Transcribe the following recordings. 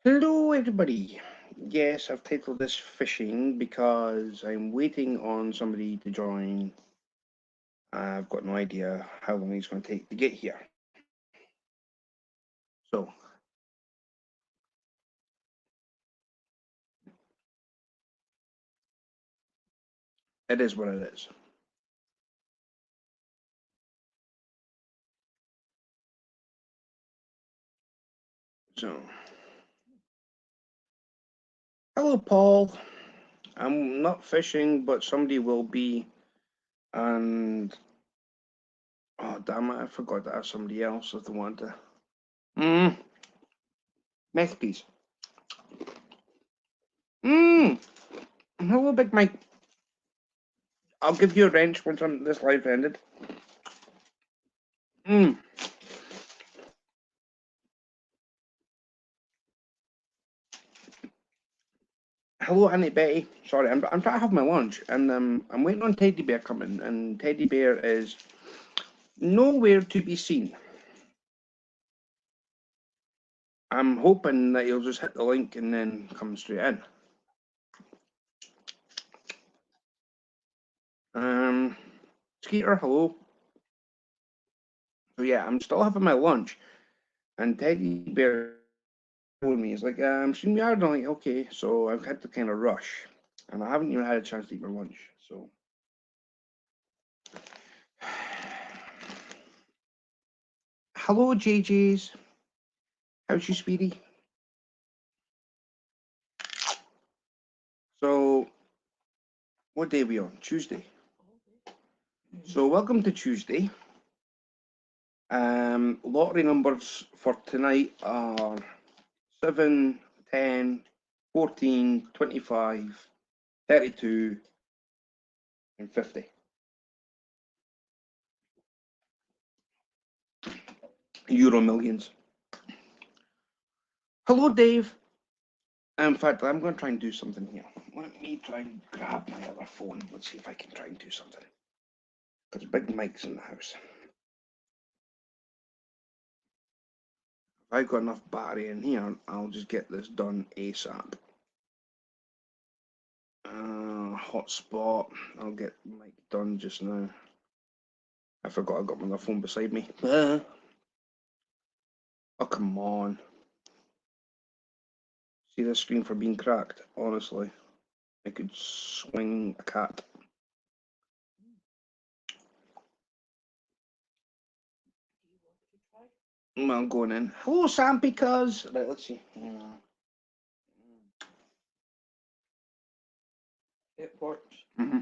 Hello, everybody. Yes, I've titled this Fishing because I'm waiting on somebody to join. I've got no idea how long it's going to take to get here. So, it is what it is. So, hello, Paul. I'm not fishing, but somebody will be. And, oh, damn it, I forgot to ask somebody else if they want to. Mmm, meth piece. Mmm, hello, Big Mike. I'll give you a wrench once this live ended. Mmm. Hello, Auntie Betty. Sorry, I'm trying to have my lunch, and I'm waiting on Teddy Bear coming, and Teddy Bear is nowhere to be seen. I'm hoping that he'll just hit the link and then come straight in. Skeeter, hello. So yeah, I'm still having my lunch, and Teddy Bear told me, he's like, stream yard. I'm like, okay, so I've had to kind of rush, and I haven't even had a chance to eat my lunch. So, hello, JJ's. How's you, Speedy? So, what day are we on? Tuesday. So, welcome to Tuesday. Lottery numbers for tonight are 7, 10, 14, 25, 32, and 50. Euro millions. Hello, Dave. In fact, I'm going to try and do something here. Let me try and grab my other phone. Let's see if I can try and do something. Because Big Mike's in the house. If I've got enough battery in here, I'll just get this done ASAP. Hotspot. I'll get Mike done just now. I forgot I got my other phone beside me. Oh, come on. See this screen for being cracked? Honestly, I could swing a cat. I'm going in. Hello, Sam, because... Right, let's see. It works. Mm-hmm.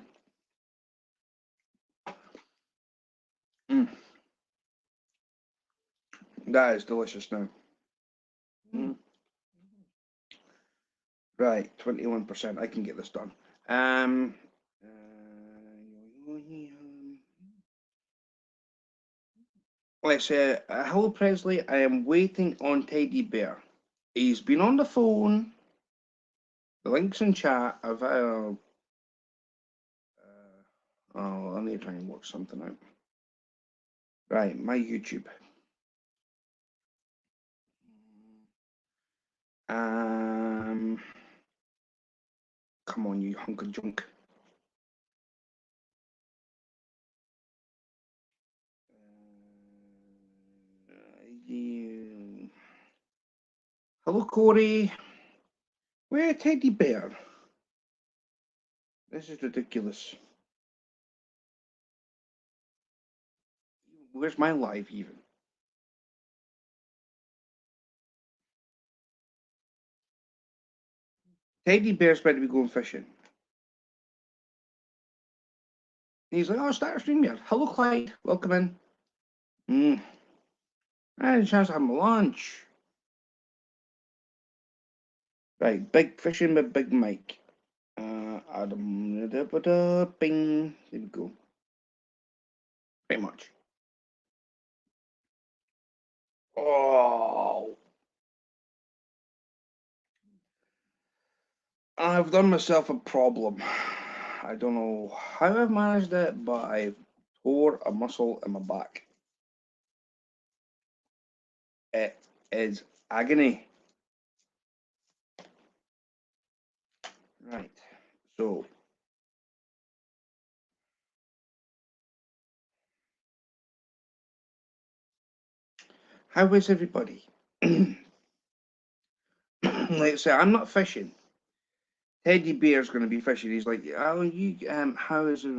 Mm. That is delicious now. Mm. Right, 21%. I can get this done. Let's say, hello, Presley. I am waiting on Teddy Bear. He's been on the phone. The link's in chat. Oh, I need to try and work something out. Right, my YouTube. Come on, you hunk of junk. Hello, Corey. Where Teddy Bear? This is ridiculous. Where's my live even? Teddy Bear's about to be going fishing. He's like, oh, start a stream yard. Hello, Clyde. Welcome in. I had a chance to have my lunch. Right, big fishing with Big Mike. Adam, bing. There we go. Pretty much. Oh, I've done myself a problem. I don't know how I've managed it, but I tore a muscle in my back. It is agony. Right. So, how is everybody? Like I say, I'm not fishing. Teddy Bear's going to be fishing. He's like, oh, you, how is it?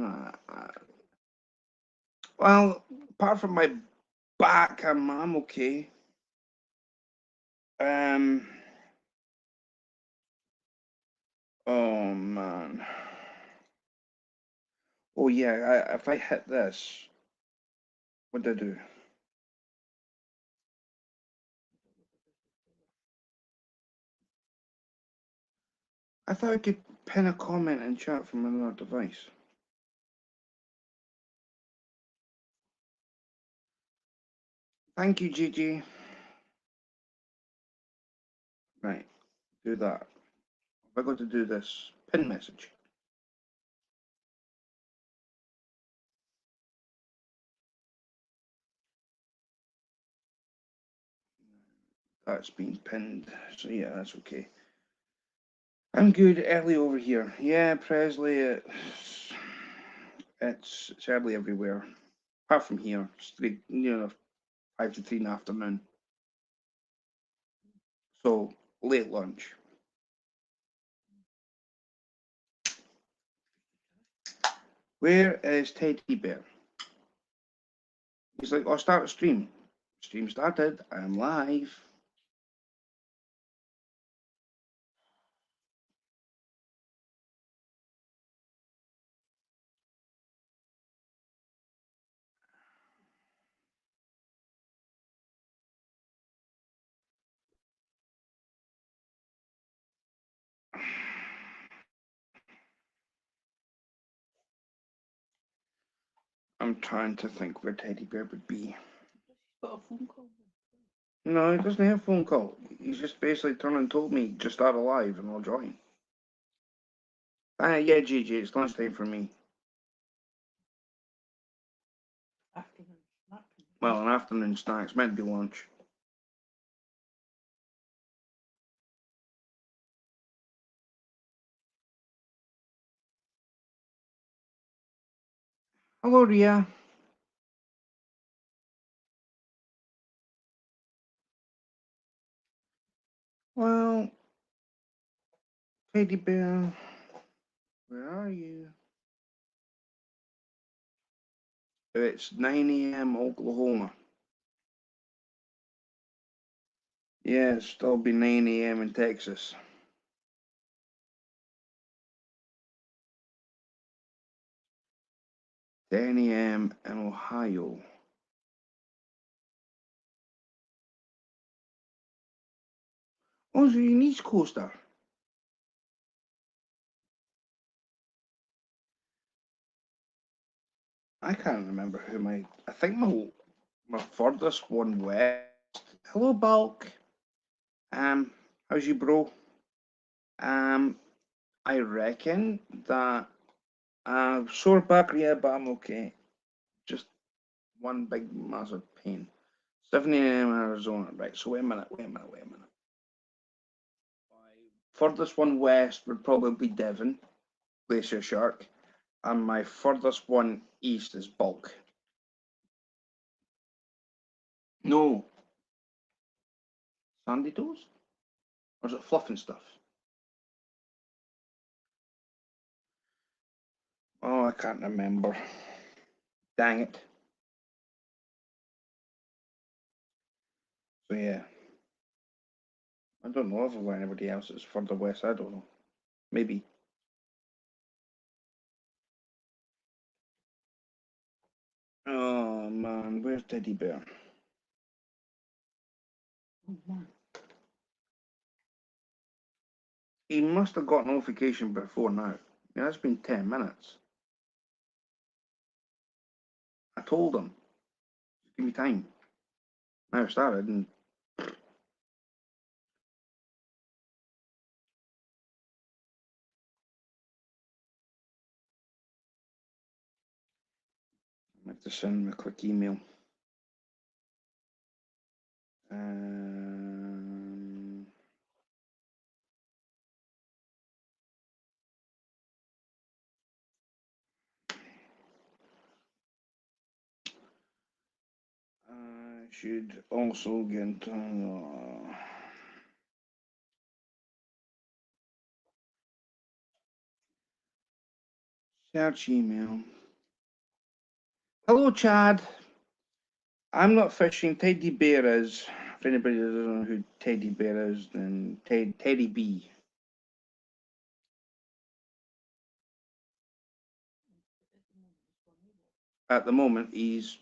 Well, apart from my back, I'm okay. Oh man. Oh yeah. If I hit this, what do I do? I thought I could pin a comment and chat from another device. Thank you, Gigi. Right, do that. Have I got to do this pin message? That's been pinned, so yeah, that's okay. I'm good. Early over here. Yeah, Presley. It's early everywhere, apart from here. It's 5 to 3 in the afternoon. So late lunch. Where is Teddy Bear? He's like, I'll start a stream. Stream started. I'm live. I'm trying to think where Teddy Bear would be. Got a phone call. No, he doesn't have a phone call. He's just basically turned and told me, just start a live and I'll join. Yeah, Gigi, it's lunchtime for me. Afternoon snack. Well, an afternoon snack's meant to be lunch. Hello, Ria. Well, Teddy Bear, where are you? It's 9 a.m. Oklahoma. Yeah, it's still be 9 a.m. in Texas. 10 a.m. in Ohio. Oh, so you're an East Coaster. I can't remember who I think my furthest one west. Hello, Bulk. How's you, bro? I reckon that sore back, yeah, but I'm okay. Just one big massive pain. 7 a.m. Arizona. Right, so wait a minute. Furthest one west would probably be Devon, Glacier Shark, and my furthest one east is Bulk. No. Sandy Toes? Or is it Fluff and Stuff? Oh, I can't remember. Dang it. So yeah. I don't know if there's anybody else that's further west. I don't know. Maybe. Oh man, where's Teddy Bear? Oh man. He must have got notification before now. Yeah, it's been 10 minutes. I told him. Give me time. Now I started and I have to send him a quick email. should also get search email. Hello, Chad. I'm not fishing. Teddy Bear is. If anybody doesn't know who Teddy Bear is, then Teddy B. At the moment, he's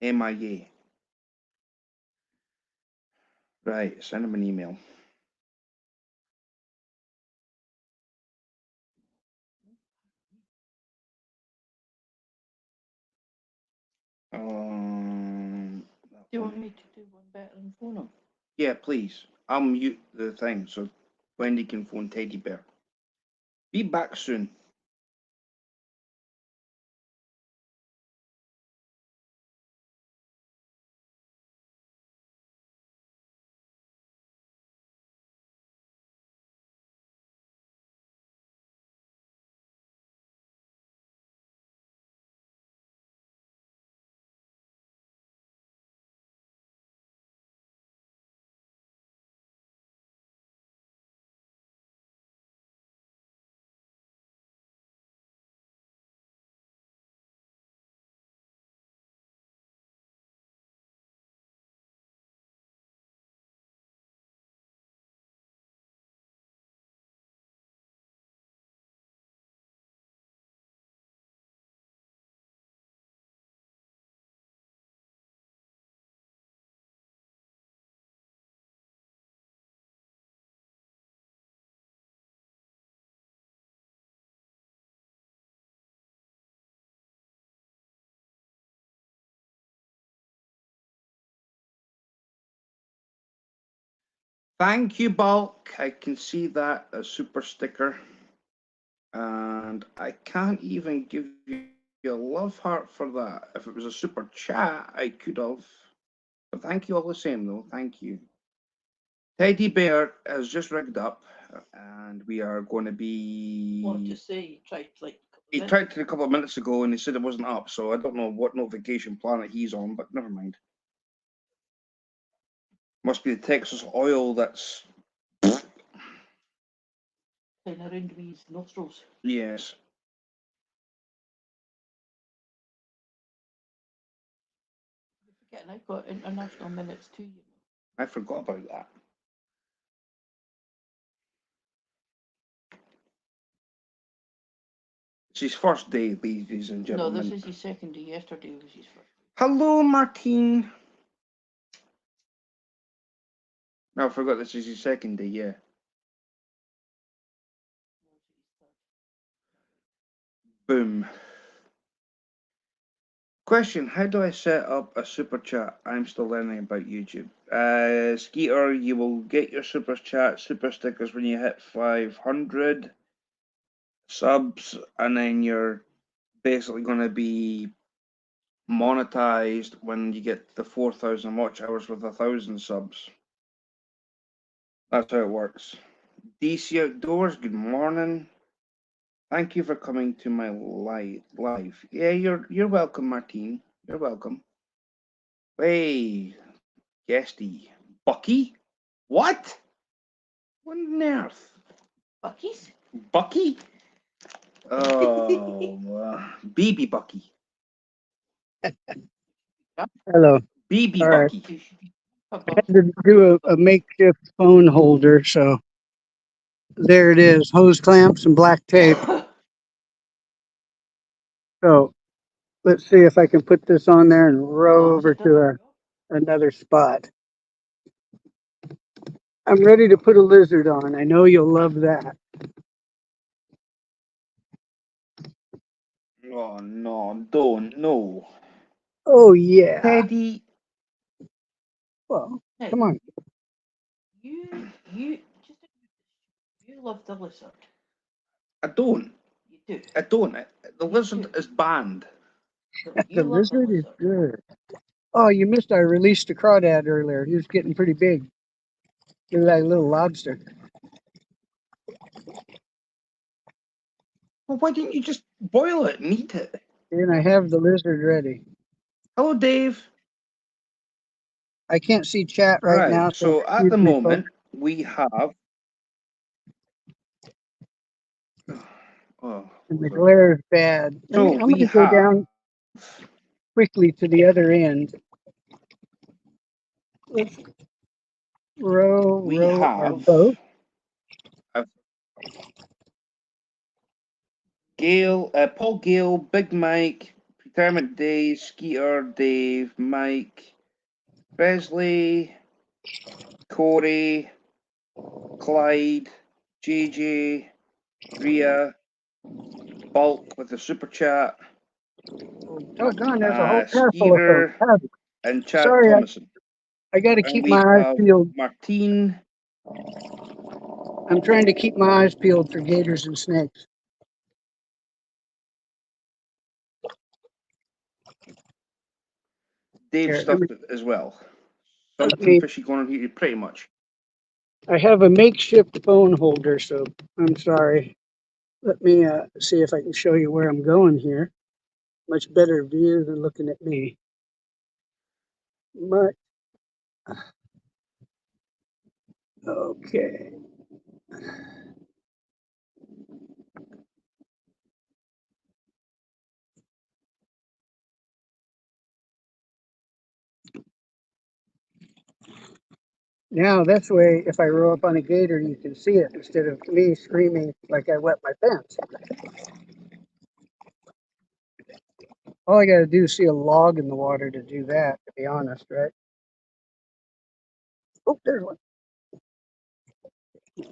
MIA. Right, send him an email. Do you want me to do one better than phone him? Yeah, please. I'll mute the thing so Wendy can phone Teddy Bear. Be back soon. Thank you, Bulk. I can see that a super sticker. And I can't even give you a love heart for that. If it was a super chat, I could have. But thank you all the same, though. Thank you. Teddy Bear has just rigged up, and we are going to be. What to say? He tried like. He tried to a couple of minutes ago, and he said it wasn't up. So I don't know what notification planet he's on, but never mind. Must be the Texas oil that's. Kind of around with his nostrils. Yes. You're forgetting I've got international minutes too. You know. I forgot about that. It's his first day, ladies and No, gentlemen. this is his second day. Yesterday was his first. Hello, Martine. No, I forgot this is his second day, yeah. Boom. Question, how do I set up a super chat? I'm still learning about YouTube. Skeeter, you will get your super chat, super stickers when you hit 500 subs, and then you're basically going to be monetized when you get the 4,000 watch hours with 1,000 subs. That's how it works. DC Outdoors, good morning. Thank you for coming to my live. Yeah, you're welcome, Martine. You're welcome. Hey, guesty. Bucky? What? What on earth? Bucky's? Bucky? Oh, BB Bucky. Hello. BB All right. Bucky. I had to do a makeshift phone holder, so there it is. Hose clamps and black tape. So let's see if I can put this on there and row over to another spot. I'm ready to put a lizard on. I know you'll love that. Oh no, don't no. Oh yeah. Teddy. Well, Hey, come on. You love the lizard. I don't. You do. I don't. The lizard is banned. No, you The love the lizard is lizard. good. Oh, you missed. I released a crawdad earlier. He was getting pretty big. He was like a little lobster. Well, why didn't you just boil it and eat it? And I have the lizard ready. Hello, Dave. I can't see chat right now. Right. So at excuse the me, folks. moment we have. Oh, And the hold on. glare is bad. So I'm we going to go have. down quickly to the other end. Let's row We our have boat. Paul Gale, Big Mike, Retirement Days, Skeeter, Dave, Mike, Presley, Corey, Clyde, JJ, Rhea, Bulk with the super chat, Doggone, there's a whole car full of folks. Skeeter, Howdy. and Chad Sorry, Thomason. I got to And keep we my eyes have peeled. Martine. I'm trying to keep my eyes peeled for gators and snakes. Dave Here, stuff as well. Okay. Something fishy going on here, pretty much. I have a makeshift phone holder, so I'm sorry. Let me see if I can show you where I'm going here. Much better view than looking at me. But okay. Now this way, if I row up on a gator, you can see it instead of me screaming like I wet my pants. All I got to do is see a log in the water to do that, to be honest, right? Oh, there's one.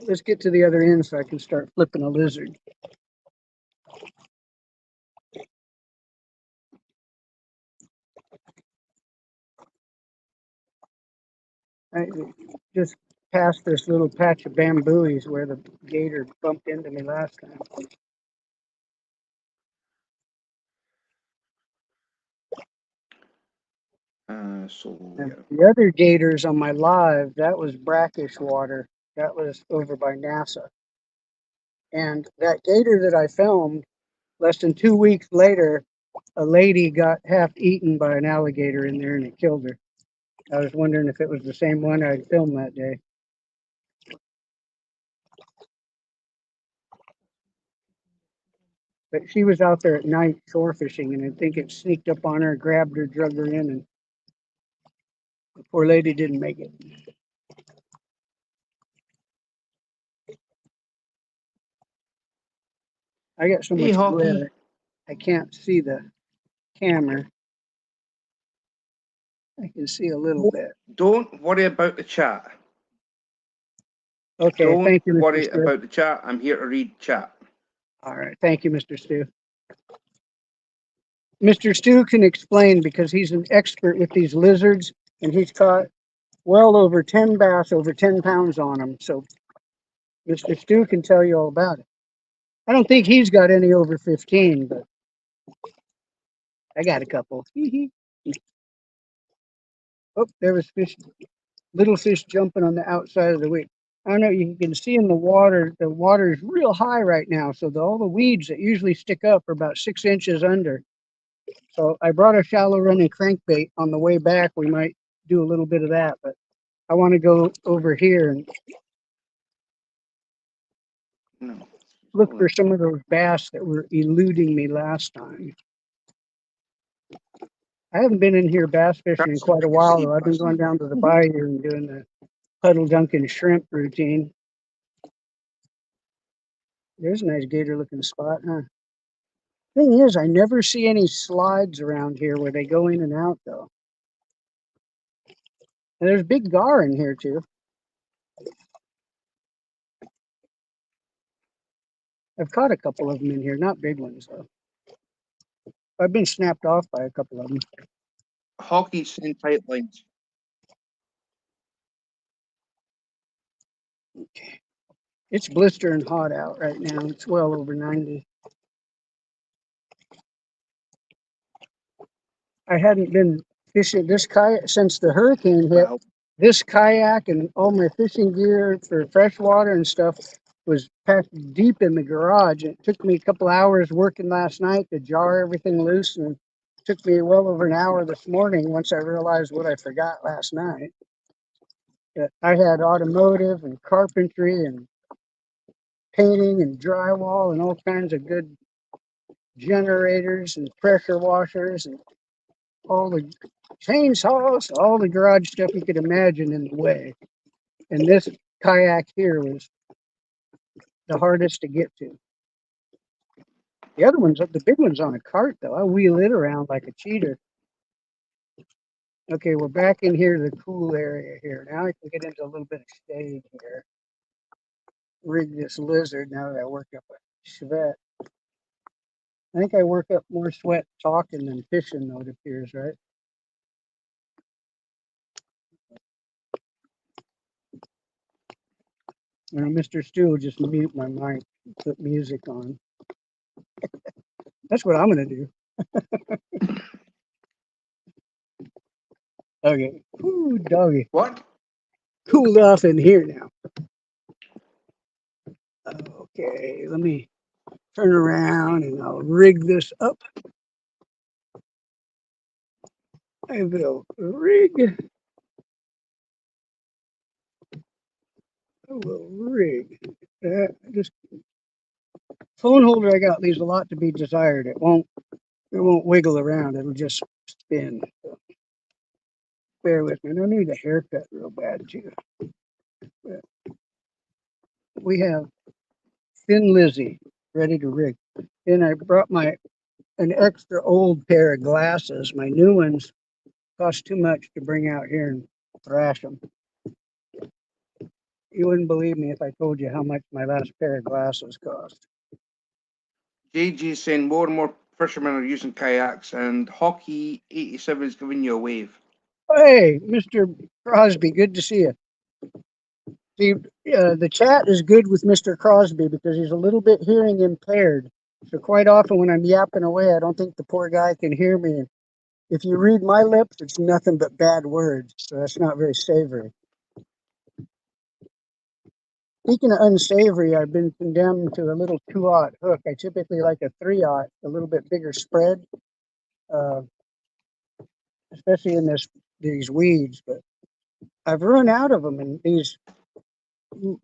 Let's get to the other end so I can start flipping a lizard. I just past this little patch of bamboo where the gator bumped into me last time. Yeah. The other gators on my live, that was brackish water. That was over by NASA. And that gator that I filmed, less than 2 weeks later, a lady got half eaten by an alligator in there and it killed her. I was wondering if it was the same one I filmed that day. But she was out there at night shore fishing, and I think it sneaked up on her, grabbed her, drug her in, and the poor lady didn't make it. I got so Hey, much Hockey. glare, I can't see the camera. I can see a little bit. Don't worry about the chat. Okay, Don't thank you, Mr. worry Stu. about the chat. I'm here to read chat. All right, thank you, Mr. Stu. Mr. Stu can explain because he's an expert with these lizards, and he's caught well over 10 bass, over 10 pounds on them. So Mr. Stu can tell you all about it. I don't think he's got any over 15, but I got a couple. Oh, there was fish, little fish jumping on the outside of the weed. I don't know, you can see in the water is real high right now. So all the weeds that usually stick up are about 6 inches under. So I brought a shallow running crankbait on the way back. We might do a little bit of that, but I want to go over here and look for some of those bass that were eluding me last time. I haven't been in here bass fishing in quite a while, though. I've been going down to the bayou and doing the Puddle Dunkin' shrimp routine. There's a nice gator looking spot, huh? Thing is, I never see any slides around here where they go in and out, though. And there's big gar in here, too. I've caught a couple of them in here, not big ones, though. I've been snapped off by a couple of them. Hockey send tight lines. Okay. It's blistering hot out right now. It's well over 90. I hadn't been fishing this kayak since the hurricane hit. Wow. This kayak and all my fishing gear for freshwater and stuff was packed deep in the garage. It took me a couple hours working last night to jar everything loose and took me well over an hour this morning once I realized what I forgot last night. That I had automotive and carpentry and painting and drywall and all kinds of good generators and pressure washers and all the chainsaws, all the garage stuff you could imagine in the way. And this kayak here was the hardest to get to. The other one's, the big one's on a cart though. I wheel it around like a cheater. Okay, we're back in here, the cool area here. Now I can get into a little bit of shade here. Rig this lizard now that I work up a sweat. I think I work up more sweat talking than fishing though, it appears, right? Now, Mr. Stu will just mute my mic, put music on. That's what I'm gonna do. Okay. Ooh, doggy. What? Cooled off in here now. Okay, let me turn around and I'll rig this up. I will rig. I will rig. Just phone holder I got leaves a lot to be desired. It won't wiggle around. It'll just spin. So bear with me. And I need a haircut real bad too. But we have Thin Lizzy ready to rig. And I brought an extra old pair of glasses. My new ones cost too much to bring out here and thrash them. You wouldn't believe me if I told you how much my last pair of glasses cost. JG is saying more and more fishermen are using kayaks, and Hockey 87 is giving you a wave. Hey, Mr. Crosby, good to see you. See, the chat is good with Mr. Crosby because he's a little bit hearing impaired. So quite often when I'm yapping away, I don't think the poor guy can hear me. If you read my lips, it's nothing but bad words. So that's not very savory. Speaking of unsavory, I've been condemned to a little 2/0 hook. I typically like a 3/0, a little bit bigger spread, especially in these weeds. But I've run out of them, and these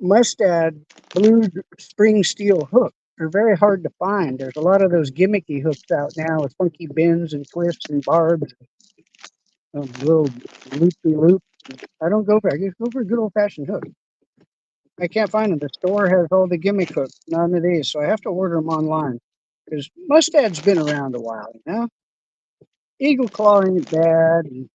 Mustad blue spring steel hooks are very hard to find. There's a lot of those gimmicky hooks out now with funky bends and twists and barbs, little loopy loops. I don't go for. I just go for a good old fashioned hook. I can't find them. The store has all the gimmick hooks, none of these, so I have to order them online. Because Mustad's been around a while, you know. Eagle Claw ain't bad, and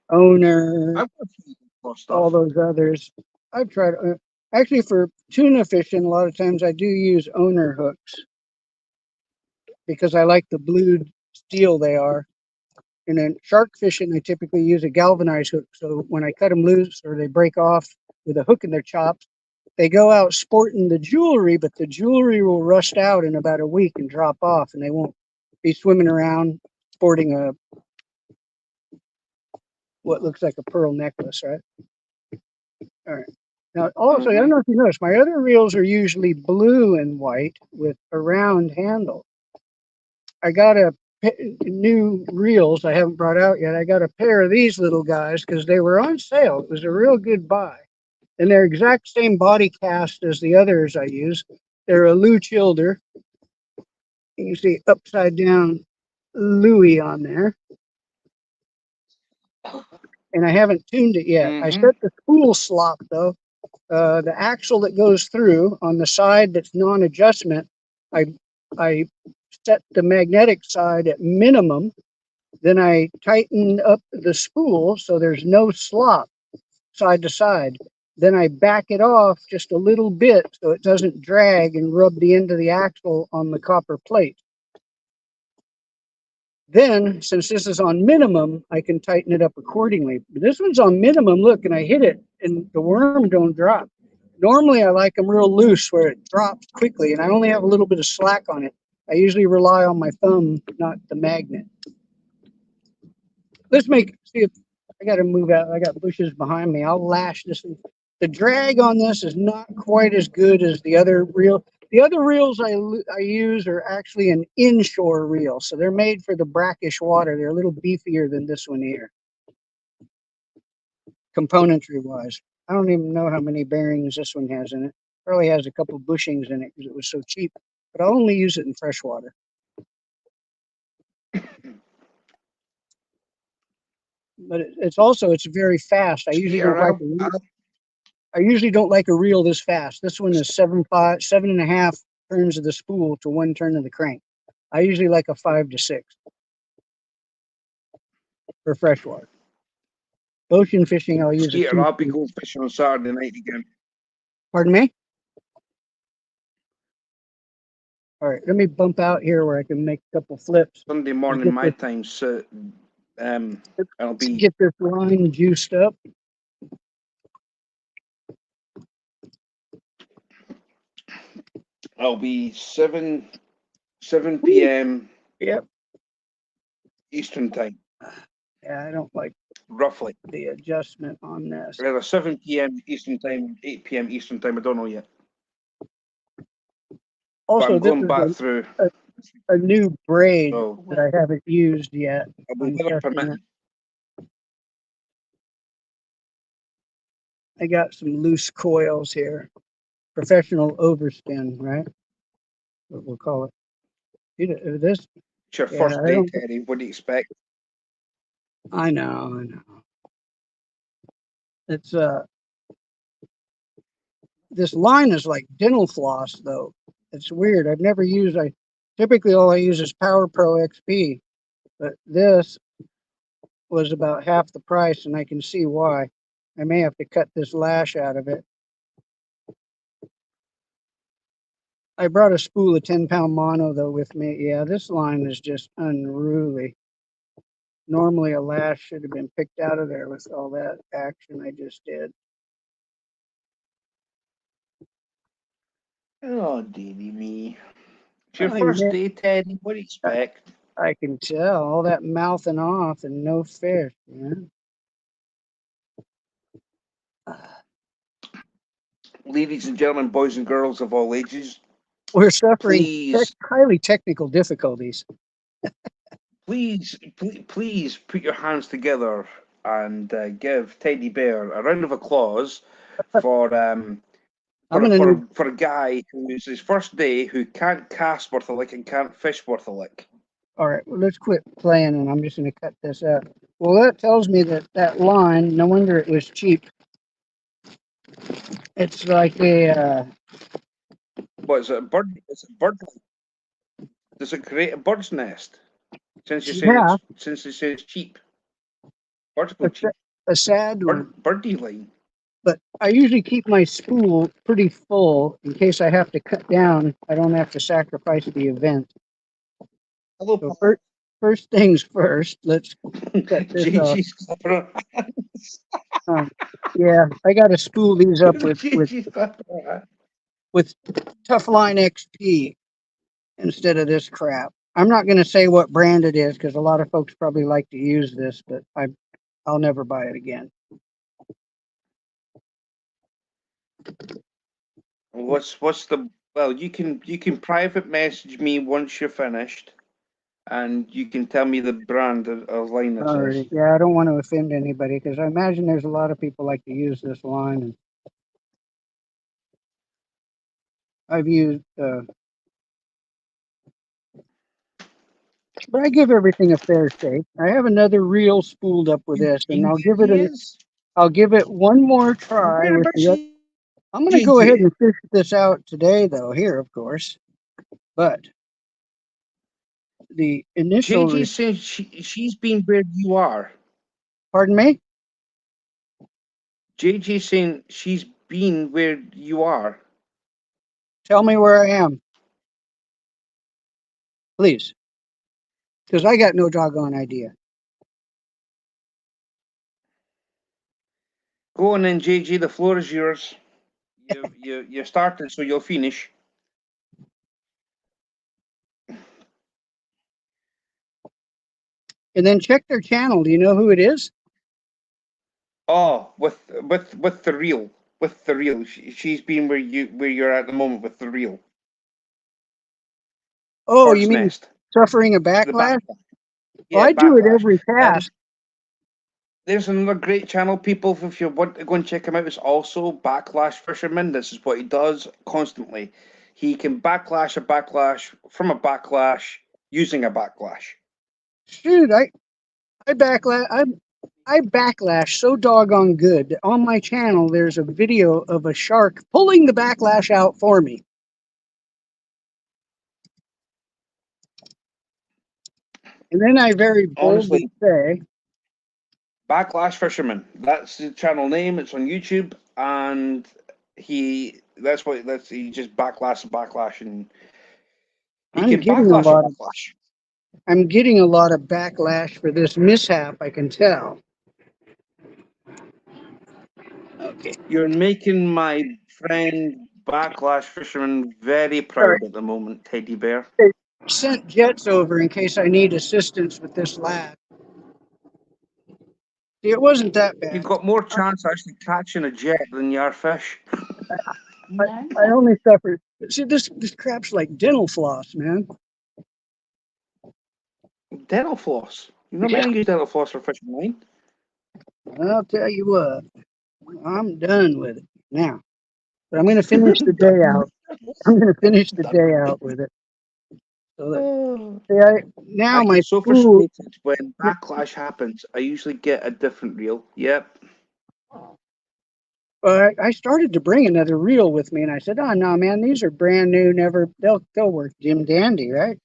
Owner, I've got some cool all stuff. those others. I've tried. Actually, for tuna fishing, a lot of times I do use Owner hooks because I like the blued steel they are. And then shark fishing, I typically use a galvanized hook. So when I cut them loose or they break off with a hook in their chops, they go out sporting the jewelry, but the jewelry will rust out in about a week and drop off, and they won't be swimming around sporting what looks like a pearl necklace, right? All right. Now, also, I don't know if you noticed, my other reels are usually blue and white with a round handle. I got new reels I haven't brought out yet. I got a pair of these little guys because they were on sale. It was a real good buy. And they're exact same body cast as the others I use. They're a Lou Childer. You can see upside down Louis on there. And I haven't tuned it yet. I set the spool slot though. The axle that goes through on the side that's non-adjustment, I set the magnetic side at minimum. Then I tighten up the spool so there's no slop side to side. Then I back it off just a little bit so it doesn't drag and rub the end of the axle on the copper plate. Then, since this is on minimum, I can tighten it up accordingly. But this one's on minimum, look, and I hit it and the worm don't drop. Normally I like them real loose where it drops quickly, and I only have a little bit of slack on it. I usually rely on my thumb, not the magnet. Let's see if I got to move out. I got bushes behind me. I'll lash this. The drag on this is not quite as good as the other reel. The other reels I use are actually an inshore reel. So they're made for the brackish water. They're a little beefier than this one here, componentry wise. I don't even know how many bearings this one has in it. Probably has a couple bushings in it because it was so cheap, but I'll only use it in freshwater. But it's very fast. I usually don't like I usually don't like a reel this fast. This one is 7.5 turns of the spool to 1 turn of the crank. I usually like a 5 to 6 for freshwater. Ocean fishing, I'll use a Skeeter, 2. I'll be going fishing on Saturday night again. Pardon me? All right, let me bump out here where I can make a couple flips. Sunday morning, my time. So, I'll Let's be. get this line juiced up. I'll be 7 p.m. Yep. Eastern time, Yeah, I don't like roughly. the adjustment on this. Either 7 p.m. Eastern time, 8 p.m. Eastern time. I don't know yet. But Also, I'm this going is back through. a new braid So that I haven't used yet. I'll be I'm weather testing permitting. it. I got some loose coils here. Professional overspin, right? What we'll call it. This, It's your yeah, first I day, don't. Teddy. What do you expect? I know. It's this line is like dental floss though. It's weird. I've never used. I typically all I use is Power Pro XP, but this was about half the price, and I can see why. I may have to cut this lash out of it. I brought a spool of 10-pound mono though with me. Yeah, this line is just unruly. Normally a lash should have been picked out of there with all that action I just did. Oh, dearie me. It's your I first know. day, Teddy. What do you expect? I can tell all that mouthing off and no fish. Yeah. Ladies and gentlemen, boys and girls of all ages, We're suffering please, highly technical difficulties. please put your hands together and give Teddy Bear a round of applause for I'm gonna need. for a guy who is his first day who can't cast worth a lick and can't fish worth a lick. All right, well, let's quit playing, and I'm just gonna cut this out. Well, that tells me that that line. No wonder it was cheap. It's like a. What is it? A bird? It's a bird. Does it create a bird's nest? Since Yeah, you say it's cheap, birds go a, cheap. a sad one. Birdie line. But I usually keep my spool pretty full in case I have to cut down. I don't have to sacrifice the event. Hello, So Paul. first things first, let's cut this off. JG's clapping her hands. Yeah, I got to spool these up JG's clapping her hands. with Toughline XP instead of this crap. I'm not going to say what brand it is because a lot of folks probably like to use this, but I'll never buy it again. What's the well? You can private message me once you're finished, and you can tell me the brand of line this is. Alrighty. Yeah, I don't want to offend anybody because I imagine there's a lot of people like to use this line, and I've used. But I give everything a fair shake. I have another reel spooled up with this, and I'll give it one more try with the other. I'm going to go ahead and fish this out today, though. Here, of course, but the initial. JG says she's been where you are. Pardon me? JG saying she's been where you are. Tell me where I am, please, because I got no doggone idea. Go on then, JG. The floor is yours. You started, so you'll finish. And then check their channel. Do you know who it is? Oh, with the reel, she's been where you're at the moment with the reel. Oh, Bird's you mean nest. suffering a The backlash? backlash. Well, Yeah, I do it backlash. every cast. There's another great channel, people. If you want to go and check him out, it's also Backlash Fisherman. This is what he does constantly. He can backlash a backlash from a backlash using a backlash. Shoot, I backlash so doggone good that on my channel there's a video of a shark pulling the backlash out for me. And then I very boldly Honestly, say, Backlash Fisherman. That's the channel name. It's on YouTube, and he just backlash, and he I'm can getting a backlash a lot of backlash. backlash for this mishap, I can tell. Okay. You're making my friend Backlash Fisherman very proud at the moment, Teddy Bear. Sent jets over in case I need assistance with this lab. See, it wasn't that You've bad. got more chance actually catching a jet than you are fish. No. I only suffered. See, this crap's like dental floss, man. Dental floss. You're not meant to use dental floss for fishing line. I'll tell you what, I'm done with it now. But I'm going to finish the day out. I'm going to finish the day out with it. So that, see, now I my get so spool. frustrated when backlash happens. I usually get a different reel. Yep. I started to bring another reel with me, and I said, "Oh no, man, these are brand new. Never, they'll work, Jim Dandy, right?"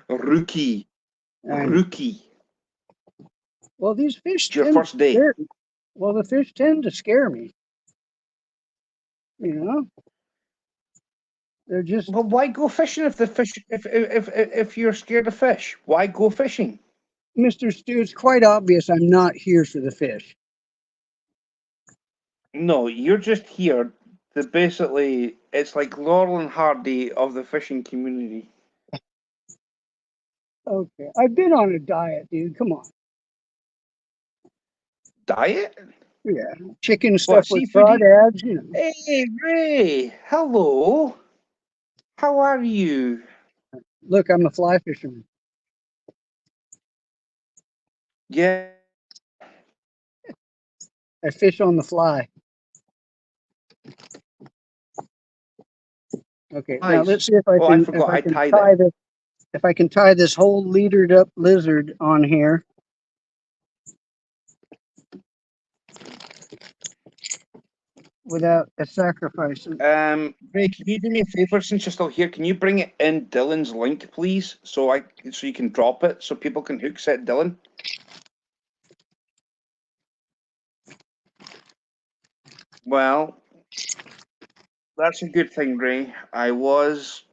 Rookie. And, Rookie. well, these fish It's your tend to first day. scare me. Well, the fish tend to scare me. You know, they're just Well, why go fishing if the fish if you're scared of fish? Why go fishing? Mr. Stu. It's quite obvious I'm not here for the fish. No, you're just here to basically it's like Laurel and Hardy of the fishing community. Okay, I've been on a diet, dude. Come on. Diet? Yeah, chicken stuff What, with seafood? crawdads, you know. Hey Ray, hello. How are you? Look, I'm a fly fisherman. Yeah. I fish on the fly. Okay, now Nice. let's see if I Oh, can I forgot I tied tie it. this if I can tie this whole leadered up lizard on here. Without a sacrifice. Ray, can you do me a favor since you're still here? Can you bring it in Dylan's link, please? So you can drop it so people can hook set Dylan. Well, that's a good thing, Ray. I was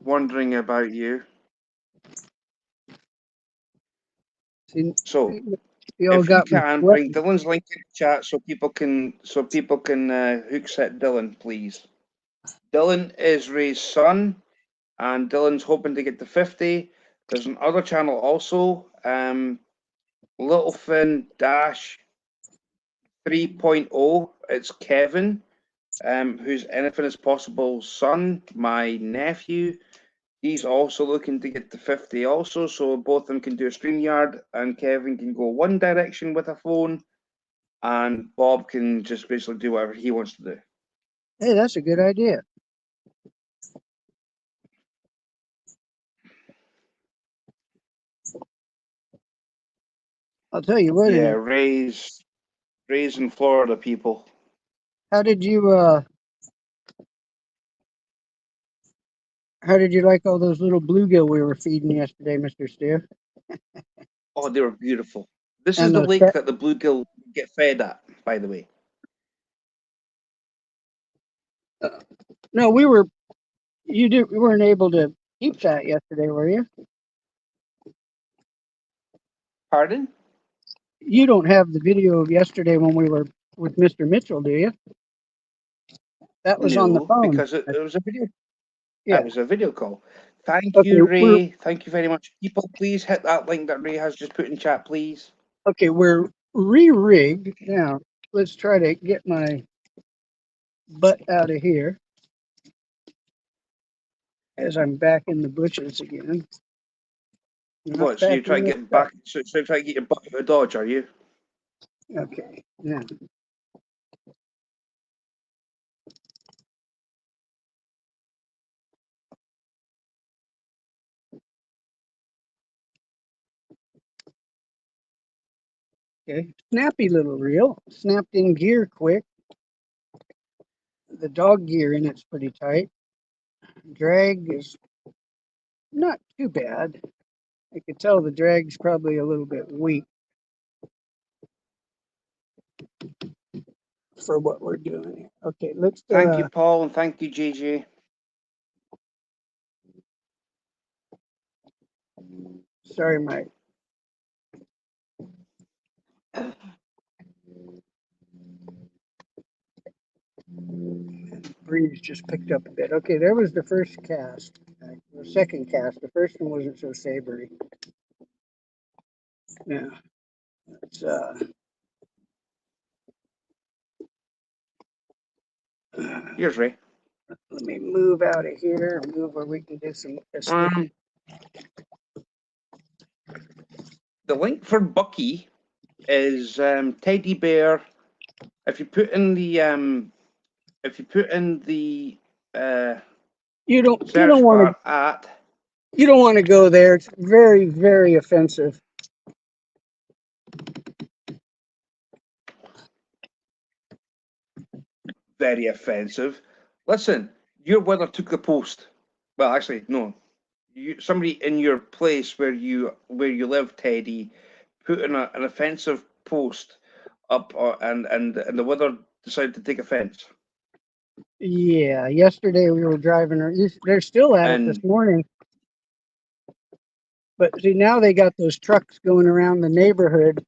wondering about you. See, So you all if you got me can bring sweating. Dylan's link in the chat so people can hook set Dylan, please. Dylan is Ray's son, and Dylan's hoping to get to 50. There's another channel also, Littlefin Dash 3.0. It's Kevin, who's Anything is Possible son, my nephew. He's also looking to get to 50 also, so both of them can do a StreamYard, and Kevin can go one direction with a phone, and Bob can just basically do whatever he wants to do. Hey, that's a good idea. I'll tell you what. Yeah, Ray's in Florida, people. How did you like all those little bluegill we were feeding yesterday, Mr. Stu? Oh, they were beautiful. This is And the those lake that the bluegill get fed at, by the way. no, we weren't able to keep that yesterday, were you? Pardon? You don't have the video of yesterday when we were with Mr. Mitchell, do you? That was on the No, phone. because it was a video. Yeah. It was a video call. Thank Okay, you, Ray. Thank you very much. People, please hit that link that Ray has just put in chat, please. Okay, we're re-rigged. Now, let's try to get my butt out of here. as I'm back in the bushes again. Not What? So you back try in to the get back? So you try to get your butt out of Dodge, are you? truck. Okay, yeah. Okay, snappy little reel, snapped in gear quick. The dog gear in it's pretty tight. Drag is not too bad. I could tell the drag's probably a little bit weak for what we're doing here. Okay, let's Thank you, Paul, and thank you, JJ. sorry, my breeze just picked up a bit. Okay, there was the first cast. The second cast. The first one wasn't so savory. Yeah. It's Here's Ray. let me move out of here and move where we can do some escape. The link for Bucky is Teddy Bear. If you put in the You don't search want bar at to go there. It's very, very offensive. very offensive. Listen, your weather took the post. Well, actually, no. Somebody in your place where you live, Teddy, put in an offensive post up, and the weather decided to take offense. Yeah, yesterday we were driving. They're still at it this And morning. But see, now they got those trucks going around the neighborhood,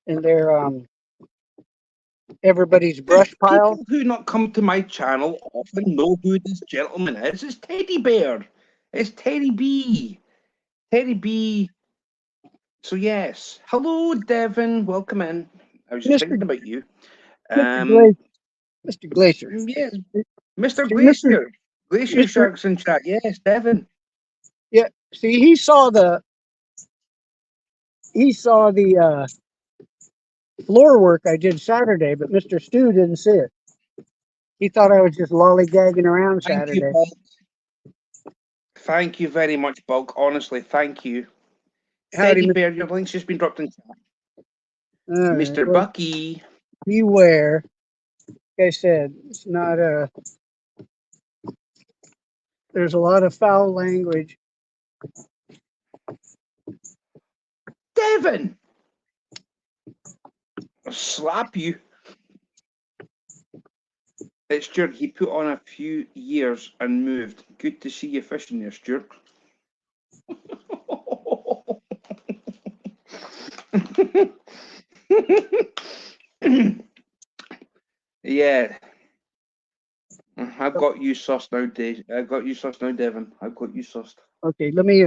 and they're everybody's brush pile. people who not come to my channel often know who this gentleman is. It's Teddy Bear. It's Teddy B. Teddy B. So yes, hello, Devon. Welcome in. I was just Mr. thinking about you. Mr. Glacier. Yes, Mr. See, Glacier. Glacier Mr. Sharks in chat. Yes, Devon. Yeah, see, he saw the floor work I did Saturday, but Mr. Stu didn't see it. He thought I was just lollygagging around Thank you, Saturday. Bulk. Thank you very much, Bulk. Honestly, thank you. Howdy, Teddy Bear, your link's just been dropped in chat. all right, Mr. well, Bucky. beware. Like I said, it's not a. There's a lot of foul language. Devon! I'll slap you. It's Stuart. He put on a few years and moved. Good to see you fishing there, Stuart. Yeah. I've got you sussed now, Dave. I've got you sussed now, Devon. I've got you sussed. Okay, let me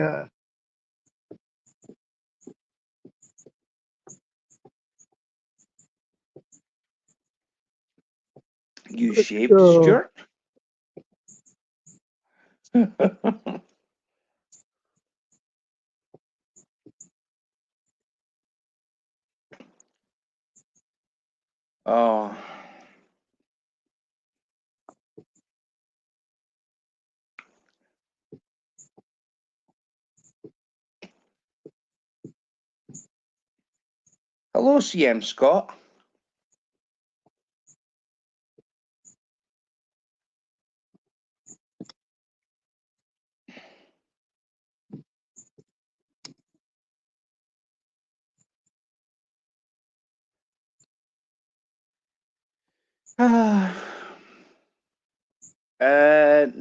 You let's shaved, go. Stuart? Oh. Hello, CM Scott.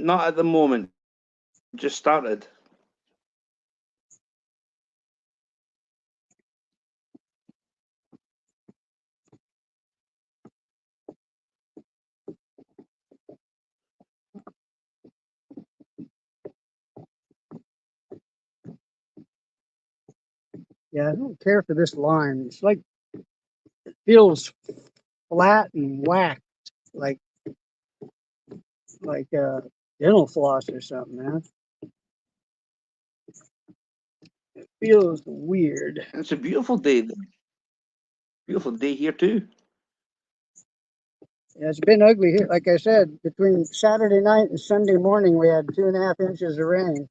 Not at the moment. Just started. Yeah, I don't care for this line. It's like it feels flat and whacked, like dental floss or something, man. feels weird. It's a beautiful day. Beautiful day here too. Yeah, it's been ugly here. Like I said, between Saturday night and Sunday morning, we had 2.5 inches of rain.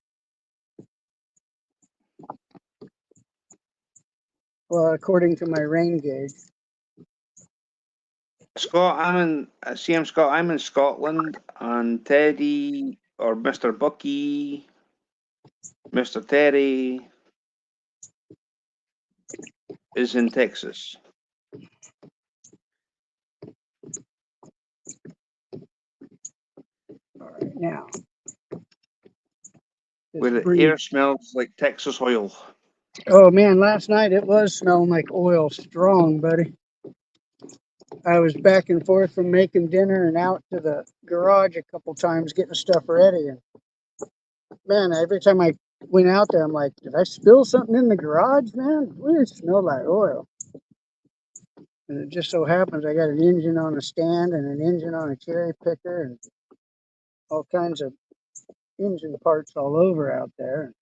Well, according to my rain gauge. Scott, I'm Scott. I'm in Scotland, and Teddy or Mr. Bucky, Mr. Terry is in Texas. All right, now. Where the breeze. air smells like Texas oil. Oh man, last night it was smelling like oil strong, buddy. I was back and forth from making dinner and out to the garage a couple times getting stuff ready. And man, every time I went out there, I'm like, did I spill something in the garage, man? It really smelled like oil. And it just so happens I got an engine on a stand and an engine on a cherry picker and all kinds of engine parts all over out there.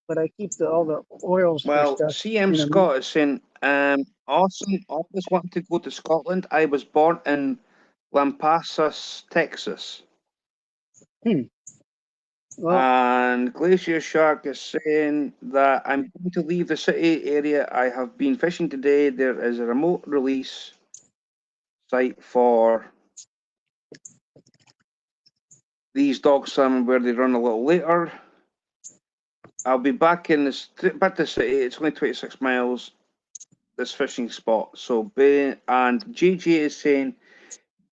But I keep all the oils for Well, stuff. CM you know, Scott is saying, awesome, always wanting to go to Scotland. I was born in Lampasas, Texas. Well, And Glacier Shark is saying that I'm going to leave the city area. I have been fishing today. There is a remote release site for these dog salmon where they run a little later. I'll be back in back to the city. It's only 26 miles. This fishing spot. So, and JJ is saying,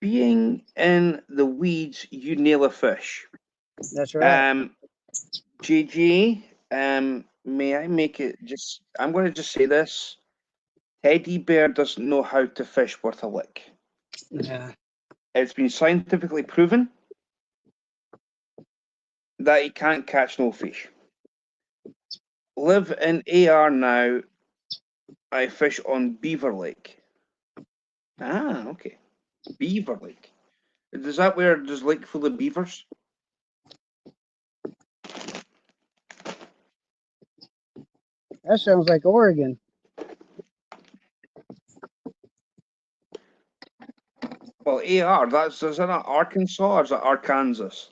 being in the weeds, you nail a fish. that's right. JJ, may I make it just? I'm going to just say this: Teddy Bear doesn't know how to fish worth a lick. Yeah. It's been scientifically proven that he can't catch no fish. Live in AR now. I fish on Beaver Lake. Ah, okay. Beaver Lake. Is that where there's lake full of beavers? That sounds like Oregon. Well, AR, is that not Arkansas or is that Arkansas?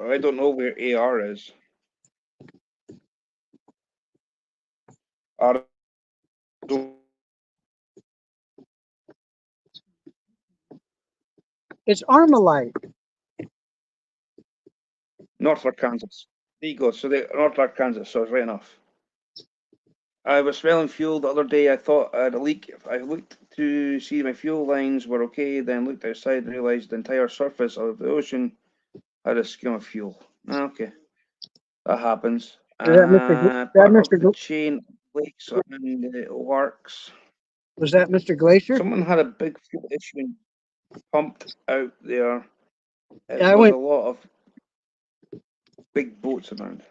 I don't know where AR is. It's Armalite. North Arkansas. There you go. So North Arkansas, so it's right enough. I was smelling fuel the other day. I thought I had a leak. I looked to see my fuel lines were okay, then looked outside and realized the entire surface of the ocean had a skim of fuel. Okay. That happens. Is that Mr. Part of the chain of lakes around the works. Was that Mr. Glacier? Someone had a big fuel issue and pumped out there. Yeah, There was a lot of big boats around.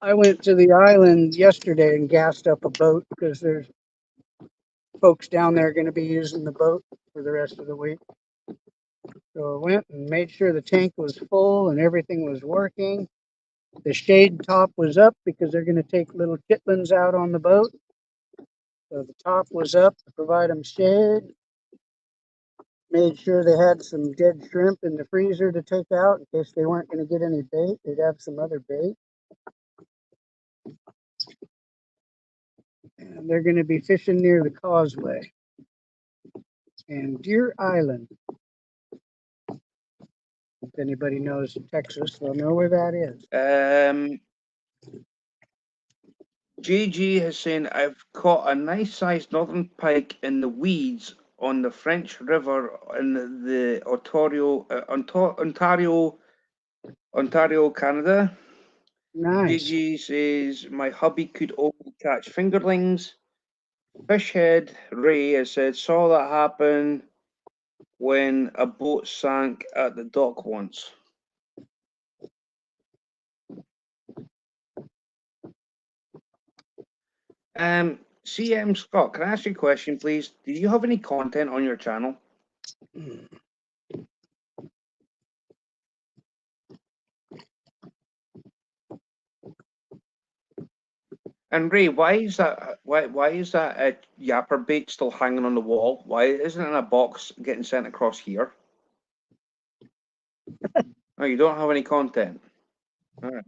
I went to the island yesterday and gassed up a boat because there's folks down there going to be using the boat for the rest of the week. So I went and made sure the tank was full and everything was working. The shade top was up because they're going to take little chitlins out on the boat. So the top was up to provide them shade. Made sure they had some dead shrimp in the freezer to take out in case they weren't going to get any bait. They'd have some other bait. And they're going to be fishing near the causeway and Deer Island. If anybody knows Texas, they'll know where that is. JG is saying, I've caught a nice sized northern pike in the weeds on the French River in the Ontario, Canada. Nice. JG says, my hubby could only catch fingerlings. Fishhead Ray has said, saw that happen when a boat sank at the dock once. CM Scott, can I ask you a question, please? Do you have any content on your channel? And Ray, why is that? Why is that yapper bait still hanging on the wall? Why isn't it in a box getting sent across here? Oh, you don't have any content. All right.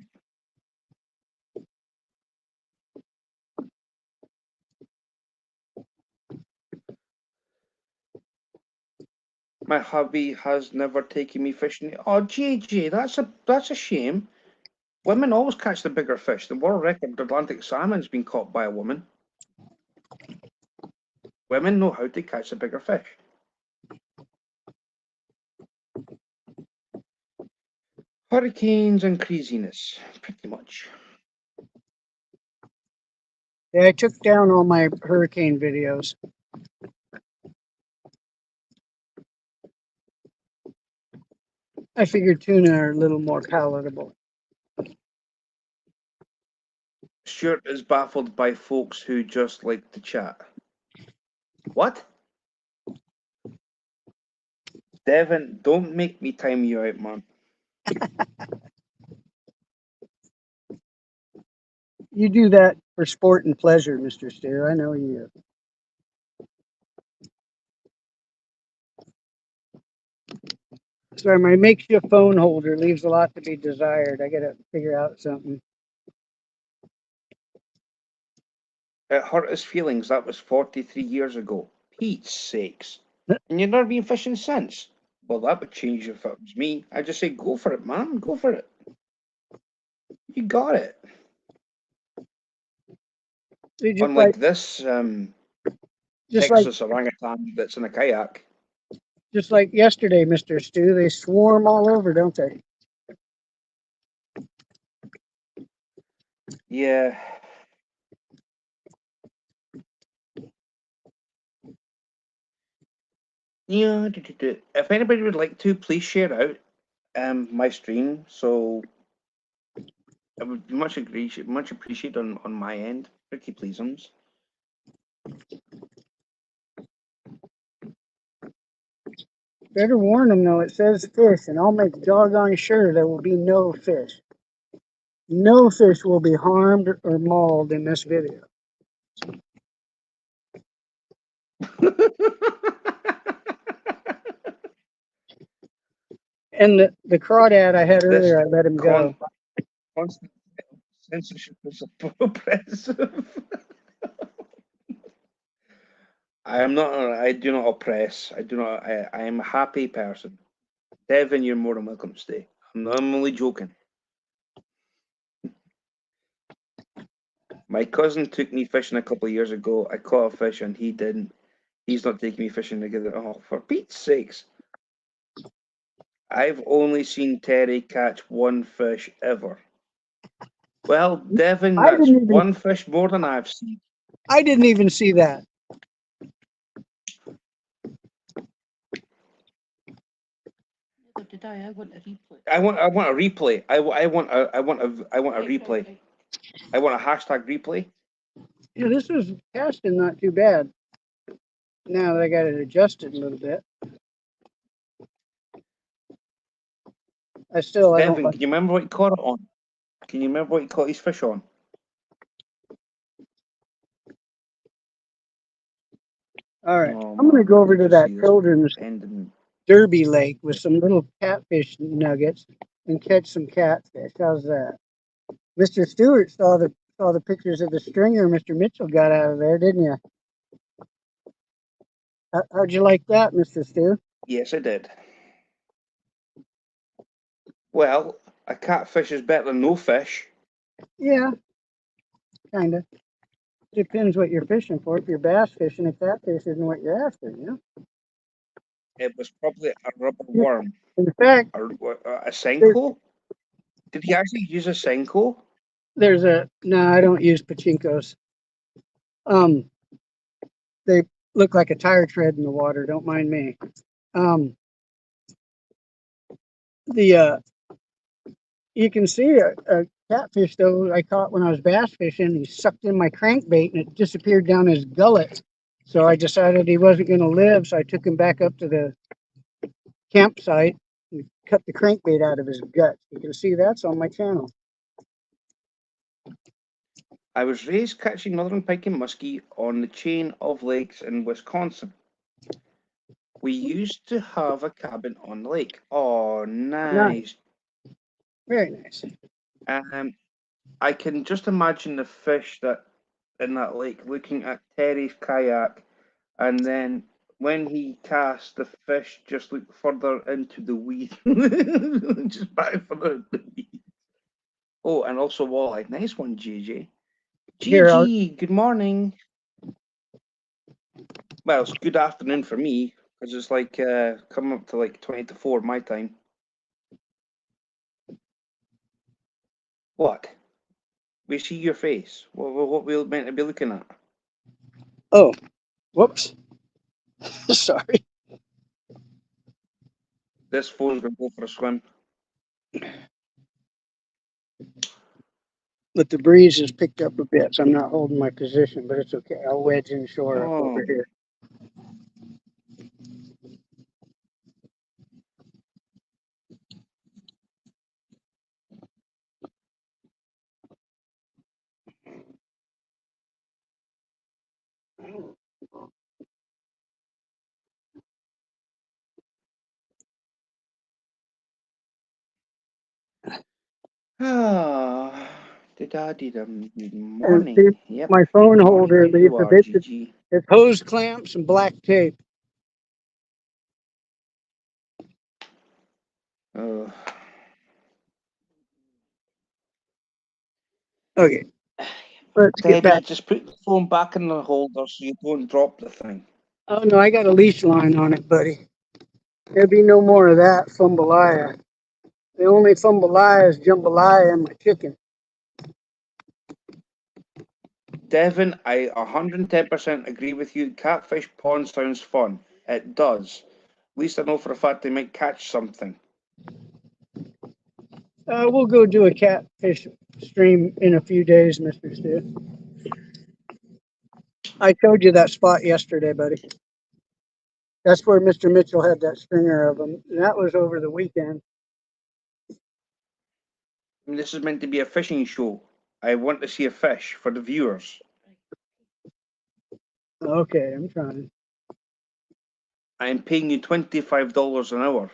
My hubby has never taken me fishing. Oh, JJ, that's a shame. Women always catch the bigger fish. The world record Atlantic salmon's been caught by a woman. Women know how to catch the bigger fish. Hurricanes and craziness, pretty much. Yeah, I took down all my hurricane videos. I figured tuna are a little more palatable. Stuart is baffled by folks who just like to chat. What? Devin, don't make me time you out, man. You do that for sport and pleasure, Mr. Steer. I know you. Sorry, my makeshift phone holder leaves a lot to be desired. I gotta figure out something. It hurt his feelings. That was 43 years ago. Pete's sakes. And you've never been fishing since? Well, that would change if it was me. I'd just say, go for it, man. Go for it. You got it. Just Unlike like, this just like, Texas orangutan that's in a kayak. just like yesterday, Mr. Stu. They swarm all over, don't they? Yeah. Yeah. If anybody would like to, please share out my stream. So it would be much appreciated on my end. Pretty pleasant. Better warn them though. It says fish, and I'll make doggone sure there will be no fish. No fish will be harmed or mauled in this video. And the crawdad I had earlier, I let him go. Constant censorship is oppressive. I am not. I do not oppress. I do not. I am a happy person. Devin, you're more than welcome to stay. I'm only joking. My cousin took me fishing a couple of years ago. I caught a fish and he didn't. He's not taking me fishing together. Oh, for Pete's sakes. I've only seen Terry catch one fish ever. Well, Devin, that's one fish more than I've seen. I didn't even see that. Neither did I. I want a replay. I want a replay. I want a replay. Right. I want a hashtag replay. Yeah, this is casting not too bad. Now that I got it adjusted a little bit. I Devin, don't. can you remember what he caught it on? Can you remember what he caught his fish on? All right, Oh, I'm going to go over to that see this children's ending. derby lake with some little catfish nuggets and catch some catfish. How's that? Mr. Stewart saw the pictures of the stringer Mr. Mitchell got out of there, didn't you? How'd you like that, Mr. Stu? Yes, I did. Well, a catfish is better than no fish. Yeah, kind of. Depends what you're fishing for. If you're bass fishing, a catfish isn't what you're after, you know? It was probably a rubber worm. In fact, A Senko? Did he actually use a Senko? No, I don't use pachinkos. They look like a tire tread in the water. Don't mind me. You can see catfish, though, I caught when I was bass fishing. He sucked in my crankbait and it disappeared down his gullet. So I decided he wasn't going to live. So I took him back up to the campsite and cut the crankbait out of his gut. You can see that's on my channel. I was raised catching northern pike and muskie on the chain of lakes in Wisconsin. We used to have a cabin on the lake. Oh, nice. Very nice. I can just imagine the fish that in that lake looking at Terry's kayak, and then when he cast, the fish just look further into the weed, just back further into the weed. Oh, and also walleye. Nice one, JJ. Here, GG, good morning. Well, it's good afternoon for me, because it's like coming up to like 20 to 4 my time. What? We see your face. What we meant to be looking at? Oh, whoops. Sorry. This phone's gonna go for a swim. But the breeze has picked up a bit, so I'm not holding my position, but it's okay. I'll wedge inshore up over here. Ah, And morning. see, Yep. my phone holder There leaves you a are, bit. GG. It's hose clamps and black tape. Okay, let's get Debbie, back. just put the phone back in the holder so you don't drop the thing. Oh no, I got a leash line on it, buddy. There'll be no more of that fumbalaya. The only fumbalaya is jambalaya and my chicken. Devin, I 110% agree with you. Catfish pond sounds fun. It does. At least I know for a fact they might catch something. We'll go do a catfish stream in a few days, Mr. Stu. I showed you that spot yesterday, buddy. That's where Mr. Mitchell had that stringer of them. And that was over the weekend. I mean, this is meant to be a fishing show. I want to see a fish for the viewers. Okay, I'm trying. I'm paying you $25 an hour.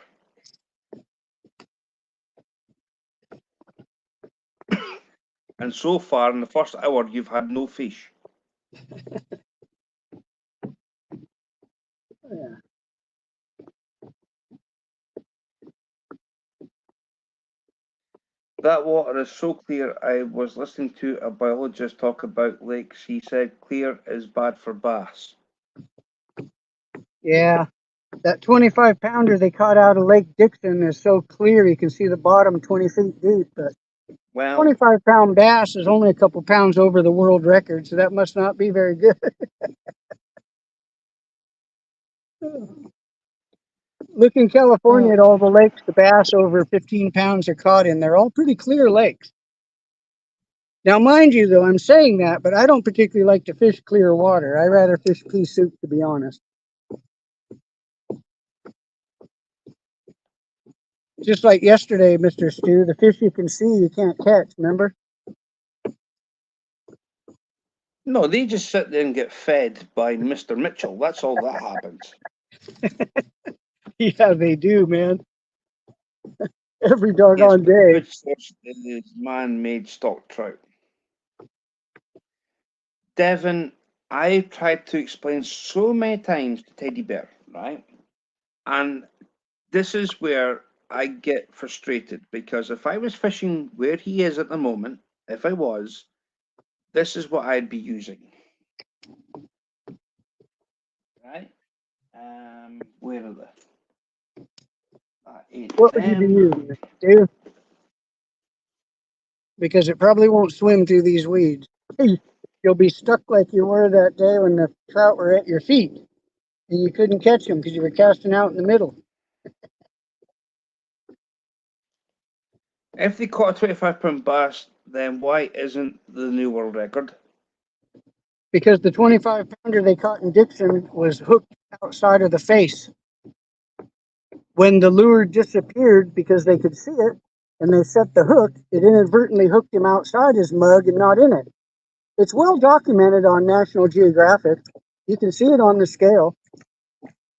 And so far, in the first hour, you've had no fish. Yeah. That water is so clear. I was listening to a biologist talk about lakes. He said clear is bad for bass. Yeah. That 25 pounder they caught out of Lake Dixon is so clear you can see the bottom 20 feet deep. But Well, 25-pound bass is only a couple pounds over the world record, so that must not be very good. Look in California at all the lakes, the bass over 15 pounds are caught in. They're all pretty clear lakes. Now, mind you, though, I'm saying that, but I don't particularly like to fish clear water. I rather fish pea soup, to be honest. Just like yesterday, Mr. Stu, the fish you can see, you can't catch, remember? no, they just sit there and get fed by Mr. Mitchell. That's all that happens. Yeah, they do, man. Every Yes, doggone but the day. good source is man-made stock trout. Devin, I've tried to explain so many times to Teddy Bear, right? And this is where I get frustrated, because if I was fishing where he is at the moment, if I was, this is what I'd be using. Right? Where are they? What would you be using, Mr. Stu? Because it probably won't swim through these weeds. You'll be stuck like you were that day when the trout were at your feet and you couldn't catch them because you were casting out in the middle. If they caught a 25-pound bass, then why isn't the new world record? Because the 25-pounder they caught in Dixon was hooked outside of the face. When the lure disappeared because they could see it and they set the hook, it inadvertently hooked him outside his mug and not in it. It's well documented on National Geographic. You can see it on the scale.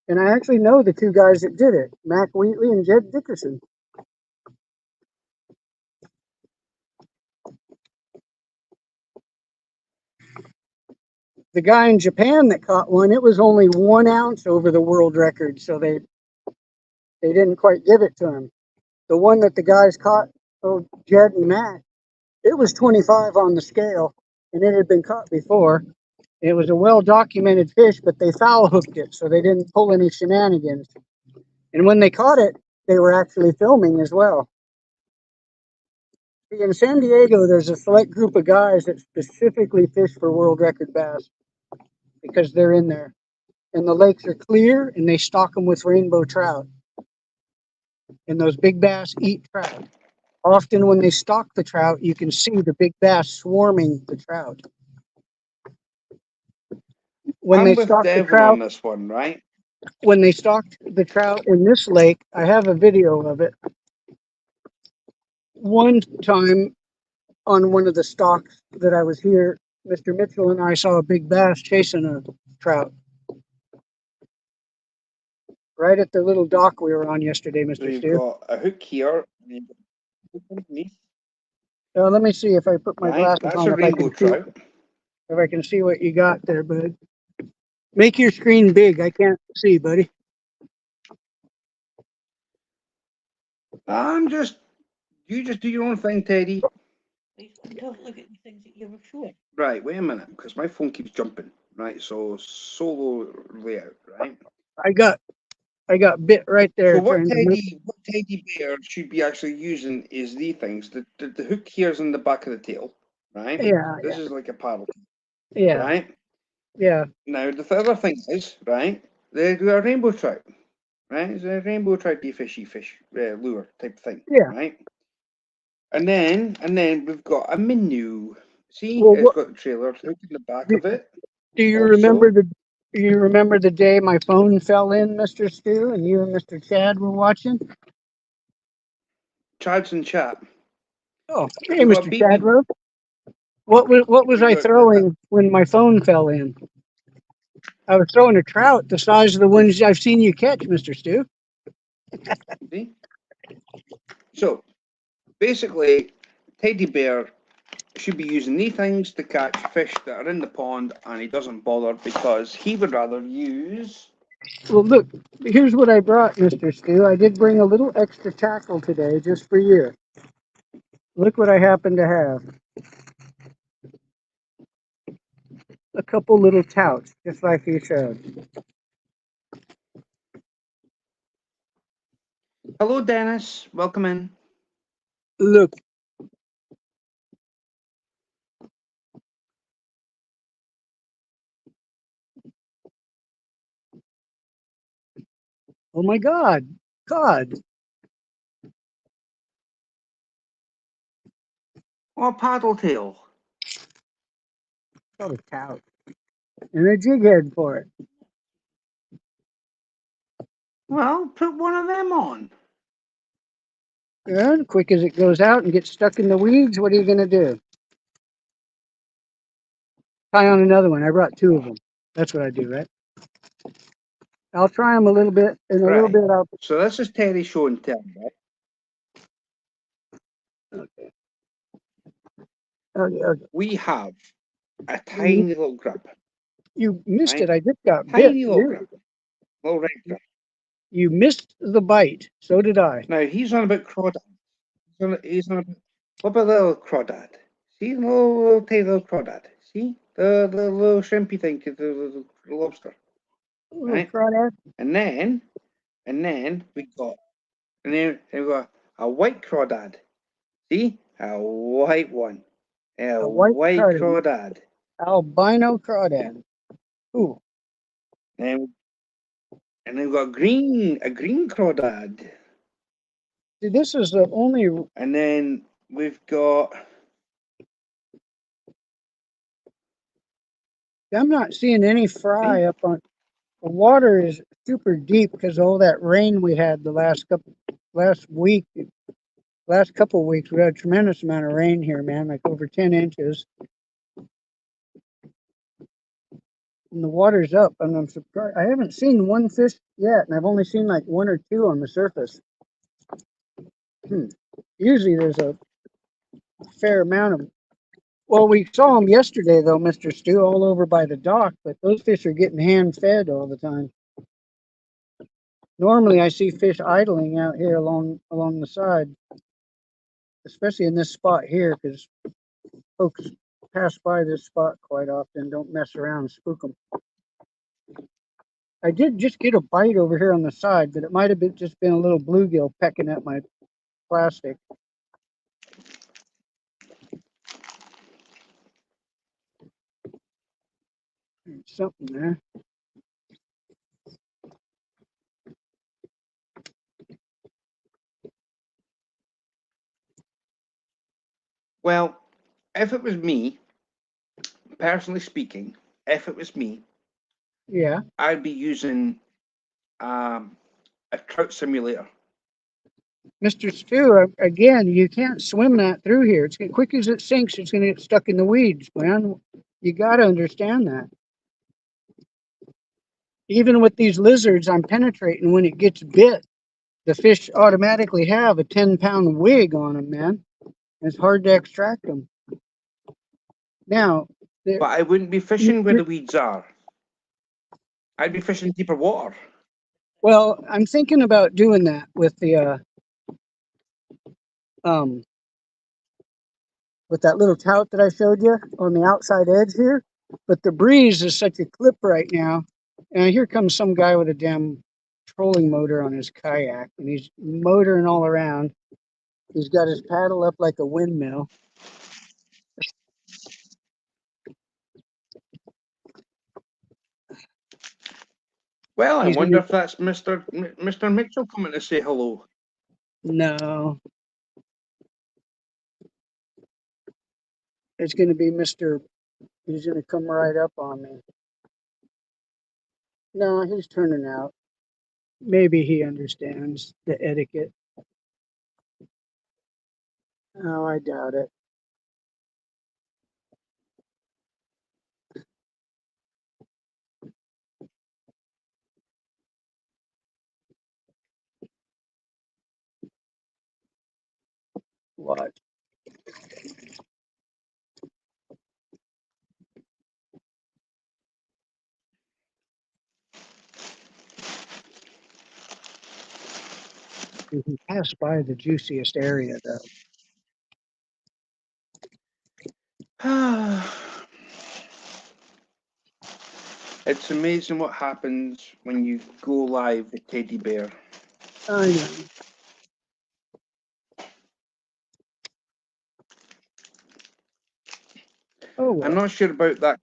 And I actually know the two guys that did it, Mac Wheatley and Jed Dickerson. The guy in Japan that caught one, it was only 1 ounce over the world record, so they didn't quite give it to him. The one that the guys caught, Jed and Mac, it was 25 on the scale, and it had been caught before. It was a well-documented fish, but they foul hooked it, so they didn't pull any shenanigans. And when they caught it, they were actually filming as well. In San Diego, there's a select group of guys that specifically fish for world record bass because they're in there. And the lakes are clear, and they stock them with rainbow trout. And those big bass eat trout. Often when they stock the trout, you can see the big bass swarming the trout. When I'm they with stock the Devin trout, on this one, right? when they stocked the trout in this lake, I have a video of it. One time on one of the stocks that I was here, Mr. Mitchell and I saw a big bass chasing a trout. Right at the little dock we were on yesterday, So Mr. you've Stu. got a hook here. And you've got a hook underneath, Let me see if I put my right? glasses That's on, a rainbow trout. if I can see what you got there, bud. Make your screen big. I can't see, buddy. You just do your own thing, Teddy. Don't look at the things that you're showing. Right, wait a minute, because my phone keeps jumping. Right, so solo layout, right? I got bit right there. So what trying to move. Teddy Bear should be actually using is these things. The hook here is in the back of the tail, right? Yeah, This is like a paddle, yeah, right? yeah. Now the other thing is, right? They do a rainbow trout, right? It's a rainbow trout fishy fish lure type thing, Yeah. right? And then we've got a menu. See, Well, it's got the trailer hook in the back of it. Do you Also- remember the day my phone fell in, Mr. Stu, and you and Mr. Chad were watching? Chad's in chat. Oh, hey, We've got Mr. BB. Chadwell. What was We've I got throwing when my phone fell in? I was throwing a trout the size of the ones I've seen you catch, Mr. Stu. See? So basically, Teddy Bear should be using these things to catch fish that are in the pond, and he doesn't bother because he would rather use. Well, look, here's what I brought, Mr. Stu. I did bring a little extra tackle today just for you. Look what I happen to have. A couple little touts, just like you said. Hello, Dennis. Welcome in. Look. Oh my God. God. Oh, paddle tail. Got a tout. And a jig head for it. Well, put one of them on. And quick as it goes out and gets stuck in the weeds, what are you going to do? Tie on another one. I brought two of them. That's what I do, right? I'll try them a little bit, and a little Right. bit I'll... So this is Teddy show and tell, right? Okay. Okay. We have a tiny little grub. You missed Right. it. I just got bit. Tiny little grub. Little red grub. You missed the bite. So did I. Now he's on about crawdad. He's on about, what about little crawdad? See the little tiny little crawdad. See the little shrimpy thing, the lobster. Little Right. crawdad. And then we got a white crawdad. See, a white one. A white white crawdad. crawdad. Albino crawdad. Ooh. And then we've got a green crawdad. See, this is the only... And then we've got I'm not seeing any fry up on, the water is super deep because of all that rain we had the last couple of weeks. We had a tremendous amount of rain here, man, like over 10 inches. And the water's up, and I'm surprised. I haven't seen one fish yet, and I've only seen like one or two on the surface. Usually there's a fair amount of. Well, we saw them yesterday, though, Mr. Stu, all over by the dock, but those fish are getting hand fed all the time. Normally, I see fish idling out here along the side, especially in this spot here, because folks pass by this spot quite often. Don't mess around and spook them. I did just get a bite over here on the side, but it might have been just been a little bluegill pecking at my plastic. There's something there. Well, if it was me, personally speaking, if it was me, Yeah. I'd be using a trout simulator. Mr. Stu, again, you can't swim that through here. It's quick as it sinks, it's going to get stuck in the weeds, man. You got to understand that. Even with these lizards, I'm penetrating when it gets bit. The fish automatically have a 10-pound wig on them, man. It's hard to extract them. Now, But I wouldn't be fishing where the weeds are. I'd be fishing deeper water. well, I'm thinking about doing that with the with that little tout that I showed you on the outside edge here. But the breeze is such a clip right now. And here comes some guy with a damn trolling motor on his kayak, and he's motoring all around. He's got his paddle up like a windmill. Well, I He's wonder gonna, if that's Mr. Mitchell coming to say hello. no, it's going to be Mr. He's going to come right up on me. No, he's turning out. Maybe he understands the etiquette. Oh, I doubt it. What? You can pass by the juiciest area, though. It's amazing what happens when you go live with Teddy Bear. I know. Oh, well. I'm not sure about that.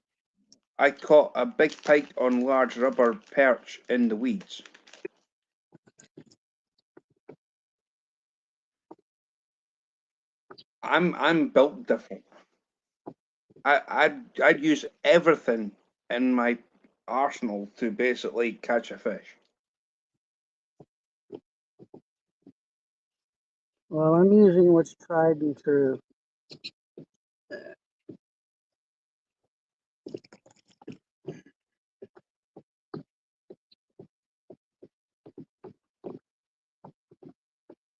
I caught a big pike on large rubber perch in the weeds. I'm built different. I'd use everything in my arsenal to basically catch a fish. Well, I'm using what's tried and true.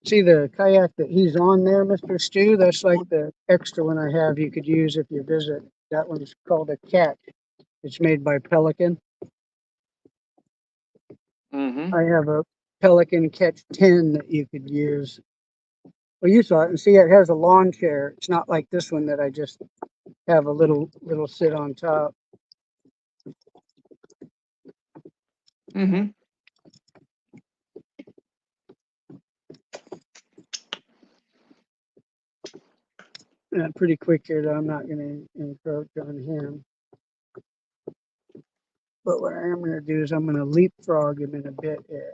See the kayak that he's on there, Mr. Stu? That's like the extra one I have you could use if you visit. That one's called a Cat. It's made by Pelican. Mm-hmm. I have a Pelican Catch 10 that you could use. Well, you saw it, and see it has a lawn chair. It's not like this one that I just have a little sit on top. Mm-hmm. Pretty quick here, though. I'm not going to encroach on him. But what I am going to do is I'm going to leapfrog him in a bit here.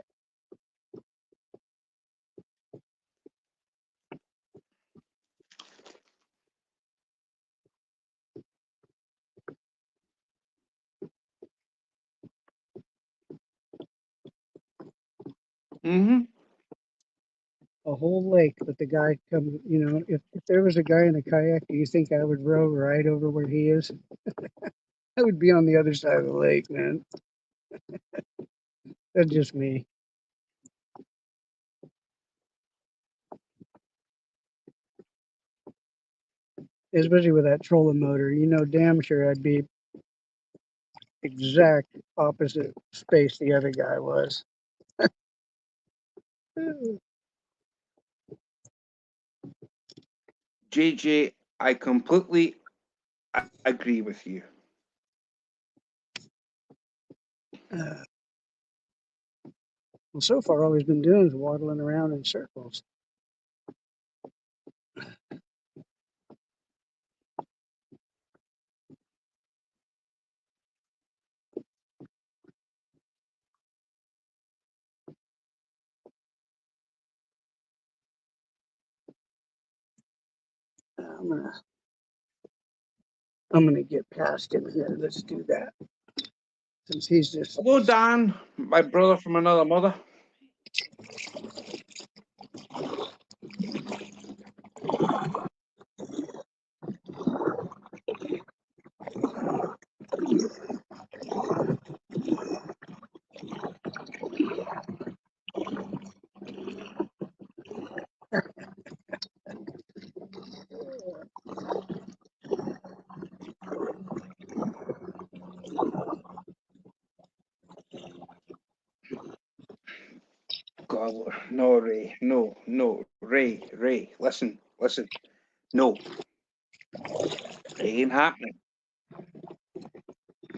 Mm-hmm. A whole lake, but the guy comes, you know, if there was a guy in a kayak, do you think I would row right over where he is? I would be on the other side of the lake, man. That's just me. Especially with that trolling motor, you know, damn sure I'd be exact opposite space the other guy was. JJ, I completely agree with you. Well, so far all he's been doing is waddling around in circles. I'm gonna get past him here. Let's do that. Since he's just Hello, Dan, my brother from another mother. God, no, Ray, no, Ray, listen, no, it ain't happening.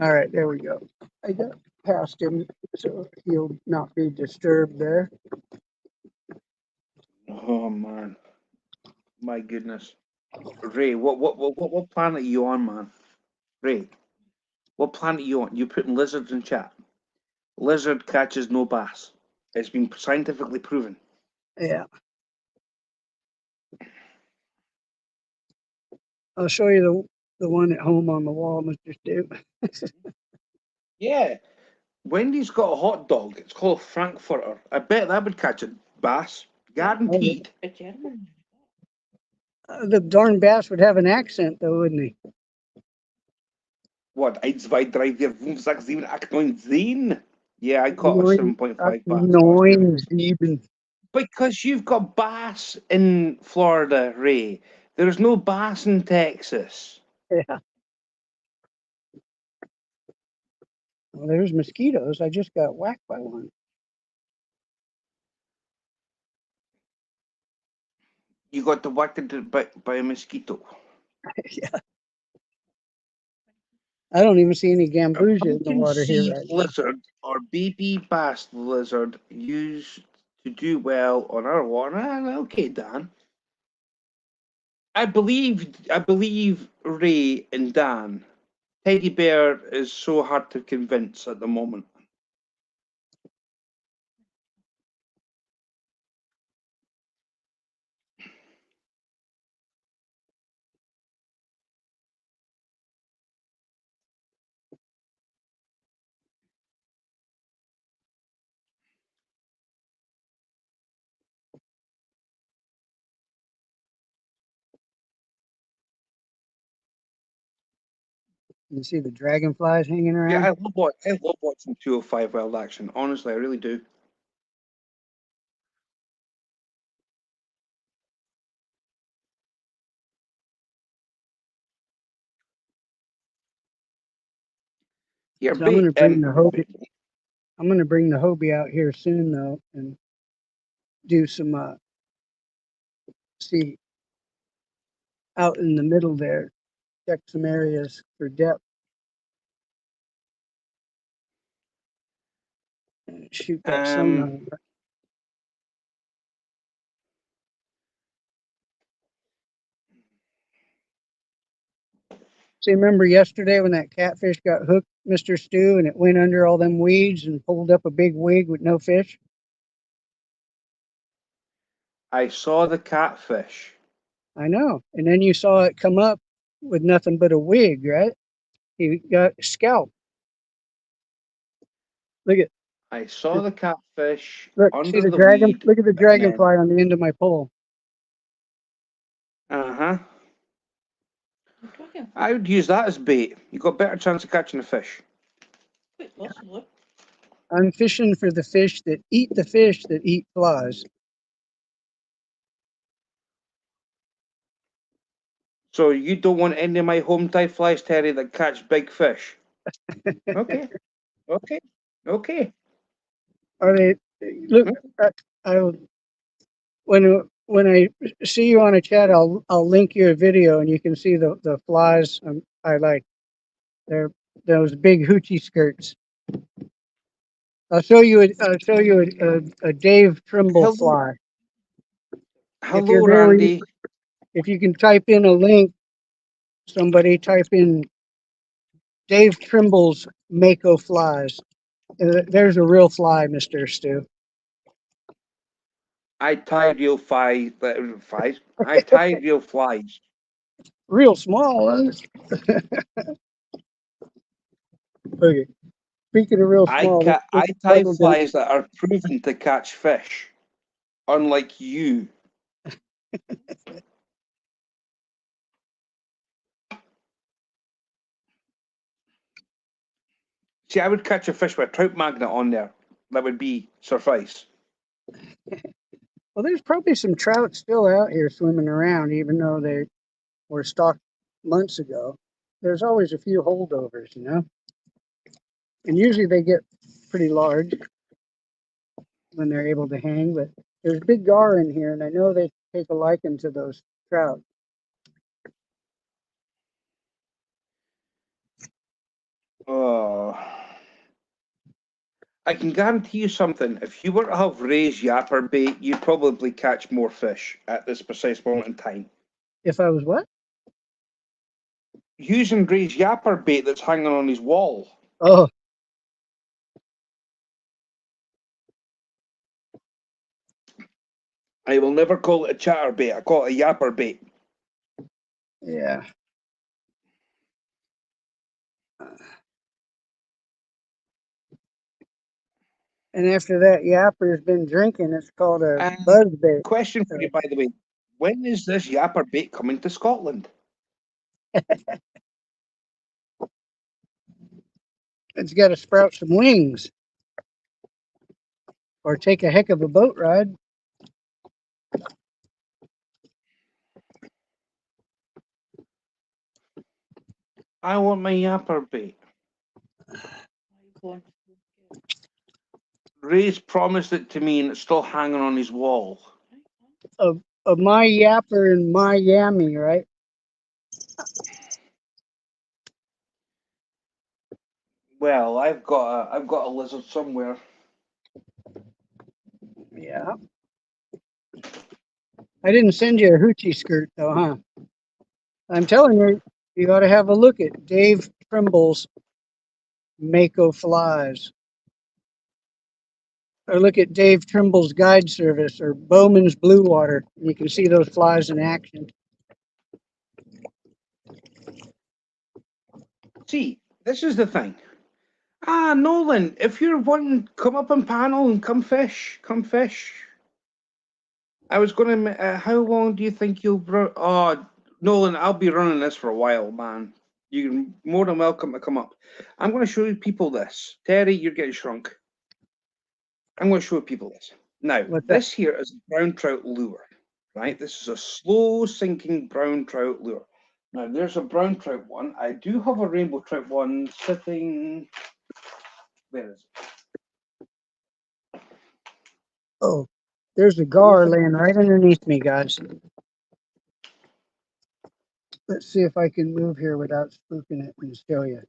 all right. There we go. I got past him, so he'll not be disturbed there. Oh man, my goodness, Ray, what planet are you on, man? Ray, what planet are you on? You putting lizards in chat? Lizard catches no bass. It's been scientifically proven. Yeah. I'll show you the one at home on the wall, Mr. Stu. Yeah, Wendy's got a hot dog. It's called Frankfurter. I bet that would catch a bass, guaranteed. A German. The darn bass would have an accent, though, wouldn't he? What? 1, 2, 3, 4, 5, 6, 7, 8, 9, 10. Yeah, I caught a Nine- 7.5 bass last year. 9, 7. Because you've got bass in Florida, Ray. There's no bass in Texas. Yeah. Well, there's mosquitoes. I just got whacked by one. You got whacked by a mosquito. Yeah. I don't even see any gambusia in the Pumpkin water here seed right now. lizard or baby bass lizard used to do well on our water. Okay, Dan. I believe Ray and Dan. Teddy bear is so hard to convince at the moment. You see the dragonflies hanging around? Yeah, I love watching 205 Wild Action. Honestly, I really do. You're So I'm gonna big. bring the Hobie. I'm gonna bring the Hobie out here soon, though, and do some see out in the middle there, check some areas for depth. And shoot that sonar. See, remember yesterday when that catfish got hooked, Mr. Stu, and it went under all them weeds and pulled up a big wig with no fish? I saw the catfish. I know. And then you saw it come up with nothing but a wig, right? He got scalped. Look at I saw the catfish Look, see under the the dragon? weed. Look at the and then- dragonfly on the end of my pole. Uh-huh. Dragon, I would use that as bait. You got a better chance of catching a fish. quite possibly. I'm fishing for the fish that eat flies. So you don't want any of my home tide flies, Terry, that catch big fish. Okay. Okay. Okay. Are they? Look, I when I see you on a chat, I'll link you a video and you can see the flies I like. They're those big hoochie skirts. I'll show you a Dave Trimble Hello. fly. Hello, there, Randy. If you can type in a link, somebody type in Dave Trimble's Mako flies. There's a real fly, Mr. Stu. I tie real flies. I tie real flies. Real small, huh? Okay. Speaking of real small, I this tie puddle didn't- flies that are proven to catch fish, unlike you. See, I would catch a fish with a trout magnet on there. That would be suffice. Well, there's probably some trout still out here swimming around, even though they were stocked months ago. There's always a few holdovers, you know? And usually they get pretty large when they're able to hang, but there's big gar in here, and I know they take a liking to those trout. Oh. I can guarantee you something. If you were to have raised yapper bait, you'd probably catch more fish at this precise moment in time. If I was what? Using raised yapper bait that's hanging on his wall. Oh, I will never call it a chatter bait. I call it a yapper bait. yeah. And after that yapper's been drinking, it's called a Um, buzzbait. Question for you, by the way. When is this yapper bait coming to Scotland? It's got to sprout some wings or take a heck of a boat ride. I want my yapper bait. Ray's promised it to me and it's still hanging on his wall. Of my yapper in Miami, right? Well, I've got a lizard somewhere. Yeah. I didn't send you a hoochie skirt though, huh? I'm telling you, you ought to have a look at Dave Trimble's Mako flies. Or look at Dave Trimble's guide service or Bowman's Blue Water. You can see those flies in action. See, this is the thing. Nolan, if you're wanting, come up and panel and come fish. Come fish. I was going to. How long do you think you'll run? Oh, Nolan, I'll be running this for a while, man. You're more than welcome to come up. I'm going to show you people this. Terry, you're getting shrunk. I'm going to show people this. Now, What's that? this here is a brown trout lure, right? This is a slow sinking brown trout lure. Now, there's a brown trout one. I do have a rainbow trout one sitting. Where is it? Oh, there's a gar laying right underneath me, guys. Let's see if I can move here without spooking it and show you.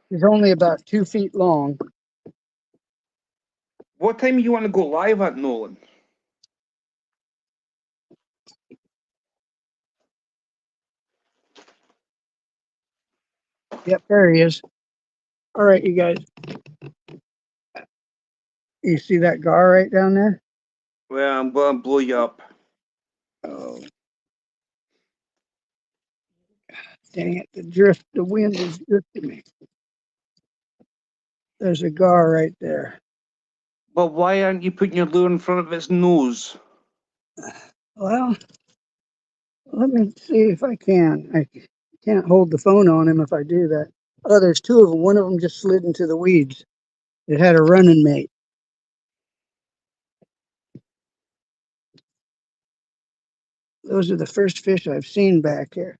He's only about 2 feet long. What time do you want to go live at, Nolan? Yep, there he is. All right, you guys. You see that gar right down there? Well, I'm going to blow you up. Oh. Dang it, the wind is drifting me. There's a gar right there. Well, why aren't you putting your lure in front of its nose? Well, let me see if I can. I can't hold the phone on him if I do that. Oh, there's two of them. One of them just slid into the weeds. It had a running mate. Those are the first fish I've seen back here.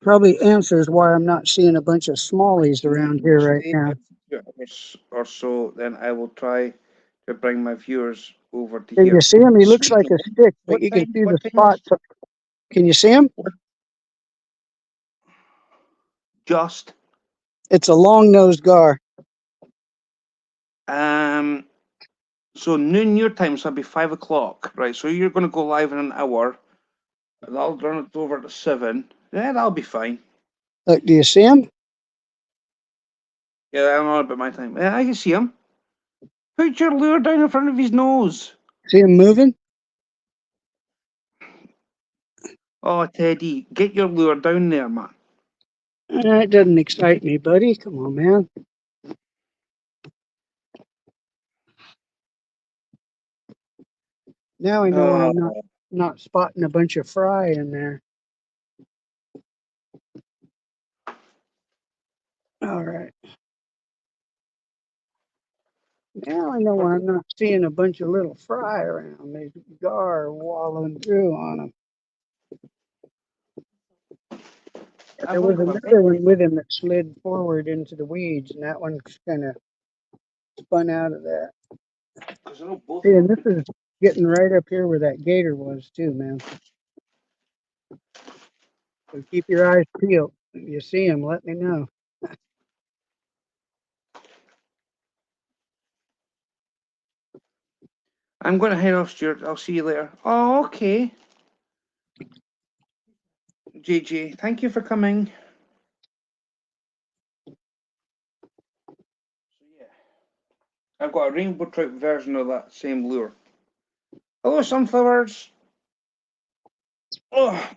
Probably answers why I'm not seeing a bunch of smallies around here right Stay now. a few hours or so, then I will try to bring my viewers over to Can here. you see him? He looks like Speaking a of, stick, but what you can time? see the What time is spots. Can you see him? just? It's a long-nosed gar. So noon your time, so it'll be 5 o'clock, right? So you're going to go live in an hour. I'll run it over to 7. Yeah, that'll be fine. Look, do you see him? Yeah, I'm on about my time. Yeah, I can see him. Put your lure down in front of his nose. See him moving? Oh, Teddy, get your lure down there, man. It doesn't excite me, buddy. Come on, man. Now I know why I'm not spotting a bunch of fry in there. All right. Now I know why I'm not seeing a bunch of little fry around. There's gar wallowing through on them. There was another one with him that slid forward into the weeds, and that one kind of spun out of that. See, and this is getting right up here where that gator was too, man. So keep your eyes peeled. If you see him, let me know. I'm going to head off, Stuart. I'll see you later. Oh, okay. JJ, thank you for coming. So, yeah. I've got a rainbow trout version of that same lure. Hello, sunflowers. Oh.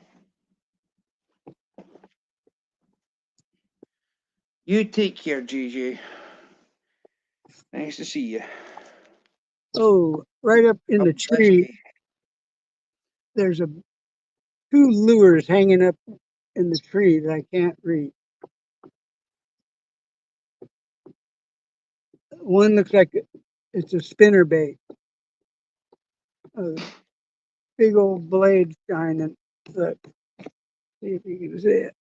You take care, JJ. Nice to see you. Oh, right up in God the bless tree, you. there's two lures hanging up in the tree that I can't read. One looks like it's a spinner bait. A big old blade shining. Look, see if you can see it.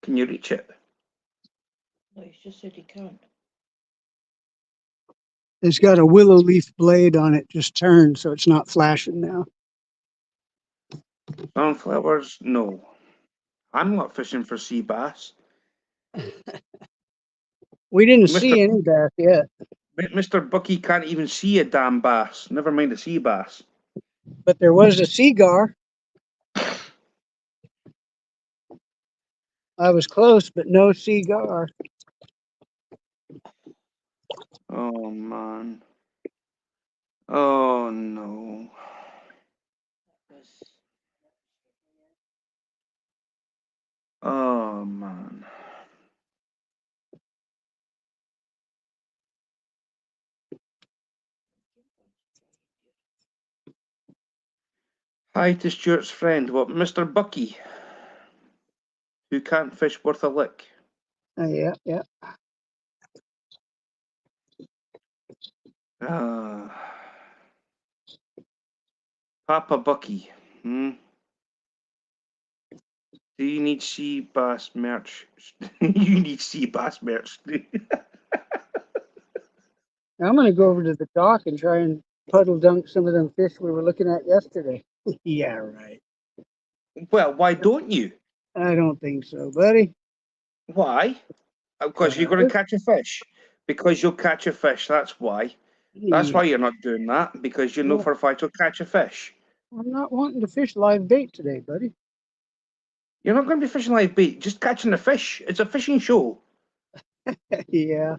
Can you reach it? No, he's just said he can't. It's got a willow leaf blade on it, just turned, so it's not flashing now. Sunflowers? No. I'm not fishing for sea bass. We didn't Mr. see any bass yet, Mr. Bucky can't even see a damn bass. Never mind a sea bass. but there was a seagar. I was close, but no seagar. Oh, man. Oh, no. Oh, man. Hi to Stuart's friend, what, Mr. Bucky, who can't fish worth a lick. Yeah. Papa Bucky, Do you need sea bass merch? You need sea bass merch. I'm gonna go over to the dock and try and puddle dunk some of them fish we were looking at yesterday. Yeah, right. Well, why don't you? I don't think so, buddy. Why? Because you're going to catch a fish. Because you'll catch a fish, that's why. That's why you're not doing that, because you know for a fact you'll catch a fish. I'm not wanting to fish live bait today, buddy. You're not going to be fishing live bait, just catching a fish. It's a fishing show. Yeah.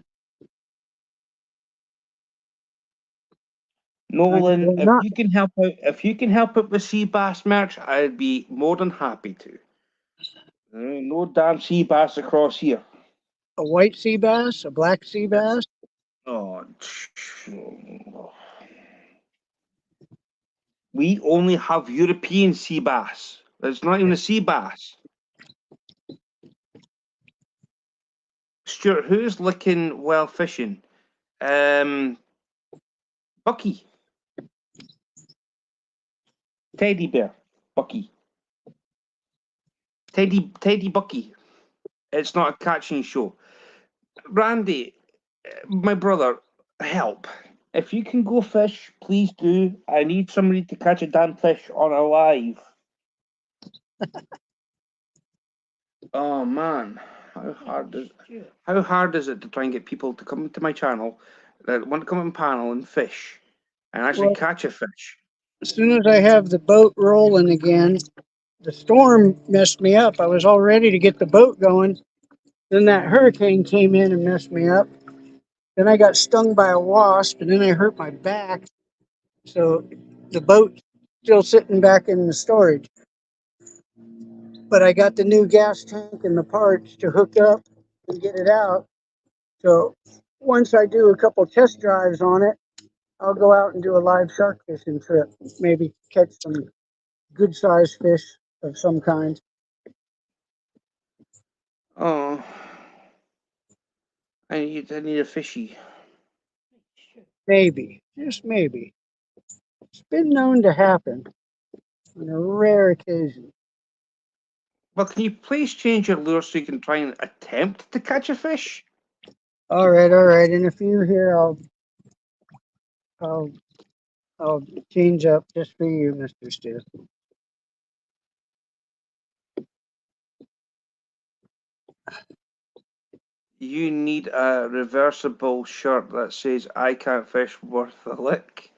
Nolan, will not. if you can help out with sea bass merch, I'd be more than happy to. No damn sea bass across here. a white sea bass, a black sea bass. Oh, we only have European sea bass. It's not even a sea bass. Stuart, who's looking well fishing? Bucky. Teddy bear. Bucky. Teddy Bucky. It's not a catching show. Randy, my brother, help. If you can go fish, please do. I need somebody to catch a damn fish on a live. Oh man, how hard is it to try and get people to come to my channel that want to come on panel and fish and actually Well, catch a fish? as soon as I have the boat rolling again, the storm messed me up. I was all ready to get the boat going. Then that hurricane came in and messed me up. Then I got stung by a wasp, and then I hurt my back. So the boat's still sitting back in the storage. But I got the new gas tank and the parts to hook up and get it out. So once I do a couple test drives on it, I'll go out and do a live shark fishing trip. Maybe catch some good sized fish of some kind. Oh, I need a fishy. Maybe, just maybe. It's been known to happen on a rare occasion. Well, can you please change your lure so you can try and attempt to catch a fish? All right. In a few here, I'll change up just for you, Mr. Stu. You need a reversible shirt that says "I can't fish worth a lick"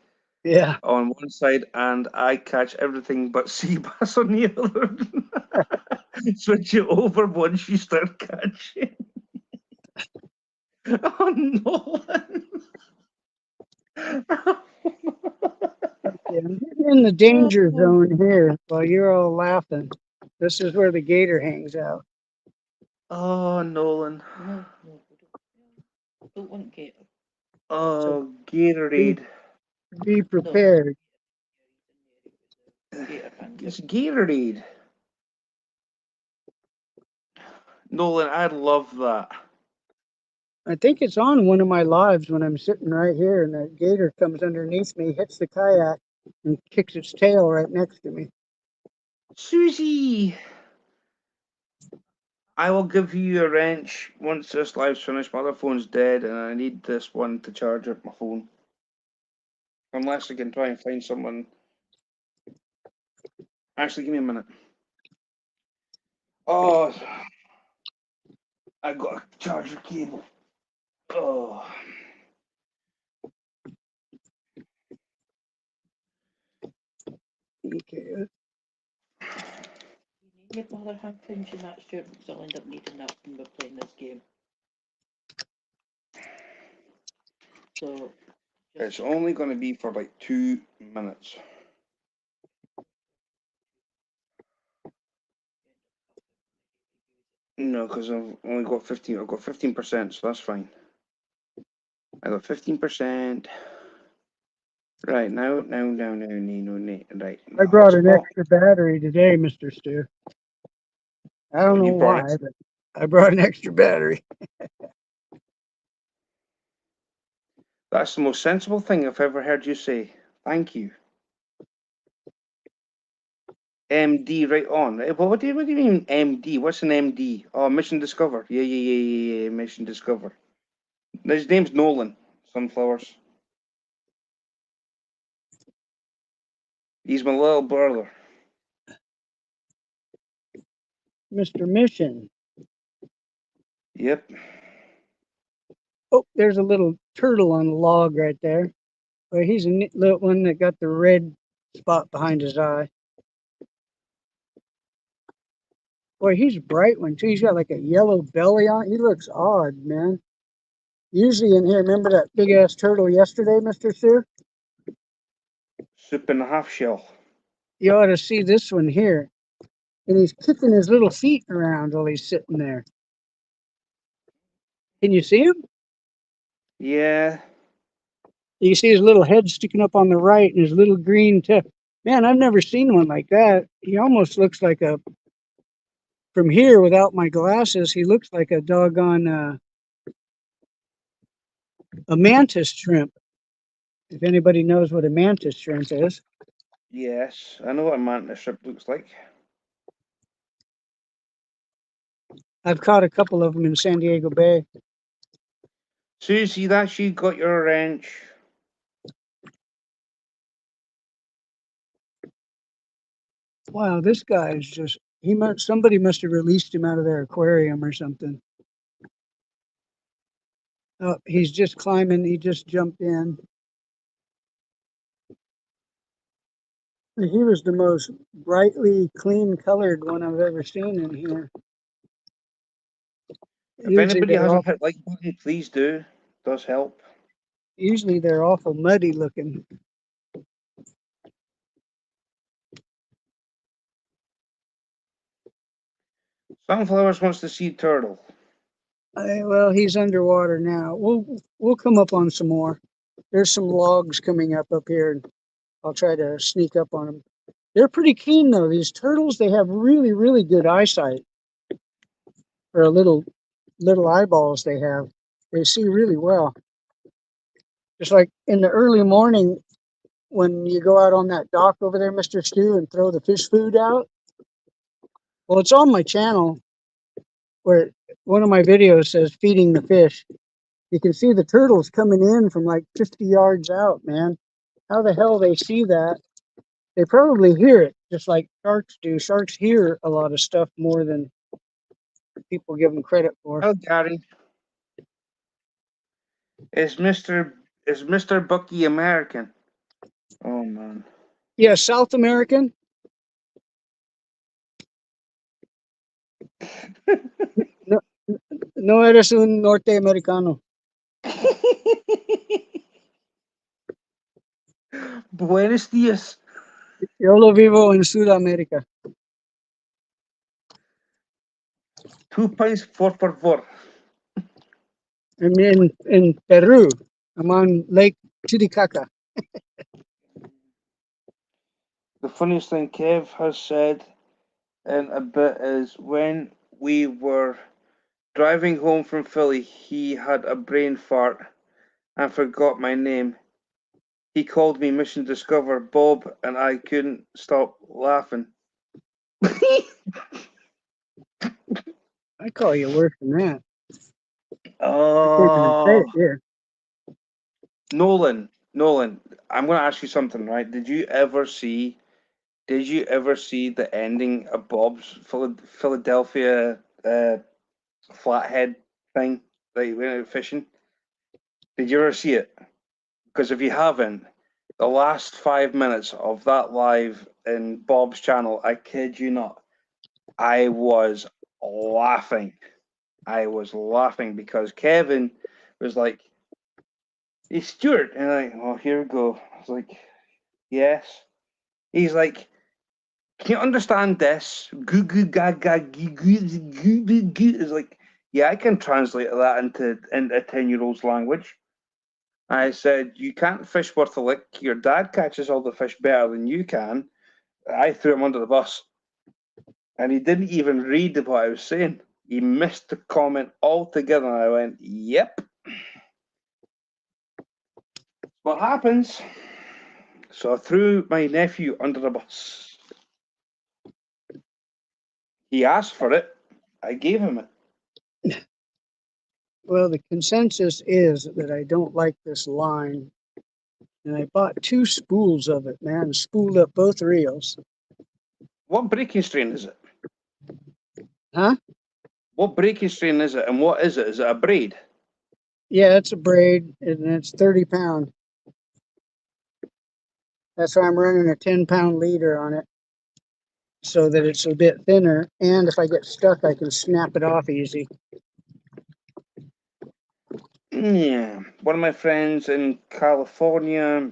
Yeah. on one side and "I catch everything but sea bass" on the other. Switch it over once you start catching. Oh no! Yeah, I'm getting in the danger zone here while you're all laughing. This is where the gator hangs out. Oh, Nolan. No, don't want gator. Oh, Gatorade. Be prepared. Gator fans. It's Gatorade. Nolan, I love that. I think it's on one of my lives when I'm sitting right here and that gator comes underneath me, hits the kayak, and kicks its tail right next to me. Susie! I will give you a wrench once this live's finished. My other phone's dead and I need this one to charge up my phone. Unless I can try and find someone. Actually, give me a minute. Oh, I got a charger cable. Oh. Okay. You need my other hand finishing that, Stuart, because I'll end up needing that when we're playing this game. So It's only going to be for like 2 minutes. No, because I've only got 15. I've got 15%, so that's fine. I got 15%. Right now. Right. I brought an Hotspot. extra battery today, Mr. Stu. I don't know You brought why, it? but I brought an extra battery. That's the most sensible thing I've ever heard you say. Thank you. MD, right on. What do you mean MD? What's an MD? Oh, Mission Discover. Yeah. Mission Discover. His name's Nolan. Sunflowers. He's my little brother. Mr. Mission. Yep. Oh, there's a little turtle on the log right there. But he's a neat little one that got the red spot behind his eye. Boy, he's a bright one too. He's got like a yellow belly on. He looks odd, man. Usually in here, remember that big ass turtle yesterday, Mr. Stu? Soup and a half shell. You ought to see this one here. And he's kicking his little feet around while he's sitting there. Can you see him? Yeah. You see his little head sticking up on the right and his little green tip. Man, I've never seen one like that. He almost looks like from here without my glasses, he looks like a doggone, a mantis shrimp. If anybody knows what a mantis shrimp is. Yes. I know what a mantis shrimp looks like. I've caught a couple of them in San Diego Bay. Susie, that's you got your wrench. Wow, this guy is just, somebody must have released him out of their aquarium or something. Oh, he's just climbing. He just jumped in. He was the most brightly clean colored one I've ever seen in here. If anybody hasn't hit like button, please do. It does help. Usually they're awful muddy looking. Sunflowers wants to see turtle. Well, he's underwater now. We'll come up on some more. There's some logs coming up here, and I'll try to sneak up on them. They're pretty keen though. These turtles, they have really, really good eyesight for a little eyeballs they have. They see really well. Just like in the early morning when you go out on that dock over there, Mr. Stu, and throw the fish food out. Well, it's on my channel where one of my videos says feeding the fish. You can see the turtles coming in from like 50 yards out, man. How the hell they see that? They probably hear it just like sharks do. Sharks hear a lot of stuff more than people give them credit for. Oh, Gary. Is Mr. Bucky American? Oh man. Yeah, South American. No, no eres un norteamericano. Buenos dias. Yo lo vivo en Sudamérica. 2 pints, por favor. I'm in Peru. I'm on Lake Titicaca. The funniest thing Kev has said in a bit is when we were driving home from Philly, he had a brain fart and forgot my name. He called me Mission Discover Bob, and I couldn't stop laughing. I call you worse than that. I can't even say Oh, it here. Nolan, I'm going to ask you something, right? Did you ever see the ending of Bob's Philadelphia flathead thing that he went out fishing? Did you ever see it? Because if you haven't, the last 5 minutes of that live in Bob's channel, I kid you not, I was laughing. Because Kevin was like, "Hey, Stuart," and I'm like, "Oh, here we go." I was like, "Yes." He's like, "Can you understand this?" Goo goo gaga goo goo goo goo goo. It's like, yeah, I can translate that into a 10-year-old's language. I said, "You can't fish worth a lick. Your dad catches all the fish better than you can." I threw him under the bus, and he didn't even read what I was saying. He missed the comment altogether, and I went, "Yep." What happens? So I threw my nephew under the bus. He asked for it. I gave him it. Well, the consensus is that I don't like this line. And I bought 2 spools of it, man, spooled up both reels. What breaking strain is it? Huh? What breaking strain is it, and what is it? Is it a braid? Yeah, it's a braid, and it's 30 pound. That's why I'm running a 10-pound leader on it, so that it's a bit thinner. And if I get stuck, I can snap it off easy. Yeah. One of my friends in California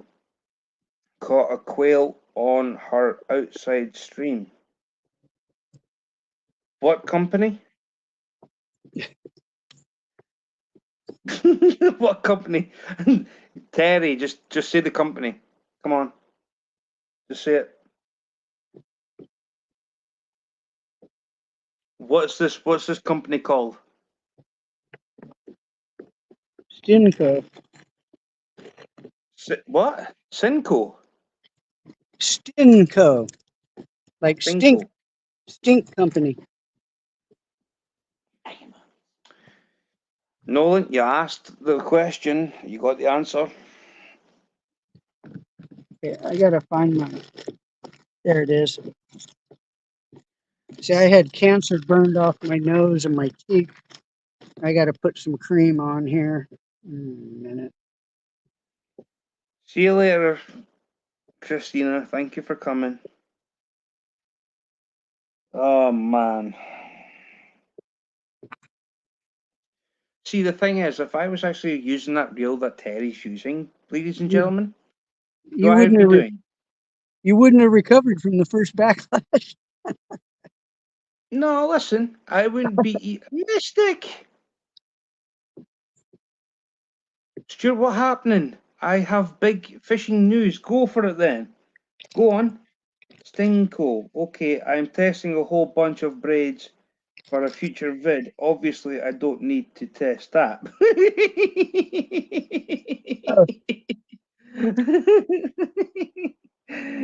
caught a quail on her outside stream. What company? What company? Terry, just say the company. Come on. Just say it. What's this company called? Stinco. What? Cinco? Stinco. Like stink. Cinco. Stink company. Nolan, you asked the question. You got the answer. Okay, I gotta find mine. There it is. See, I had cancer burned off my nose and my cheek. I gotta put some cream on here. A minute. See you later, Christina. Thank you for coming. Oh, man. See, the thing is, if I was actually using that reel that Terry's using, ladies and gentlemen, You what I'd wouldn't be have doing? you wouldn't have recovered from the first backlash. No, listen, I wouldn't be Mystic. Stuart, what happening? I have big fishing news. Go for it then. Go on. Stinko. Okay, I'm testing a whole bunch of braids for a future vid. Obviously, I don't need to test that.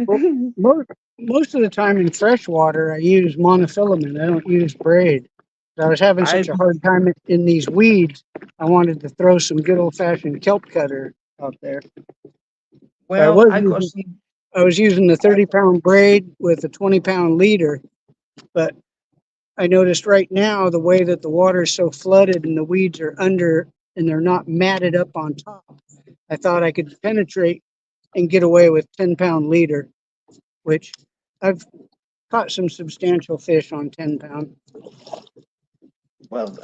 Well, most of the time in freshwater, I use monofilament. I don't use braid. I was having such I've a hard time in these weeds. I wanted to throw some good old fashioned kelp cutter out there. So well, I got some. I was using the 30-pound braid with a 20-pound leader, but I noticed right now the way that the water is so flooded and the weeds are under and they're not matted up on top. I thought I could penetrate and get away with 10-pound leader, which I've caught some substantial fish on 10-pound. Well,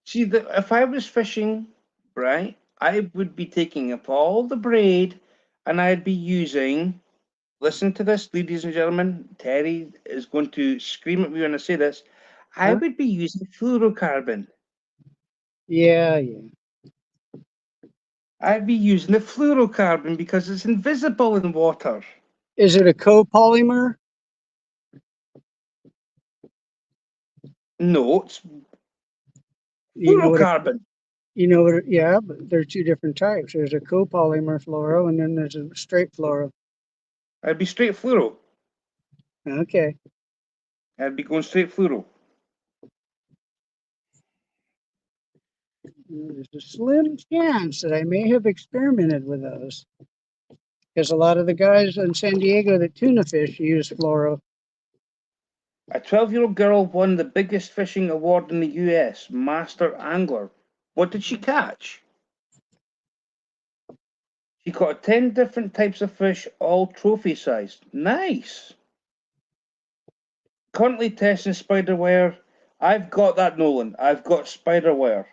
see, if I was fishing, right, I would be taking up all the braid, and I'd be using. Listen to this, ladies and gentlemen. Terry is going to scream at me when I say this. I Huh? would be using fluorocarbon. Yeah. I'd be using the fluorocarbon because it's invisible in water. Is it a copolymer? No, it's You know what? fluorocarbon. Yeah, but there are two different types. There's a copolymer fluoro, and then there's a straight fluoro. I'd be straight fluoro. Okay. I'd be going straight fluoro. There's a slim chance that I may have experimented with those. Because a lot of the guys in San Diego that tuna fish use fluoro. A 12-year-old girl won the biggest fishing award in the US, Master Angler. What did she catch? She caught 10 different types of fish, all trophy sized. Nice. Currently testing spider wire. I've got that, Nolan. I've got spider wire.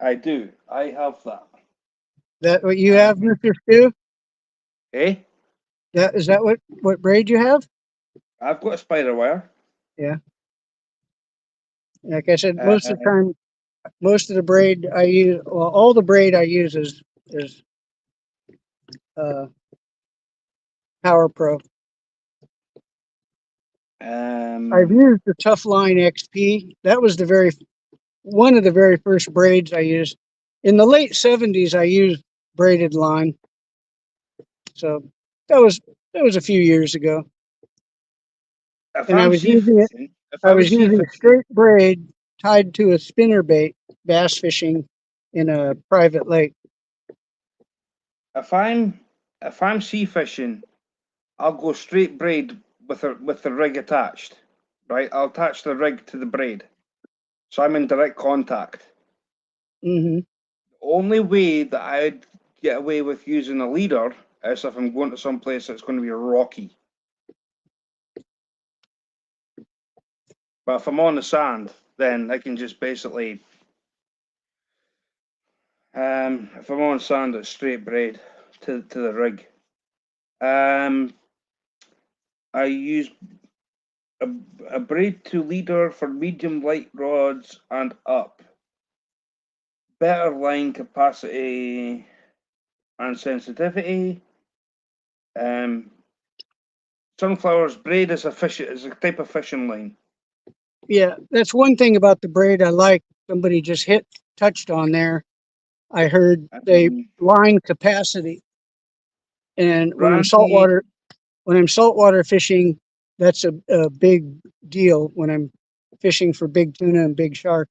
I do. I have that. That what you have, Mr. Stu? Eh? Is that what braid you have? I've got spider wire. Yeah. Like I said, Uh, most of the time, most of the braid I use, well, all the braid I use is Power Pro. I've used the Tough Line XP. That was one of the very first braids I used. In the late 70s, I used braided line. So that was a few years ago. if And I I'm was sea using it. fishing, if I I was was sea using fishing, straight braid tied to a spinner bait, bass fishing in a private lake. if I'm sea fishing, I'll go straight braid with the rig attached. Right? I'll attach the rig to the braid. So I'm in direct contact. Hmm. The only way that I'd get away with using a leader is if I'm going to some place that's going to be rocky. But if I'm on the sand, then I can just basically, if I'm on sand, it's straight braid to the rig. I use a braid to leader for medium light rods and up. better line capacity and sensitivity. Sunflower's braid is a type of fishing line. Yeah, that's one thing about the braid I like. Somebody just touched on there. I heard they line capacity. And when I'm Randy, saltwater fishing, that's a big deal when I'm fishing for big tuna and big shark.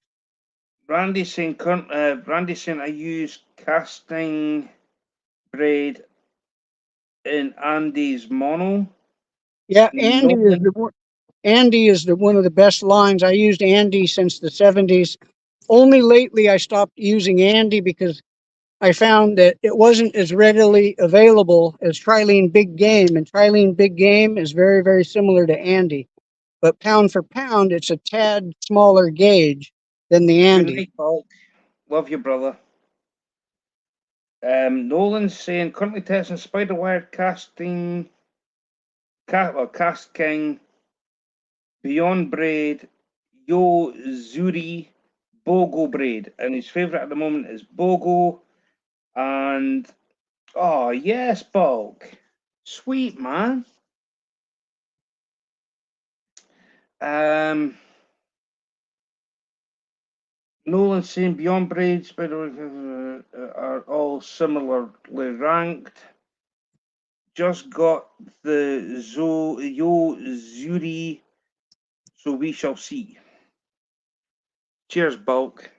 Randy's saying I use casting braid in Andy's mono. Yeah, Nolan, Andy is one of the best lines. I used Andy since the 70s. Only lately I stopped using Andy because I found that it wasn't as readily available as Trilene Big Game, and Trilene Big Game is very, very similar to Andy. But pound for pound, it's a tad smaller gauge than the good Andy. night, Bulk. Love you, brother. Nolan's saying currently testing spider wire casting, Cast King, Beyond Braid, Yo Zuri, Bogo Braid, and his favorite at the moment is Bogo. And oh yes, Bulk, sweet man. Nolan saying Beyond Braid, Spider are all similarly ranked. Just got the Yo Zuri, so we shall see. Cheers, Bulk.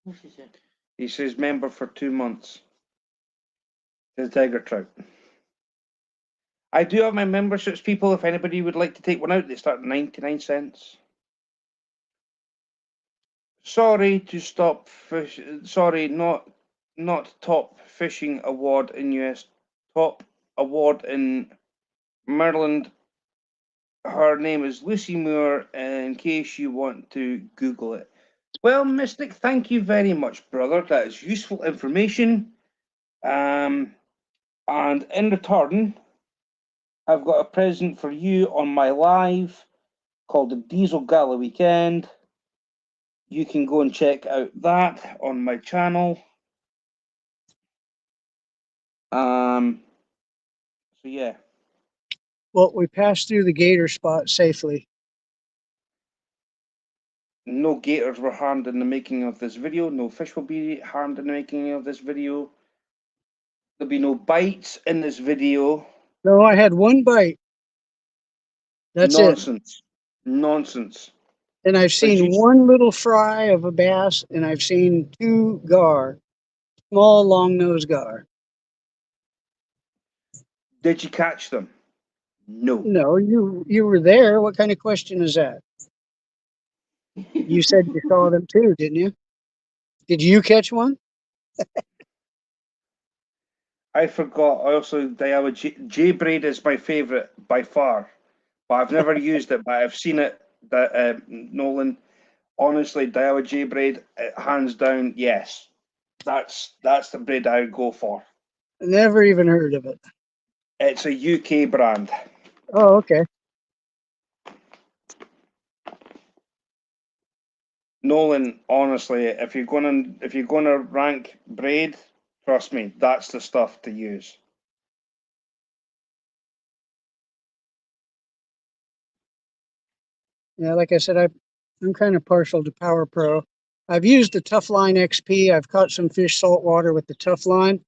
What is it? He says member for 2 months. The Tiger Trout. I do have my memberships, people. If anybody would like to take one out, they start at 99 cents. Sorry to stop fish. Sorry, not top fishing award in US. Top award in Maryland. Her name is Lucy Moore. In case you want to Google it. Well, Mystic, thank you very much, brother. That is useful information. And in return, I've got a present for you on my live called the Diesel Gala Weekend. You can go and check out that on my channel. So yeah. Well, we passed through the gator spot safely. No gators were harmed in the making of this video. No fish will be harmed in the making of this video. There'll be no bites in this video. No, I had one bite. That's Nonsense. Nonsense. And I've seen one little fry of a bass, and I've seen 2 gar, small long-nosed gar. Did you catch them? No. No, you were there. What kind of question is that? You said you saw them too, didn't you? Did you catch one? I forgot. I also J braid is my favorite by far, but I've never used it. But I've seen it. That Nolan, honestly, Daiwa J braid, hands down, yes. That's the braid I would go for. Never even heard of it. It's a UK brand. Oh, okay. Nolan, honestly, if you're gonna rank braid, trust me, that's the stuff to use. Yeah, like I said, I'm kind of partial to Power Pro. I've used the Tufline XP. I've caught some fish saltwater with the Tufline.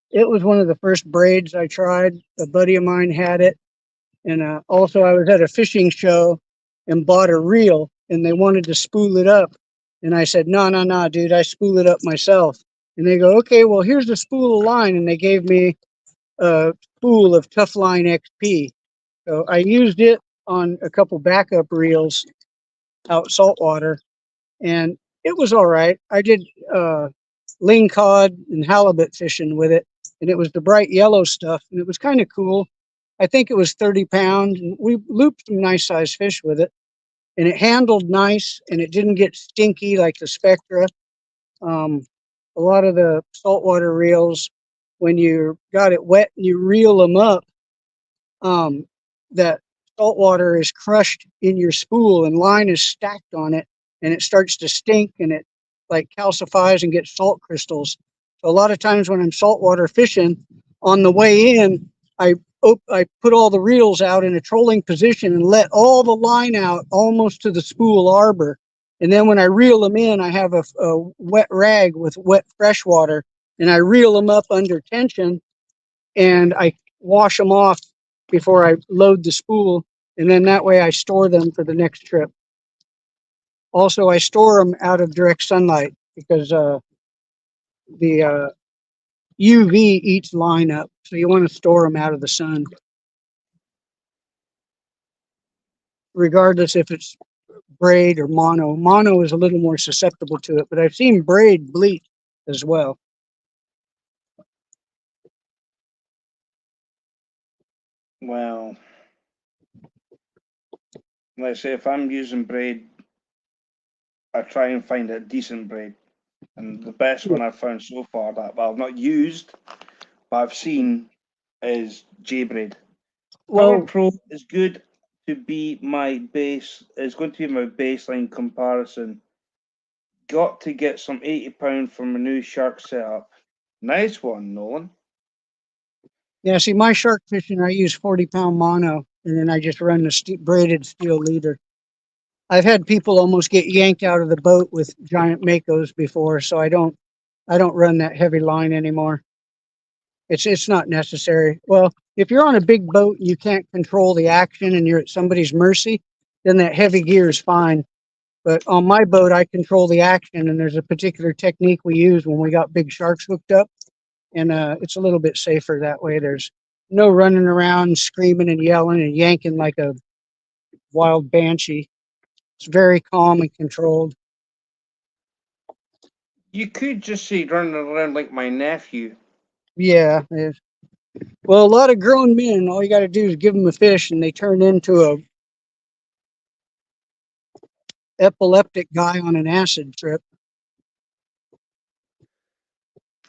It was one of the first braids I tried. A buddy of mine had it. And also I was at a fishing show and bought a reel, and they wanted to spool it up. And I said, no, dude, I spool it up myself. And they go, okay, well, here's the spool of line. And they gave me a spool of Tufline XP. So I used it on a couple backup reels out saltwater, and it was all right. I did ling cod and halibut fishing with it, and it was the bright yellow stuff, and it was kind of cool. I think it was 30 pounds, and we looped some nice sized fish with it, and it handled nice, and it didn't get stinky like the Spectra. A lot of the saltwater reels, when you got it wet and you reel them up, that salt water is crushed in your spool and line is stacked on it, and it starts to stink, and it like calcifies and gets salt crystals. So a lot of times when I'm saltwater fishing, on the way in, I put all the reels out in a trolling position and let all the line out almost to the spool arbor. And then when I reel them in, I have a wet rag with wet fresh water, and I reel them up under tension, and I wash them off before I load the spool. And then that way I store them for the next trip. Also, I store them out of direct sunlight because the UV eats line up. So you want to store them out of the sun, regardless if it's braid or mono. Mono is a little more susceptible to it, but I've seen braid bleach as well. Well, let's say if I'm using braid, I try and find a decent braid. And the best one I've found so far that I've not used, but I've seen, is J-Braid. Power Well, Pro is good to be my base, is going to be my baseline comparison. Got to get some 80 pound from a new shark setup. Nice one, Nolan. yeah, see, my shark fishing, I use 40-pound mono, and then I just run the braided steel leader. I've had people almost get yanked out of the boat with giant makos before, so I don't run that heavy line anymore. It's not necessary. Well, if you're on a big boat and you can't control the action and you're at somebody's mercy, then that heavy gear is fine. But on my boat, I control the action, and there's a particular technique we use when we got big sharks hooked up, and it's a little bit safer that way. There's no running around screaming and yelling and yanking like a wild banshee. It's very calm and controlled. You could just say running around like my nephew. Yeah. Well, a lot of grown men, all you got to do is give them a fish, and they turn into a epileptic guy on an acid trip.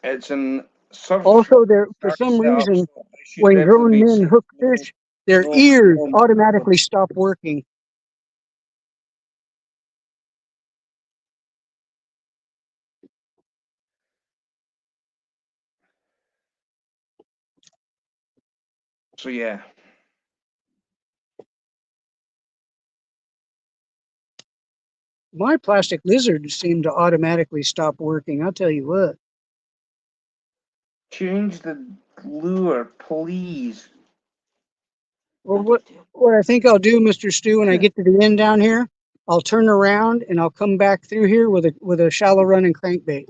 It's an surf. Also, there for shark some setup, reason, so I should when grown definitely men say hook no, fish, their no, ears no. automatically stop working. So yeah. My plastic lizards seem to automatically stop working. I'll tell you what. Change the lure, please. Well, what I think I'll do, Mr. Stu, when I get to the end down here, I'll turn around and I'll come back through here with a shallow run and crankbait.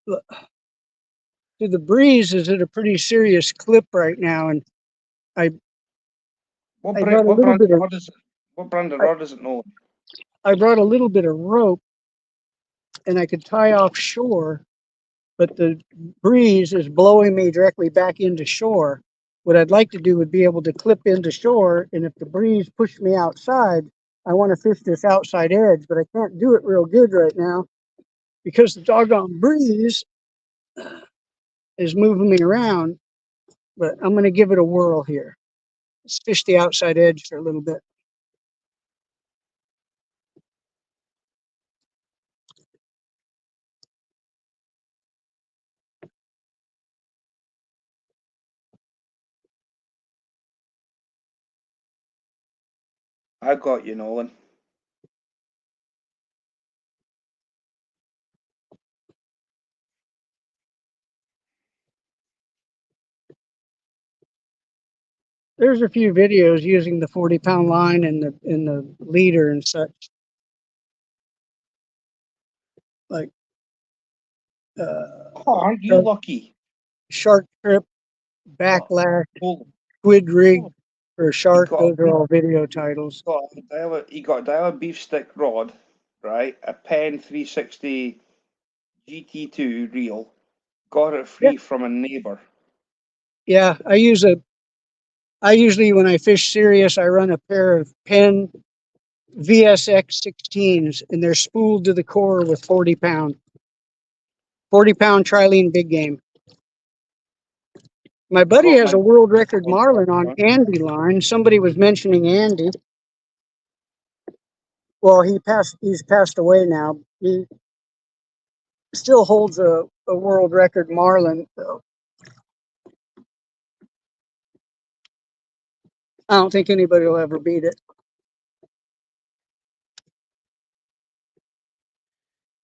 Look, so the breeze is at a pretty serious clip right now, and What I brand, brought a what little brand bit of of rod is it? What brand of rod is it, Nolan? I brought a little bit of rope, and I could tie offshore, but the breeze is blowing me directly back into shore. What I'd like to do would be able to clip into shore, and if the breeze pushed me outside, I want to fish this outside edge, but I can't do it real good right now because the doggone breeze is moving me around. But I'm going to give it a whirl here. Let's fish the outside edge for a little bit. I got you, Nolan. There's a few videos using the 40-pound line and the leader and such. Like Oh, aren't you lucky? Shark Trip, Backlash, Oh, Squid Rig for you Shark. got Those are all video titles. you got a dial beef stick rod, right? A Penn 360 GT2 reel. Got it Yeah, free from a neighbor. yeah. I usually when I fish serious, I run a pair of Penn VSX 16s, and they're spooled to the core with 40-pound trilene big game. My buddy Got has my- a world record marlin on Andy line. Somebody was mentioning Andy. Well, he's passed away now. He still holds a world record marlin. So I don't think anybody will ever beat it.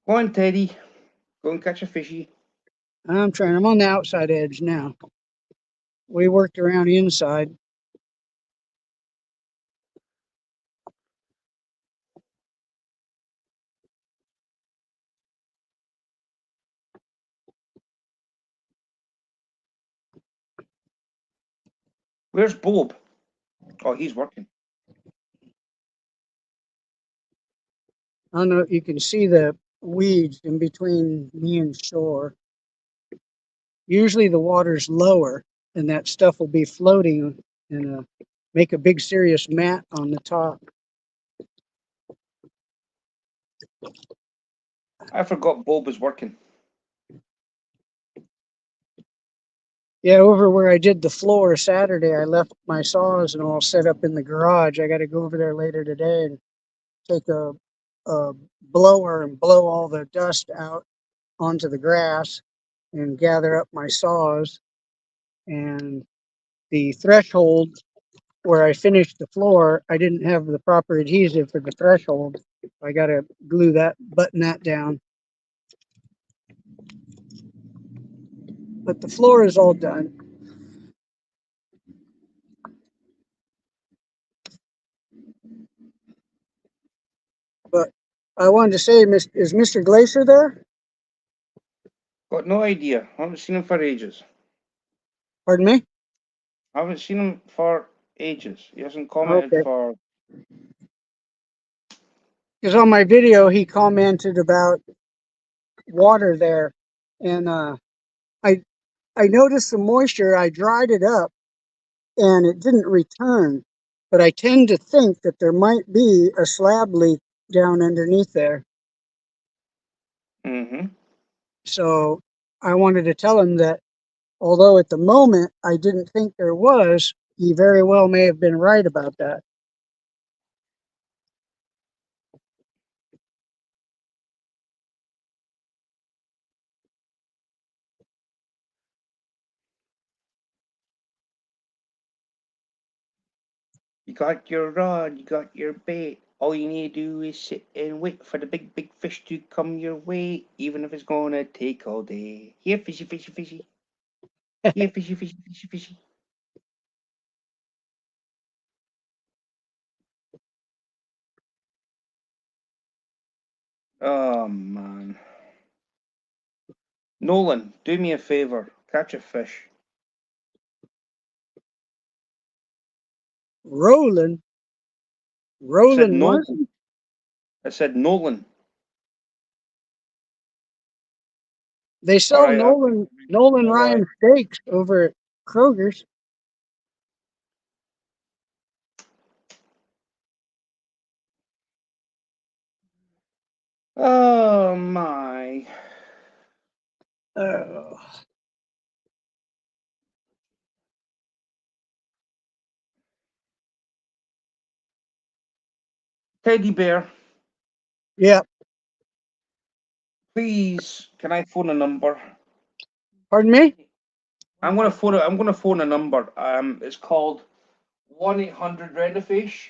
Go on, Teddy. Go and catch a fishy. I'm trying. I'm on the outside edge now. We worked around inside. Where's Bob? Oh, he's working. I don't know if you can see the weeds in between me and shore. Usually the water's lower and that stuff will be floating and make a big serious mat on the top. I forgot Bob was working. Yeah, over where I did the floor Saturday, I left my saws and all set up in the garage. I got to go over there later today and take a blower and blow all the dust out onto the grass and gather up my saws. And the threshold where I finished the floor, I didn't have the proper adhesive for the threshold. I got to glue that, button that down. But the floor is all done. But I wanted to say, is Mr. Glacier there? Got no idea. I haven't seen him for ages. Pardon me? I haven't seen him for ages. He hasn't commented Okay. for. Because on my video, he commented about water there. And I noticed some moisture. I dried it up and it didn't return. But I tend to think that there might be a slab leak down underneath there. Mm-hmm. So I wanted to tell him that although at the moment I didn't think there was, he very well may have been right about that. You got your rod, you got your bait. All you need to do is sit and wait for the big, big fish to come your way, even if it's gonna take all day. Here, fishy, fishy, fishy. Here, fishy, fishy, fishy, fishy. Oh, man. Nolan, do me a favor. Catch a fish. Roland Nolan. Martin. I said Nolan. They sell Alright, Nolan Alright. Ryan steaks over at Kroger's. Oh, my. Oh, Teddy bear, yeah. please, can I phone a number? Pardon me? I'm gonna phone a number. It's called 1-800-RENAFISH.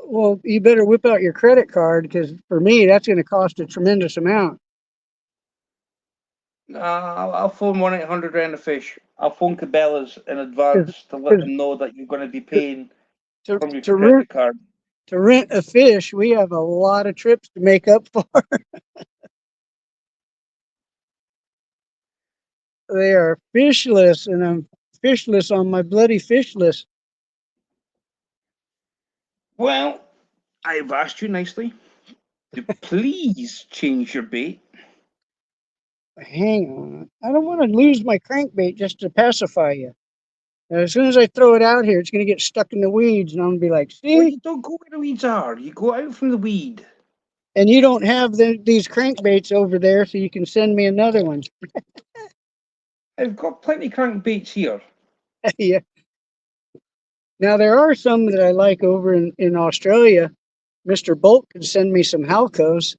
Well, you better whip out your credit card because for me, that's going to cost a tremendous amount. I'll phone 1-800-RENAFISH. I'll phone Cabela's in advance to let them know that you're going to be paying from your To credit card. rent a fish, we have a lot of trips to make up for. They are fishless, and I'm fishless on my bloody fish list. Well, I've asked you nicely to please change your bait. Hang on. I don't want to lose my crankbait just to pacify you. As soon as I throw it out here, it's going to get stuck in the weeds, and I'm going to be like, Well, see? you don't go where the weeds are. You go out from the weed. And you don't have these crankbaits over there, so you can send me another one. I've got plenty crankbaits here. Yeah. Now there are some that I like over in Australia. Mr. Bolt can send me some Halcos.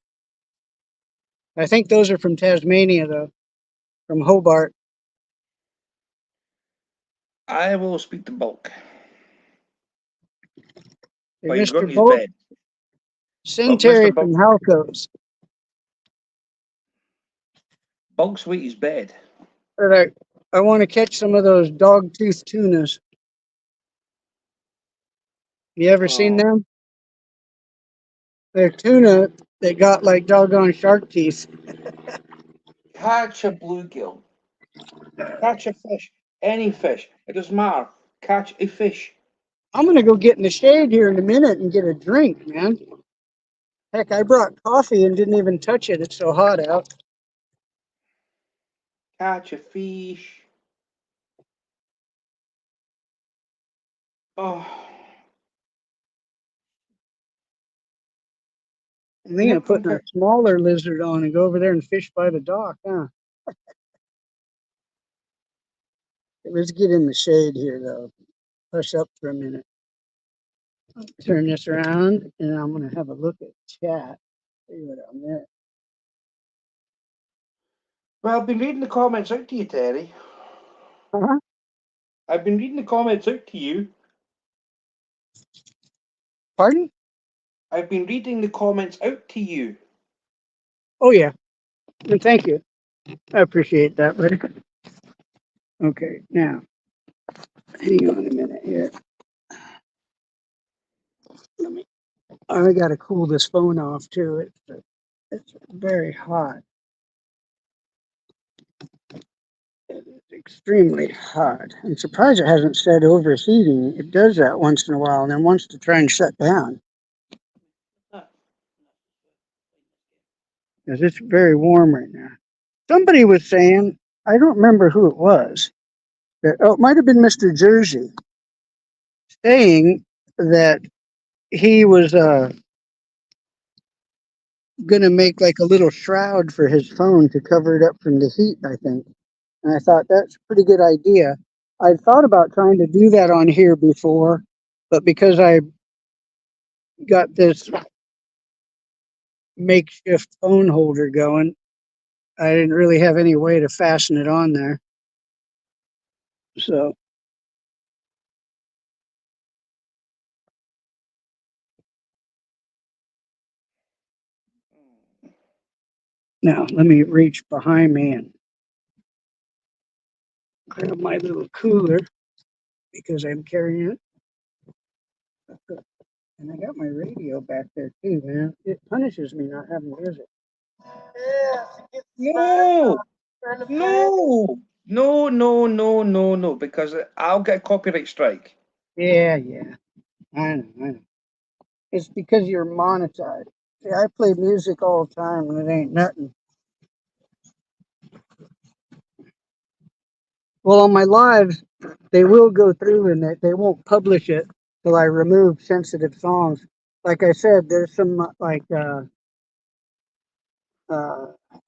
I think those are from Tasmania though, from Hobart. I will speak to Bulk. Hey, But he's got Mr. his Bolt, bed. send Mr. Terry Bolt. some Halcos. Bulk's with his bed. But I want to catch some of those dog-tooth tunas. You ever seen Oh. them? They're tuna that got like doggone shark teeth. Catch a bluegill. Catch a fish. Any fish. It doesn't matter. Catch a fish. I'm gonna go get in the shade here in a minute and get a drink, man. Heck, I brought coffee and didn't even touch it. It's so hot out. Catch a fish. Oh. I'm thinking of putting a smaller lizard on and go over there and fish by the dock, huh? Let's get in the shade here, though. Hush up for a minute. Turn this around, and I'm going to have a look at chat. See what I missed. Well, I've been reading the comments out to you, Terry. Uh-huh. I've been reading the comments out to you. Pardon? I've been reading the comments out to you. Oh, yeah. And thank you. I appreciate that, buddy. Okay, now, hang on a minute here. I got to cool this phone off, too. It's very hot. It is extremely hot. I'm surprised it hasn't said overheating. It does that once in a while and then wants to try and shut down. Because it's very warm right now. Somebody was saying, I don't remember who it was, that, oh, it might have been Mr. Jersey, saying that he was going to make like a little shroud for his phone to cover it up from the heat, I think. And I thought that's a pretty good idea. I thought about trying to do that on here before, but because I got this makeshift phone holder going, I didn't really have any way to fasten it on there. So now let me reach behind me and grab my little cooler because I'm carrying it. And I got my radio back there too, man. It punishes me not having music. No, no, because I'll get a copyright strike. Yeah. I know. It's because you're monetized. See, I play music all the time and it ain't nothing. Well, on my lives, they will go through and they won't publish it till I remove sensitive songs. Like I said, there's some like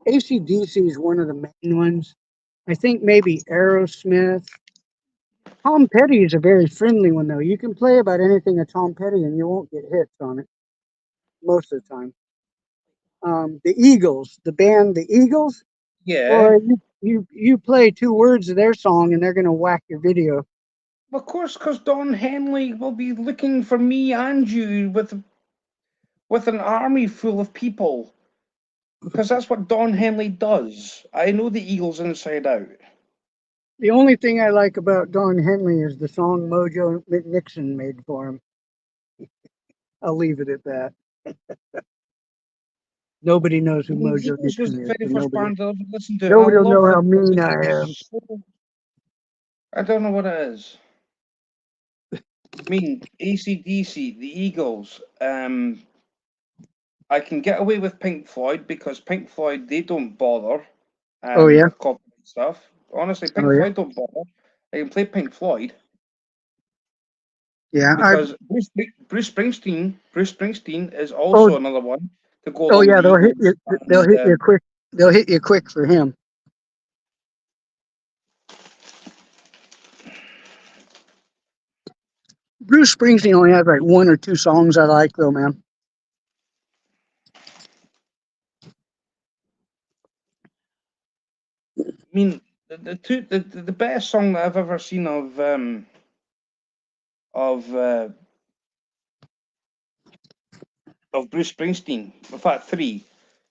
AC/DC is one of the main ones. I think maybe Aerosmith. Tom Petty is a very friendly one though. You can play about anything of Tom Petty and you won't get hits on it most of the time. The Eagles, the band The Eagles, Yeah. or you play 2 words of their song and they're gonna whack your video. Of course, because Don Henley will be looking for me and you with an army full of people. Because that's what Don Henley does. I know the Eagles inside out. The only thing I like about Don Henley is the song Mojo Nixon made for him. I'll leave it at that. Nobody knows who The Mojo Eagles was Nixon the is. very So first band I ever listened to. nobody I will know love how the mean music. I am. I don't know what it is. I mean, AC/DC, the Eagles. I can get away with Pink Floyd because Pink Floyd, they don't bother Oh yeah. with copyright stuff. Honestly, Pink Oh yeah. Floyd don't bother. I can play Pink Floyd Yeah. because Bruce Springsteen is also another one to go along yeah. with the They'll hit Eagles. you. They'll hit you quick. They'll hit you quick for him. Bruce Springsteen only has like one or two songs I like, though, man. I mean, the best song that I've ever seen of Bruce Springsteen. In fact, three.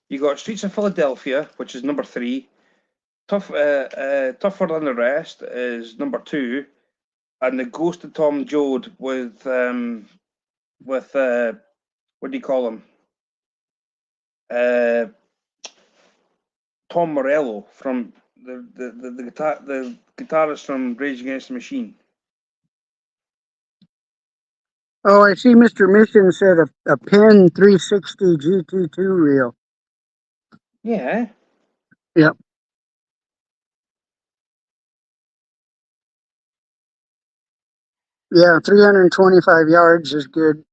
You got Streets of Philadelphia, which is number 3. Tougher Than the Rest is number 2, and The Ghost of Tom Joad with what do you call him? Tom Morello from the guitarist from Rage Against the Machine. Oh, I see Mr. Mission said a Pen 360 GT2 reel. Yeah. Yep. Yeah, 325 yards is good.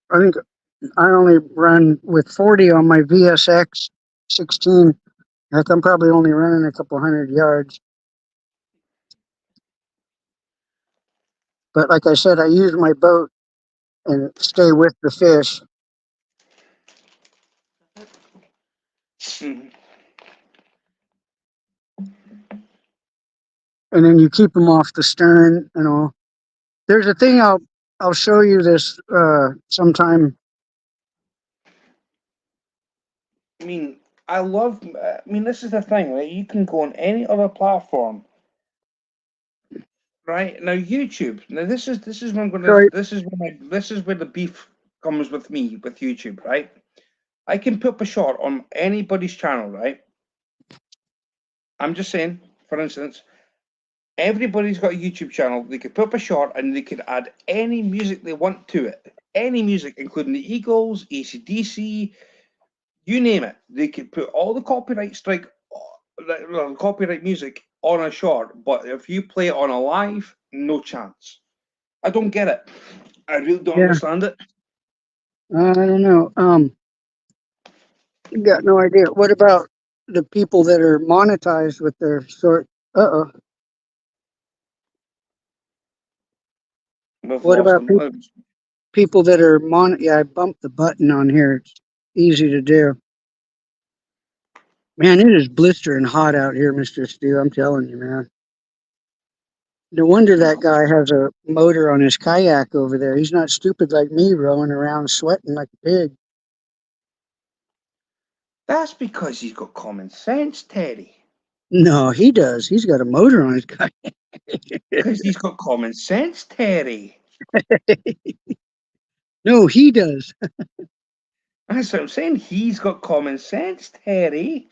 I think I only run with 40 on my VSX 16. Heck, I'm probably only running a couple hundred yards. But like I said, I use my boat and stay with the fish. Mhm. And then you keep them off the stern and all. There's a thing I'll show you this sometime. I mean, this is the thing, right? You can go on any other platform, right? Now YouTube. Now this is where I'm gonna. Sorry. This is where the beef comes with me with YouTube, right? I can put up a shot on anybody's channel, right? I'm just saying, for instance, everybody's got a YouTube channel. They could put up a shot and they could add any music they want to it. Any music, including the Eagles, AC/DC, you name it. They could put all the copyright music on a short, but if you play it on a live, no chance. I don't get it. I really don't understand it. I don't know. Got no idea. What about the people that are monetized with their short? Uh-oh. We've What lost about them. people that are Yeah, I bumped the button on here. It's easy to do. Man, it is blistering hot out here, Mr. Stu. I'm telling you, man. No wonder that guy has a motor on his kayak over there. He's not stupid like me, rowing around sweating like a pig. That's because he's got common sense, Teddy. No, he does. He's got a motor on his kayak. Because he's got common sense, Terry. No, he does. That's what I'm saying. He's got common sense, Terry.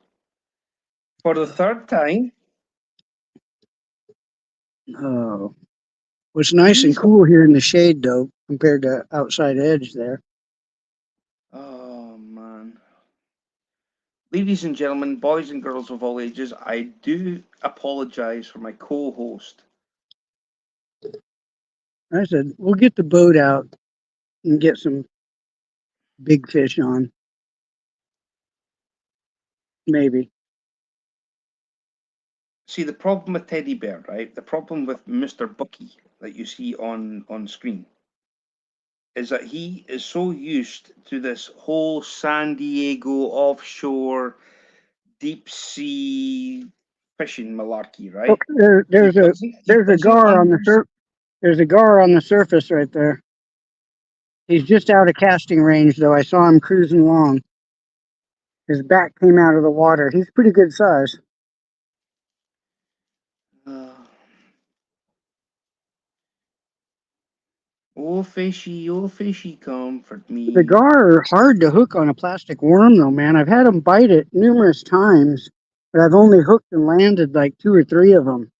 For the third time. Oh. Well, it's nice and cool here in the shade, though, compared to outside edge there. Oh, man. Ladies and gentlemen, boys and girls of all ages, I do apologize for my co-host. I said, we'll get the boat out and get some big fish on. Maybe. See, the problem with Teddy Bear, right? The problem with Mr. Bucky that you see on screen is that he is so used to this whole San Diego offshore deep sea fishing malarkey, right? Okay, there's a gar on the There's a gar on the surface right there. He's just out of casting range, though. I saw him cruising along. His back came out of the water. He's pretty good size. Oh fishy, comfort me. The gar are hard to hook on a plastic worm, though, man. I've had them bite it numerous times, but I've only hooked and landed like 2 or 3 of them.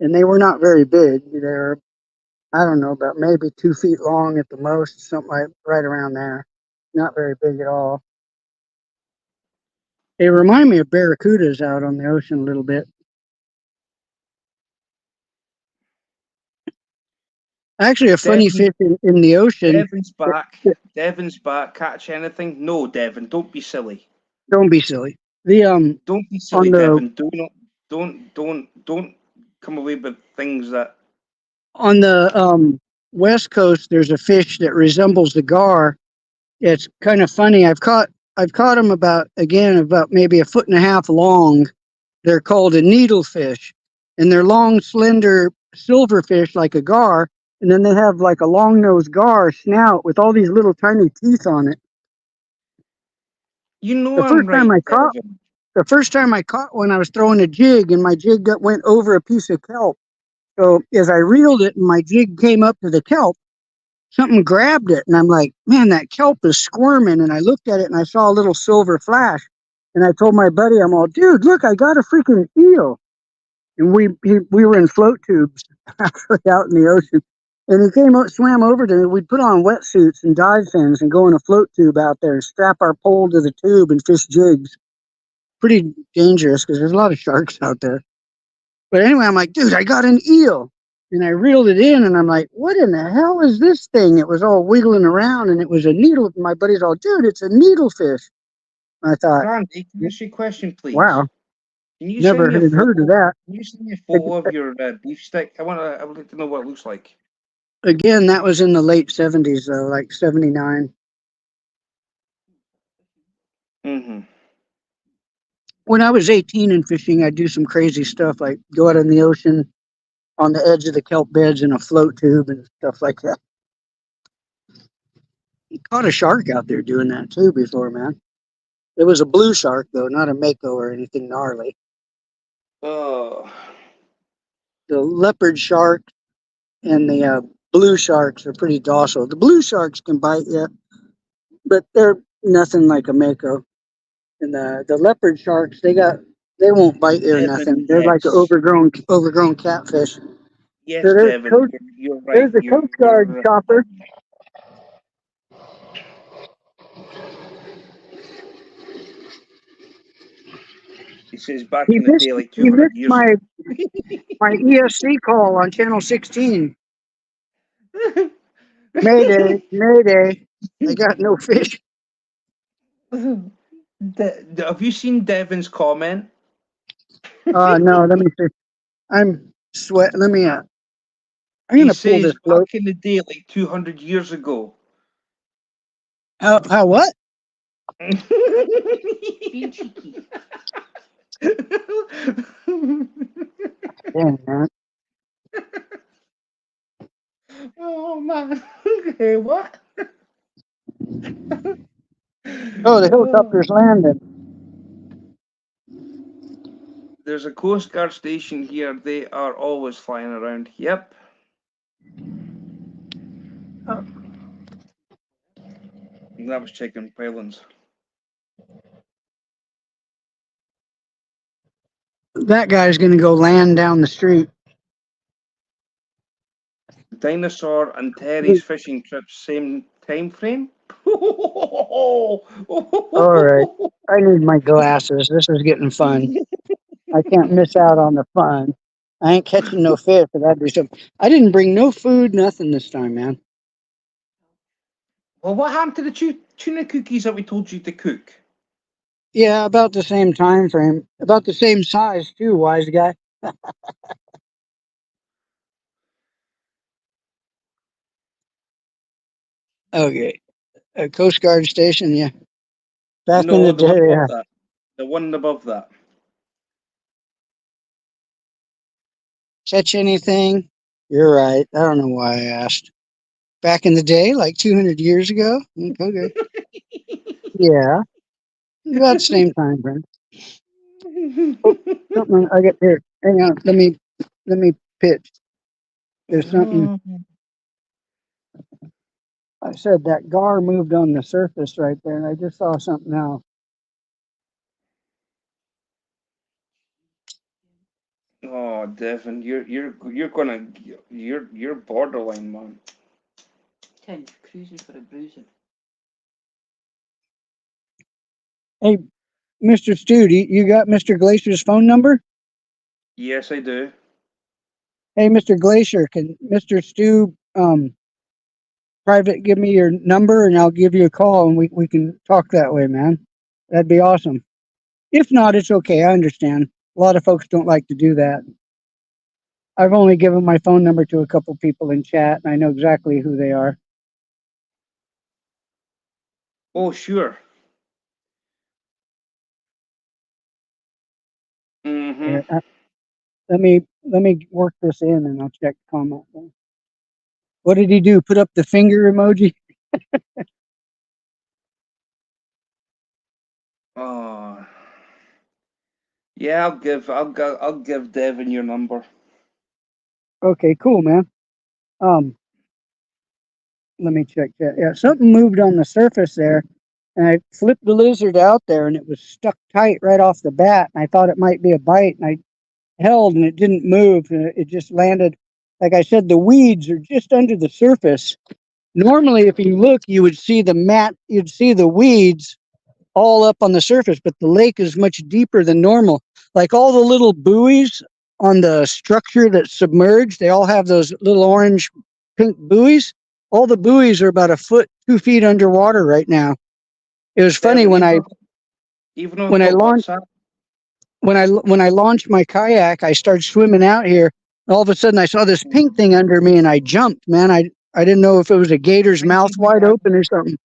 And they were not very big. They're, I don't know, about maybe 2 feet long at the most, something like right around there. Not very big at all. They remind me of barracudas out on the ocean a little bit. Actually, a funny fish in the ocean. Devon's back. Catch anything? No, Devon. Don't be silly. Don't be silly. Don't be silly, Devon. Don't come away with things that On the west coast, there's a fish that resembles the gar. It's kind of funny. I've caught them about maybe a foot and a half long. They're called a needlefish, and they're long, slender silverfish like a gar, and then they have like a long nosed gar snout with all these little tiny teeth on it. you know The I'm first time right, I caught Devin. the first time I caught one, I was throwing a jig, and my jig went over a piece of kelp. So as I reeled it, and my jig came up to the kelp, something grabbed it, and I'm like, man, that kelp is squirming. And I looked at it, and I saw a little silver flash. And I told my buddy, I'm all, dude, look, I got a freaking eel. And we were in float tubes actually out in the ocean. And he came out, swam over to me. We'd put on wetsuits and dive fins and go in a float tube out there and strap our pole to the tube and fish jigs. Pretty dangerous because there's a lot of sharks out there. But anyway, I'm like, dude, I got an eel. And I reeled it in, and I'm like, what in the hell is this thing? It was all wiggling around, and it was a needle. My buddy's all, dude, it's a needlefish. I thought, Randy, can I ask you a question, please? wow, Can you never send me a had heard of photo? that. Can you send me a photo of your beef stick? I would like to know what it looks like. Again, that was in the late 70s, though, like 79. Mm-hmm. When I was 18 and fishing, I'd do some crazy stuff, like go out in the ocean on the edge of the kelp beds in a float tube and stuff like that. Caught a shark out there doing that too before, man. It was a blue shark, though, not a mako or anything gnarly. Oh, The leopard shark and the blue sharks are pretty docile. The blue sharks can bite you, but they're nothing like a mako. And the leopard sharks, they won't bite you or Devin, nothing. They're like an yes. overgrown catfish. Yes, So Devin, you're right. there's the Coast Guard chopper. He says back He in the day, like he 200 missed years ago. my ESC call on channel 16. Mayday, mayday. I got no fish. Have you seen Devin's comment? No, let me see. I'm sweat. Let me. I'm He gonna pull says this back float. in the day, like 200 years ago. How what? Being cheeky. Damn, man. Oh man. Okay, what? Oh, the helicopter's landing. There's a Coast Guard station here. They are always flying around. Yep. Oh. That was checking pylons. That guy's gonna go land down the street. Dinosaur and Terry's fishing trips, same time frame. All right. I need my glasses. This is getting fun. I can't miss out on the fun. I ain't catching no fish, but that'd be something. I didn't bring no food, nothing this time, man. Well, what happened to the tuna cookies that we told you to cook? Yeah, about the same time frame, about the same size too, wise guy. Okay, a Coast Guard station, yeah. Back in No, the the one day, above that. The one above that. catch anything? You're right. I don't know why I asked. Back in the day, like 200 years ago. Okay, yeah, about the same time frame. Something I get here. Hang on, let me pitch. There's something. I said that gar moved on the surface right there, and I just saw something else. Oh, Devin, you're gonna you're borderline, man. Ten, cruising for a bruising. Hey, Mr. Stu, you got Mr. Glacier's phone number? Yes, I do. Hey, Mr. Glacier, can Mr. Stu private give me your number and I'll give you a call and we can talk that way, man. That'd be awesome. If not, it's okay. I understand. A lot of folks don't like to do that. I've only given my phone number to a couple people in chat, and I know exactly who they are. Oh, sure. Mm-hmm. Here, let me work this in, and I'll check comment. What did he do? Put up the finger emoji? Oh. Yeah, I'll give Devin your number. Okay, cool, man. Let me check that. Yeah, something moved on the surface there, and I flipped the lizard out there, and it was stuck tight right off the bat. And I thought it might be a bite, and I held, and it didn't move, and it just landed. Like I said, the weeds are just under the surface. Normally, if you look, you would see the mat, you'd see the weeds all up on the surface, but the lake is much deeper than normal. Like all the little buoys on the structure that's submerged, they all have those little orange pink buoys. All the buoys are about 1 foot, 2 feet underwater right now. It was funny Devin, when when I I launched WhatsApp. when I launched my kayak, I started swimming out here. All of a sudden, I saw this pink thing under me, and I jumped. Man, I didn't know if it was a gator's mouth wide open or something.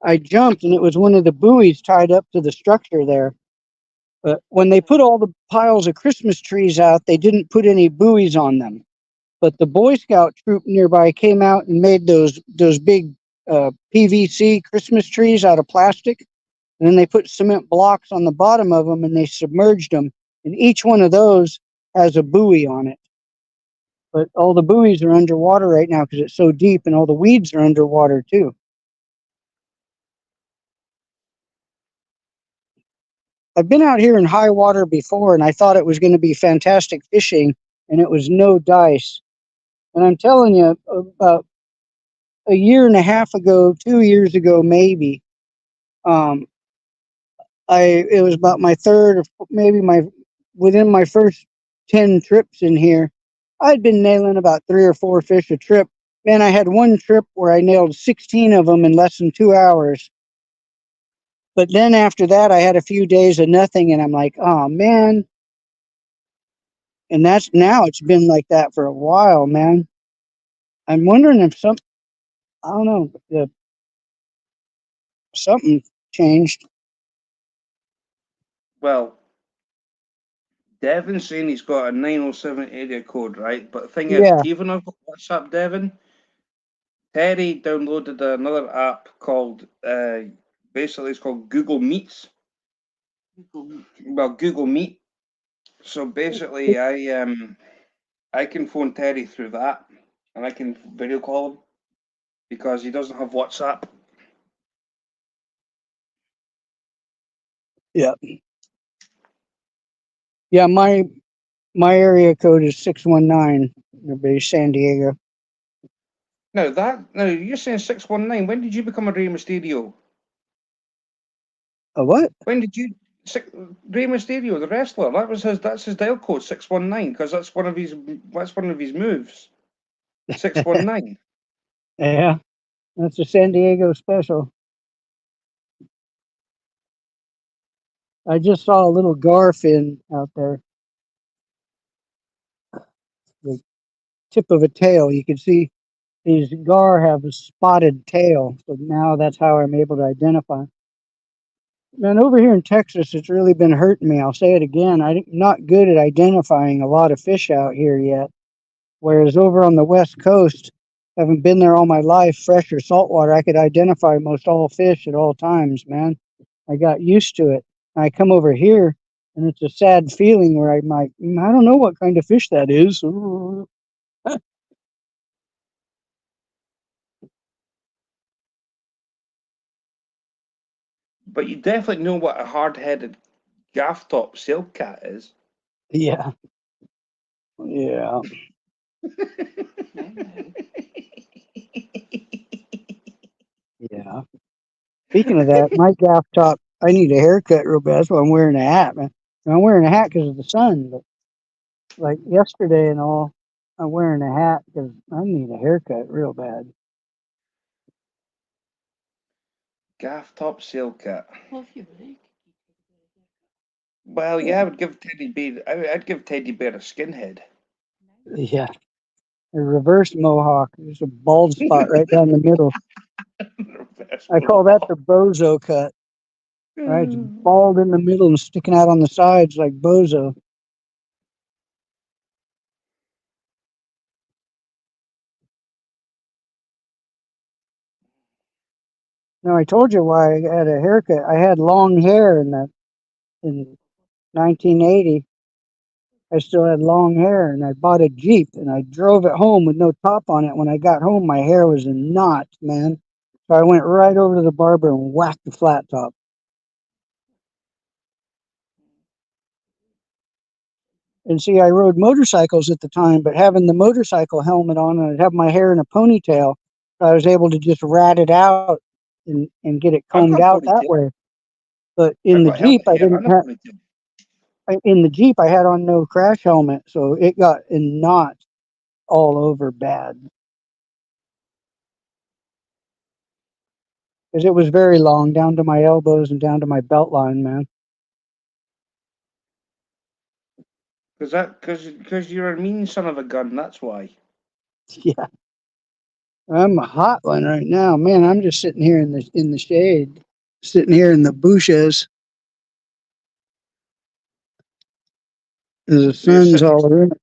I jumped, and it was one of the buoys tied up to the structure there. But when they put all the piles of Christmas trees out, they didn't put any buoys on them. But the Boy Scout troop nearby came out and made those big PVC Christmas trees out of plastic. And then they put cement blocks on the bottom of them, and they submerged them. And each one of those has a buoy on it. But all the buoys are underwater right now because it's so deep, and all the weeds are underwater too. I've been out here in high water before, and I thought it was going to be fantastic fishing, and it was no dice. And I'm telling you, about a year and a half ago, 2 years ago, maybe, um, it was about my third, or maybe within my first 10 trips in here, I'd been nailing about 3 or 4 fish a trip. Man, I had one trip where I nailed 16 of them in less than 2 hours. But then after that, I had a few days of nothing, and I'm like, oh man. And it's been like that for a while, man. I'm wondering if I don't know, something changed. Well, Devin's saying he's got a 907 area code, right? But the thing is, Yeah. even on WhatsApp, Devin, Terry downloaded another app called, basically it's called Google Meets. Well, Google Meet. So basically, I can phone Terry through that, and I can video call him because he doesn't have WhatsApp. Yeah. Yeah, my area code is 619. Everybody, San Diego. Now you're saying 619. When did you become a Rey Mysterio? A what? When did you Rey Mysterio, the wrestler? That's his dial code 619 because that's one of his moves. 619. Yeah, that's a San Diego special. I just saw a little garfin out there. The tip of a tail. You can see these gar have a spotted tail. So now that's how I'm able to identify. Man, over here in Texas, it's really been hurting me. I'll say it again. I'm not good at identifying a lot of fish out here yet. Whereas over on the West Coast, having been there all my life, fresh or saltwater, I could identify most all fish at all times, man. I got used to it. I come over here, and it's a sad feeling where I'm like, I don't know what kind of fish that is. But you definitely know what a hard-headed gaff top silk cat is. Yeah. Yeah. Yeah. Speaking of that, my gaff top, I need a haircut real bad. That's why I'm wearing a hat, man. And I'm wearing a hat because of the sun, but like yesterday and all, I'm wearing a hat because I need a haircut real bad. Gaff top silk cat. Well, if you like. Well, yeah, I would give Teddy Bear. I'd give Teddy Bear a skinhead. Yeah, a reverse mohawk. There's a bald spot right down the middle. I call that the bozo cut. Right, it's bald in the middle and sticking out on the sides like bozo. Now I told you why I had a haircut. I had long hair in 1980. I still had long hair, and I bought a Jeep, and I drove it home with no top on it. When I got home, my hair was in knots, man. So I went right over to the barber and whacked the flat top. And see, I rode motorcycles at the time, but having the motorcycle helmet on, and I'd have my hair in a ponytail, I was able to just rat it out and get it I've combed got a out that ponytail. way. But I've in the got a Jeep, helmet here and a ponytail. in the Jeep, I had on no crash helmet, so it got in knots all over bad. Because it was very long, down to my elbows and down to my belt line, man. Because you're a mean son of a gun. That's why. Yeah, I'm a hot one right now, man. I'm just sitting here in the shade, sitting here in the bushes. The So you're sun's sitting next. all around.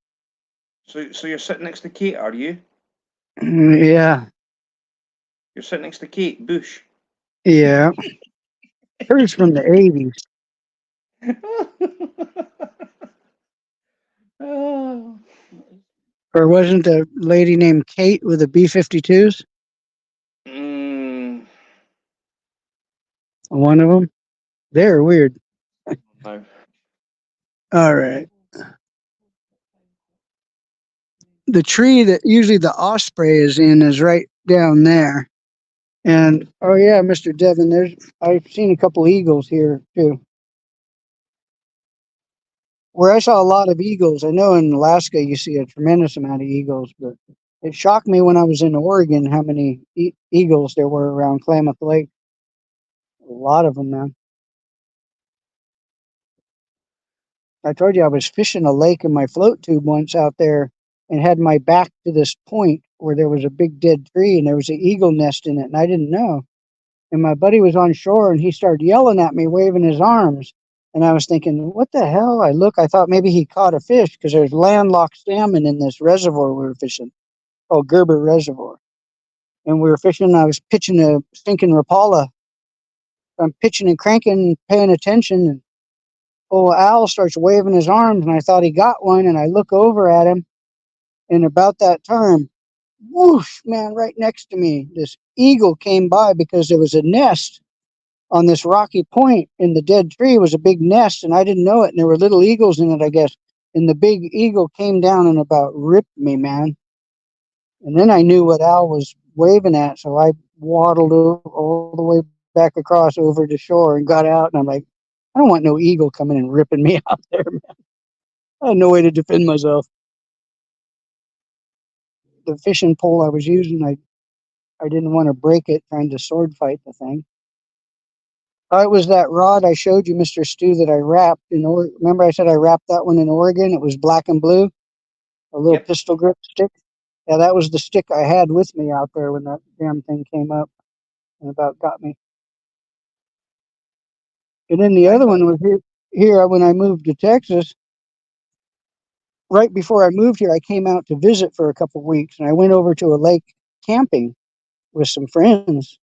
So you're sitting next to Kate, are you? Yeah, You're sitting next to Kate Bush. yeah. Hers from the '80s, Oh. or wasn't a lady named Kate with the B-52s? Mm, One of them. They're weird. no. All right. The tree that usually the osprey is in is right down there. And oh yeah, Mr. Devon, I've seen a couple eagles here too. Where I saw a lot of eagles. I know in Alaska you see a tremendous amount of eagles, but it shocked me when I was in Oregon how many eagles there were around Klamath Lake. A lot of them, man. I told you I was fishing a lake in my float tube once out there and had my back to this point where there was a big dead tree and there was an eagle nest in it, and I didn't know. And my buddy was on shore and he started yelling at me, waving his arms. And I was thinking, what the hell? I thought maybe he caught a fish because there's landlocked salmon in this reservoir we were fishing called Gerber Reservoir. And we were fishing, I was pitching a stinking Rapala. I'm pitching and cranking, paying attention. And old Al starts waving his arms and I thought he got one. And I look over at him and about that time, whoosh, man, right next to me, this eagle came by because there was a nest on this rocky point in the dead tree was a big nest and I didn't know it. And there were little eagles in it, I guess. And the big eagle came down and about ripped me, man. And then I knew what Al was waving at. So I waddled all the way back across over to shore and got out. And I'm like, I don't want no eagle coming and ripping me out there, man. I had no way to defend myself. The fishing pole I was using, I didn't want to break it trying to sword fight the thing. It was that rod I showed you, Mr. Stu, that I wrapped in Oregon. Remember I said I wrapped that one in Oregon? It was black and blue, a little Yep. pistol grip stick. Yeah, that was the stick I had with me out there when that damn thing came up and about got me. And then the other one was here when I moved to Texas. Right before I moved here, I came out to visit for a couple of weeks, and I went over to a lake camping with some friends.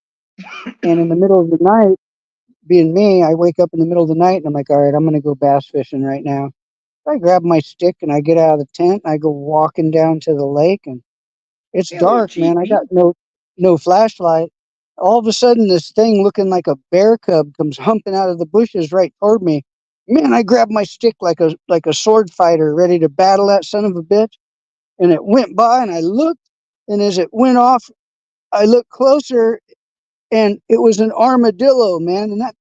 And in the middle of the night, being me, I wake up in the middle of the night and I'm like, all right, I'm going to go bass fishing right now. I grab my stick and I get out of the tent and I go walking down to the lake and it's Hello, dark, man. I JP. got no flashlight. All of a sudden this thing looking like a bear cub comes humping out of the bushes right toward me. Man, I grabbed my stick like a sword fighter ready to battle that son of a bitch. And it went by and I looked, and as it went off, I looked closer and it was an armadillo, man. And that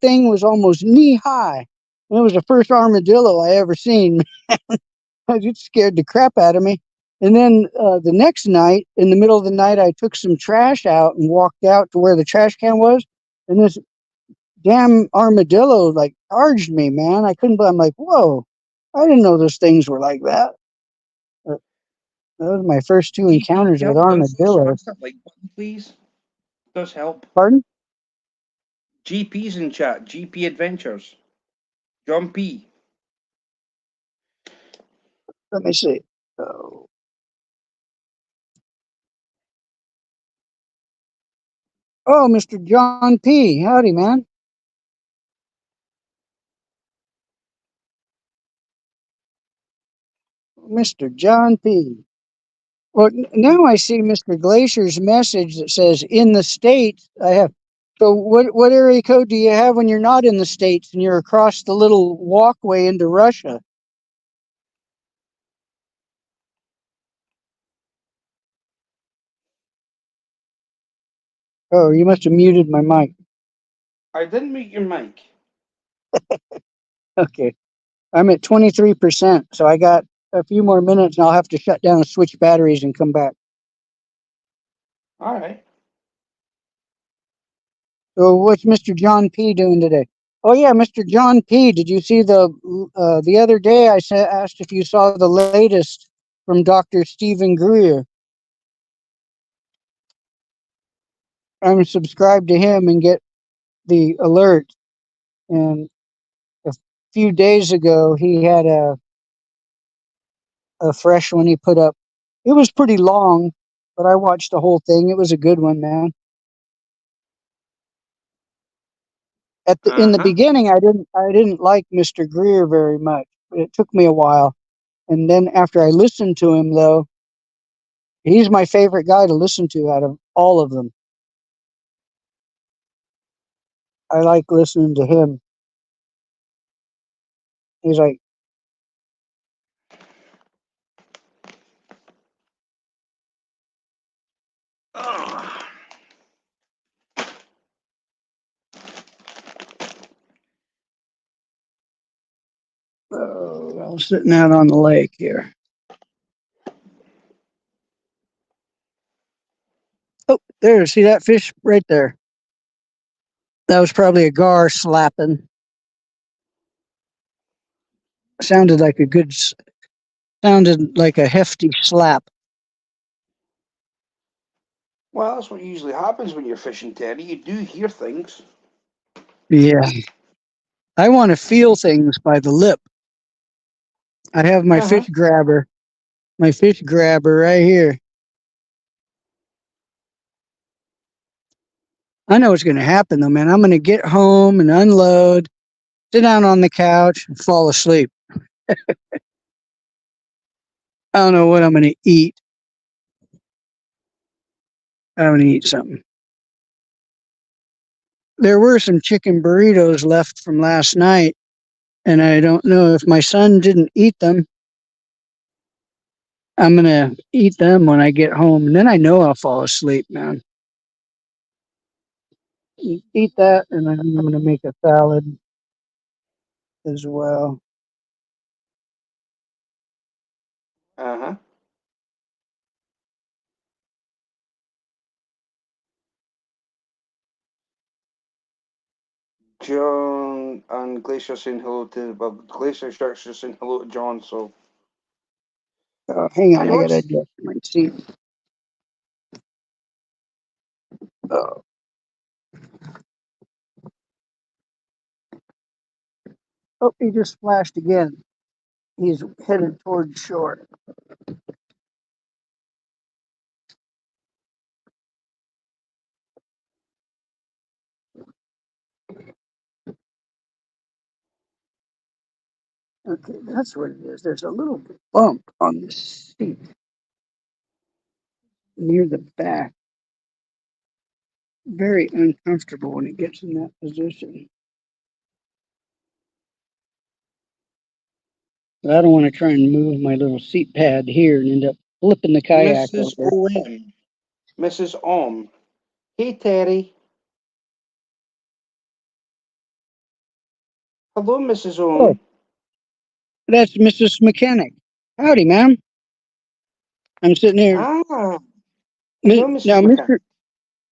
thing was almost knee high. And it was the first armadillo I ever seen. It scared the crap out of me. And then the next night, in the middle of the night, I took some trash out and walked out to where the trash can was. And this damn armadillo like charged me, man. I couldn't. I'm like, whoa! I didn't know those things were like that. Those are my first two encounters with Help, does this armadillo. smash that like button, please? Does help. Pardon? GP's in chat. GP Adventures. John P. Let me see. Oh. Oh, Mr. John P. Howdy, man. Mr. John P. Well, now I see Mr. Glacier's message that says in the States. I have. So what area code do you have when you're not in the States and you're across the little walkway into Russia? Oh, you must have muted my mic. I didn't mute your mic. Okay. I'm at 23%, so I got a few more minutes and I'll have to shut down and switch batteries and come back. All right. So what's Mr. John P. doing today? Oh yeah, Mr. John P. Did you see the other day I asked if you saw the latest from Dr. Stephen Greer? I'm subscribed to him and get the alert. And a few days ago, he had a fresh one he put up. It was pretty long, but I watched the whole thing. It was a good one, man. In the beginning, I didn't like Mr. Greer very much. It took me a while, and then after I listened to him, though, he's my favorite guy to listen to out of all of them. I like listening to him. He's like, Oh. oh, I'm sitting out on the lake here. Oh, there, see that fish right there? That was probably a gar slapping. Sounded like a hefty slap. Well, that's what usually happens when you're fishing, Teddy. You do hear things. Yeah. I want to feel things by the lip. I have my fish grabber right here. I know what's going to happen though, man. I'm going to get home and unload, sit down on the couch and fall asleep. I don't know what I'm going to eat. I'm going to eat something. There were some chicken burritos left from last night, and I don't know if my son didn't eat them. I'm going to eat them when I get home, and then I know I'll fall asleep, man. Eat that, and then I'm going to make a salad as well. John and Glacier saying hello to, well, Glacier Shark's just saying hello to John, so. Oh, hang on, I got to adjust my seat. Oh. Oh, he just flashed again. He's headed toward shore. Okay, that's what it is. There's a little bump on the seat near the back. Very uncomfortable when it gets in that position. But I don't want to try and move my little seat pad here and end up flipping the kayak Mrs. over. O.M. Mrs. Om. Hey, Terry. Hello, Mrs. Om. Oh, that's Mrs. Mechanic. Howdy, ma'am. I'm sitting here. Hello, Mrs. Now, Mechanic.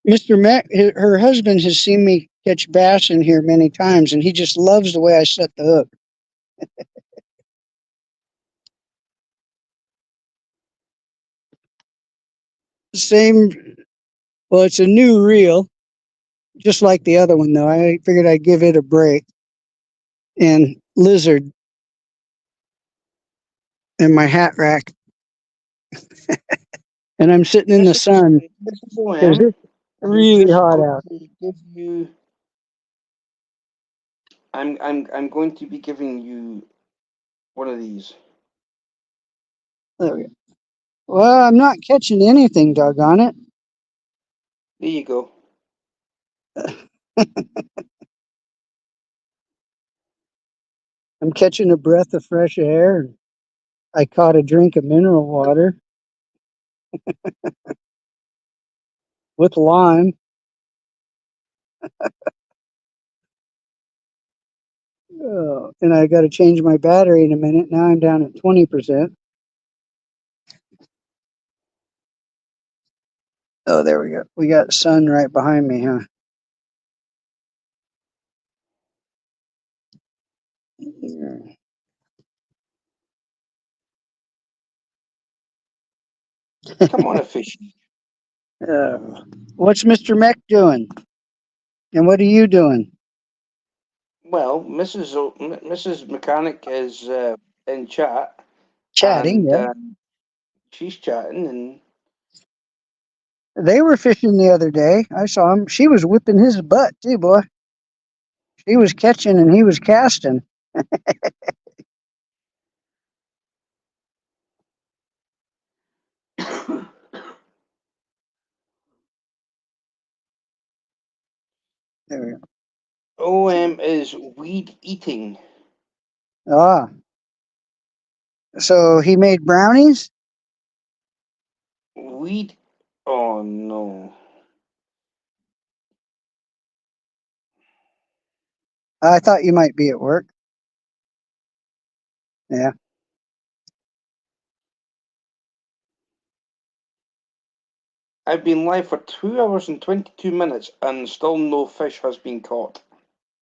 Mr. Mac, her husband has seen me catch bass in here many times, and he just loves the way I set the hook. Same. Well, it's a new reel, just like the other one, though. I figured I'd give it a break. And lizard in my hat rack. And I'm sitting in the sun Mrs. because OM, it's really hot out. give you. I'm going to be giving you one of these. There we go. Well, I'm not catching anything, doggone it. There you go. I'm catching a breath of fresh air. I caught a drink of mineral water with lime. And I got to change my battery in a minute. Now I'm down at 20%. Oh, there we go. We got sun right behind me, huh? Come on, a fish. What's Mr. Mech doing? And what are you doing? Well, Mrs. Mechanic is in chat, Chatting, and yeah. she's chatting, and They were fishing the other day. I saw him. She was whipping his butt too, boy. She was catching and he was casting. There we go. OM is weed eating. Ah. So he made brownies? Weed. Oh no. I thought you might be at work. Yeah. I've been live for 2 hours and 22 minutes, and still no fish has been caught.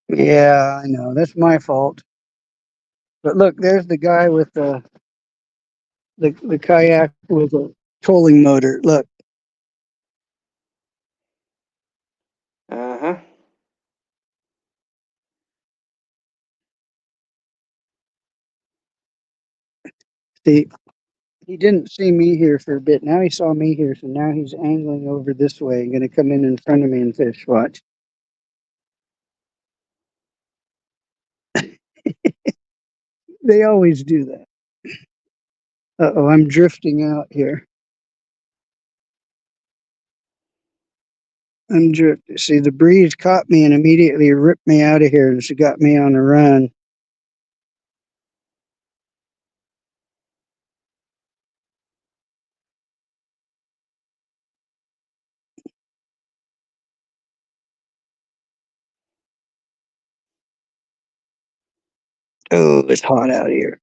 Yeah, I know. That's my fault. But look, there's the guy with the kayak with a trolling motor. Look. Uh-huh. See, he didn't see me here for a bit. Now he saw me here, so now he's angling over this way and going to come in front of me and fish. Watch. They always do that. Uh-oh, I'm drifting out here. I'm drifting. See, the breeze caught me and immediately ripped me out of here, and she got me on a run. Oh, it's hot out here.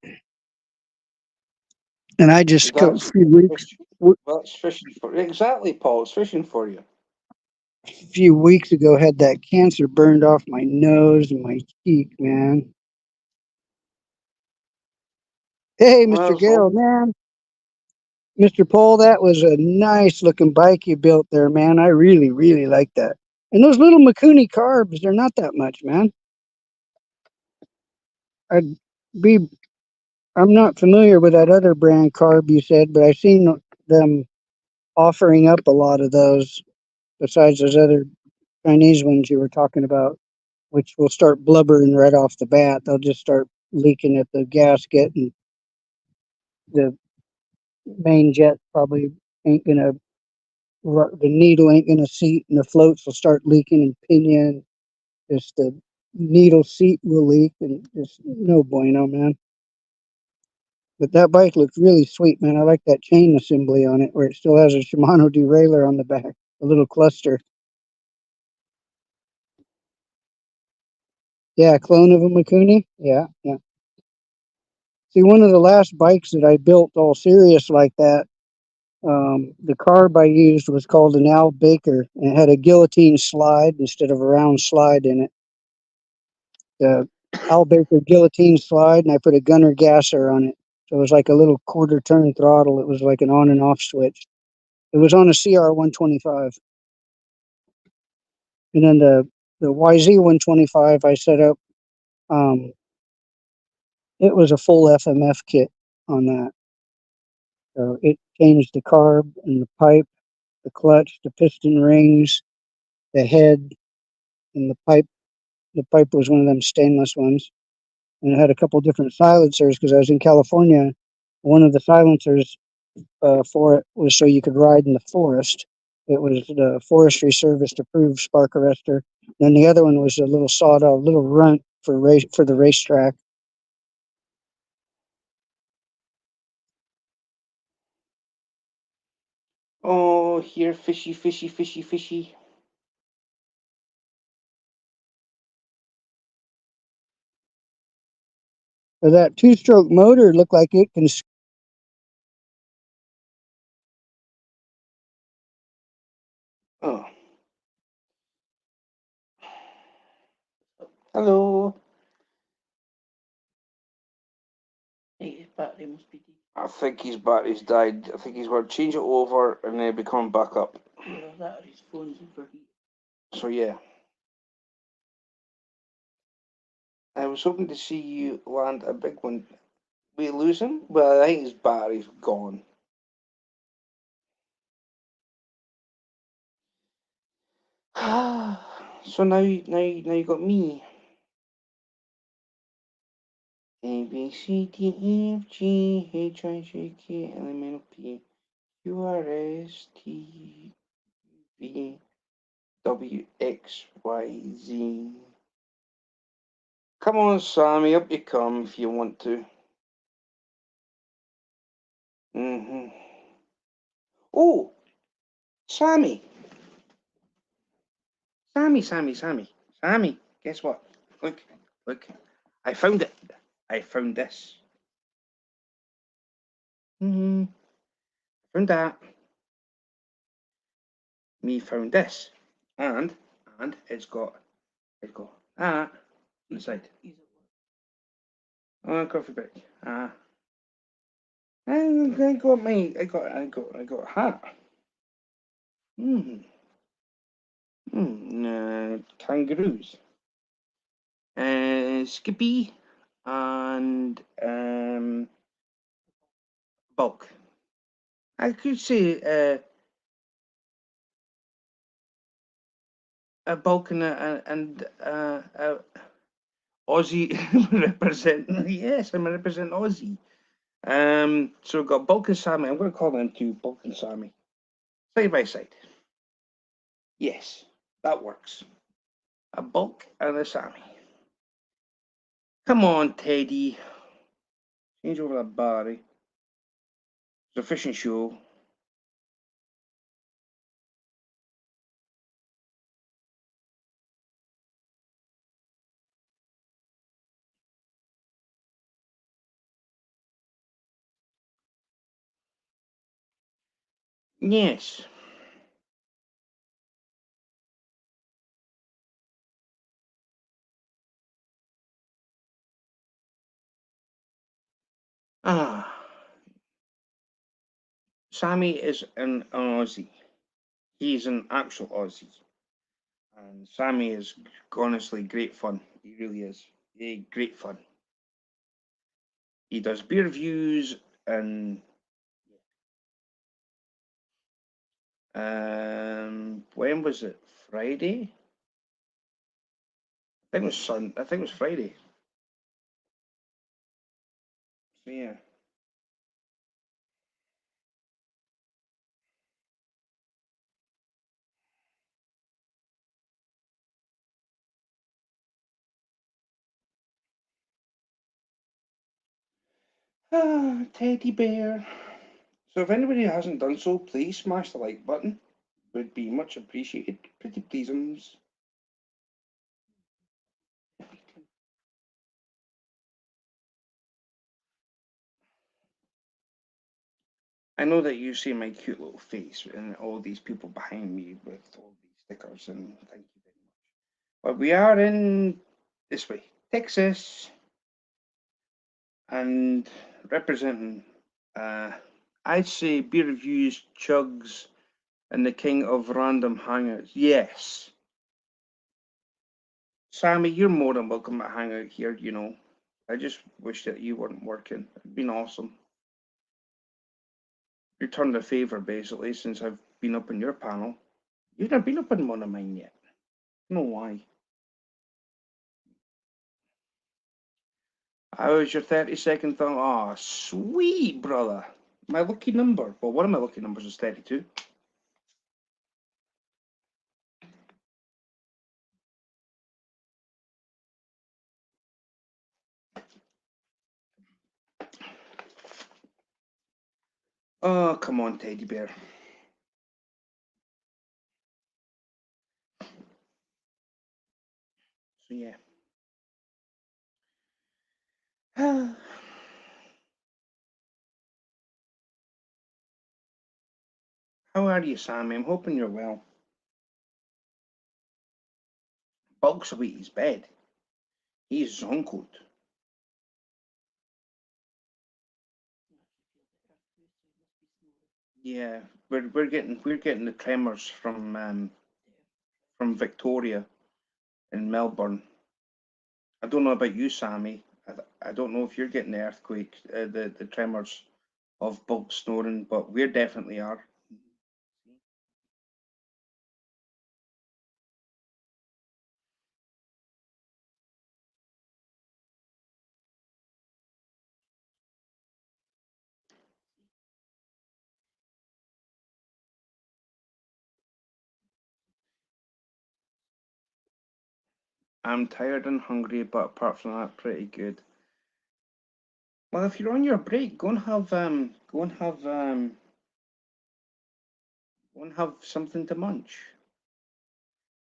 And I just a That's few weeks that's fishing for exactly, Paul. It's fishing for you. ago had that cancer burned off my nose and my cheek, man. Hey, Well, Mr. Garrell, man. Mr. Paul, that was a nice looking bike you built there, man. I really, really like that. And those little Mikuni carbs, they're not that much, man. I'd be I'm not familiar with that other brand carb you said, but I've seen them offering up a lot of those besides those other Chinese ones you were talking about, which will start blubbering right off the bat. They'll just start leaking at the gasket, and the main jet probably ain't gonna, the needle ain't gonna seat, and the floats will start leaking and pinion. Just the needle seat will leak, and just no bueno, man. But that bike looks really sweet, man. I like that chain assembly on it where it still has a Shimano derailleur on the back, a little cluster. Yeah, clone of a Mikuni. Yeah, yeah. See, one of the last bikes that I built all serious like that, the carb I used was called an Al Baker, and it had a guillotine slide instead of a round slide in it. The Al Baker guillotine slide, and I put a gunner gasser on it. So it was like a little quarter turn throttle. It was like an on and off switch. It was on a CR 125. And then the YZ 125 I set up, it was a full FMF kit on that. So it changed the carb and the pipe, the clutch, the piston rings, the head, and the pipe. The pipe was one of them stainless ones. And it had a couple different silencers because I was in California. One of the silencers for it was so you could ride in the forest. It was the Forestry Service approved spark arrestor. Then the other one was a little sawed-off, little runt for the racetrack. Oh, here, fishy, fishy, fishy, fishy. So that two-stroke motor looked like it can. Oh. Hello. Hey, his battery must be dead. I think his battery's died. I think he's going to change it over and then be coming back up. Either that or his phone's overheated. So yeah. I was hoping to see you land a big one. We lose him? Well, I think his battery's gone. So now you got me. A B C D E F G H I J K L M N O P Q R S T V W X Y Z. Come on, Sammy, up you come if you want to. Oh, Sammy. Sammy, guess what? Look. I found it. I found this. Found that. Me found this. And it's got that on the side. Oh, coffee break. I got a hat. Kangaroos. Skippy and Bulk. I could say a Bulk and Aussie representing. Yes, I'm representing Aussie. So we've got Bulk and Sammy. I'm going to call them two, Bulk and Sammy, side by side. Yes, that works. A Bulk and a Sammy. Come on, Teddy. Change over that body. It's a fishing show. Yes. Sammy is an Aussie. He's an actual Aussie. And Sammy is honestly great fun. He really is. Yeah, great fun. He does beer reviews and when was it? Friday? I think it was Friday. So yeah. Teddy bear. So if anybody hasn't done so, please smash the like button. Would be much appreciated. Pretty pleasums. I know that you see my cute little face and all these people behind me with all these stickers, and thank you very much. But we are in this way, Texas, and representing, I'd say beer reviews, chugs, and the king of random hangouts. Yes. Sammy, you're more than welcome to hang out here, you know. I just wish that you weren't working. It'd been awesome. You turned a favour, basically, since I've been up in your panel. You've not been up in one of mine yet. I don't know why. How was your 30-second thing? Oh, sweet, brother. My lucky number. Well, one of my lucky numbers is 32. Oh, come on, teddy bear. So, yeah. How are you, Sammy? I'm hoping you're well. Bulk's away his bed. He's zonkled. Yeah, we're getting the tremors from Victoria in Melbourne. I don't know about you, Sammy. I don't know if you're getting the earthquake, the tremors of bulk snoring, but we definitely are. I'm tired and hungry, but apart from that, pretty good. Well, if you're on your break, go and have something to munch.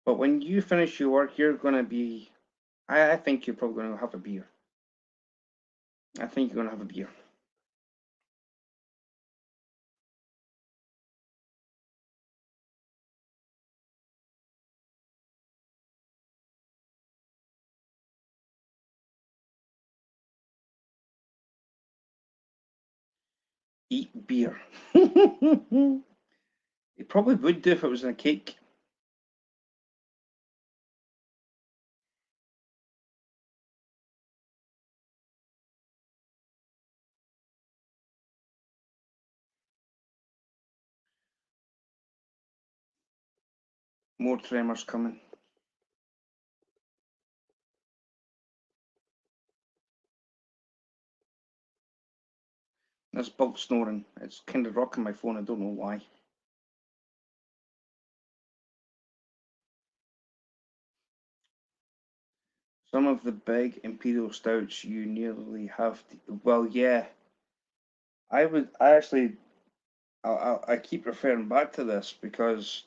But when you finish your work, you're gonna be. I think you're probably gonna have a beer. I think you're gonna have a beer. Eat beer. It probably would do if it was in a cake. More tremors coming. There's bulk snoring. It's kind of rocking my phone. I don't know why. Some of the big imperial stouts you nearly have to. Well, yeah. I actually. I keep referring back to this because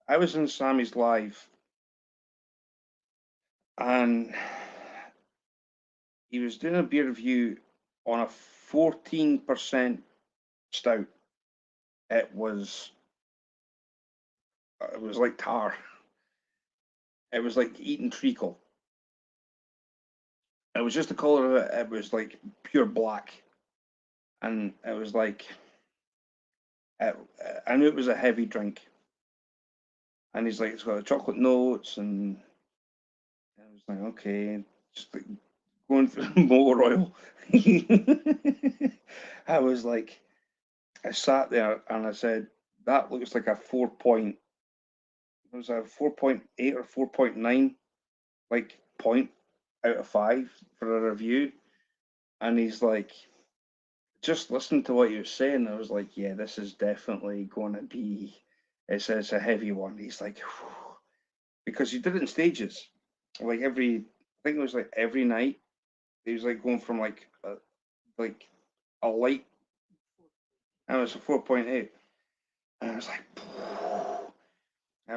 I was in Sammy's live and he was doing a beer review on a 14% stout. It was like tar. It was like eating treacle. It was just the color of it. It was like pure black, and it was like I knew it was a heavy drink. And he's like, it's got the chocolate notes, and I was like, okay, just like going through motor oil. I was like, I sat there and I said, that looks like a 4 point. It was a 4.8 or 4.9, like point out of 5 for a review. And he's like, just listen to what he was saying. I was like, yeah, this is definitely going to be. It's a heavy one. He's like, whew. Because he did it in stages, like I think it was like every night. He was like going from like a light. And it was a 4.8, and I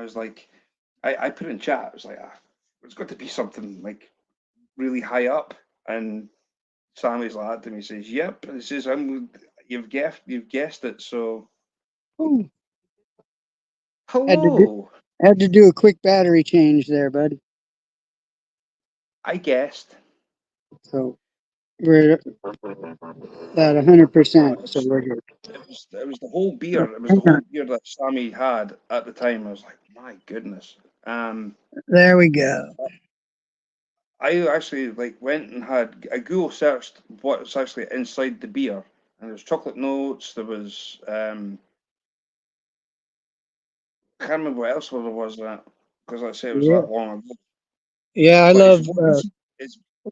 was like, I put in chat. I was like, it's got to be something like really high up. And Sammy's lad to me says, "Yep." And he says, You've guessed it." So, Ooh, hello. had to do a quick battery change there, bud. I guessed. So we're at 100%. So we're good. It was the whole beer. It was the whole beer that Sammy had at the time. I was like, my goodness. There we go. I actually went and had I Google searched what's actually inside the beer, and there was chocolate notes. There was I can't remember what else there was that because like I say it was Yeah. that long ago. Yeah, I But love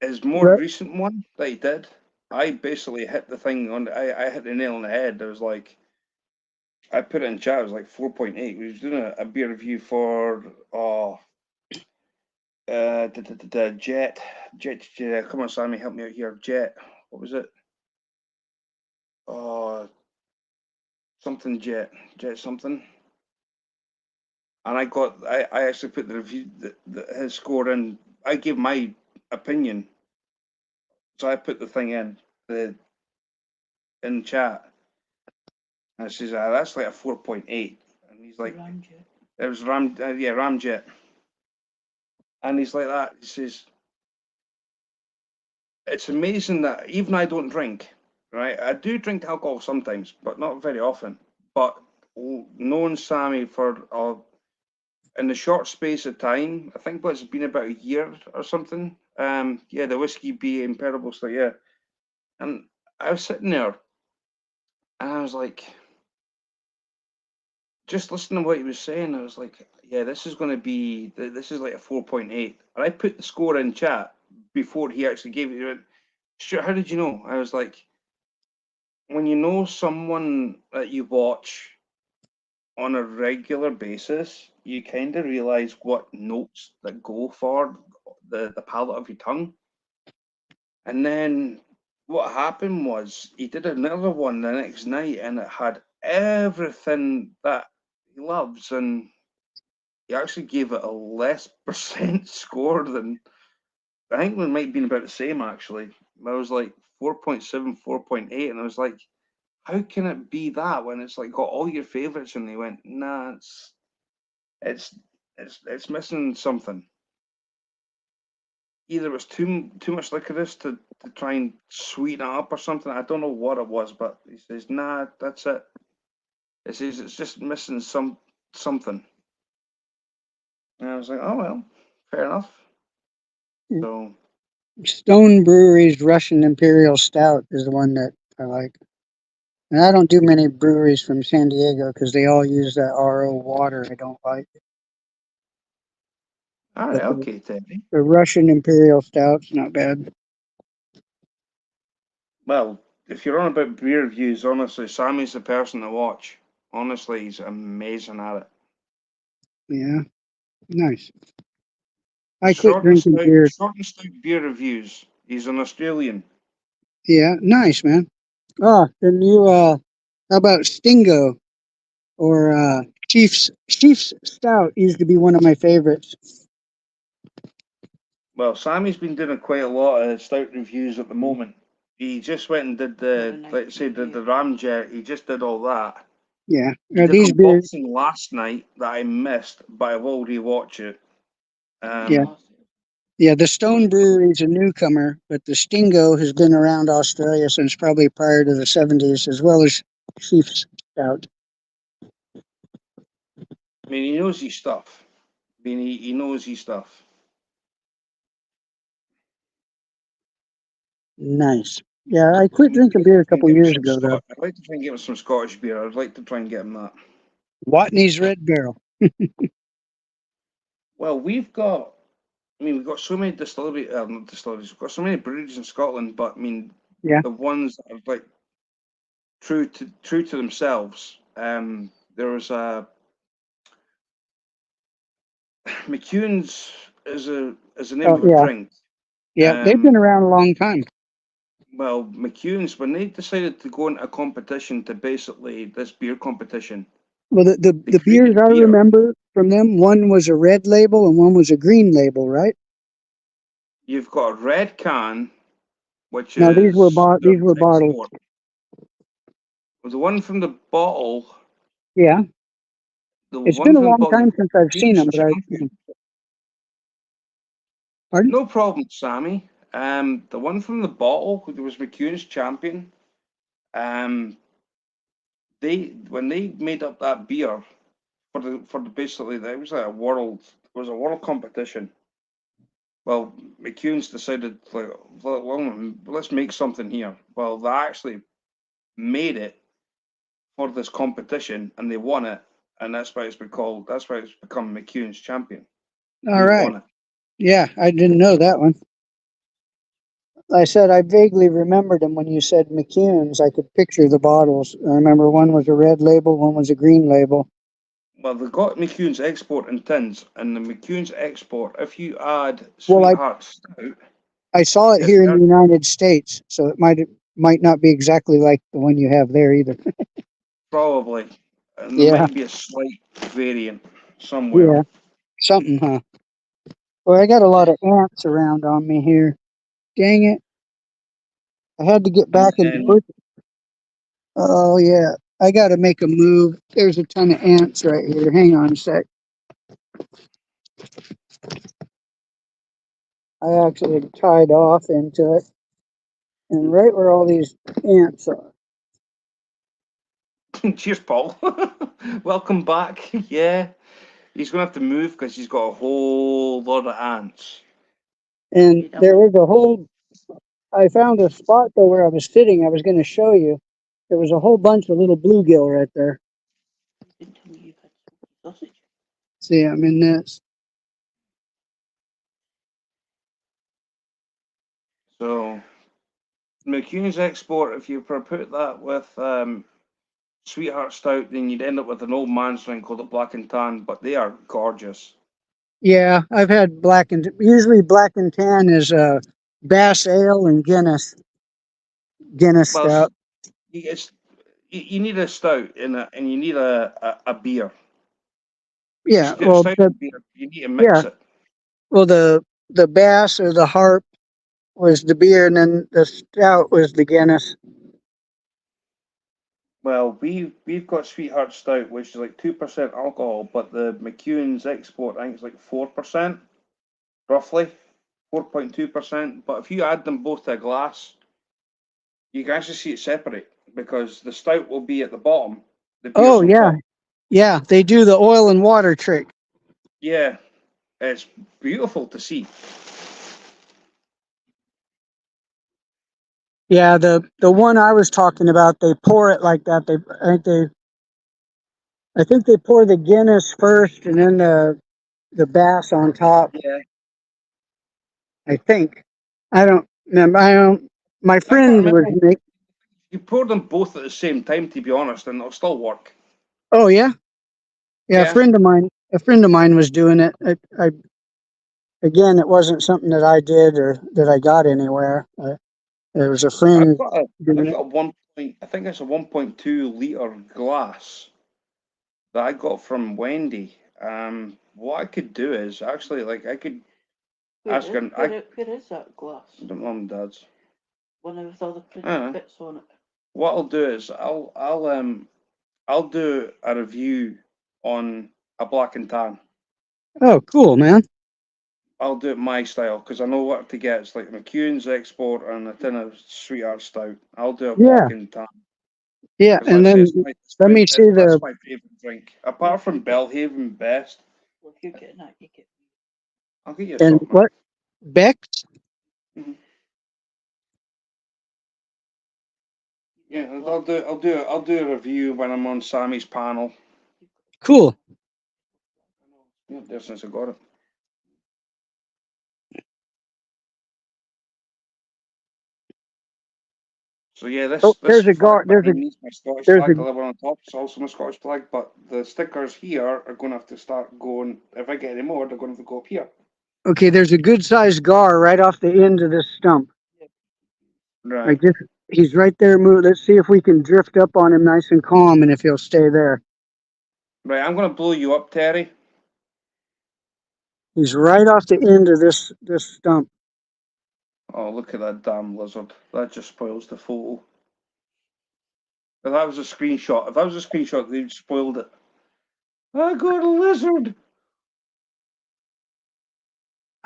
his more recent one that he did, I basically hit the thing on. I hit the nail on the head. There was like I put it in chat. It was like 4.8. We was doing a beer review for Jet. Come on, Sammy, help me out here. Jet. What was it? Something Jet something. And I actually put the review his score in. I gave my opinion, so I put the thing in chat. And it says that's like a 4.8, and he's like, Ramjet. it was Ramjet, and he's like that. He says it's amazing that even I don't drink, right? I do drink alcohol sometimes, but not very often. But knowing Sammy for in the short space of time, I think it's been about a year or something. The whiskey be Imperial Stout, yeah. And I was sitting there, and I was like, just listening to what he was saying, I was like, yeah, this is going to be, this is like a 4.8. And I put the score in chat before he actually gave it. He went, Stuart, how did you know? I was like, when you know someone that you watch on a regular basis, you kind of realize what notes that go for the palate of your tongue. And then what happened was he did another one the next night, and it had everything that he loves, and he actually gave it a less percent score than I think it might have been about the same actually. I was like 4.7, 4.8, and I was like, how can it be that when it's like got all your favorites? And they went, nah, it's missing something. Either it was too much licorice to try and sweeten it up or something. I don't know what it was, but he says, nah, that's it. It says it's just missing something. And I was like, oh well, fair enough. So Stone Brewery's Russian Imperial Stout is the one that I like. And I don't do many breweries from San Diego because they all use that RO water I don't like. all right, okay, Teddy. The Russian Imperial Stout's not bad. Well, if you're on about beer reviews, honestly, Sammy's the person to watch. Honestly, he's amazing at it. Yeah, nice. I quit drinking beer. Short and stout beer reviews. He's an Australian. Yeah, nice, man. Oh, then you, how about Stingo or Chief's Stout used to be one of my favorites. Well, Sammy's been doing quite a lot of stout reviews at the moment. He just went and did the Ramjet. He just did all that. Yeah, He did these beers. unboxing last night that I missed, but I will rewatch it. Yeah, the Stone Brewery is a newcomer, but the Stingo has been around Australia since probably prior to the 70s, as well as Chief's Stout. I mean, he knows his stuff. I mean, he knows his stuff. Nice. Yeah, I quit drinking beer a couple years ago, though. I'd like to try and get him some Scottish beer. I'd like to try and get him that. Watney's Red Barrel. Well, we've got so many not distilleries. We've got so many breweries in Scotland, but I mean, Yeah. the ones that are like true to themselves. There was a McEwen's is a name of a drink. Yeah, they've been around a long time. Well, McEwen's, when they decided to go into a competition to basically this beer competition. Well, the beers I remember from them, one was a red label and one was a green label, right? You've got a red can, which no, is these were bottles. The one from the bottle. Yeah. It's been a long time since I've seen them, but pardon? No problem, Sammy. The one from the bottle, there was McEwen's Champion. When they made up that beer for the basically, it was like a world competition. Well, McEwen's decided, like, well, let's make something here. Well, they actually made it for this competition, and they won it, and that's why it's become McEwen's Champion. All They right. won it. Yeah, I didn't know that one. I said I vaguely remembered them when you said McEwen's. I could picture the bottles. I remember one was a red label, one was a green label. Well, they got McEwen's Export in tins, and the McEwen's Export, if you add Well, Sweetheart Stout, I saw it Yes, here in sir. the United States, so it might not be exactly like the one you have there either. probably, and there Yeah. might be a slight variant somewhere. Yeah, something, huh? Well, I got a lot of ants around on me here. Dang it! I had to get back into And bush. Oh yeah, I got to make a move. There's a ton of ants right here. Hang on a sec. I actually tied off into it, and right where all these ants are. cheers, Paul. Welcome back. Yeah, he's gonna have to move because he's got a whole lot of ants. And there was a whole. I found a spot though where I was sitting. I was going to show you. There was a whole bunch of little bluegill right there. You didn't tell me you had sausage. See, I'm in this. So McEwen's Export, if you put that with Sweetheart Stout, then you'd end up with an old man's drink called a Black and Tan, but they are gorgeous. Yeah, I've had usually black and tan is Bass Ale and Guinness Well, Stout. you need a stout and you need a beer. Yeah, To get a well, stout and beer, you need to mix it. well, the Bass or the Harp was the beer, and then the Stout was the Guinness. Well, we've got Sweetheart Stout, which is like 2% alcohol, but the McEwen's Export, I think it's like 4%, roughly 4.2%. But if you add them both to a glass, you can actually see it separate because the stout will be at the bottom. The beer's Oh on yeah, top. yeah, they do the oil and water trick. Yeah, it's beautiful to see. Yeah, the one I was talking about, they pour it like that. I think they pour the Guinness first, and then the Bass on top. Yeah. I think. I don't remember. I don't. My friend was making. You pour them both at the same time, to be honest, and it'll still work. Oh yeah, yeah. Yeah. A friend of mine was doing it. Again, it wasn't something that I did or that I got anywhere. There was a friend doing I've it. got a 1. I think it's a 1.2 liter glass that I got from Wendy. What I could do is actually, like, I could ask her. Where is that glass? I don't know, Mum and Dad's. One with all the printed bits on it. What I'll do is I'll do a review on a Black and Tan. Oh, cool, man. I'll do it my style because I know what to get. It's like McEwen's Export and a tin of Sweetheart Stout. I'll do a Black and Tan. Yeah, and then let me see that's my favourite drink. Apart from Bellhaven Best. Well, if you're getting that, you get. I'll get you a and shot, man. what Beck's. Yeah, I'll do a review when I'm on Sammy's panel. Cool. Yeah, there since I got it. So yeah, this there's a flag there's behind me is my Scottish there's flag. a The little one on top is also my Scottish flag, but the stickers here are going to have to start going. If I get any more, they're going to have to go up here. okay. There's a good sized gar right off the end of this stump. Right. He's right there. Let's see if we can drift up on him nice and calm, and if he'll stay there. Right, I'm going to blow you up, Terry. He's right off the end of this stump. Oh, look at that damn lizard. That just spoils the photo. If that was a screenshot, they'd spoiled it. I got a lizard.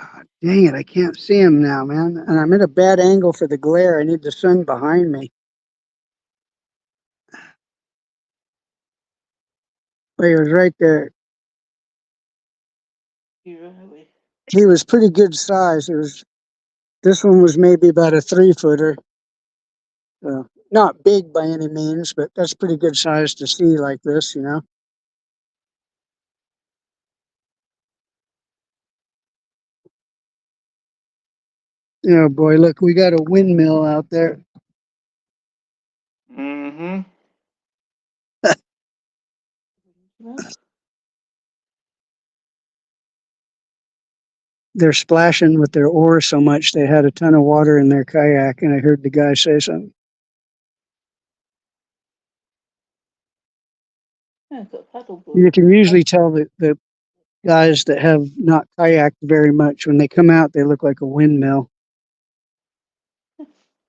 Ah, dang it, I can't see him now, man. And I'm at a bad angle for the glare. I need the sun behind me. But he was right there. Really? He was pretty good size. This one was maybe about a 3-footer. Not big by any means, but that's pretty good size to see like this, you know. Yeah, boy, look, we got a windmill out there. Mm-hmm. They're splashing with their oars so much they had a ton of water in their kayak, and I heard the guy say something. Yeah, I've got a paddle board. You can usually tell that the guys that have not kayaked very much, when they come out, they look like a windmill.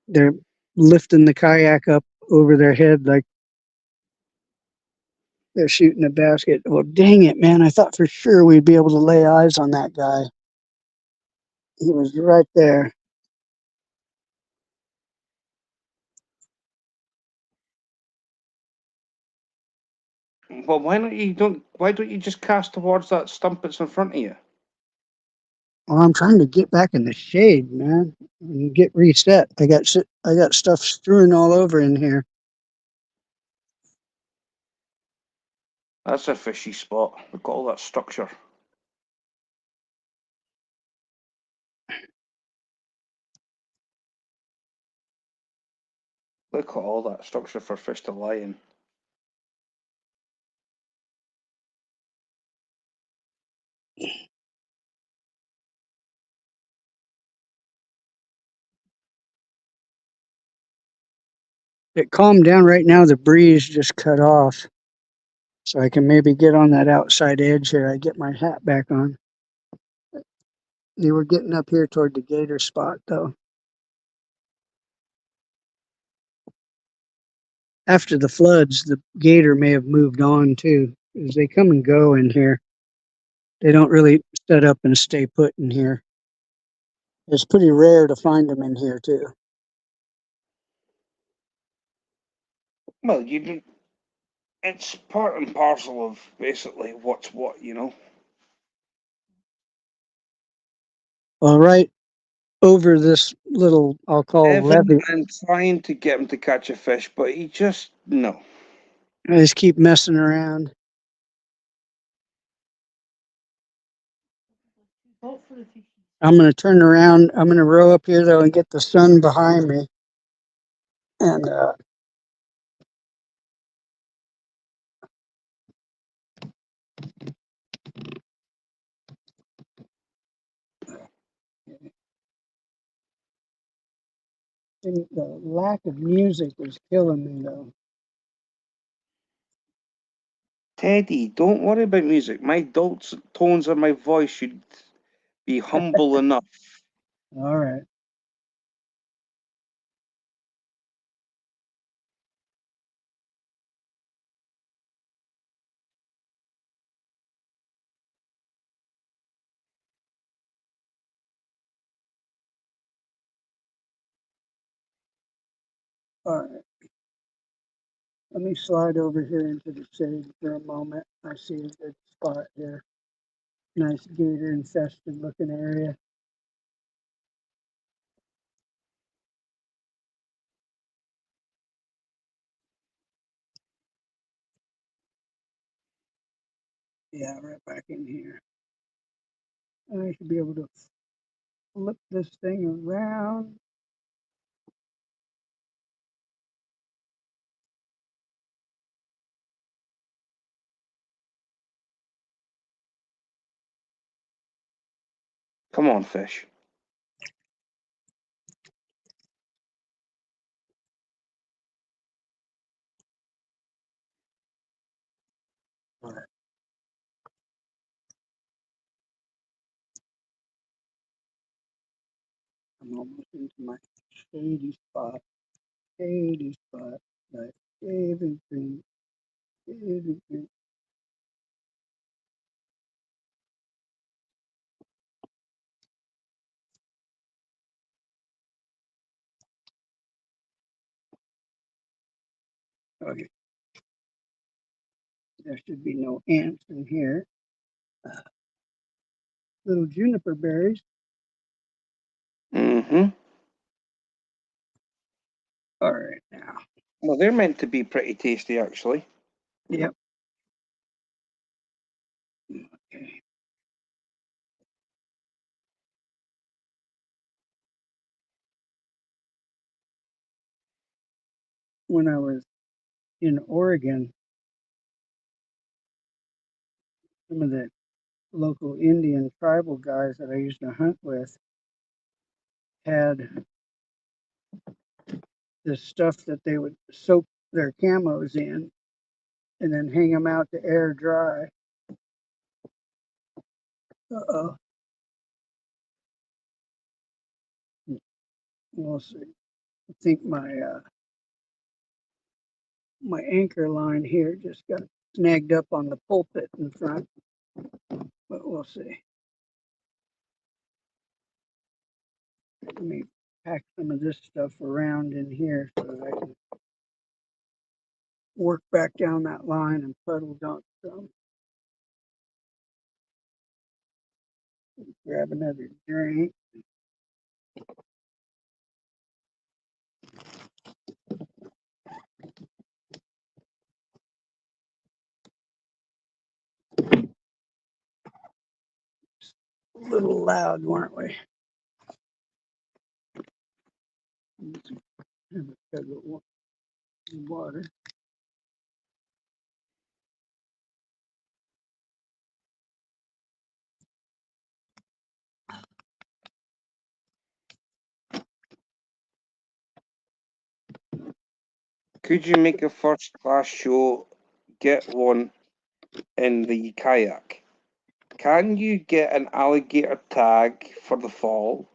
They're lifting the kayak up over their head like they're shooting a basket. Well, dang it, man. I thought for sure we'd be able to lay eyes on that guy. He was right there. Well, why don't you just cast towards that stump that's in front of you? Well, I'm trying to get back in the shade, man, and get reset. I got stuff strewn all over in here. That's a fishy spot. We've got all that structure. Look at all that structure for fish to lie in. It calmed down right now. The breeze just cut off. So I can maybe get on that outside edge here. I get my hat back on. They were getting up here toward the gator spot though. After the floods, the gator may have moved on too, because they come and go in here. They don't really set up and stay put in here. It's pretty rare to find them in here too. Well, it's part and parcel of basically what's what, you know. All right, over this little, I'll call Evan, levee. I'm trying to get him to catch a fish, but he just no. I just keep messing around. Vote for the fish. I'm going to turn around. I'm going to row up here though and get the sun behind me. And the lack of music is killing me though. Teddy, don't worry about music. My dulcet tones of my voice should be humble enough. All right. All right. Let me slide over here into the shade for a moment. I see a good spot here. Nice gator infested looking area. Yeah, right back in here. I should be able to flip this thing around. Come on, fish. All right. I'm almost into my shady spot. Shady spot. Right. Shady green. Shady green. Okay. There should be no ants in here. Little juniper berries. Mm-hmm. All right, now. Well, they're meant to be pretty tasty, actually. Yep. Okay. When I was in Oregon, some of the local Indian tribal guys that I used to hunt with had this stuff that they would soak their camos in and then hang them out to air dry. Uh-oh. We'll see. I think my anchor line here just got snagged up on the pulpit in front, but we'll see. Let me pack some of this stuff around in here so that I can work back down that line and puddle dump some. Grab another drink. A little loud, weren't we? Have a jug of water. Could you make a first-class show, get one in the kayak? Can you get an alligator tag for the fall?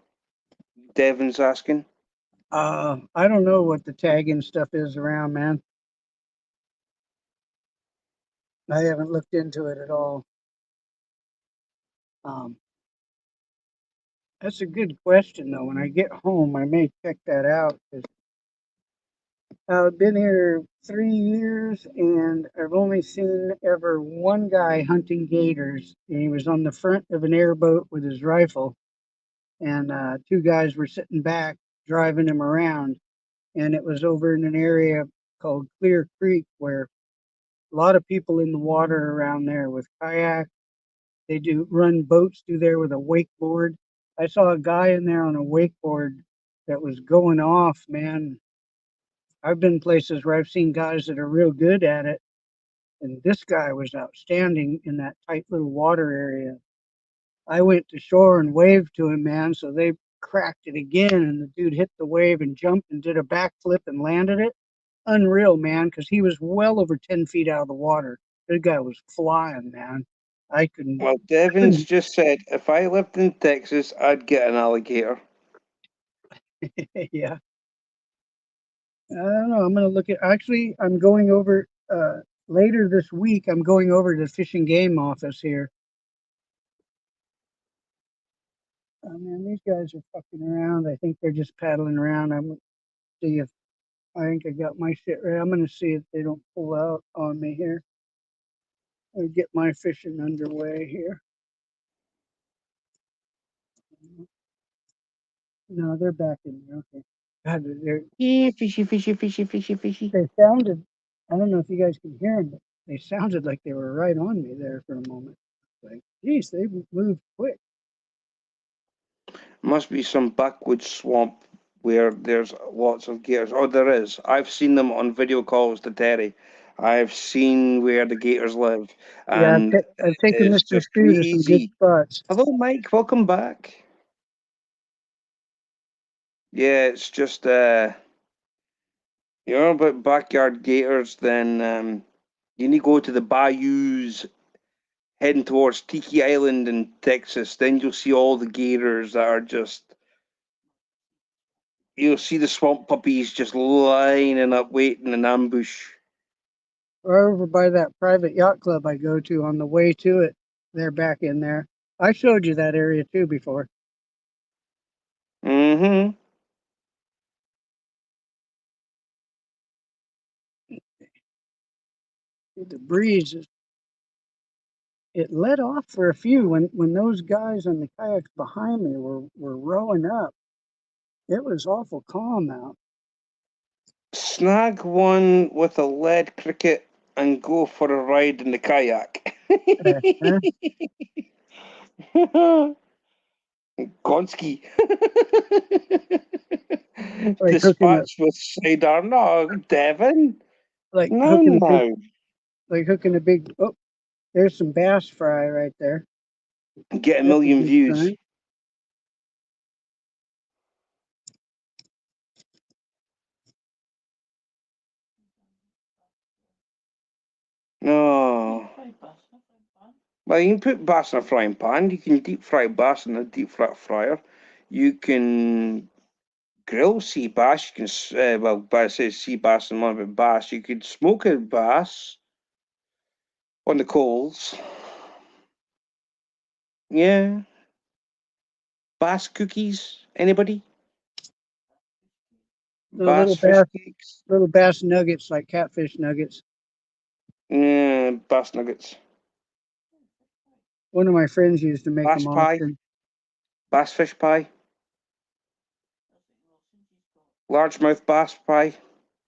Devin's asking. I don't know what the tagging stuff is around, man. I haven't looked into it at all. That's a good question, though. When I get home, I may check that out. 'Cause I've been here 3 years, and I've only seen ever one guy hunting gators, and he was on the front of an airboat with his rifle, and two guys were sitting back driving him around, and it was over in an area called Clear Creek where a lot of people in the water around there with kayaks. They do run boats through there with a wakeboard. I saw a guy in there on a wakeboard that was going off, man. I've been places where I've seen guys that are real good at it, and this guy was outstanding in that tight little water area. I went to shore and waved to him, man, so they cracked it again, and the dude hit the wave and jumped and did a backflip and landed it. Unreal, man, because he was well over 10 feet out of the water. The guy was flying, man. I couldn't. Well, Devin's just said, if I lived in Texas, I'd get an alligator. Yeah. I don't know. I'm going to look at, actually, I'm going over, later this week, I'm going over to the Fish and Game office here. Oh man, these guys are fucking around. I think they're just paddling around. I'm going to see if, I think I got my shit right. I'm going to see if they don't pull out on me here. I'll get my fishing underway here. No, they're back in there. Okay. God, Yeah, fishy, fishy, fishy, fishy, fishy. they sounded, I don't know if you guys can hear them, but they sounded like they were right on me there for a moment. Like, geez, they moved quick. Must be some backwoods swamp where there's lots of gators. Oh, there is. I've seen them on video calls to Terry. I've seen where the gators live, Yeah, and I've taken it's Mr. just Stu to some good crazy. spots. Hello, Mike. Welcome back. Yeah, it's just you know about backyard gators. Then you need to go to the bayous heading towards Tiki Island in Texas. Then you'll see all the gators that are just. You'll see the swamp puppies just lining up, waiting in ambush. Or over by that private yacht club I go to on the way to it. They're back in there. I showed you that area too before. Mm-hmm. The breeze is, it let off for a few when those guys on the kayaks behind me were rowing up. It was awful calm out. Snag one with a lead cricket and go for a ride in the kayak. Uh-huh. Gonski. Like Dispatch with sidearm. No, Devon. like No, hooking a big, no. like hooking a big. Oh, there's some bass fry right there. Get a That's a million good views. sign. No. Well, you can put bass in a frying pan. You can deep fry bass in a deep fry fryer. You can grill sea bass. You can, well, I say sea bass and one of it bass. You could smoke a bass on the coals. Yeah. Bass cookies. Anybody? No, Bass fish cakes. little bass nuggets like catfish nuggets. Yeah, bass nuggets. One of my friends used to make Bass them pie. often. Bass fish pie. Largemouth bass pie.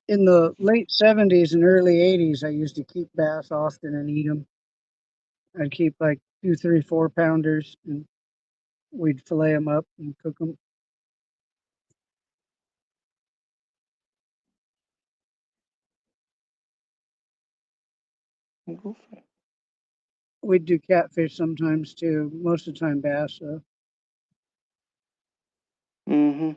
In the late 70s and early 80s, I used to keep bass often and eat them. I'd keep like 2, 3, 4 pounders, and we'd fillet them up and cook them. Go for it. We'd do catfish sometimes too. Most of the time, bass. So. Mm-hmm.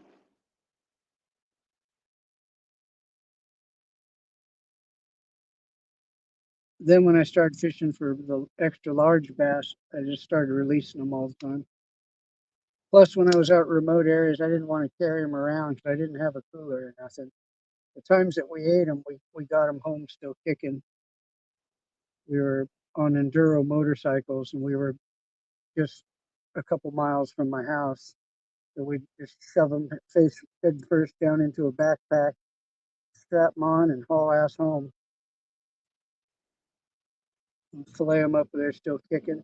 Then when I started fishing for the extra large bass, I just started releasing them all the time. Plus, when I was out in remote areas, I didn't want to carry them around because I didn't have a cooler or nothing. The times that we ate them, we got them home still kicking. We were on enduro motorcycles and we were just a couple miles from my house. So we'd just shove them head first down into a backpack, strap them on, and haul ass home. And fillet them up, they're still kicking.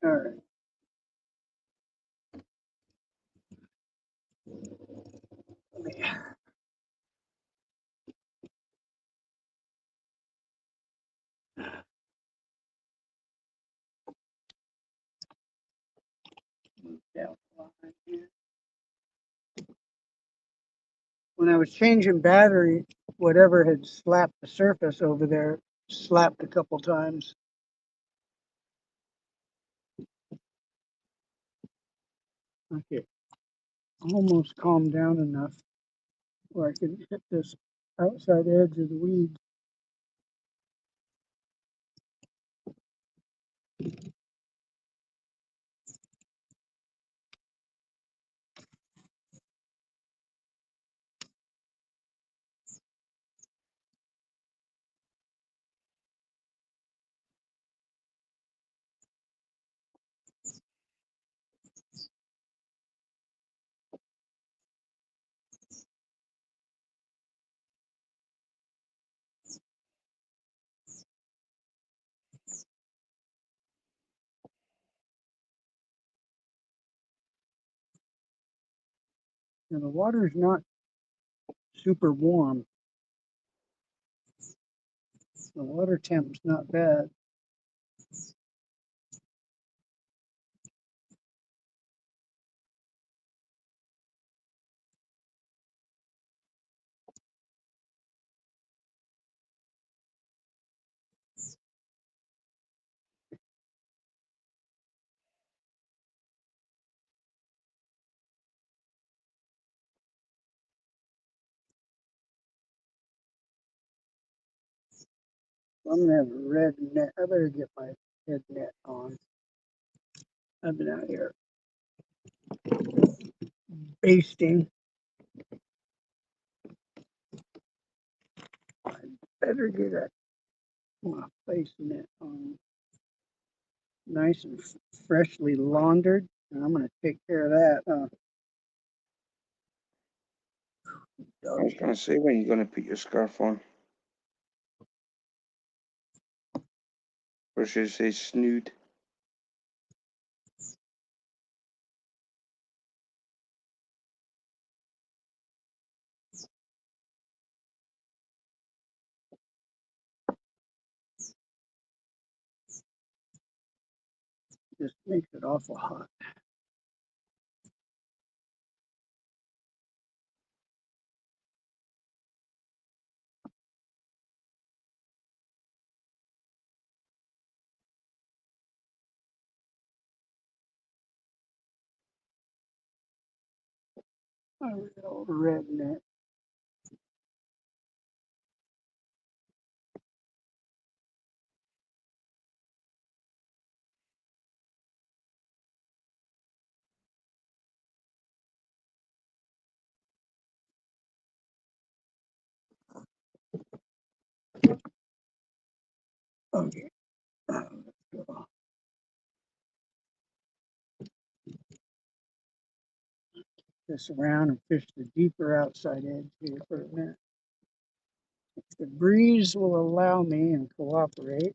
All right. Down the line here. When I was changing battery, whatever had slapped the surface over there slapped a couple times. Okay, almost calmed down enough where I can hit this outside edge of the weed. And the water's not super warm. The water temp's not bad. I'm gonna have a red net. I better get my head net on. I've been out here basting. I better get my face net on. Nice and freshly laundered. And I'm gonna take care of that. I was gonna say, when you gonna put your scarf on? Or should I say snood? Just makes it awful hot. Old redneck. Okay. Let's go. This around and fish the deeper outside edge here for a minute. If the breeze will allow me and cooperate.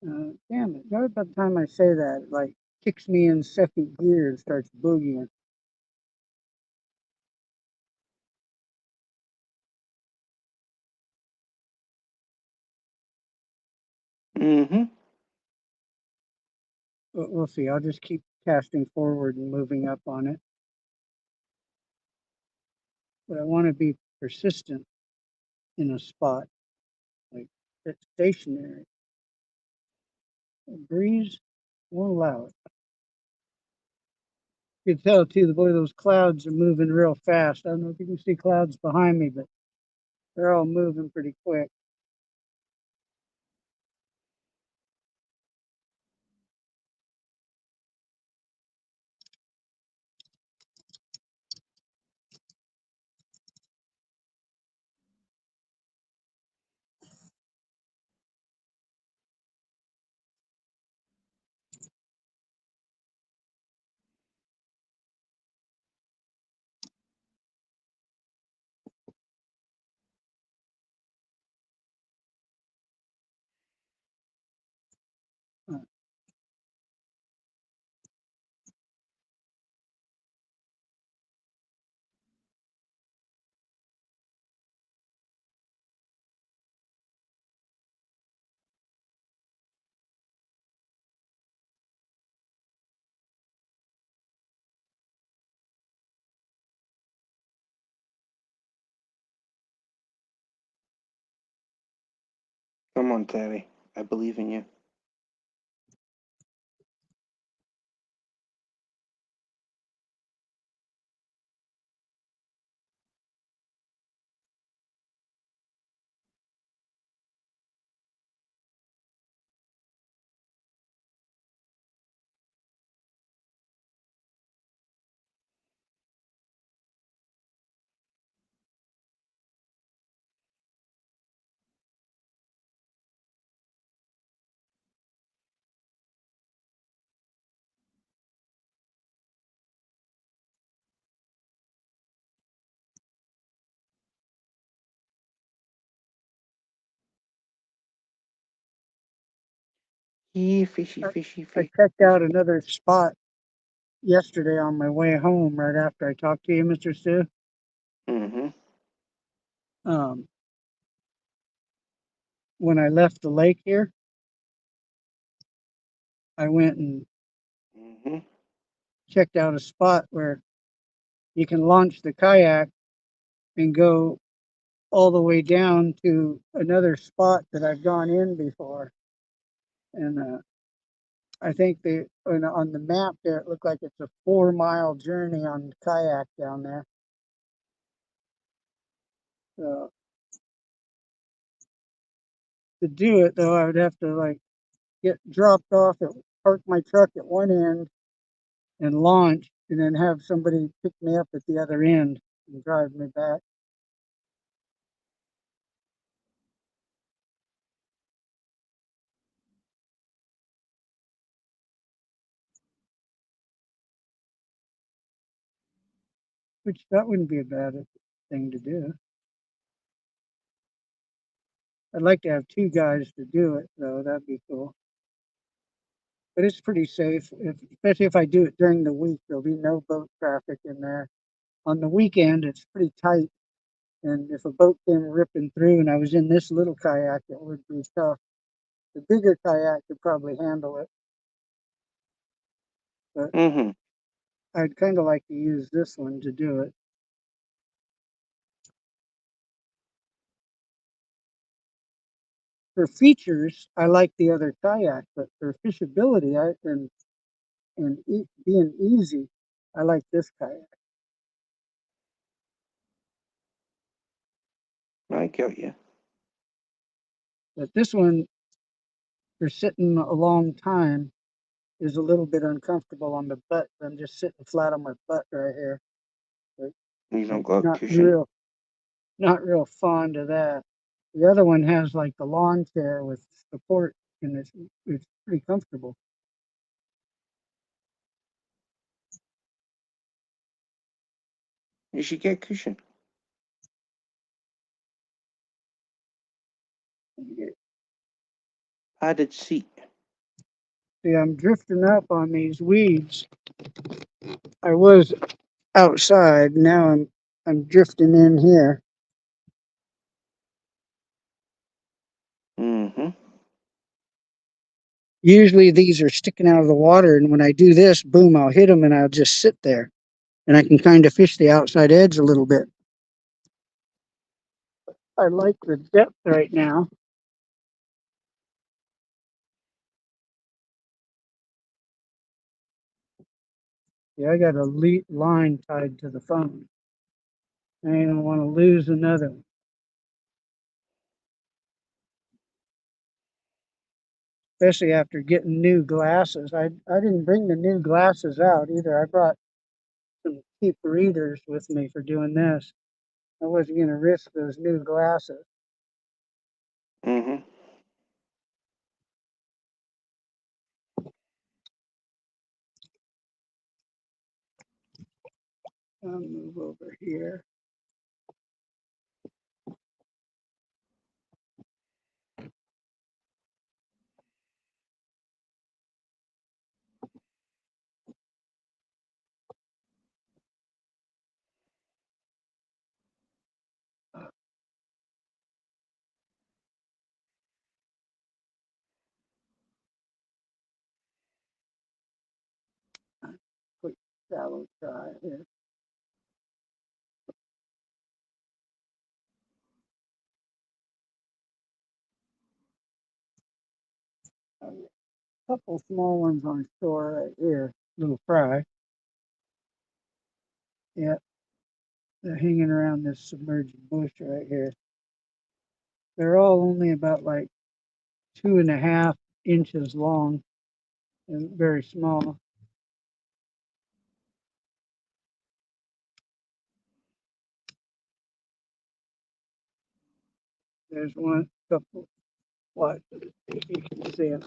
Damn it. Right by the time I say that, it like kicks me in second gear and starts boogieing. Mm-hmm. But we'll see. I'll just keep casting forward and moving up on it. But I want to be persistent in a spot, like it's stationary. The breeze won't allow it. You can tell too, the boy, those clouds are moving real fast. I don't know if you can see clouds behind me, but they're all moving pretty quick. Come on, Terry. I believe in you. Fishy, fishy, I fishy. checked out another spot yesterday on my way home right after I talked to you, Mr. Stu. Mm-hmm. When I left the lake here, I went and Mm-hmm. checked out a spot where you can launch the kayak and go all the way down to another spot that I've gone in before. And I think on the map there, it looked like it's a 4 mile journey on the kayak down there. So to do it though, I would have to like get dropped off at park my truck at one end and launch, and then have somebody pick me up at the other end and drive me back. which that wouldn't be a bad thing to do. I'd like to have two guys to do it, though. That'd be cool. But it's pretty safe, especially if I do it during the week. There'll be no boat traffic in there. On the weekend, it's pretty tight. And if a boat came ripping through and I was in this little kayak, it would be tough. The bigger kayak could probably handle it. But Mm-hmm. I'd kind of like to use this one to do it. For features, I like the other kayak, but for fishability and being easy, I like this kayak. I get you. But this one, for sitting a long time, is a little bit uncomfortable on the butt. I'm just sitting flat on my butt right here. But You don't got not cushion. not real fond of that. The other one has like the lawn chair with support, and it's pretty comfortable. You should get cushion. Padded seat. See, I'm drifting up on these weeds. I was outside. Now I'm drifting in here. Mm-hmm. Usually these are sticking out of the water, and when I do this, boom, I'll hit them and I'll just sit there, and I can kind of fish the outside edge a little bit. I like the depth right now. Yeah, I got a line tied to the phone. I don't want to lose another one. Especially after getting new glasses. I didn't bring the new glasses out either. I brought some cheap readers with me for doing this. I wasn't going to risk those new glasses. Mm-hmm. I'll move over here. Quick shallow try here. A couple small ones on shore right here. Little fry. Yeah, they're hanging around this submerged bush right here. They're all only about like 2.5 inches long and very small. There's one couple. What? If you can see them.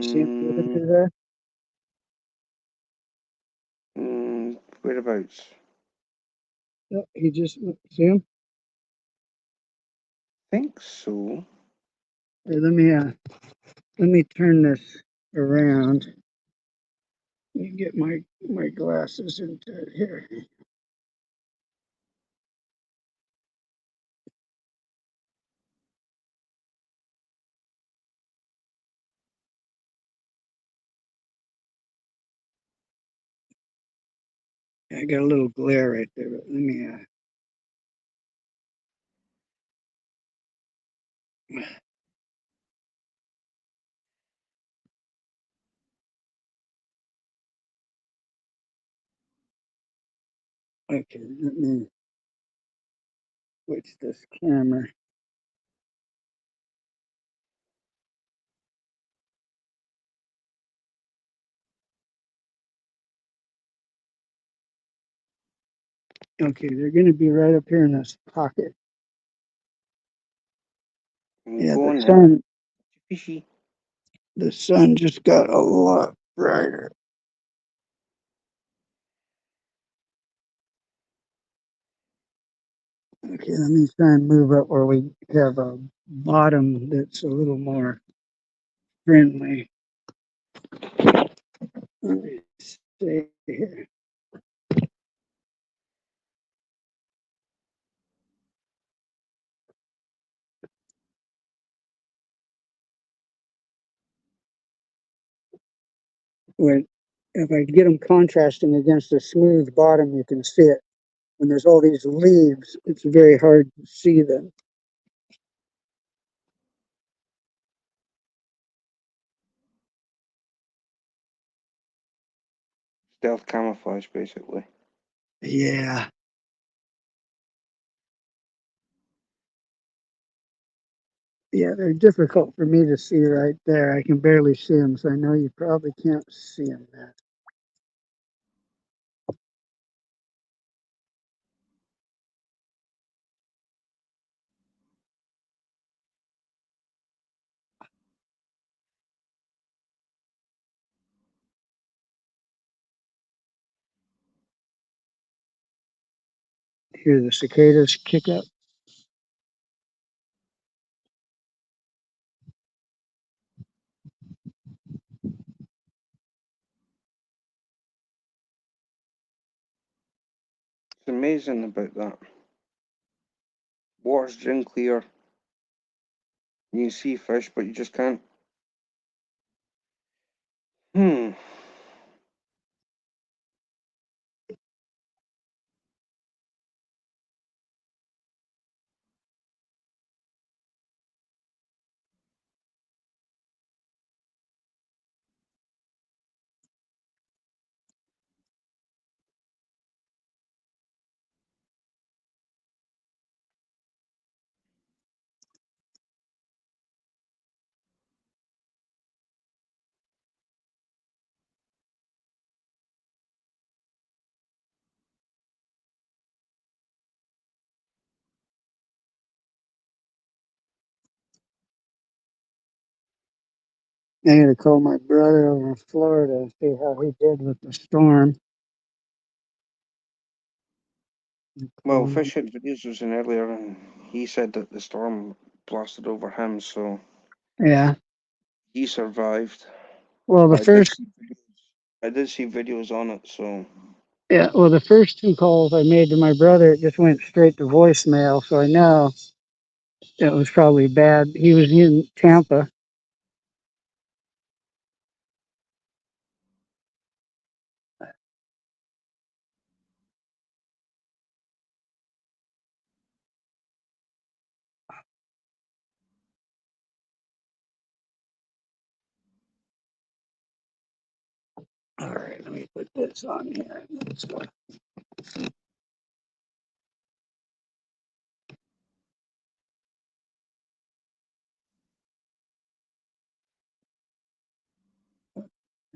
See him moving through there? Whereabouts? Yep, he just see him. Think so. Here, let me turn this around. Let me get my glasses into here. I got a little glare right there, but let me okay, let me switch this camera. Okay, they're gonna be right up here in this pocket. Yeah, Go on then. Fishy. the sun just got a lot brighter. Okay, let me try and move up where we have a bottom that's a little more friendly. Let me see here. When, if I get them contrasting against a smooth bottom, you can see it. When there's all these leaves, it's very hard to see them. Stealth camouflage, basically. Yeah. Yeah, they're difficult for me to see right there. I can barely see them, so I know you probably can't see them there. Hear the cicadas kick up. It's amazing about that. Water's gin clear. You can see fish, but you just can't. Hmm. I gotta call my brother over in Florida and see how he did with the storm. Well, Fish had videos was in earlier, and he said that the storm blasted over him, so Yeah. he survived. Well, the But first, I did see videos on it, so yeah, well, the first two calls I made to my brother, it just went straight to voicemail. So I know it was probably bad. He was in Tampa. All right, let me put this on here. Let's go.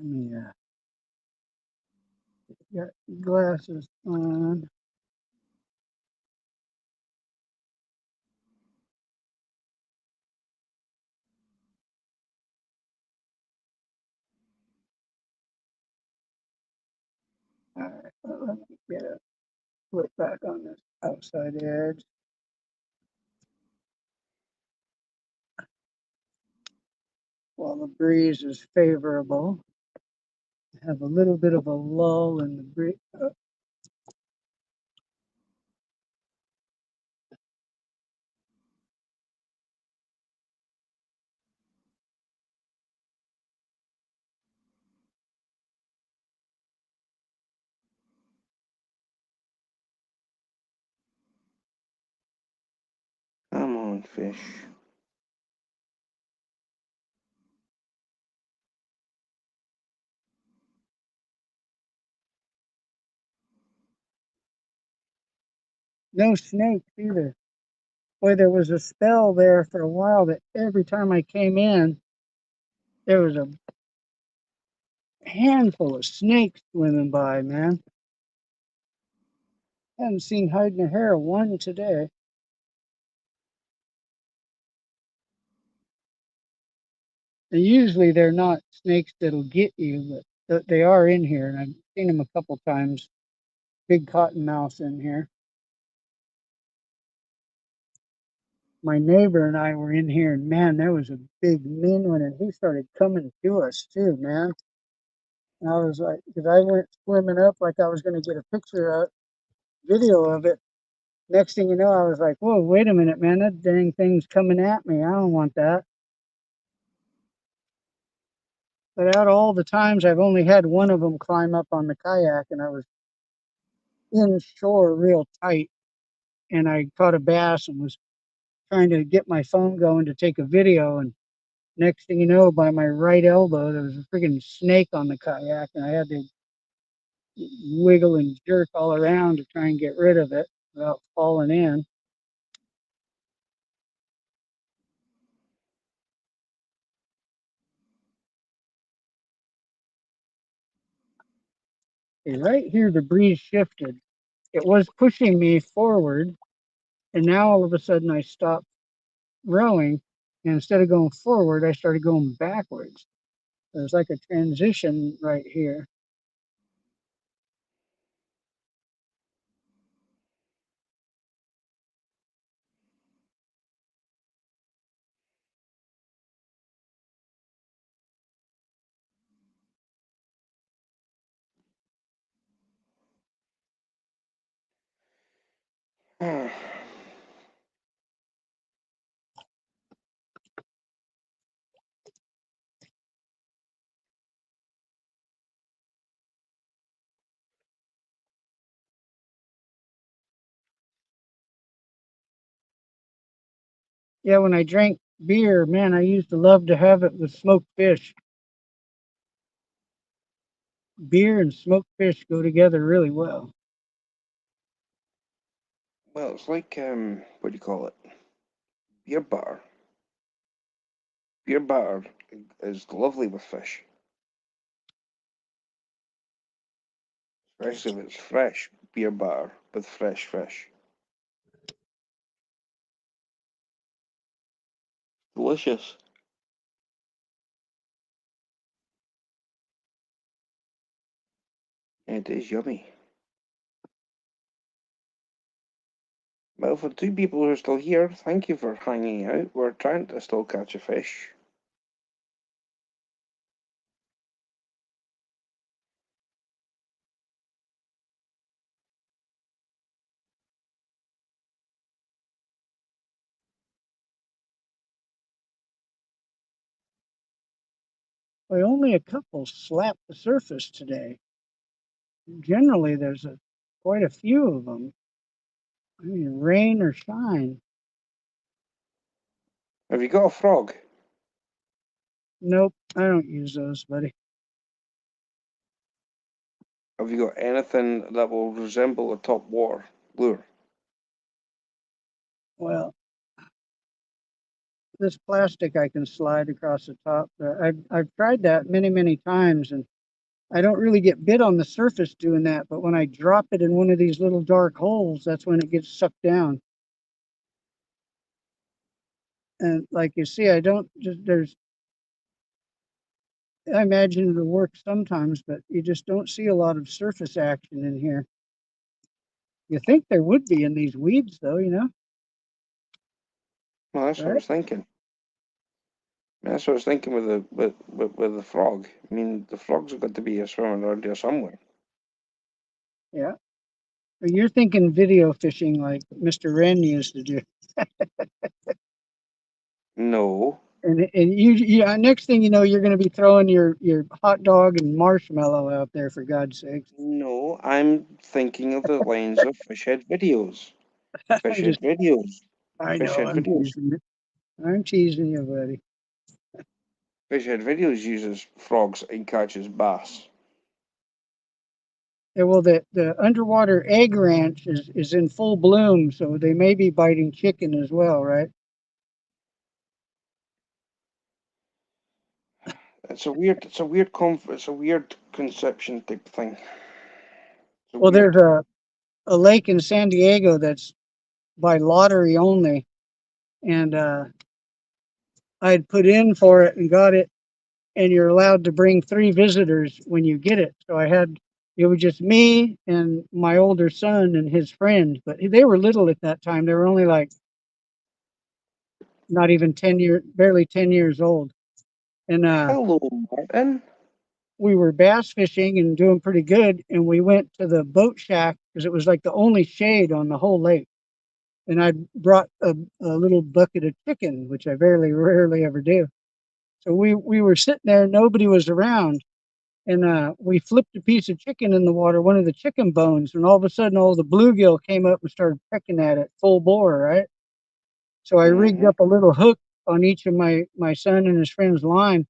Let me get glasses on. All right, well, let me get a flip back on this outside edge. While the breeze is favorable, have a little bit of a lull in the breeze. come on, Fish. No snakes either. Boy, there was a spell there for a while that every time I came in, there was a handful of snakes swimming by, man. Haven't seen hide nor hair of one today. And usually they're not snakes that'll get you, but they are in here, and I've seen them a couple times. Big cottonmouth in here. My neighbor and I were in here, and man, there was a big mean one, and he started coming to us too, man. And I was like, because I went swimming up like I was going to get a video of it. Next thing you know, I was like, whoa, wait a minute, man, that dang thing's coming at me. I don't want that. But out of all the times, I've only had one of them climb up on the kayak, and I was inshore real tight, and I caught a bass and was trying to get my phone going to take a video, and next thing you know, by my right elbow, there was a freaking snake on the kayak, and I had to wiggle and jerk all around to try and get rid of it without falling in. And right here, the breeze shifted. It was pushing me forward, and now all of a sudden I stopped rowing, and instead of going forward, I started going backwards. There's like a transition right here. Yeah, when I drank beer, man, I used to love to have it with smoked fish. Beer and smoked fish go together really well. Well, it's like what do you call it? Beer butter. Beer butter is lovely with fish, especially if it's fresh beer butter with fresh fish. Delicious. It is yummy. Well, for two people who are still here, thank you for hanging out. We're trying to still catch a fish. Well, only a couple slapped the surface today. Generally, there's quite a few of them. I mean, rain or shine. Have you got a frog? Nope, I don't use those, buddy. Have you got anything that will resemble a top water lure? Well, this plastic I can slide across the top. I've tried that many times, and I don't really get bit on the surface doing that. But when I drop it in one of these little dark holes, that's when it gets sucked down. And like you see, I don't just there's. I imagine it'll work sometimes, but you just don't see a lot of surface action in here. You think there would be in these weeds, though, you know? Well, that's what I Right? was thinking. That's what I was thinking with the frog. I mean, the frogs have got to be swimming around here somewhere. Yeah. But you're thinking video fishing like Mr. Wren used to do. No, And next thing you know, you're going to be throwing your hot dog and marshmallow out there, for God's sakes. no, I'm thinking of the lines of fish head videos. Fish I'm head just, videos. I Fish know, head I'm videos. teasing you. I'm teasing you, buddy. Fish head videos uses frogs and catches bass. Yeah, well, the underwater egg ranch is in full bloom, so they may be biting chicken as well, right? It's a weird conception type thing. It's a Well, weird. there's a lake in San Diego that's by lottery only, and I had put in for it and got it and you're allowed to bring 3 visitors when you get it. So it was just me and my older son and his friend, but they were little at that time. They were only like not even barely 10 years old. And Hello, Martin. we were bass fishing and doing pretty good. And we went to the boat shack because it was like the only shade on the whole lake. And I brought a little bucket of chicken, which I rarely ever do. So we were sitting there, nobody was around. And we flipped a piece of chicken in the water, one of the chicken bones, and all of a sudden all the bluegill came up and started pecking at it full bore, right? So I rigged up a little hook on each of my son and his friend's line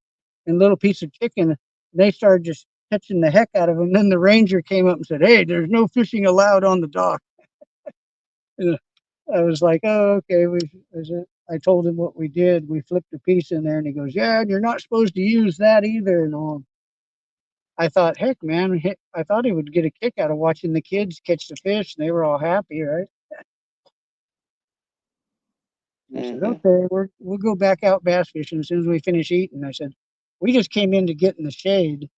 and little piece of chicken. They started just catching the heck out of them. Then the ranger came up and said, "Hey, there's no fishing allowed on the dock." And I was like, "Oh, okay." I told him what we did. We flipped a piece in there, and he goes, "Yeah, and you're not supposed to use that either." And all. I thought, heck, man, I thought he would get a kick out of watching the kids catch the fish, and they were all happy, right? I said, "Okay, we'll go back out bass fishing as soon as we finish eating." I said, "We just came in to get in the shade."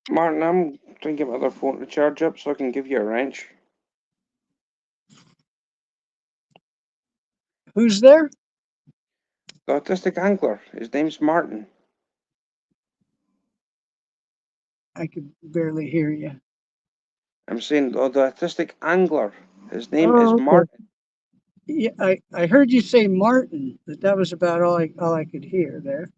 Martin, I'm trying to get my other phone to charge up so I can give you a wrench. Who's there? The autistic angler. His name's Martin. I could barely hear you. I'm saying, the autistic angler. His name is Oh, okay. Martin. Yeah, I heard you say Martin, but that was about all I could hear there.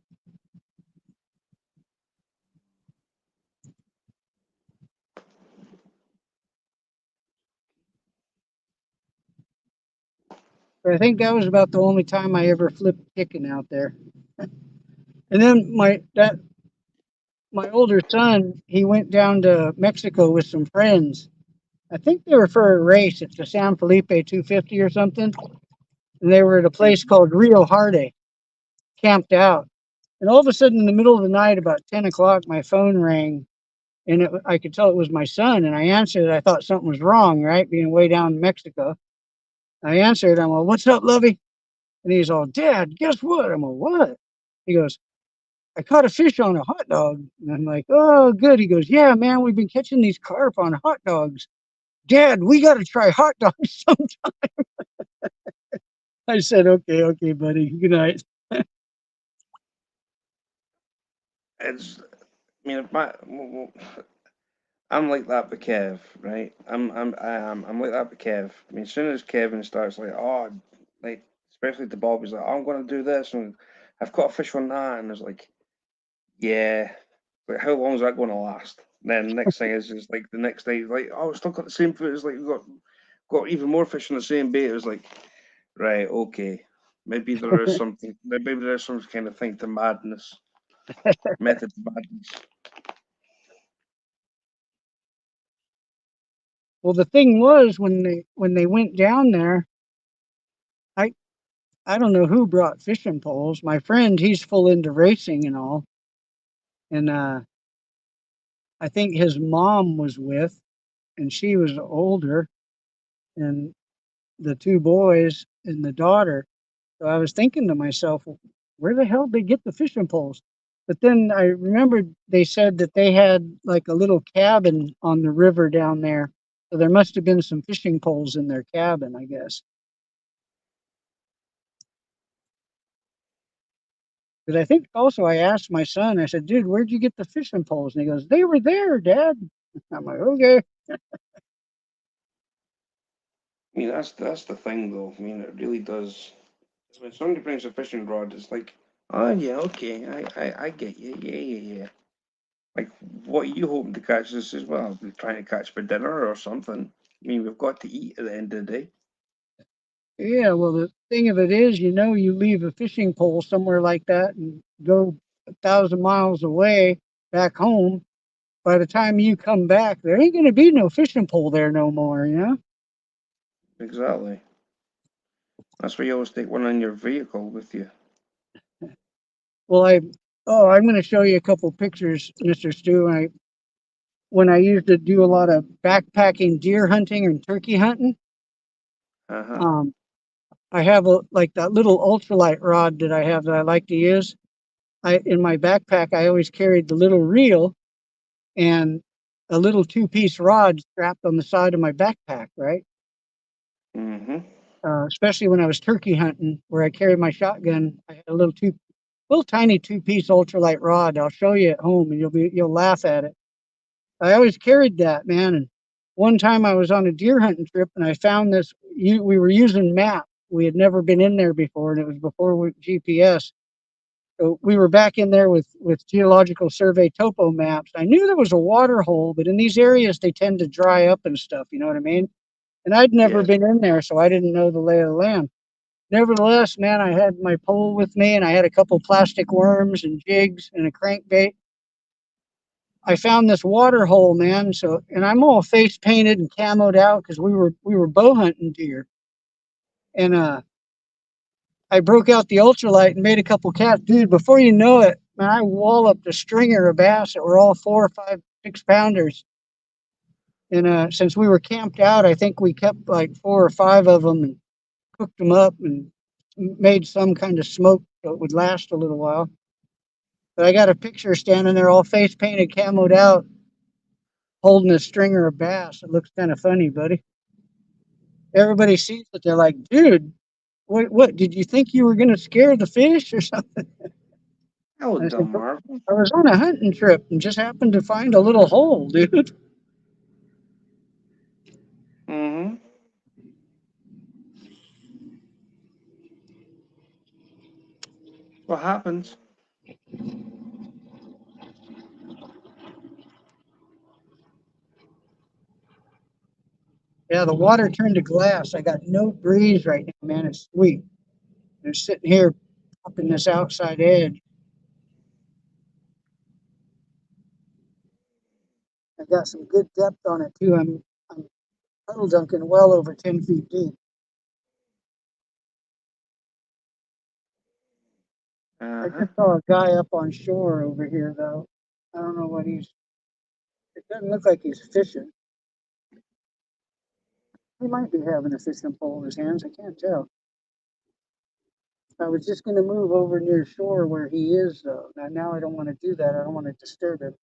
But I think that was about the only time I ever flipped chicken out there. And then my older son, he went down to Mexico with some friends. I think they were for a race. It's the San Felipe 250 or something. And they were at a place called Rio Harde, camped out. And all of a sudden, in the middle of the night, about 10 o'clock, my phone rang, and I could tell it was my son. And I answered it. I thought something was wrong, right? Being way down in Mexico. I answered. I'm like, "What's up, Lovey?" And he's all, "Dad, guess what?" I'm like, "What?" He goes, "I caught a fish on a hot dog." And I'm like, "Oh, good." He goes, "Yeah, man, we've been catching these carp on hot dogs. Dad, we got to try hot dogs sometime." I said, okay, buddy. Good night. It's, I mean, I'm like that with Kev, right? I'm like that with Kev. I mean, as soon as Kevin starts like, oh, like, especially the Bob, he's like, "Oh, I'm going to do this, and I've caught a fish on that," and it's like, yeah, like, how long is that going to last? And then the next thing is just like the next day, like, "Oh, we still got the same food." It's like we got even more fish on the same bait. It was like, right, okay, maybe there is something. Maybe there's some kind of thing to madness, method to madness. Well, the thing was when they went down there, I I don't know who brought fishing poles. My friend, he's full into racing and all, and I think his mom was with, and she was older, and the 2 boys and the daughter. So I was thinking to myself, where the hell did they get the fishing poles? But then I remembered they said that they had like a little cabin on the river down there. So there must have been some fishing poles in their cabin, I guess. But I think also I asked my son, I said, "Dude, where'd you get the fishing poles?" And he goes, "They were there, Dad." I'm like, "Okay." I mean, that's the thing, though. I mean, it really does. When somebody brings a fishing rod, it's like, oh yeah, okay, I get you, yeah. Like, what are you hoping to catch this as well? We're trying to catch for dinner or something. I mean, we've got to eat at the end of the day. Yeah, well, the thing of it is, you leave a fishing pole somewhere like that and go 1,000 miles away back home. By the time you come back, there ain't going to be no fishing pole there no more, you know? Exactly. That's why you always take one in your vehicle with you. Well, I'm going to show you a couple pictures, Mr. Stu. When I used to do a lot of backpacking deer hunting and turkey hunting, Uh-huh. um, I have like that little ultralight rod that I have that I like to use. In my backpack, I always carried the little reel and a little two-piece rod strapped on the side of my backpack, right? Mm-hmm. Especially when I was turkey hunting, where I carried my shotgun. I had a little tiny two-piece ultralight rod. I'll show you at home, and you'll laugh at it. I always carried that, man. And one time I was on a deer hunting trip, and I found this. We were using maps. We had never been in there before, and it was before GPS. So we were back in there with Geological Survey topo maps. I knew there was a water hole, but in these areas they tend to dry up and stuff. You know what I mean? And I'd never Yes. been in there, so I didn't know the lay of the land. Nevertheless, man, I had my pole with me, and I had a couple plastic worms and jigs and a crankbait. I found this water hole, man. So, and I'm all face painted and camoed out because we were bow hunting deer. And I broke out the ultralight and made a couple casts. Dude, before you know it, man, I walloped a stringer of bass that were all 4 or 5, 6 pounders. And since we were camped out, I think we kept like 4 or 5 of them and cooked them up and made some kind of smoke so it would last a little while. But I got a picture standing there all face painted, camoed out, holding a stringer of bass. It looks kind of funny, buddy. Everybody sees it. They're like, dude, what did you think you were going to scare the fish or something? Well I said, done, Marvin. I was on a hunting trip and just happened to find a little hole, dude. Mm-hmm. What happens? Yeah, the water turned to glass. I got no breeze right now, man. It's sweet. I'm sitting here popping this outside edge. I got some good depth on it too. I'm puddle dunking well over 10 feet deep. I Uh-huh. just saw a guy up on shore over here though. I don't know what it doesn't look like he's fishing. He might be having a fishing pole in his hands. I can't tell. I was just going to move over near shore where he is though. Now I don't want to do that. I don't want to disturb him.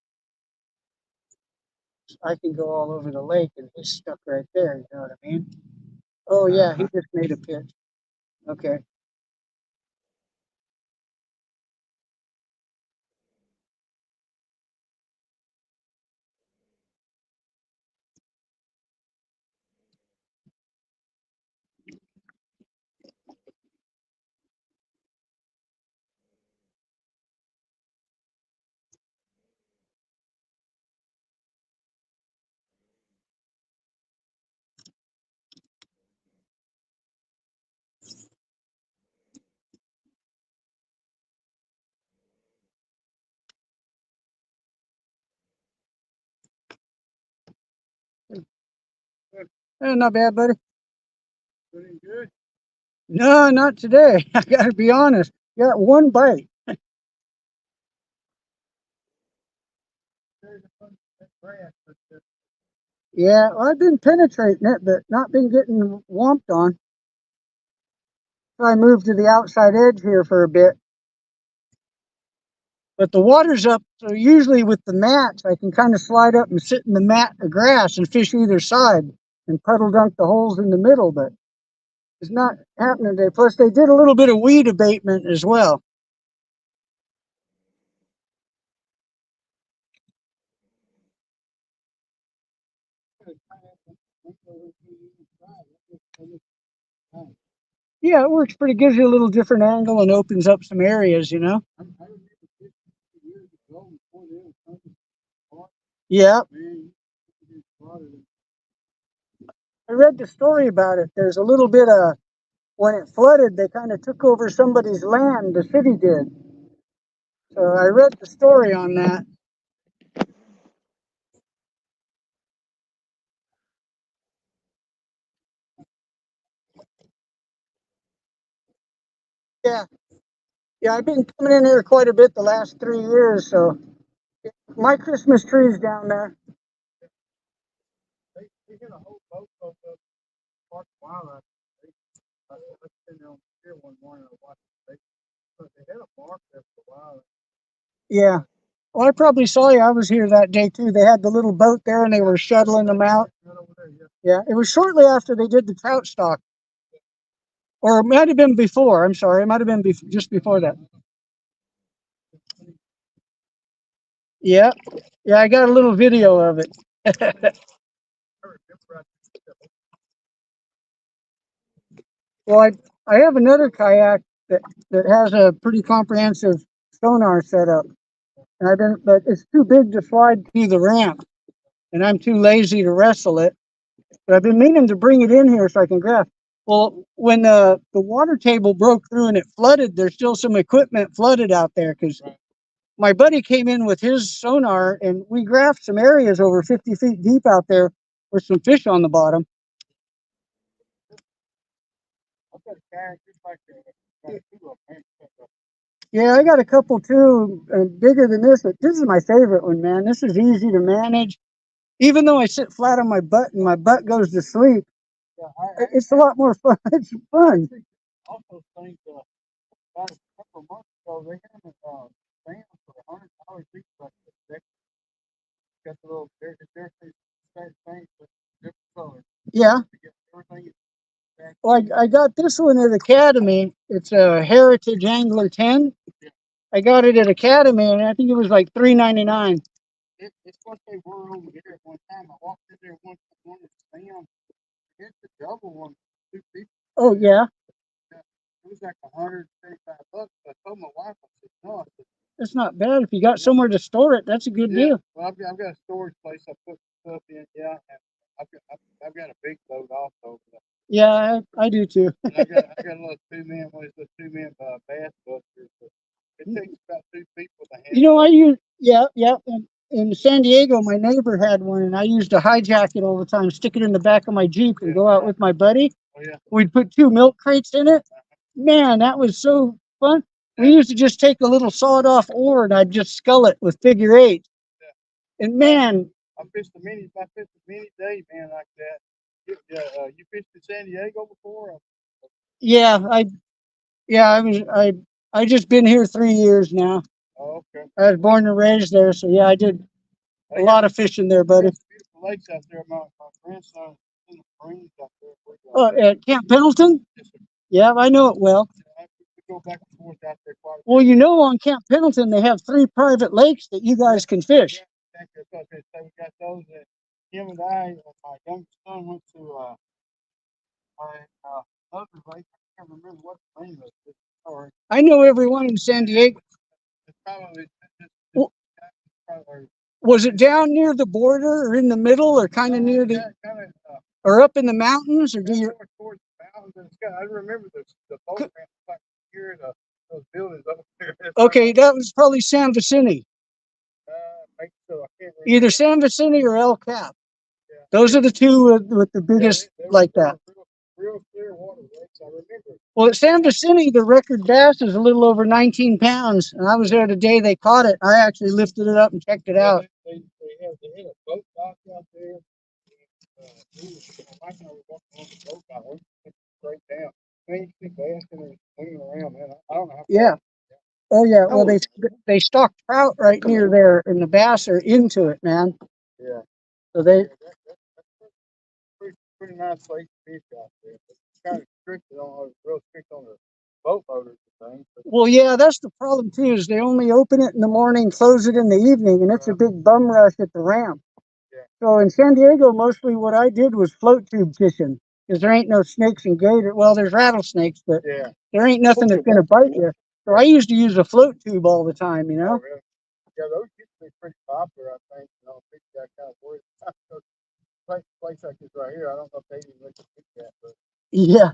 I can go all over the lake and he's stuck right there. You know what I mean? Oh yeah, he Uh-huh. just made a pitch. Okay. Not bad, buddy. Doing good. No, not today. I gotta be honest. Got one bite. Yeah, well, I've been penetrating it, but not been getting whomped on. So I moved to the outside edge here for a bit. But the water's up, so usually with the mats, I can kind of slide up and sit in the mat of grass and fish either side and puddle dunk the holes in the middle, but it's not happening today. Plus, they did a little bit of weed abatement as well. Yeah, it works pretty. Gives you a little different angle and opens up some areas, you know. Yeah, I read the story about it. There's a little bit of when it flooded, they kind of took over somebody's land. The city did. So I read the story on that. Yeah, yeah. I've been coming in here quite a bit the last 3 years. So my Christmas tree's down there. in there on the pier one morning. I watched it, but they had a mark there for a while. Yeah. Well, I probably saw you. I was here that day too. They had the little boat there and they were shuttling them out. Right over there, yeah. Yeah. It was shortly after they did the trout stock. Or it might have been before. I'm sorry. It might have been just before that. Yeah. Yeah. I got a little video of it. I remember Well, I have another kayak that has a pretty comprehensive sonar setup. And but it's too big to slide through the ramp. And I'm too lazy to wrestle it. But I've been meaning to bring it in here so I can graph. Well, when the water table broke through and it flooded, there's still some equipment flooded out there because my buddy came in with his sonar and we graphed some areas over 50 feet deep out there with some fish on the bottom. I've got a kayak just like that. Yeah, I got a couple too, bigger than this, but this is my favorite one, man. This is easy to manage. Even though I sit flat on my butt and my butt goes to sleep, Yeah, it's a lot more fun. It's fun. also think about a couple of months ago they had a fan for $100 each. Like the got the little there's same thing with different colors. Yeah. To get everything. Well, I got this one at Academy. It's a Heritage Angler 10. I got it at Academy, and I think it was like $3.99. It's what they were over here at one time. I walked in there one of the stand. It's the double one, $250. Oh yeah, It was like $135. I told my wife, I said, no, I said, that's not bad. If you got somewhere to store it, that's a good yeah. deal. Well, I've got a storage place I put stuff in, yeah, and I've got a big boat also. Yeah, I do too. And I got a little two-man bass busters. But it takes about 2 people to handle. You know, I use yeah. In San Diego, my neighbor had one, and I used to hijack it all the time, stick it in the back of my Jeep, and go out with my buddy. Oh yeah. We'd put 2 milk crates in it. Man, that was so fun. We used to just take a little sawed-off oar, and I'd just scull it with figure 8. And man, I fished a mini day, man, like that. You fished in San Diego before? yeah, I just been here 3 years now. Oh, okay. I was born and raised there, so yeah, I did a lot of fishing there, buddy. Beautiful lakes out there. My grandson in the Marines out there. Oh, at Camp Pendleton? Yeah, I know it well. We go back and forth out there quite a bit. Well, you know, on Camp Pendleton, they have 3 private lakes that you guys can fish. So we got those. Him and I, my youngest son went to another lake. I can't remember what the name of it. Or I know everyone in San Diego. it's probably Well, was it down near the border or in the middle or kind of near the, or up in the mountains, or do you? Towards the mountains. I remember the boat ramp like here, those buildings up there. Okay, that was probably San Vicente. I think so. I can't remember. Either San Vicente or El Cap. Yeah. Those are the 2 with the biggest like that. Real clear water lakes. I remember. Well, at San Vicente, the record bass is a little over 19 pounds, and I was there the day they caught it. I actually lifted it up and checked it out. They had a boat dock out there. My wife and I were walking on the boat dock. We went straight down. Man, you see bass in there swinging around, man. I don't know how. Yeah. Oh yeah. Well, they stock trout right near there, and the bass are into it, man. Yeah. So they. That's pretty nice lake to fish out there. It's kind of real strict on the boat motors and things. Well, yeah, that's the problem too. Is they only open it in the morning, close it in the evening, and it's a big bum rush at the ramp. Yeah. So in San Diego, mostly what I did was float tube fishing, because there ain't no snakes and gator. Well, there's rattlesnakes, but Yeah. there ain't nothing that's gonna bite you. So I used to use a float tube all the time, you know. Oh, really? Yeah, those used to be pretty popular, I think. You know, people got kind of worried. Place like this right here, I don't know if they even let you pick that, but Yeah.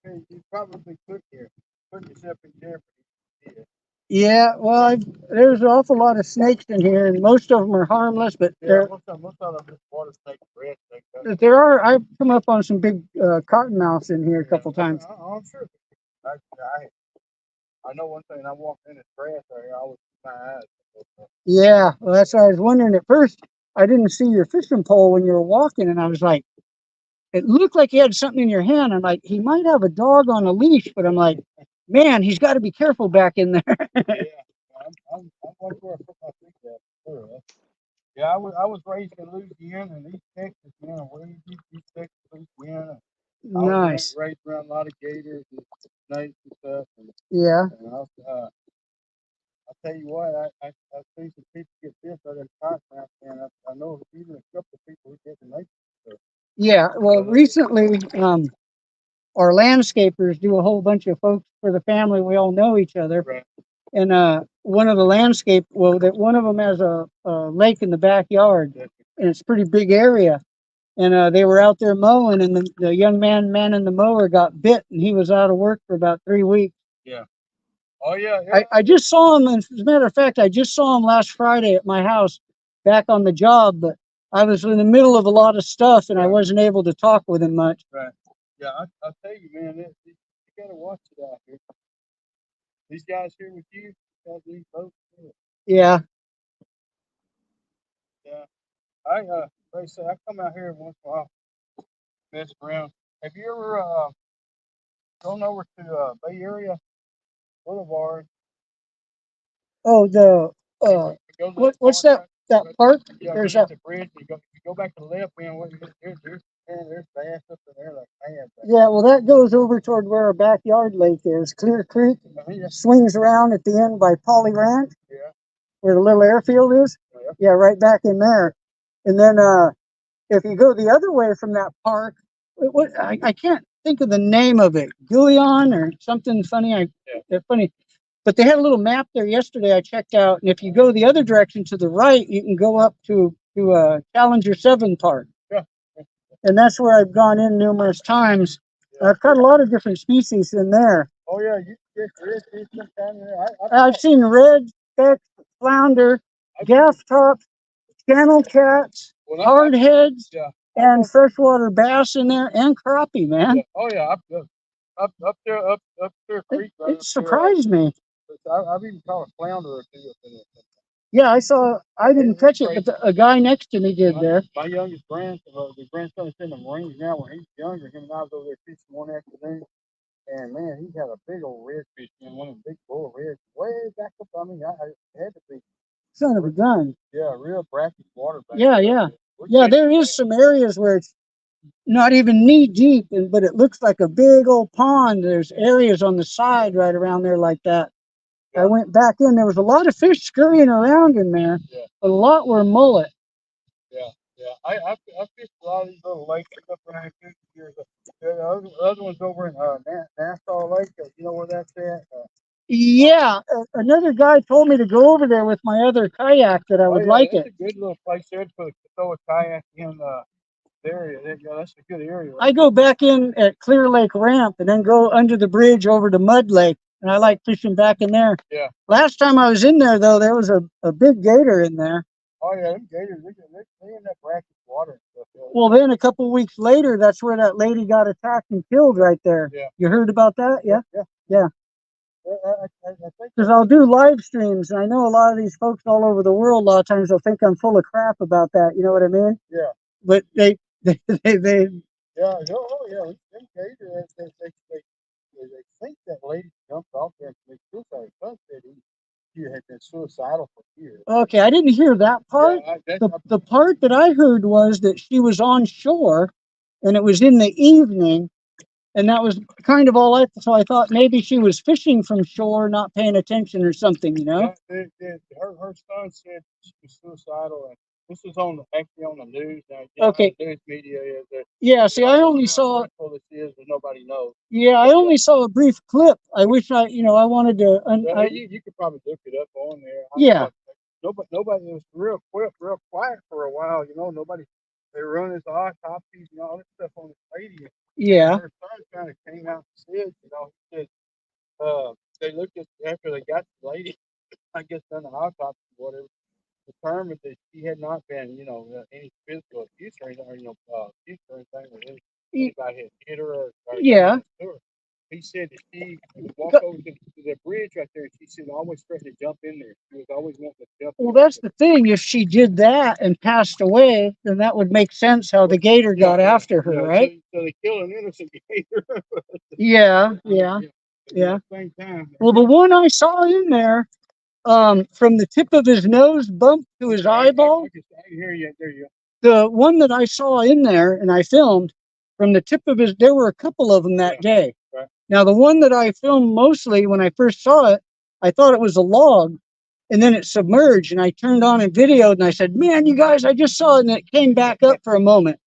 you probably could here. Put yourself in jeopardy. Yeah. Well, there's an awful lot of snakes in here, and most of them are harmless, but Yeah, most of them just water snake, red snake. there are. I've come up on some big cottonmouths in here a couple times. I'm sure. I know one thing. I walked in the grass right here. I was my eyes. Yeah. Well, that's what I was wondering. At first, I didn't see your fishing pole when you were walking, and I was like, it looked like he had something in your hand. I'm like, he might have a dog on a leash, but I'm like, man, he's got to be careful back in there. Yeah, I'm wondering where I put my feet at. Sure, yeah, I was raised in Louisiana and East Texas, man. Way East Texas, Louisiana. I was Nice. raised around a lot of gators and snakes and stuff. Yeah. And I tell you what, I've seen some people get bit by them cottonmouths, and I know even a couple of people who get the nature stuff. Yeah. Well, recently, our landscapers do a whole bunch of folks for the family. We all know each other. Right. And one of the that one of them has a lake in the backyard, and it's a pretty big area. And they were out there mowing, and the young man in the mower got bit, and he was out of work for about 3 weeks. Yeah. Oh yeah. Yeah. I just saw him, and as a matter of fact, I just saw him last Friday at my house, back on the job, but I was in the middle of a lot of stuff, and I Right. wasn't able to talk with him much. Right. Yeah, I'll tell you, man, you gotta watch it out here. These guys here with you, these folks. Yeah. Yeah. Like I say, I come out here once in a while, mess around. Have you ever gone over to Bay Area Boulevard? Oh, the You go to what's park, that park? yeah, There's underneath that. the bridge. You go back to the left, man. There's bass up in there like mad. Yeah, well, that goes over toward where our backyard lake is, Clear Creek. Yeah. Swings around at the end by Polly Ranch, Yeah. where the little airfield is. Yeah. Yeah, right back in there. And then if you go the other way from that park, I can't think of the name of it, Gillion or something funny. They're funny. But they had a little map there yesterday I checked out, and if you go the other direction to the right, you can go up to Challenger 7 Park. Yeah. And that's where I've gone in numerous times. I've caught a lot of different species in there. Oh yeah, you get redfish sometime there. I've seen red, specks, flounder, gaff tops, channel cats, hardheads, Yeah. and freshwater bass in there, and crappie, man. Yeah. Oh yeah, up there, creek. Right It surprised me. I've even caught a flounder or two up in there. Yeah, I didn't catch it, but a guy next to me did there. My youngest grandson, the grandson is in the Marines now. When he's younger, him and I was over there fishing one afternoon, and man, he had a big old redfish, man, one of them big bull reds, way back up. I mean, I had to be. Son of a gun. Yeah, real brackish water back Yeah, there. yeah. Yeah, there is some areas where it's not even knee deep, but it looks like a big old pond. There's areas on the side right around there like that. I went back in. There was a lot of fish scurrying around in there. Yeah. A lot were mullet. Yeah, yeah. I fished a lot of these little lakes up around here. The other one's over in Nassau Lake. You know where that's at? Yeah, another guy told me to go over there with my other kayak that I would like it. That's a good little place there to throw a kayak in area. Yeah, that's a good area. I go back in at Clear Lake Ramp and then go under the bridge over to Mud Lake, and I like fishing back in there. Yeah. Last time I was in there, though, there was a big gator in there. Oh yeah, them gators, they in that brackish water and stuff. Yeah. Well, then a couple weeks later, that's where that lady got attacked and killed right there. Yeah. You heard about that? Yeah. Yeah. I think Because I'll do live streams, and I know a lot of these folks all over the world. A lot of times they'll think I'm full of crap about that. You know what I mean? Yeah. But they. Yeah. Oh yeah. Them gators, they think that lady jumped off there and committed suicide. Her son said he had been suicidal for years. Okay, I didn't hear that part. Yeah, The part that I heard was that she was on shore, and it was in the evening, and that was kind of all so I thought maybe she was fishing from shore, not paying attention or something, you know? Her son said she was suicidal, and this is actually on the news now. Okay. News media is that. Yeah, see, I only saw. This is, but nobody knows. Yeah, I only saw a brief clip. I wish I wanted to. You could probably look it up on there. Yeah. Nobody was real quiet for a while. Nobody. They were running his autopsies and all this stuff on this lady. Yeah. Her son kind of came out and said, he said, they looked at after they got the lady, I guess done an autopsy or whatever, determined that she had not been, any physical abuse or anything, abuse or anything, or anybody had hit her or Yeah. he said that she would walk over to the bridge right there, and she said always threatened to jump in there. She was always wanting to jump Well, in. that's the thing. If she did that and passed away, then that would make sense how the gator Yeah, got yeah, after her, yeah. right? So they kill an innocent gator. Yeah, I mean, yeah, But yeah. at the same time, Well, the one I saw in there, from the tip of his nose bump to his eyeball, I can hear you. There you the one that I saw in there and I filmed from the tip of his, there were a couple of them that Yeah, day. right. Now, the one that I filmed mostly when I first saw it, I thought it was a log and then it submerged and I turned on and videoed and I said, man, you guys, I just saw it and it came back up for a moment.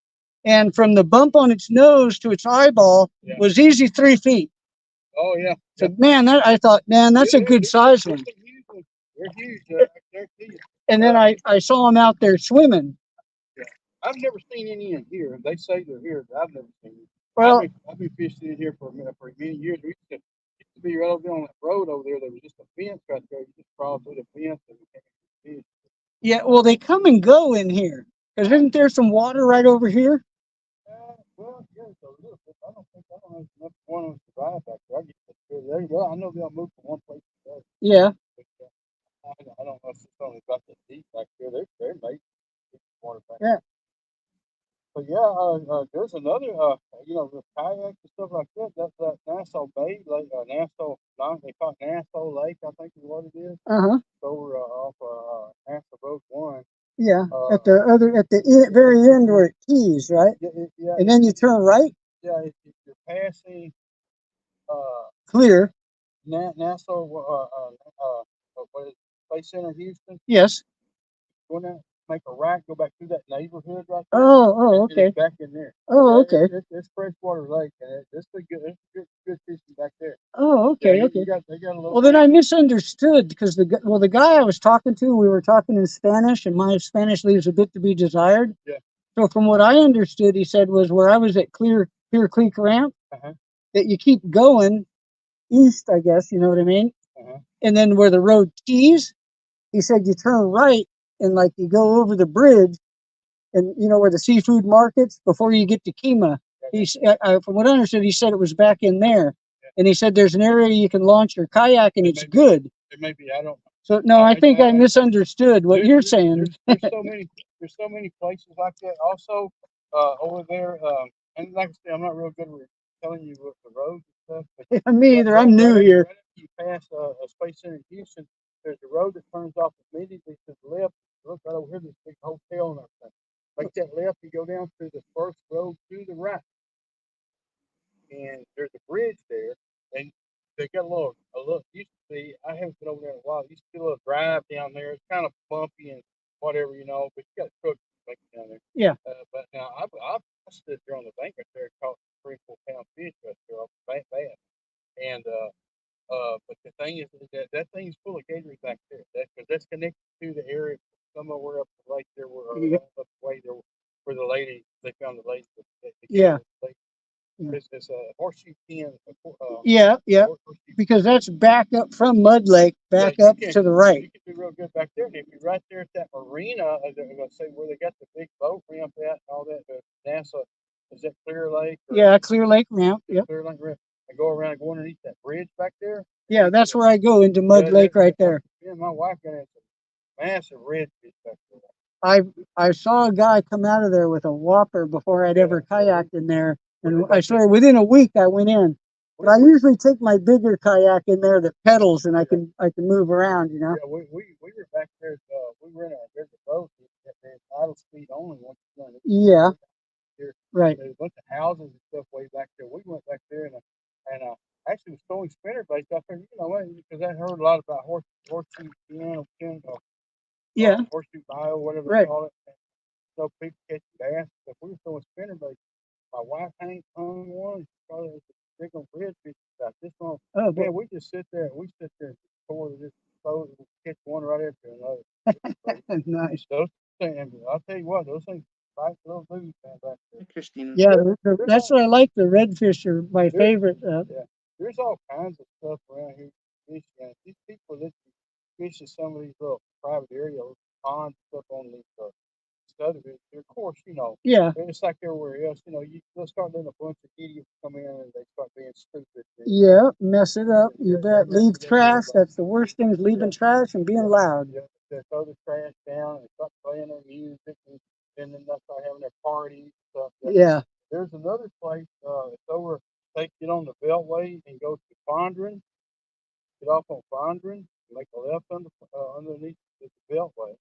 And from the bump on its nose to its eyeball Yeah. was easy 3 feet. Oh yeah. So, man, that I thought, man, that's a good size one. They're huge. They're huge. They're huge. And then I saw him out there swimming. Yeah. I've never seen any in here. They say they're here, but I've never seen them. Well, I've been fishing in here for many years. We used to be right over there on that road over there. There was just a fence right there. You just crawl through the fence and you can't fish. yeah, well, they come and go in here. Because isn't there some water right over here? Well, yeah, it's a little bit. I don't know if enough one of them survive back there. I get there you go. I know they'll move from one place to the other. Yeah. But, I don't know if it's only about that deep back there. They're made water back. Yeah. But yeah, there's another, the kayaks and stuff like that. That's that Nassau Bay Lake, Nassau, they call it Nassau Lake, I think is what it is. Uh-huh. Over off Nassau Road 1. Yeah. Uh, At the very end where it keys, right? Yeah, And then you turn right, yeah, if you're passing clear. Nassau, what is it, Play Center, Houston, Yes. go down, make a right, go back through that neighborhood right there. Oh, And okay. it's back in there. Oh, okay. It's freshwater lake, and it's good fishing back there. Oh, okay, Yeah, okay. they got a little. Well, then I misunderstood because the guy I was talking to, we were talking in Spanish, and my Spanish leaves a bit to be desired. Yeah. So from what I understood, he said was where I was at Clear Creek Ramp, Uh-huh. that you keep going east, I guess, you know what I mean? Uh-huh. And then where the road tees, he said you turn right and like you go over the bridge, and you know where the seafood markets before you get to Kima. From what I understood, he said it was back in there, and he said there's an area you can launch your kayak and it's good. It may be. I don't. So no, I think I misunderstood what you're saying. There's so many places like that. Also, over there, and like I said, I'm not real good with telling you what the roads and stuff. But Me either. I'm new here. Right after you pass a Space Center in Houston, there's a road that turns off immediately to the left. Look right over here, this big hotel and everything. Make that left, you go down through the first road to the right, and there's a bridge there, and they got a little. Used to be. I haven't been over there in a while. Used to be a little drive down there. It's kind of bumpy and whatever, but you got trucks down there. Yeah. But now I stood there on the bank right there and caught 3 or 4 pound fish right there off the bank, and but the thing is that thing's full of gators back there. Because that's connected to the area somewhere up the lake there, up the way there, where the lady they found the lady. Yeah. It's a horseshoe pen. Yeah. Because that's back up from Mud Lake, back up to the right. You can do real good back there. And if you're right there at that marina, I'm gonna say where they got the big boat ramp at and all that, NASA, is that Clear Lake? Yeah, Clear Lake Ramp. Yep. Clear Lake Ramp. I go around, go underneath that bridge back there. Yeah, that's where I go into Mud Lake right there. Yeah, my wife got into massive redfish back there. I saw a guy come out of there with a whopper before I'd ever kayaked in there, and I swear within a week I went in. But I usually take my bigger kayak in there that pedals, and I can move around, Yeah, we were back there. We were in there's a boat that idle speed only once you done it. Yeah. Right. There's a bunch of houses and stuff way back there. We went back there and actually was throwing spinner baits out there. Because I heard a lot about horseshoe Yeah. horseshoe bio, whatever Right. they call it. And so people catching bass. If we were throwing spinner baits, my wife hung one. She thought it was a big old redfish about this long. Oh, Man, we just sit there and pour this boat and catch one right after another. nice. Those things, I'll tell you what, those things fight little booze back there. Christine. Yeah, that's what I like. The redfish are my favorite. There's all kinds of stuff around here fishing. And these people that fish in some of these little private areas, ponds, stuff on these subdivision. Of course, you know, Yeah. it's like everywhere else. You know, they'll start letting a bunch of idiots come in and they start being stupid. Yeah, mess it up. You bet. Yeah, Leave yeah, trash. yeah. That's the worst thing is leaving trash and being loud. Yeah, they throw the trash down and start playing their music, and then they'll start having their parties and stuff. Yeah. There's another place. It's over. They get on the Beltway and go to Fondren. Get off on Fondren. Make a left underneath the Beltway.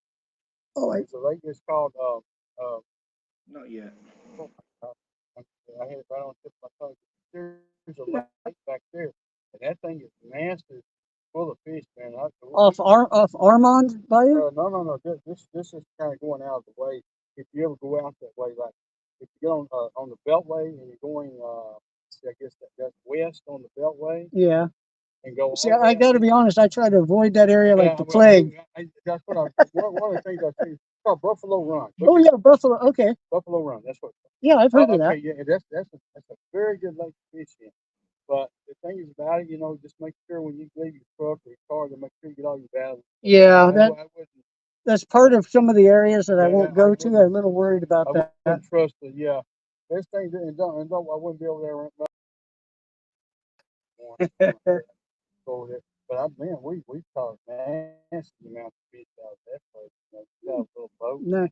Oh, It's a lake. It's called. Not yet. I had it right on the tip of my tongue. There's a lake back there, and that thing is massive, full of fish, man. off Armand Bayou? No. This is kind of going out of the way. If you ever go out that way, like if you get on the Beltway and you're going, see, I guess that's west on the Beltway Yeah. and go. See, all the way I up got to to- be honest. I try to avoid that area like Yeah, the well, plague. that's what one of the things I see. It's called Buffalo Run. Oh yeah, Buffalo. Okay. Buffalo Run. That's what. Yeah, I've heard of that. Okay, yeah, that's a very good lake to fish in. But the thing is about it, you know, just make sure when you leave your truck or your car, to make sure you get all your bags. Yeah, I wouldn't, that's part of some of the areas that I Yeah, won't I go to. I'm wouldn't- a little worried about I that. wouldn't trust it. Yeah, there's things that I wouldn't be over there. Go over there. But man, we caught nasty amount of fish out of that place. You know, you got a little boat. No.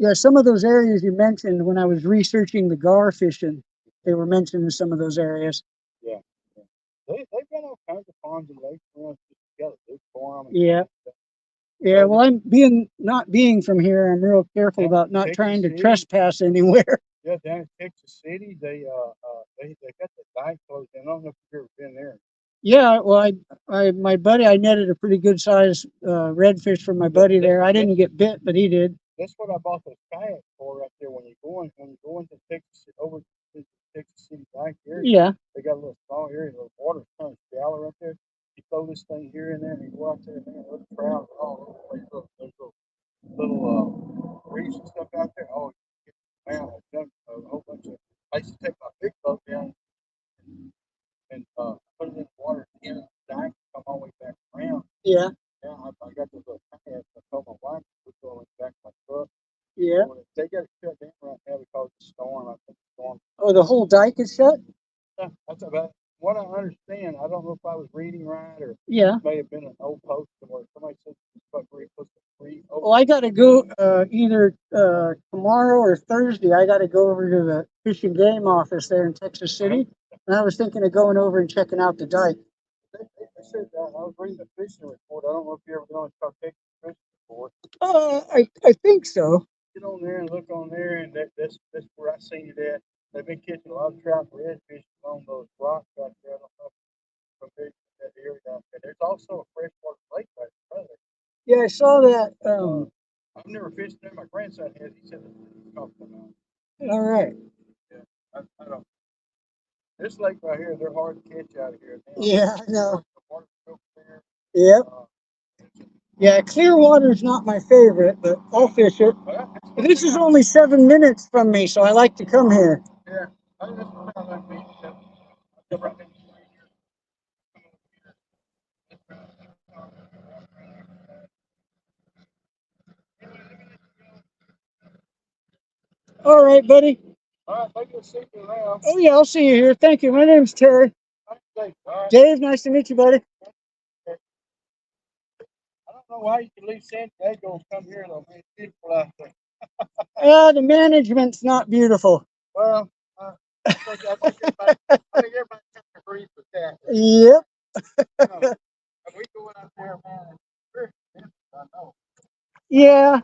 Yeah, some of those areas you mentioned when I was researching the gar fishing, they were mentioned in some of those areas. Yeah. They've got all kinds of ponds and lakes around. You got to look for them. Yeah. Yeah, well, not being from here, I'm real careful Yeah, about not Texas trying to City. trespass anywhere. Yeah, down in Texas City, they got the dike closed down. I don't know if you've ever been there. Yeah, well, my buddy, I netted a pretty good size redfish for my buddy there. I didn't get bit, but he did. That's what I bought those kayaks for right there. When you're going to Texas over to Texas City dike area, Yeah, they got a little small area. The water's kind of shallow right there. You throw this thing here and there, and you go out there, man, little trout all over the place. There's little reefs and stuff out there. Oh, you get man, a whole bunch of. I used to take my big boat down and put it in the water in the dike, come all the way back around. yeah, Yeah, I got this little kayak. I told my wife to go in the back of my truck. yeah. They got it shut down right now because of the storm. I think the storm. Oh, the whole dike is shut? Yeah, that's about what I understand. I don't know if I was reading right or Yeah. it may have been an old post where somebody said free. Well, I got to go either tomorrow or Thursday. I got to go over to the Fish and Game office there in Texas City. And I was thinking of going over and checking out the dike. They said I was reading the fishing report. I don't know if you ever been on the Texas fishing report. I think so. Get on there and look on there, and that's where I seen it at. They've been catching a lot of trout and redfish on those rocks right there. I don't know if you're familiar with that area down there. There's also a freshwater lake right there. Yeah, I saw that. I've never fished there. My grandson has. He said it's caught them out. All right. Yeah, I don't. This lake right here, they're hard to catch out of here. Yeah, I know. The water's so clear. Yep. Yeah, clear water's not my favorite, but I'll fish it. This is only 7 minutes from me, so I like to come here. Yeah, I just found that beach. All right, buddy. All right, maybe we'll see you around. Oh, yeah, I'll see you here. Thank you. My name's Terry. All right. Dave, nice to meet you, buddy. I don't know why you can leave San Diego and come here, though, man. It's beautiful out there. The management's not beautiful. Well, I think everybody kind of agrees with that. Yep. If we going out there, man, it's very expensive, I know. Yeah.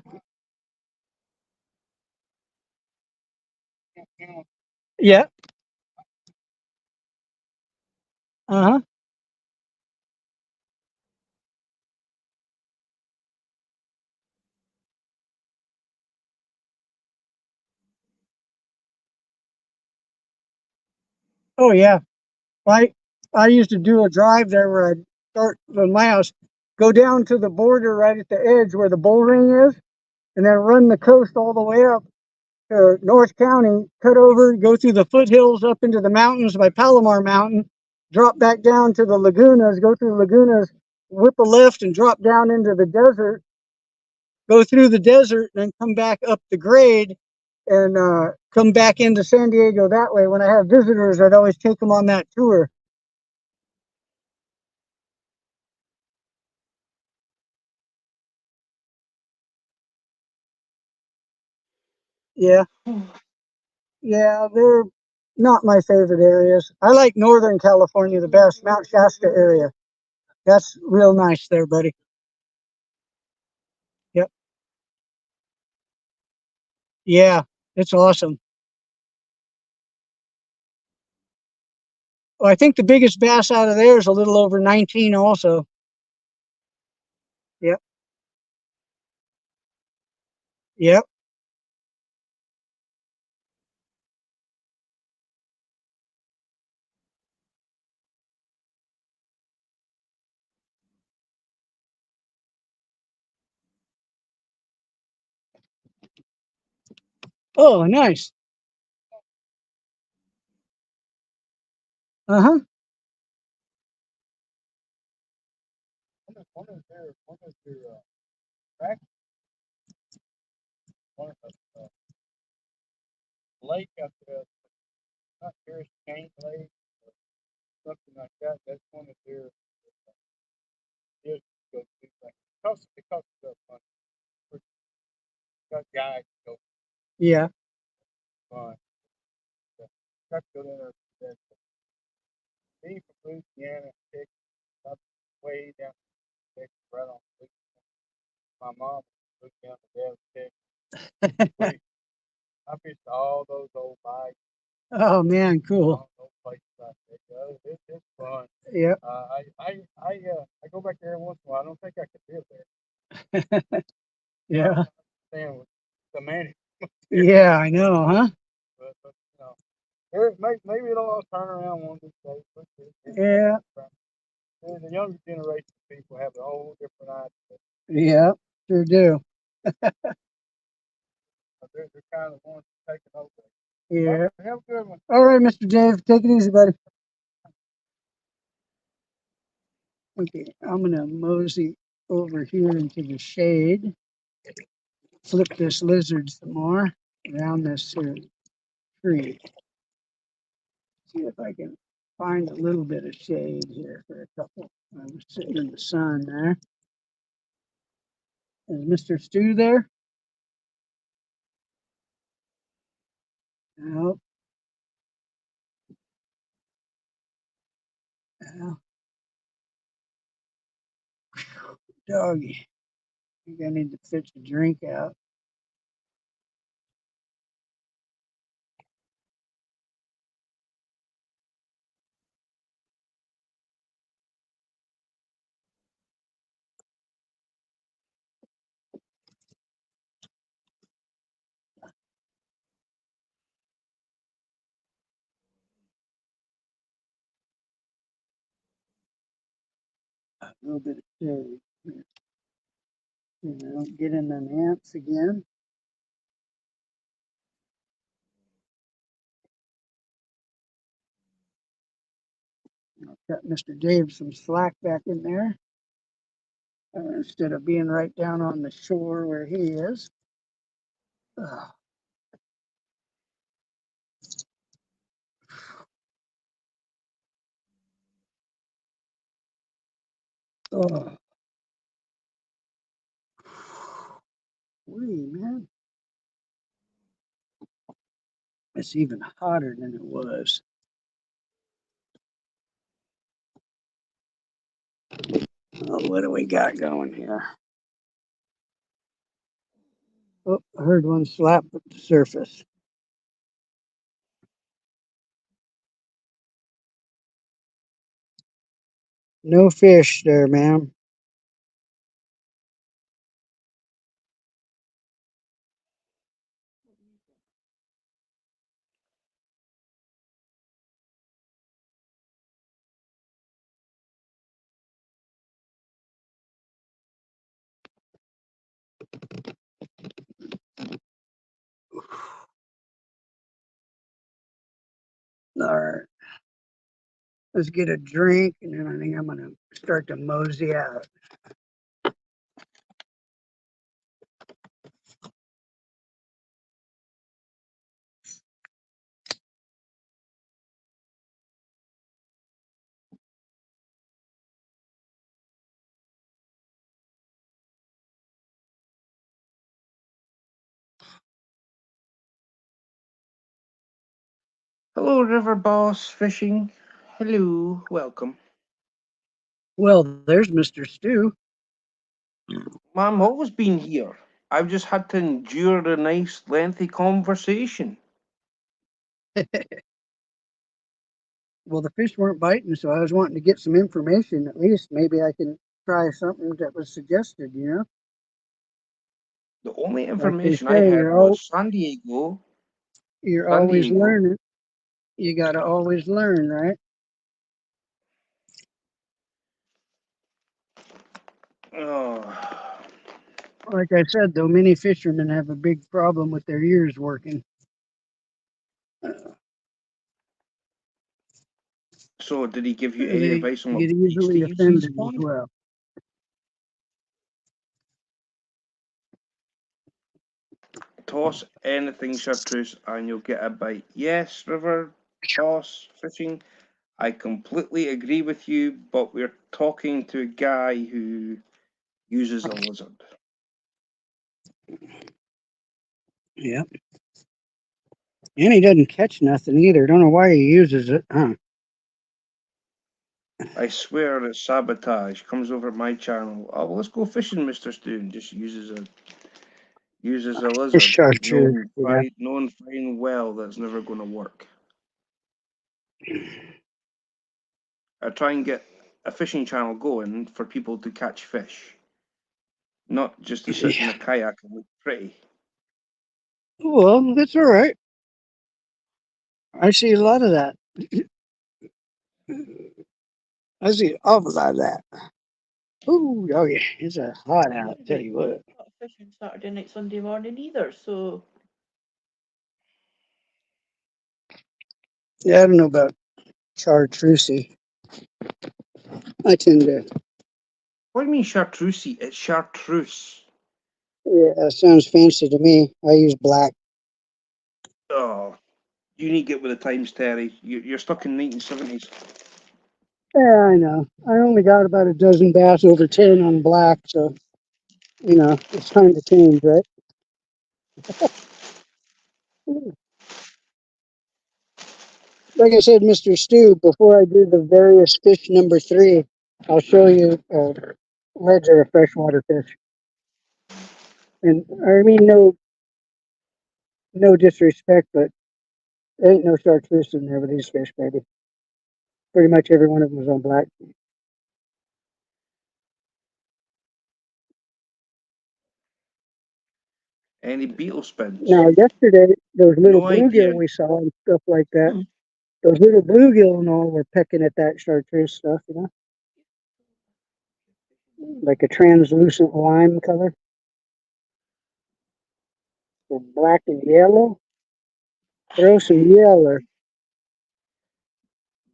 You know, Yeah. Uh-huh. Oh, yeah. I used to do a drive there where I'd start from my house, go down to the border right at the edge where the bull ring is, and then run the coast all the way up to North County, cut over, go through the foothills up into the mountains by Palomar Mountain, drop back down to the lagunas, go through the lagunas, whip a left and drop down into the desert, go through the desert, and then come back up the grade and come back into San Diego that way. When I have visitors, I'd always take them on that tour. Yeah, yeah, they're not my favorite areas. I like Northern California the best, Mount Shasta area. That's real nice there, buddy. Yep. Yeah, it's awesome. Well, I think the biggest bass out of there is a little over 19 also. Yep. Yep. Oh, nice. Uh-huh. One of their back one of the lake up there, not Harris Cane Lake or something like that. That's one of their deals go to like it costs money. Got guys go Yeah. fun. Got to go there. That being from Louisiana, Texas, up way down Texas, right on. My mom moved down to Dallas, Texas. I fished all those old bikes, Oh man, cool. all those places like that. It's fun. Yep. I go back there every once in a while. I don't think I could live there. Yeah. Understand with the management, Yeah, I know, huh? but you know, maybe it'll all turn around one of these days. We'll see. Yeah. The younger generation of people have a whole different idea. Yeah, sure do. They're kind of the ones taking over. Yeah. Have a good one. All right, Mr. Dave, take it easy, buddy. Okay, I'm gonna mosey over here into the shade. Flip this lizard some more around this here tree. See if I can find a little bit of shade here for a couple. I'm sitting in the sun there. Is Mr. Stu there? No. No. Doggy. I think I need to fetch a drink out. A little bit of shade. You know, get in them ants again. I'll cut Mr. Dave some slack back in there. Instead of being right down on the shore where he is. Ugh. Oh, wee, man. It's even hotter than it was. Oh, what do we got going here? Oh, I heard one slap at the surface. No fish there, ma'am. All right. Let's get a drink, and then I think I'm going to start to mosey out. Hello, River Boss Fishing. Hello, welcome. Well, there's Mr. Stew. I'm always been here. I've just had to endure a nice, lengthy conversation. Well, the fish weren't biting, so I was wanting to get some information. At least maybe I can try something that was suggested, you know? The only Like they information I say, had was San Diego. you're San always Diego. learning. You got to always learn, right? Oh, Like I said, though, many fishermen have a big problem with their ears working. so did he give you any They advice on what get beach to easily use these offended as on? well. Toss anything chartreuse and you'll get a bite. Yes, River Boss Fishing. I completely agree with you, but we're talking to a guy who uses a lizard. Yep. And he doesn't catch nothing either. Don't know why he uses it, huh? I swear it's sabotage. Comes over my channel. Oh, well, let's go fishing, Mr. Stoon. Just uses a It's lizard. chartreuse. Yeah. Knowing fine well that's never going to work. I try and get a fishing channel going for people to catch fish, not just to sit in a kayak and look pretty. Well, that's all right. I see a lot of that. I see awful lot of that. Ooh, oh yeah, it's a hot out. Tell you what. Not fishing Saturday night, Sunday morning either, so Yeah, I don't know about chartreuse. I tend to. What do you mean chartreuse? It's chartreuse. Yeah, sounds fancy to me. I use black. Oh, you need to get with the times, Terry. You're stuck in 1970s. Yeah, I know. I only got about a dozen bass over 10 on black, so it's time to change, right? Like I said, Mr. Stew, before I do the various fish number 3, I'll show you ledge of a freshwater fish. And I mean, no disrespect, but there ain't no chartreuse in there with these fish, baby. Pretty much every one of them was on black. Any beetle spins? Now, yesterday, those little No bluegill idea. we saw and stuff like that, those little bluegill and all were pecking at that chartreuse stuff, like a translucent lime color, or black and yellow. Throw some yellow.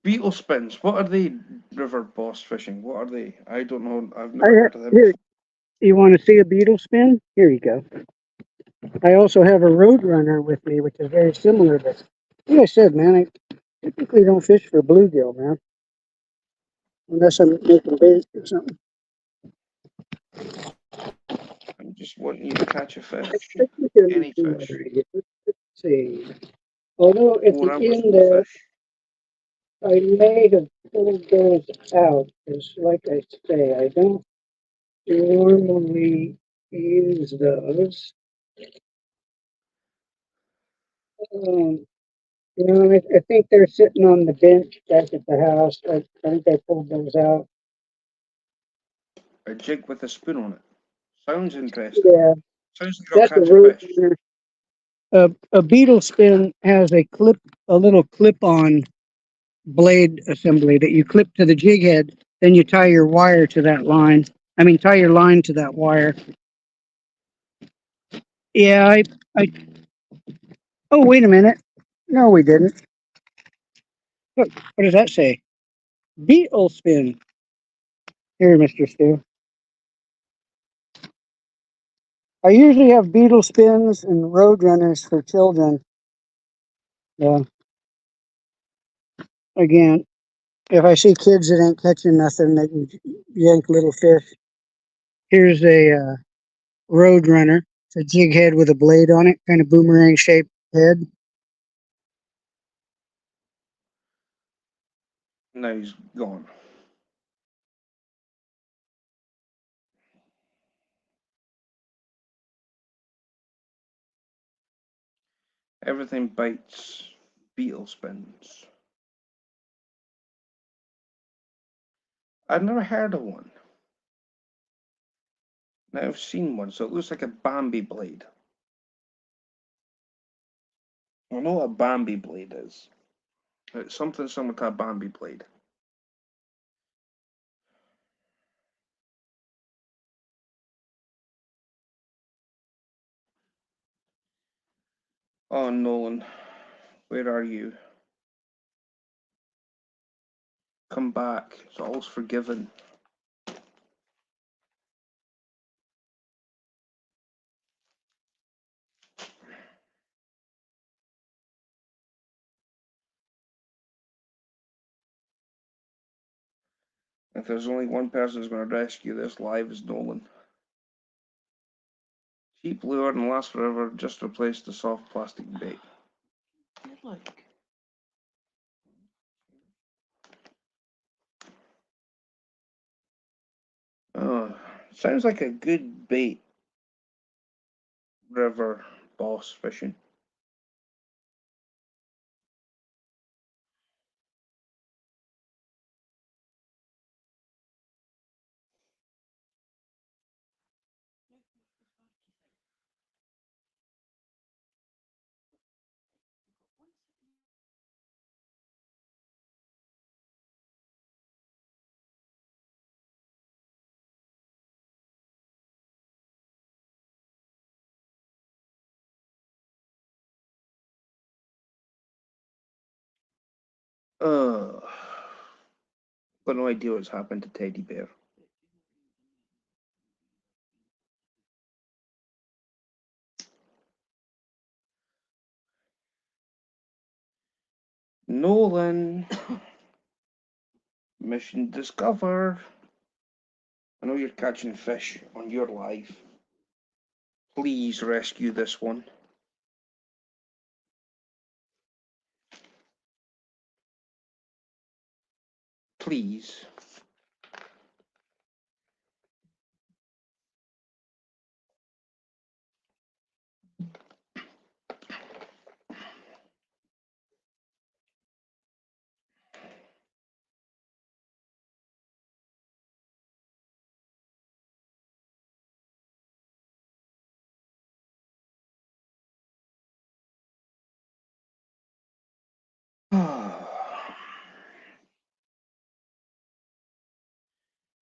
Beetle spins. What are they? River Boss Fishing. What are they? I don't know. I've I never heard of them here. before. You want to see a beetle spin? Here you go. I also have a roadrunner with me, which is very similar. But like I said, man, I typically don't fish for bluegill, man, unless I'm making bait or something. I'm just wanting you to catch a fish. Let me Any see what fish. I get. Let's see. Although at 4 the hours end no there, fish. I may have pulled those out. Because, like I say, I don't normally use those. Um, I think they're sitting on the bench back at the house. I think I pulled those out. A jig with a spoon on it. Sounds interesting. Yeah, Sounds like I'll that's a catch a road. fish. A beetle spin has a little clip-on blade assembly that you clip to the jig head. Then you tie your wire to that line. I mean, tie your line to that wire. Yeah, I. Oh, wait a minute. No, we didn't. What does that say? Beetle spin. Here, Mr. Stu. I usually have beetle spins and road runners for children. Again, if I see kids that ain't catching nothing, they can yank little fish. Here's a road runner. It's a jig head with a blade on it, kind of boomerang shaped head. Now he's gone. Everything bites, beetle spins. I've never heard of one. Now I've seen one, so it looks like a Bambi blade. I know what a Bambi blade is. It's something similar to a Bambi blade. Oh, Nolan, where are you? Come back. It's all's forgiven. If there's only one person who's going to rescue this live, is Nolan. Cheap lure and last forever. Just replace the soft plastic bait. Good luck. Oh, sounds like a good bait. River boss fishing. Got no idea what's happened to Teddy Bear. Nolan. Mission discovered. I know you're catching fish on your life. Please rescue this one. Please.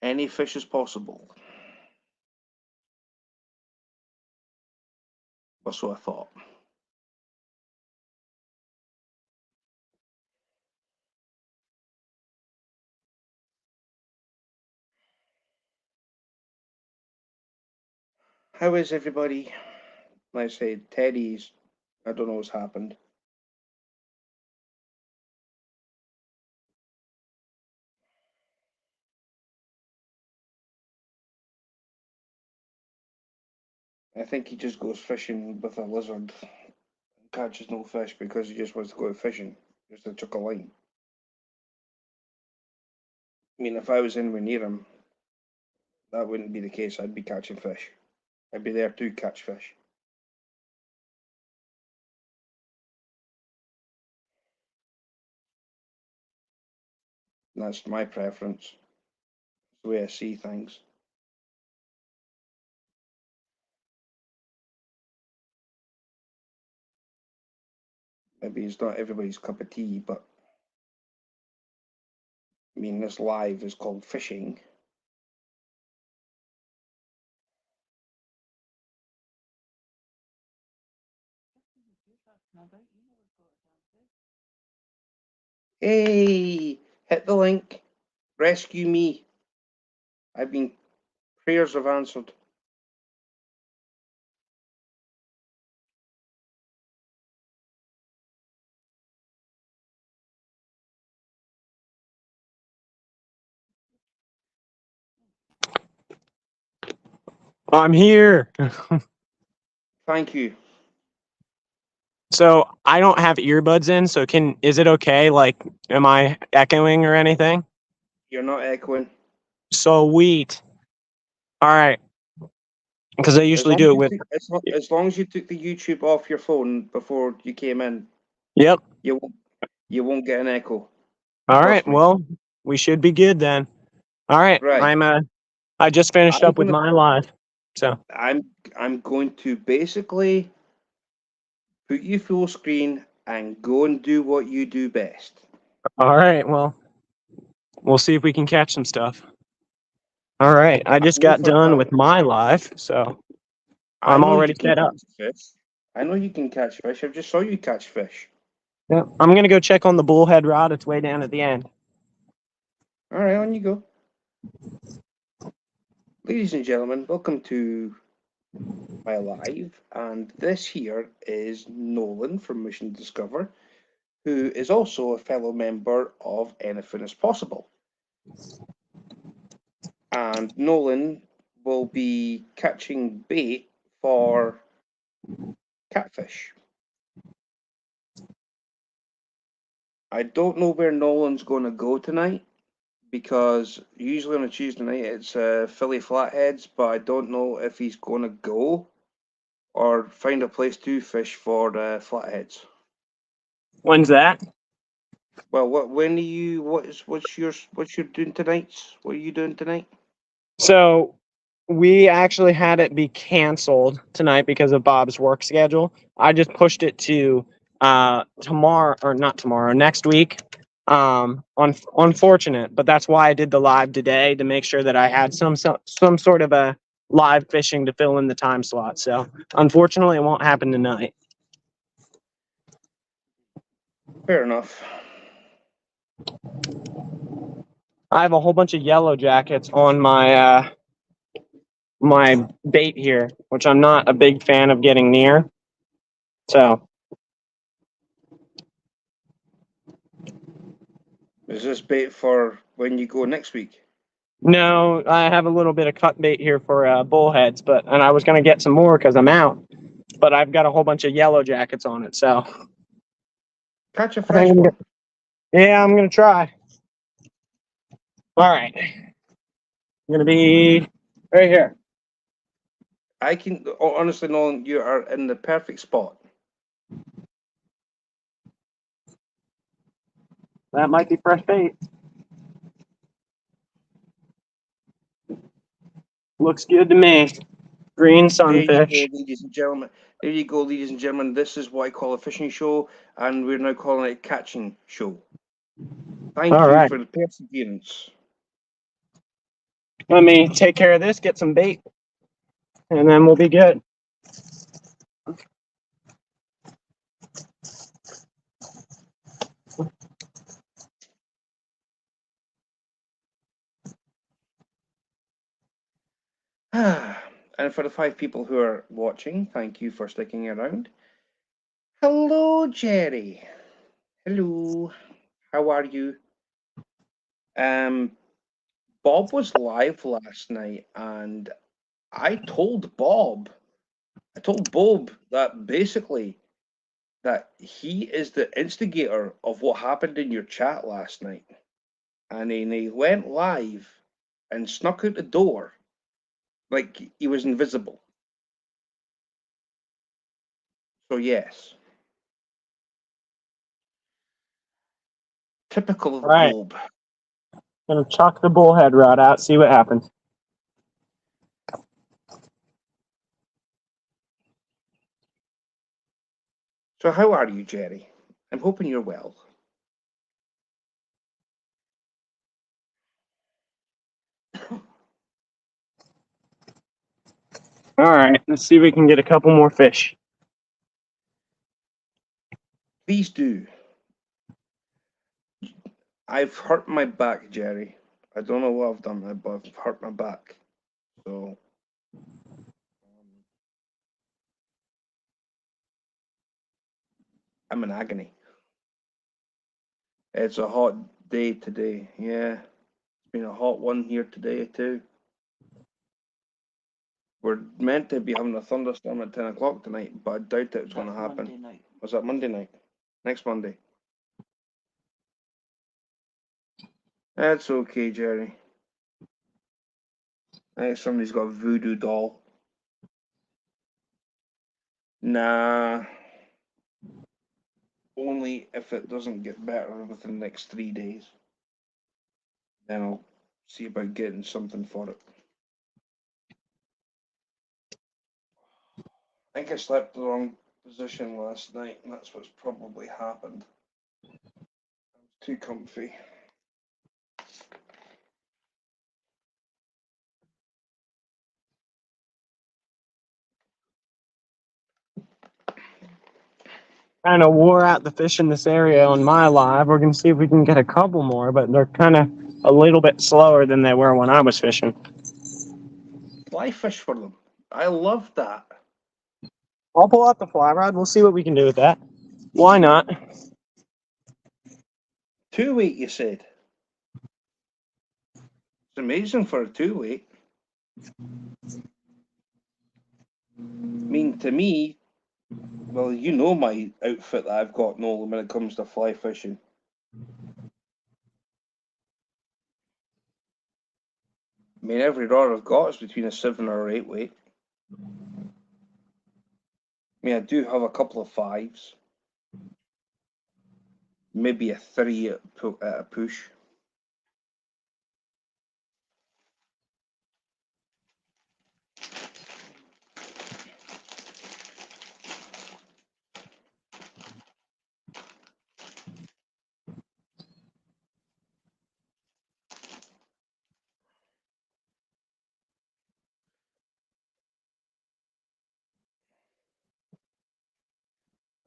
Any fish is possible. Or so I thought. How is everybody? Like I say, Teddy's, I don't know what's happened. I think he just goes fishing with a lizard. Catches no fish because he just wants to go fishing. Just to chuck a line. I mean, if I was anywhere near him, that wouldn't be the case. I'd be catching fish. I'd be there to catch fish. And that's my preference. It's the way I see things. Maybe it's not everybody's cup of tea, but I mean, this live is called fishing. Hey, hit the link. Rescue me. I've been, prayers have answered. I'm here. Thank you. So I don't have earbuds in, so is it okay? Like, am I echoing or anything? You're not echoing. Sweet. All right. Because I As usually long do as it you with. took, as long as you took the YouTube off your phone before you came in, Yep. you won't get an echo. All right. Trust me. Well, we should be good then. All right. Right. I just finished I'm up with gonna my live. So I'm going to basically put you full screen and go and do what you do best. all right. Well, we'll see if we can catch some stuff. All right. I just got done with my live, so I I'm know already you can set up. catch fish. I know you can catch fish. I just saw you catch fish. Yeah. I'm gonna go check on the bullhead rod. It's way down at the end. All right, on you go. Ladies and gentlemen, welcome to my live, and this here is Nolan from Mission Discover, who is also a fellow member of Anything is Possible. And Nolan will be catching bait for catfish. I don't know where Nolan's going to go tonight, because usually on a Tuesday night it's Philly Flatheads, but I don't know if he's going to go or find a place to fish for flatheads. When's that? Well, when are you? What's your doing tonight? What are you doing tonight? So we actually had it be canceled tonight because of Bob's work schedule. I just pushed it to tomorrow, or not tomorrow, next week. Unfortunate, but that's why I did the live today, to make sure that I had some sort of a live fishing to fill in the time slot. So unfortunately, it won't happen tonight. Fair enough. I have a whole bunch of yellow jackets on my my bait here, which I'm not a big fan of getting near. So Is this bait for when you go next week? no, I have a little bit of cut bait here for bullheads, and I was gonna get some more because I'm out, but I've got a whole bunch of yellow jackets on it. So Catch a fresh one. yeah, I'm gonna try. All right, I'm gonna be right here. I can honestly, Nolan, you are in the perfect spot. That might be fresh bait. Looks good to me. Green There you sunfish. go, ladies and gentlemen. There you go, ladies and gentlemen. This is what I call a fishing show, and we're now calling it a catching show. Thank All you right. for the perseverance. Let me take care of this, get some bait, and then we'll be good. And for the 5 people who are watching, thank you for sticking around. Hello, Jerry. Hello. How are you? Bob was live last night, and I told Bob that basically that he is the instigator of what happened in your chat last night. And then he went live and snuck out the door like he was invisible. So yes. Typical of All right. Bob. Gonna chuck the bullhead rod out, see what happens. So how are you, Jerry? I'm hoping you're well. All right, let's see if we can get a couple more fish. Please do. I've hurt my back, Jerry. I don't know what I've done, but I've hurt my back. So I'm in agony. It's a hot day today. Yeah. It's been a hot one here today too. We're meant to be having a thunderstorm at 10 o'clock tonight, but I doubt it's going to That's happen. Monday night. Was that Monday night? Next Monday. That's okay, Jerry. I think somebody's got a voodoo doll. Nah. Only if it doesn't get better within the next 3 days. Then I'll see about getting something for it. I think I slept the wrong position last night, and that's what's probably happened. I was too comfy. Kind of wore out the fish in this area on my live. We're gonna see if we can get a couple more, but they're kind of a little bit slower than they were when I was fishing. Fly fish for them. I love that. I'll pull out the fly rod. We'll see what we can do with that. Why not? 2-weight, you said. It's amazing for a 2-weight. I mean, to me, well, you know my outfit that I've got, Nolan, when it comes to fly fishing. I mean, every rod I've got is between a 7 or 8-weight. I mean, I do have a couple of 5s. Maybe a 3 at a push.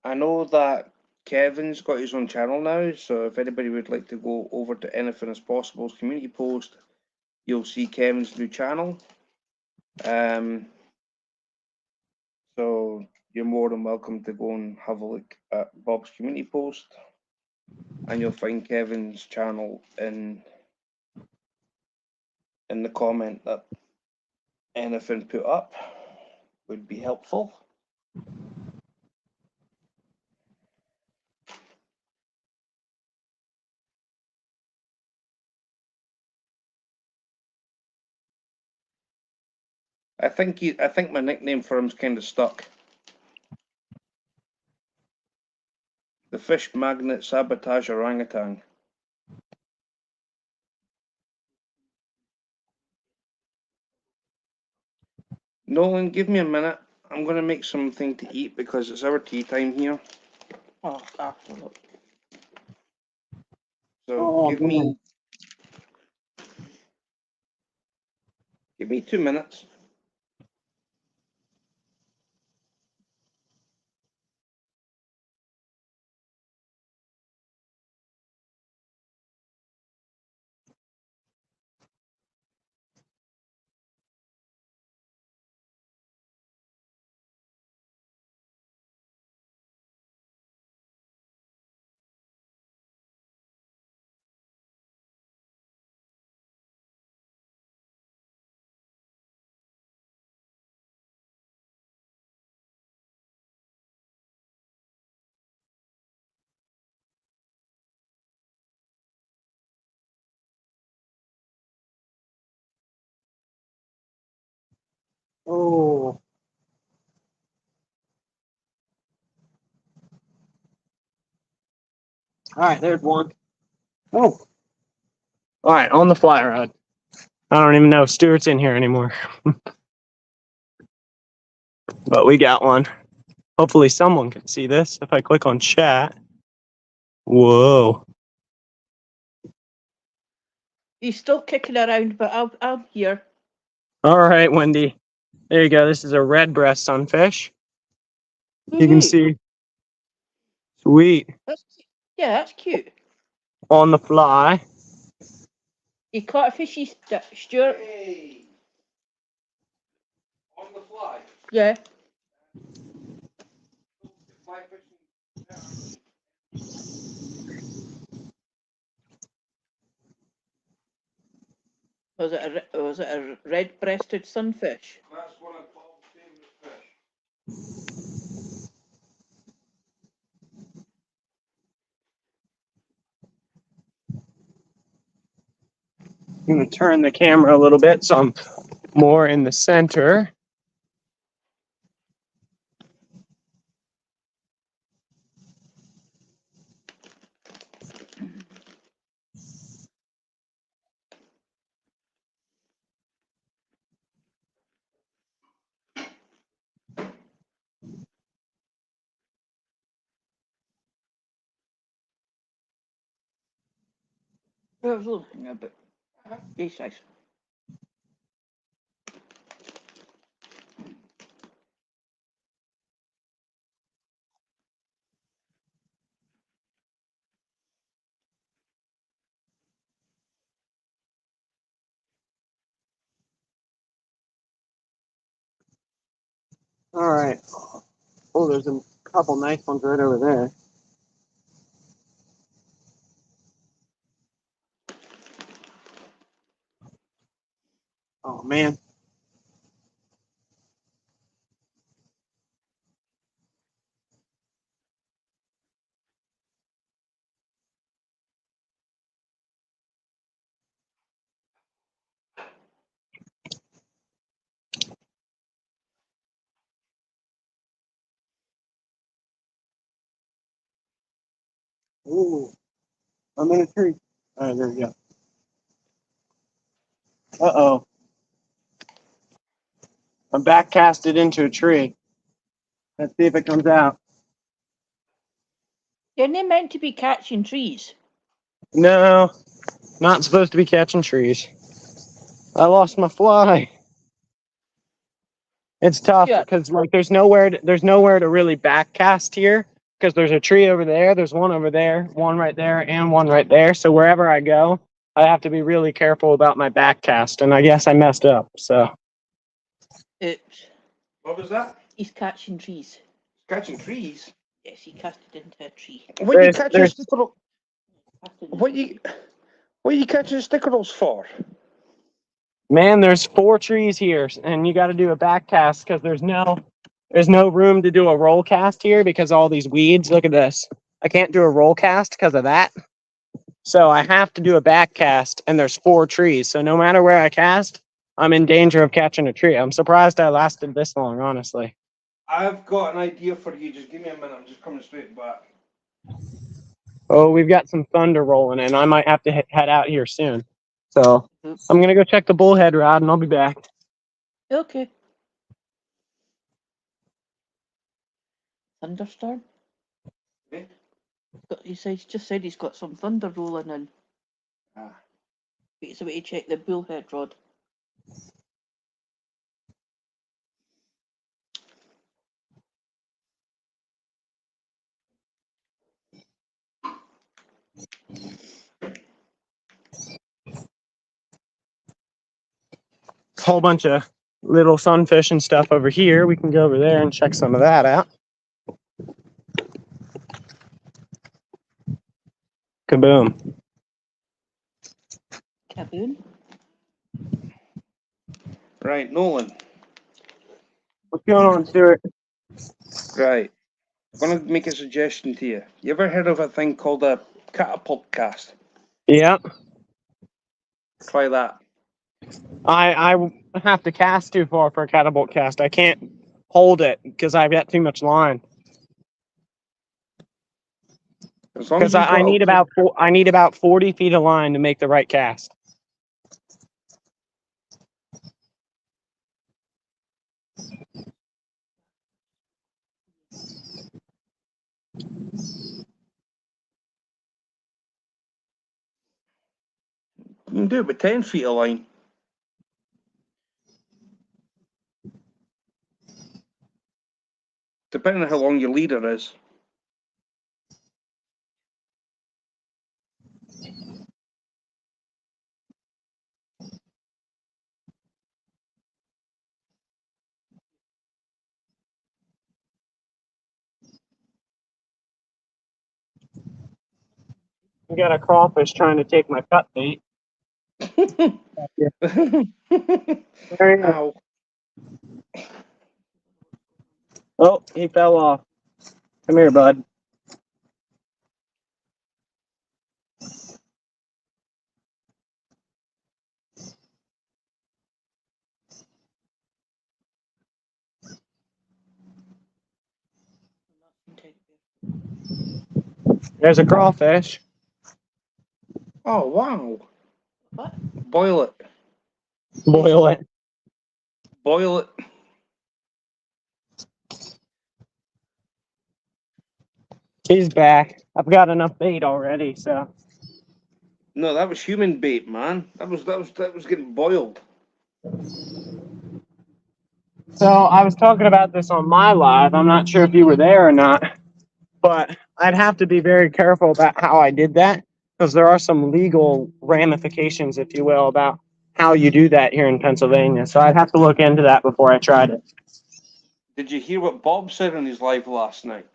I know that Kevin's got his own channel now, so if anybody would like to go over to Anything Is Possible's community post, you'll see Kevin's new channel. So you're more than welcome to go and have a look at Bob's community post, and you'll find Kevin's channel in the comment that anything put up would be helpful. I think my nickname for him's kind of stuck. The Fish Magnet Sabotage Orangutan. Nolan, give me a minute. I'm going to make something to eat because it's our tea time here. Oh, absolutely. So give me 2 minutes. Oh. All right, there's one. Oh. All right, on the fly rod. I don't even know if Stuart's in here anymore. But we got one. Hopefully someone can see this if I click on chat. Whoa. He's still kicking around, but I'm here. All right, Wendy. There you go. This is a red breast sunfish. You can Woohoo. see. Sweet. Yeah, that's cute. On the fly. You caught a fishy, Stuart? Hey! On the fly. Yeah. Fly fishing. Was it a red-breasted sunfish? That's one of Bob's favourite fish. I'm gonna turn the camera a little bit so I'm more in the center. I was looking a bit. Yes, nice. All right. Oh, there's a couple nice ones right over there. Oh man. Ooh, I'm in a tree. All right, there we go. Uh-oh. I'm backcasted into a tree. Let's see if it comes out. You're not meant to be catching trees. No, not supposed to be catching trees. I lost my fly. It's tough Yeah. because like there's nowhere to really backcast here because there's a tree over there, there's one over there, one right there, and one right there. So wherever I go, I have to be really careful about my backcast, and I guess I messed up. So Oops. What was that? He's catching trees. Catching trees. Yes, he cast it into a tree. What you There's- catching there's- stickerels? What you catching stickerels for? man, there's 4 trees here, and you got to do a backcast because there's no room to do a roll cast here because all these weeds. Look at this. I can't do a roll cast because of that. So I have to do a back cast, and there's 4 trees. So no matter where I cast, I'm in danger of catching a tree. I'm surprised I lasted this long, honestly. I've got an idea for you. Just give me a minute. I'm just coming straight back. Oh, we've got some thunder rolling in. I might have to head out here soon. So I'm going to go check the bullhead rod, and I'll be back. Okay. Thunderstorm? Eh? Just said he's got some thunder rolling in. Ah. Wait, so we check the bullhead rod. Whole bunch of little sunfish and stuff over here. We can go over there and check some of that out. Kaboom. Kaboom. Right, Nolan. What's going on, Stuart? Right. I'm gonna make a suggestion to you. You ever heard of a thing called a catapult cast? Yep. Try that. I have to cast too far for a catapult cast. I can't hold it because I've got too much line. As long as Because you've I got need I need about 40 feet of line to make the right cast. you can do it with 10 feet of line. Depending on how long your leader is. We got a crawfish trying to take my cut bait. There he is. Ow. Oh, he fell off. Come here, bud. There's a crawfish. Oh, wow. What? Boil it. Boil it. Boil it. He's back. I've got enough bait already, so. No, that was human bait, man. That was getting boiled. So I was talking about this on my live. I'm not sure if you were there or not, but I'd have to be very careful about how I did that because there are some legal ramifications, if you will, about how you do that here in Pennsylvania. So I'd have to look into that before I tried it. Did you hear what Bob said on his live last night?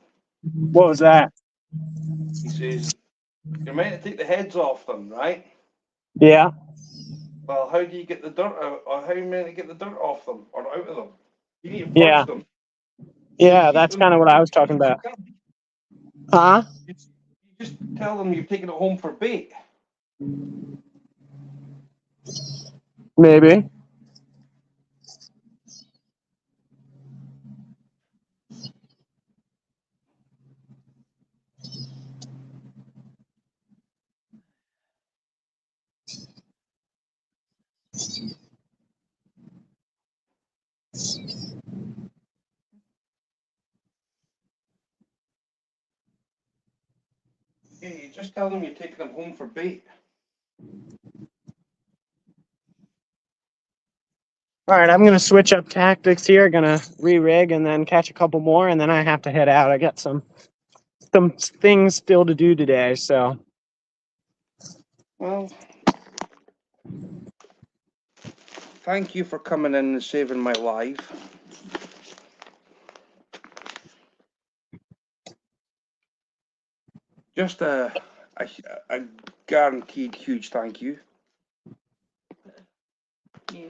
What was that? He says, you're meant to take the heads off them, right? Yeah. Well, how do you get the dirt out, or how are you meant to get the dirt off them or out of them? You need to purge Yeah. them. Yeah, Keep that's them- kind of what I was talking about. Huh? You just tell them you're taking it home for bait. Maybe. Yeah, you just tell them you're taking them home for bait. All right, I'm going to switch up tactics here. Going to re-rig and then catch a couple more, and then I have to head out. I got some things still to do today, so. Well, thank you for coming in and saving my life. Just a guaranteed huge thank you. Yeah.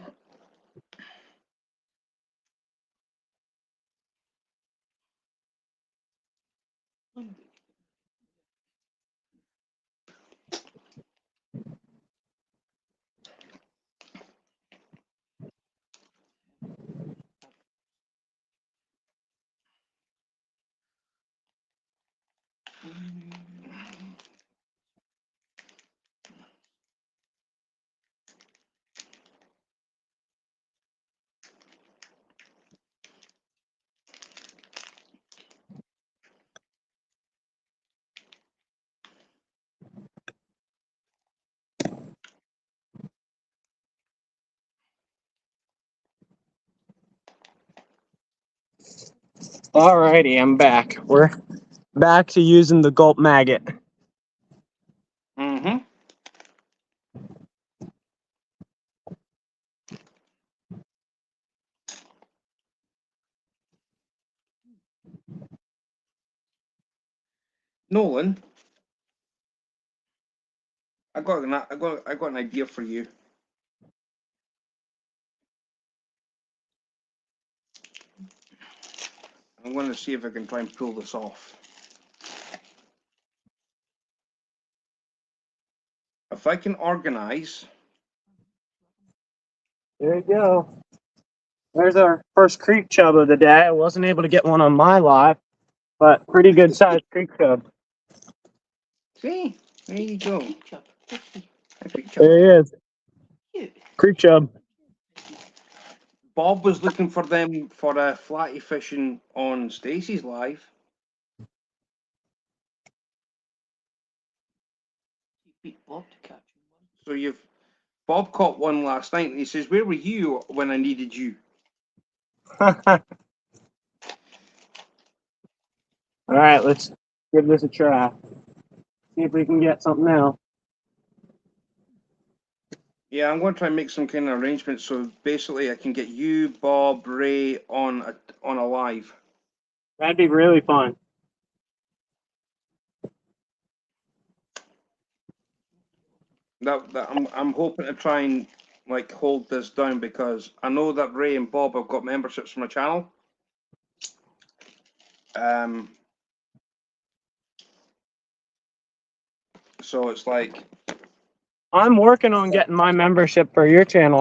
All righty, I'm back. We're back to using the gulp maggot. Mm-hmm. Nolan, I got an idea for you. I'm going to see if I can try and pull this off. If I can organize. There you go. There's our first creek chub of the day. I wasn't able to get one on my live, but pretty good sized creek chub. See, there you go. Creek chub. A creek chub. There he is. Cute. Creek chub. Bob was looking for them for a flatty fishing on Stacey's live. You beat Bob to catch one. So Bob caught one last night, and he says, "Where were you when I needed you?" All right, let's give this a try. See if we can get something else. Yeah, I'm going to try and make some kind of arrangement so basically I can get you, Bob, Ray on a live. That'd be really fun. That I'm hoping to try and like hold this down because I know that Ray and Bob have got memberships for my channel. So it's like I'm working on getting my membership for your channel.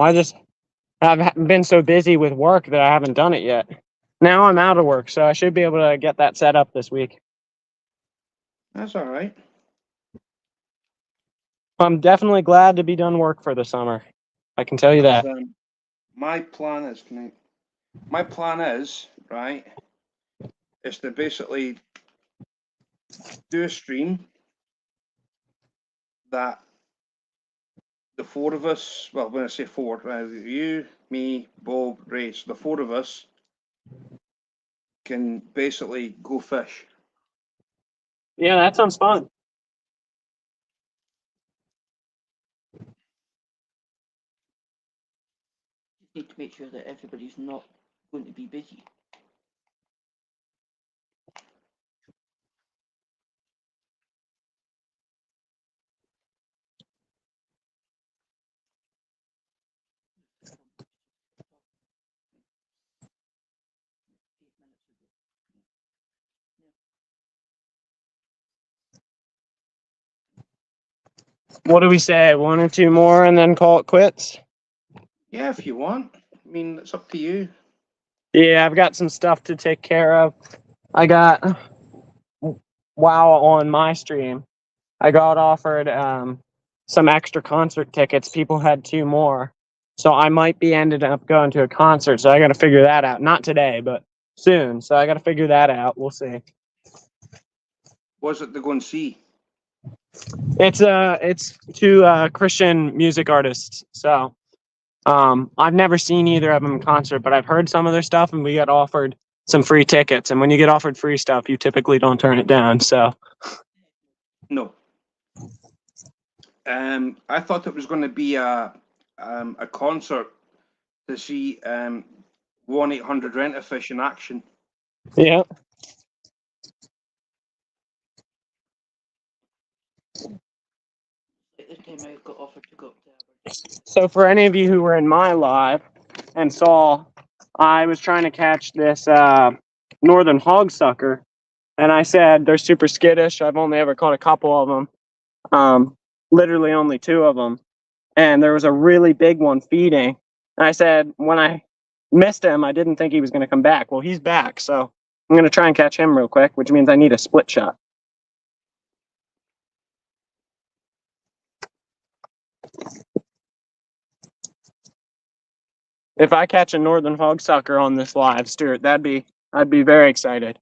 I've been so busy with work that I haven't done it yet. Now I'm out of work, so I should be able to get that set up this week. That's all right. I'm definitely glad to be done work for the summer. I can tell you that. My plan is right, is to basically do a stream that the four of us, well, when I say four, you, me, Bob, Ray, so the four of us can basically go fish. Yeah, that sounds fun. Just need to make sure that everybody's not going to be busy. What do we say? One or two more and then call it quits? Yeah, if you want. I mean, it's up to you. Yeah, I've got some stuff to take care of. I got WoW on my stream. I got offered some extra concert tickets. People had two more. So I might be ended up going to a concert. So I got to figure that out. Not today, but soon. So I got to figure that out. We'll see. Was it to go and see? It's two Christian music artists. So I've never seen either of them in concert, but I've heard some of their stuff, and we got offered some free tickets. And when you get offered free stuff, you typically don't turn it down. So No. I thought it was going to be a concert to see 1-800 Rent-A-Fish in action. yeah. Like this time I got offered to go up to Aberdeen. So for any of you who were in my live and saw, I was trying to catch this northern hogsucker, and I said they're super skittish. I've only ever caught a couple of them, literally only two of them, and there was a really big one feeding. And I said when I missed him, I didn't think he was going to come back. Well, he's back, so I'm going to try and catch him real quick, which means I need a split shot. If I catch a northern hogsucker on this live, Stuart, I'd be very excited.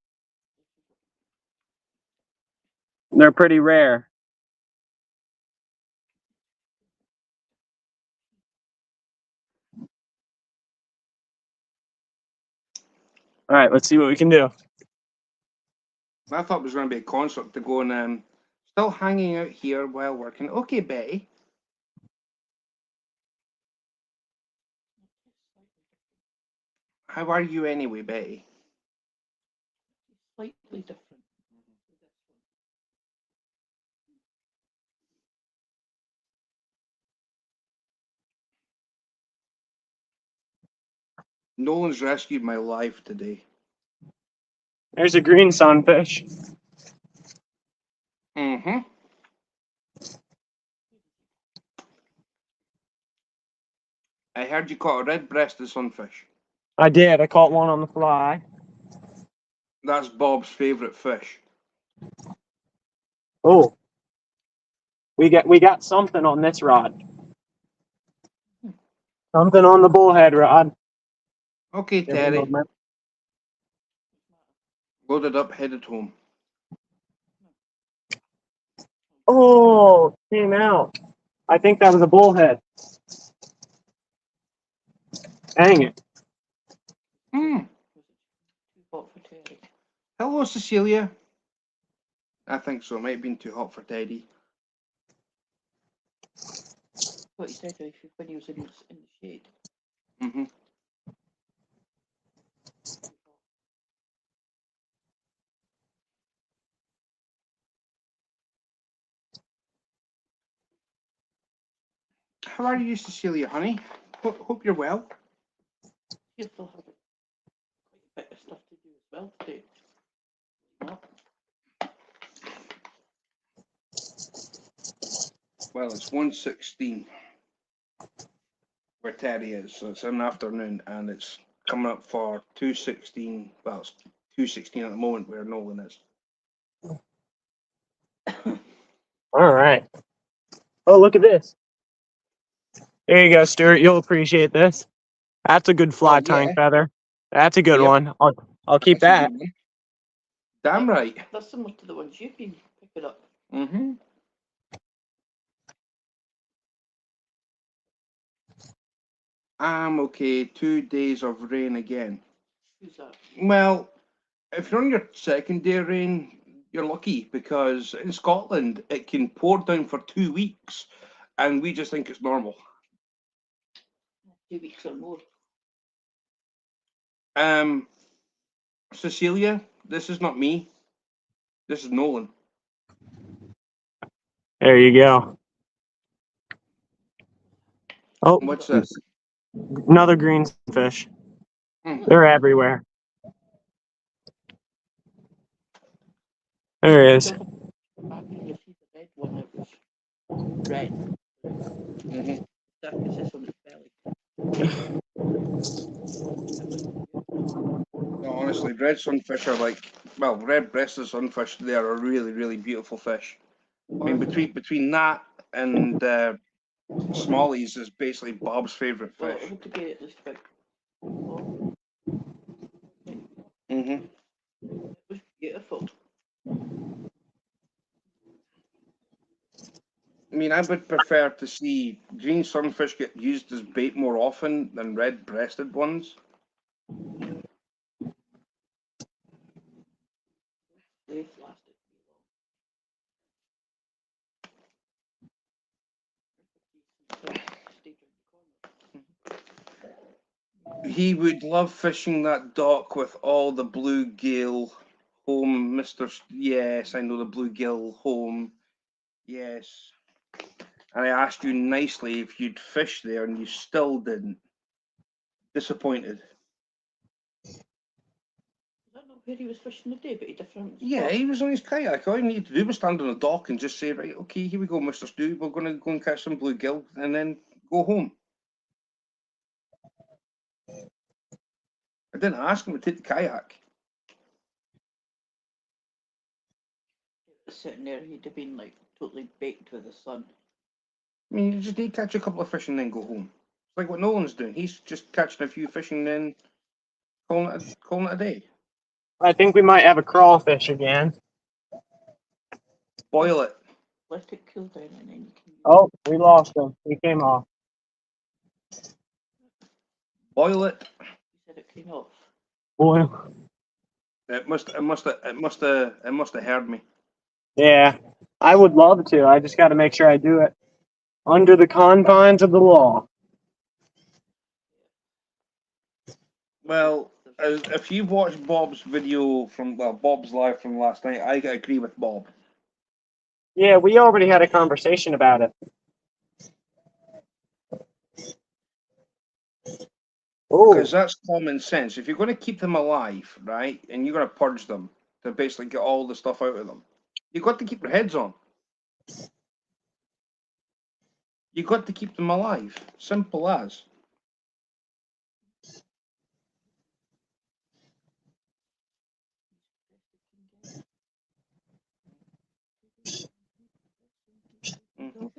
They're pretty rare. All right, let's see what we can do. I thought it was going to be a concert to go and still hanging out here while working. Okay, Betty. How are you anyway, Betty? Slightly different. Nolan's rescued my life today. There's a green sunfish. Mm-hmm. I heard you caught a red-breasted sunfish. I did. I caught one on the fly. That's Bob's favourite fish. Oh, we got something on this rod. Something on the bullhead rod. Okay, Terry. Loaded up, headed home. Oh, came out. I think that was a bullhead. Dang it. Hmm. Too hot for Terry. Hello, Cecilia. I think so. It might have been too hot for Teddy. What he said when he was in the shade. Mm-hmm. How are you, Cecilia, honey? Hope you're well. You still have quite a bit of stuff to do as well today. Not. Well, it's 1:16 where Teddy is, so it's in the afternoon, and it's coming up for 2:16. Well, it's 2:16 at the moment where Nolan is. All right. Oh, look at this. There you go, Stuart. You'll appreciate this. That's a good fly Oh, tying yeah. feather. That's a good Yep. one. I'll keep That's a that. good one. Damn right. They're similar to the ones you've been picking up. Mm-hmm. I'm okay. 2 days of rain again. Who's that? Well, if you're on your second day of rain, you're lucky because in Scotland it can pour down for 2 weeks, and we just think it's normal. 2 weeks or more. Cecilia, this is not me. This is Nolan. There you go. Oh, What's this? another green fish. Hmm. They're everywhere. There it is. Back when you see the red one, it was red. Mm-hmm. Surfaces on its belly. No, honestly, red sunfish are like, well, red-breasted sunfish. They are a really, really beautiful fish. I mean, between that and smallies is basically Bob's favorite Well, fish. it had to be at least about 4. Mm-hmm. It was beautiful. I mean, I would prefer to see green sunfish get used as bait more often than red-breasted ones. They lasted too long. Stayed around the corner. He would love fishing that dock with all the bluegill home, Mr. Yes, I know the bluegill home. Yes. And I asked you nicely if you'd fish there, and you still didn't. Disappointed. I don't know where he was fishing today, but he different. Yeah, spot. he was on his kayak. All you need to do was stand on the dock and just say, right, okay, here we go, Mr. Stu. We're going to go and catch some bluegill and then go home. I didn't ask him to take the kayak. Sitting there, he'd have been like totally baked with the sun. I mean, you just need to catch a couple of fish and then go home. It's like what Nolan's doing. He's just catching a few fish and then calling it a day. I think we might have a crawfish again. Boil it. Let it cool down and then you can use Oh, we lost him. He came off. Boil it. You said it came off. Boy. It must have heard me. Yeah, I would love to. I just got to make sure I do it under the confines of the law. Well, if you've watched Bob's video Bob's live from last night, I agree with Bob. Yeah, we already had a conversation about it. Because Oh, that's common sense. If you're going to keep them alive, right, and you're going to purge them to basically get all the stuff out of them, you've got to keep their heads on. You've got to keep them alive. Simple as. Mhm.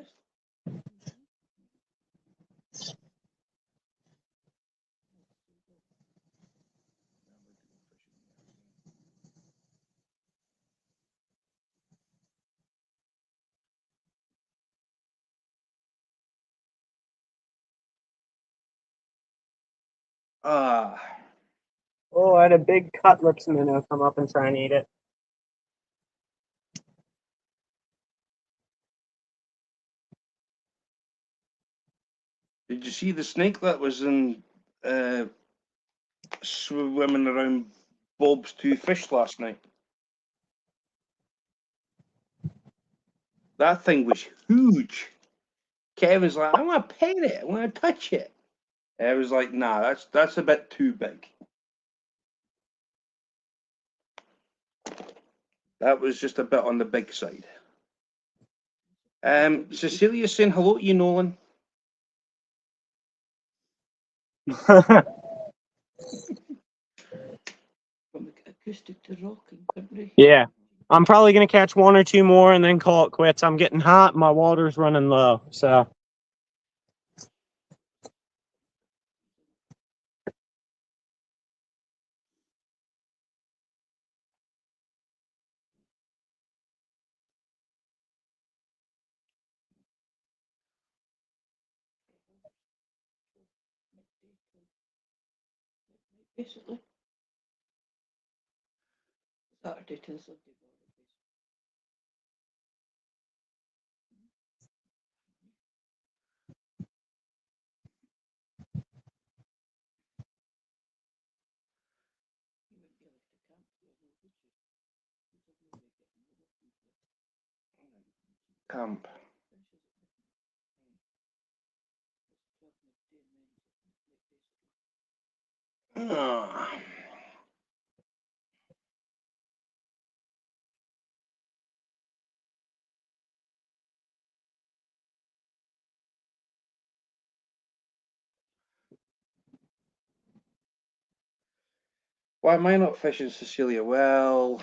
Ah, I had a big cutlips minnow come up and try and eat it. did you see the snake that was in swimming around Bob's two fish last night? That thing was huge. Kevin's like, I want to pet it. I want to touch it. I was like, nah, that's a bit too big. That was just a bit on the big side. Cecilia's saying hello to you, Nolan. From acoustic to rocking, couldn't we? Yeah, I'm probably gonna catch 1 or 2 more and then call it quits. I'm getting hot. My water's running low. So Basically. Saturday to Sunday morning. You wouldn't be able to camp there, though, would you? You'd have no way of getting over from there. Camp. Finishes at midnight. It's 12 midday and then it's at midnight, basically. Ah. Why am I not fishing, Cecilia? Well,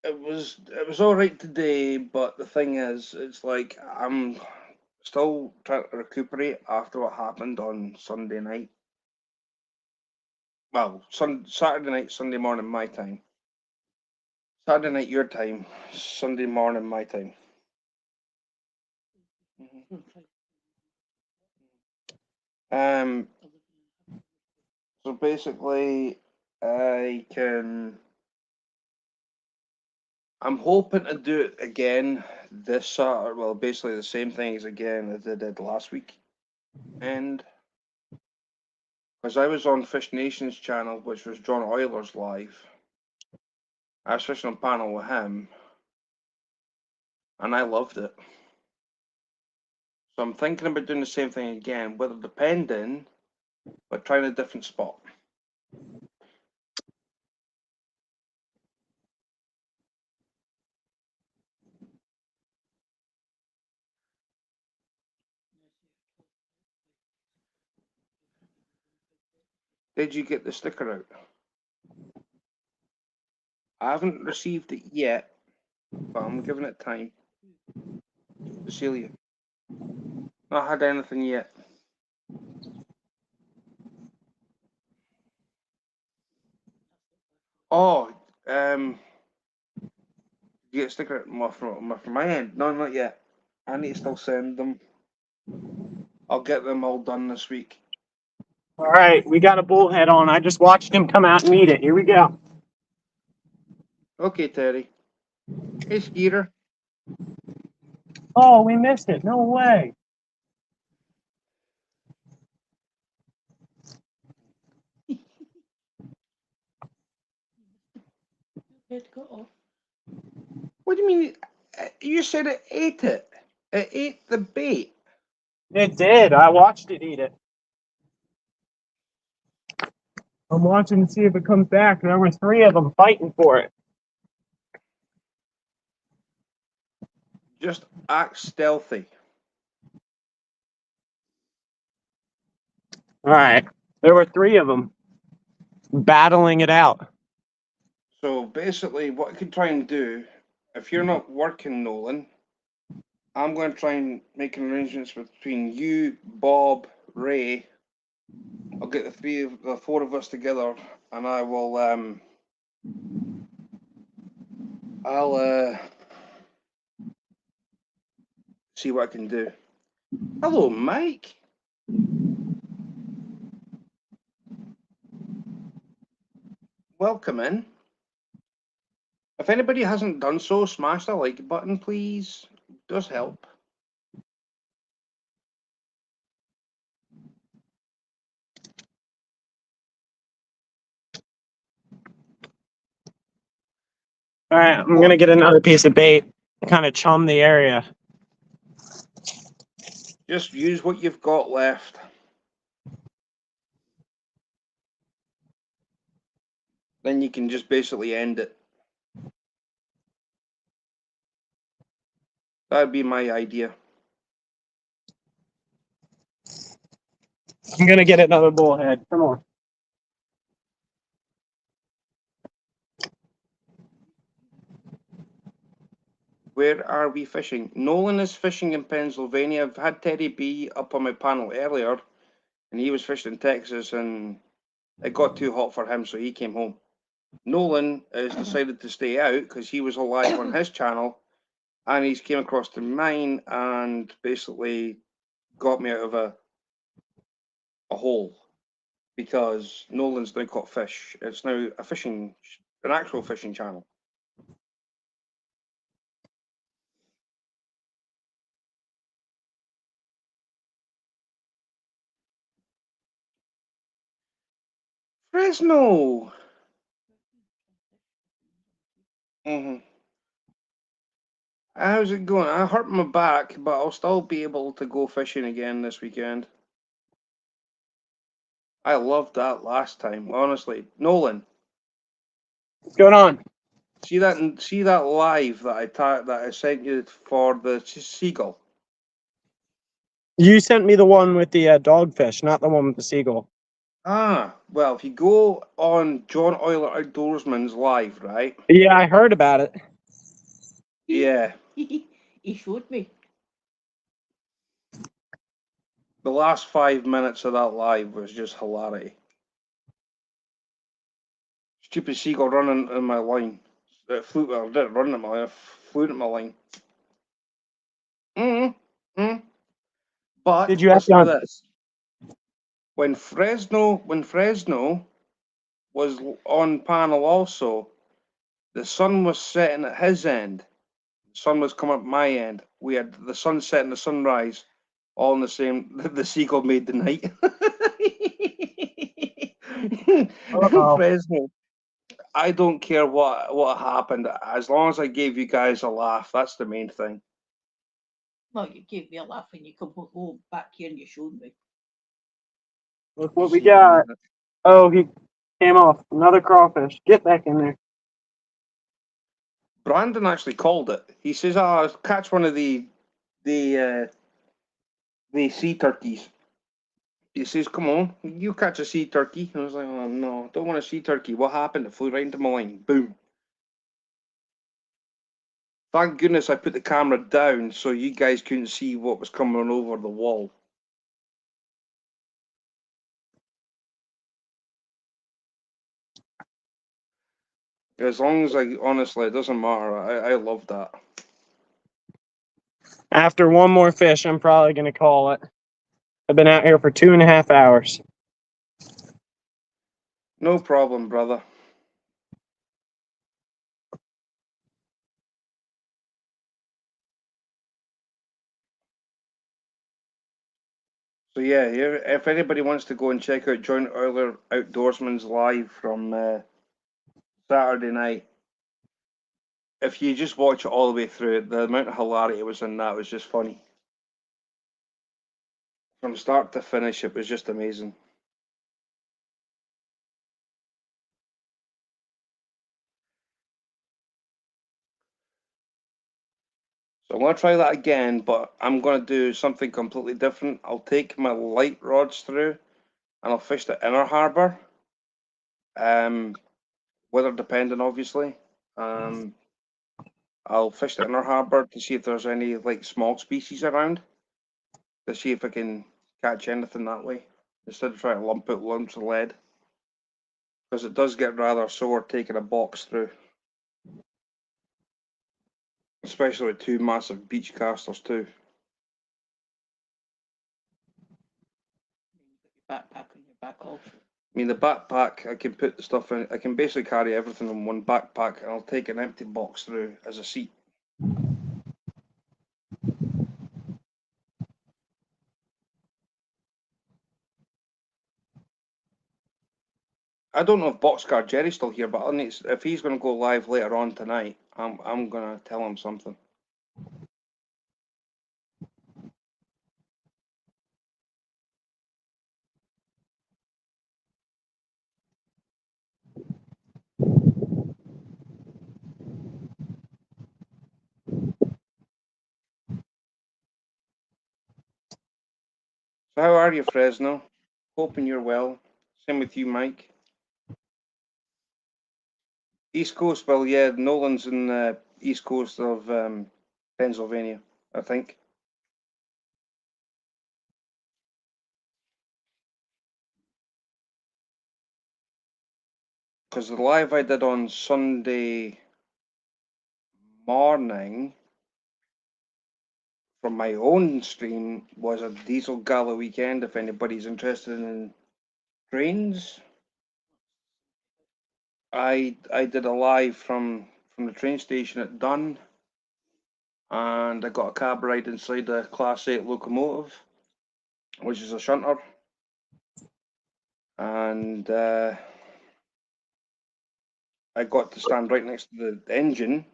it was all right today, but the thing is, it's like I'm still trying to recuperate after what happened on Sunday night. Well, Saturday night, Sunday morning, my time. Saturday night, your time. Sunday morning, my time. Um. So basically, I'm hoping to do it again this Saturday. Well, basically the same thing as I did last week, and because I was on Fish Nation's channel, which was John Euler's live, I was fishing on panel with him, and I loved it. So I'm thinking about doing the same thing again, weather depending, but trying a different spot. Did you get the sticker out? I haven't received it yet, but I'm giving it time. Cecilia. Not had anything yet. Oh, you get a sticker from my end? No, not yet. I need to still send them. I'll get them all done this week. all right, we got a bullhead on. I just watched him come out and eat it. Here we go. Okay, Terry. Hey, Skeeter. Oh, we missed it. No way. Head cut off. What do you mean? You said it ate it. It ate the bait. It did. I watched it eat it. I'm watching to see if it comes back. There were 3 of them fighting for it. Just act stealthy. All right. There were 3 of them battling it out. So basically, what I could try and do, if you're not working, Nolan, I'm going to try and make arrangements between you, Bob, Ray. I'll get the 4 of us together, and I'll see what I can do. Hello, Mike. Welcome in. If anybody hasn't done so, smash the like button, please. It does help. All right, I'm going to get another piece of bait, kind of chum the area. Just use what you've got left. Then you can just basically end it. That'd be my idea. I'm going to get another bullhead. Come on. Where are we fishing? Nolan is fishing in Pennsylvania. I've had Teddy B up on my panel earlier, and he was fishing in Texas, and it got too hot for him, so he came home. Nolan has decided to stay out because he was alive on his channel, and he's came across to mine and basically got me out of a hole because Nolan's now caught fish. It's now an actual fishing channel. Fresno. How's it going? I hurt my back, but I'll still be able to go fishing again this weekend. I loved that last time, honestly. Nolan, What's going on? see that live that I sent you for the seagull. You sent me the one with the dogfish, not the one with the seagull. Ah, well, if you go on John Euler Outdoorsman's live, right? Yeah, I heard about it. Yeah, He showed me. the last 5 minutes of that live was just hilarity. Stupid seagull running in my line. It flew, well, it didn't run in my line, it flew into my line. But Did you have listen to to? this. When Fresno was on panel also, the sun was setting at his end. The sun was coming up my end. We had the sunset and the sunrise all in the same. The seagull made the night. Fresno. I don't care what happened, as long as I gave you guys a laugh. That's the main thing. Well, you gave me a laugh when you come home back here and you showed me. Look what we got. Oh, he came off. Another crawfish. Get back in there. Brandon actually called it. He says, "Oh, catch one of the sea turkeys." He says, "Come on, you catch a sea turkey." And I was like, "Oh no, don't want a sea turkey." What happened? It flew right into my line. Boom. Thank goodness I put the camera down so you guys couldn't see what was coming over the wall. As long as honestly, it doesn't matter. I love that. After one more fish, I'm probably going to call it. I've been out here for 2.5 hours. No problem, brother. So yeah, if anybody wants to go and check out John Euler Outdoorsman's live from Saturday night, if you just watch it all the way through, the amount of hilarity was in that was just funny. From start to finish, it was just amazing. So I'm going to try that again, but I'm going to do something completely different. I'll take my light rods through and I'll fish the inner harbour. Weather dependent, obviously. I'll fish the inner harbour to see if there's any like small species around, to see if I can catch anything that way, instead of trying to lump out lumps of lead. Because it does get rather sore taking a box through. Especially with two massive beach casters too. Backpack on your back also. I mean, the backpack, I can put the stuff in. I can basically carry everything in one backpack, and I'll take an empty box through as a seat. I don't know if Boxcar Jerry's still here, but if he's going to go live later on tonight, I'm going to tell him something. So how are you, Fresno? Hoping you're well. Same with you, Mike. East Coast, well, yeah, Nolan's in the east coast of Pennsylvania, I think. Because the live I did on Sunday morning from my own stream was a Diesel Gala weekend. If anybody's interested in trains, I did a live from the train station at Dunn, and I got a cab ride inside a Class 8 locomotive, which is a shunter, and I got to stand right next to the engine,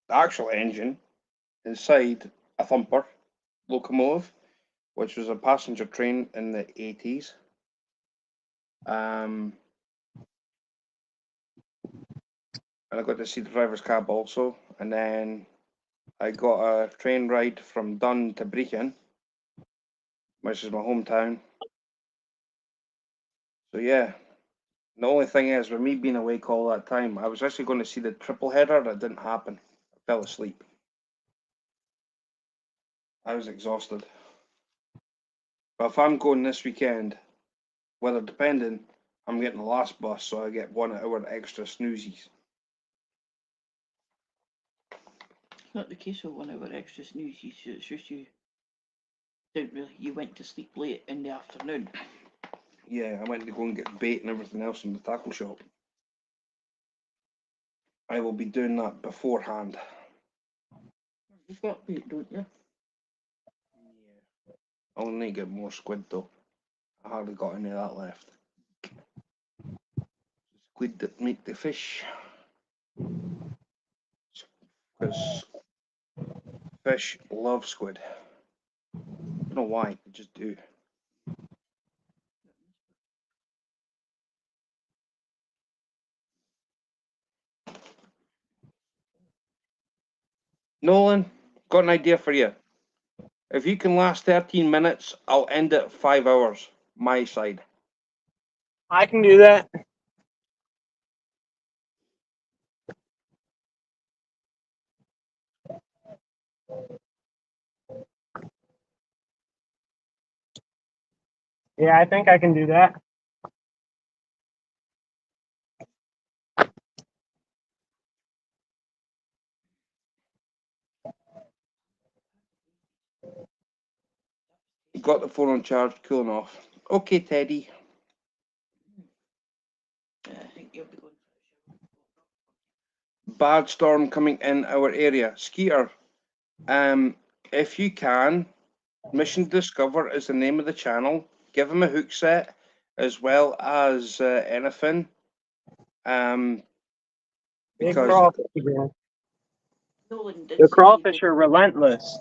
the actual engine, inside a thumper locomotive, which was a passenger train in the 80s. And I got to see the driver's cab also. And then I got a train ride from Dunn to Brechin, which is my hometown. So yeah, the only thing is, with me being awake all that time, I was actually going to see the triple header. That didn't happen. I fell asleep. I was exhausted. But if I'm going this weekend, weather depending, I'm getting the last bus, so I get 1 hour extra snoozies. It's not the case of 1 hour extra snooze. It's just you didn't really. You went to sleep late in the afternoon. Yeah, I went to go and get bait and everything else in the tackle shop. I will be doing that beforehand. You've got bait, don't you? Yeah. I'll need to get more squid though. I hardly got any of that left. Squid that make the fish. Because fish love squid. I don't know why, they just do. Nolan, got an idea for you. If you can last 13 minutes, I'll end it at 5 hours. My side. I can do that. Yeah, I think I can do that. Got the phone on charge, cooling off. Okay, Teddy. I think you'll be going for a shower. Bad storm coming in our area. Skeeter, if you can, Mission Discover is the name of the channel. Give him a hook set as well as anything. Big Because crawfish again. Nolan did The say he crawfish did. are relentless.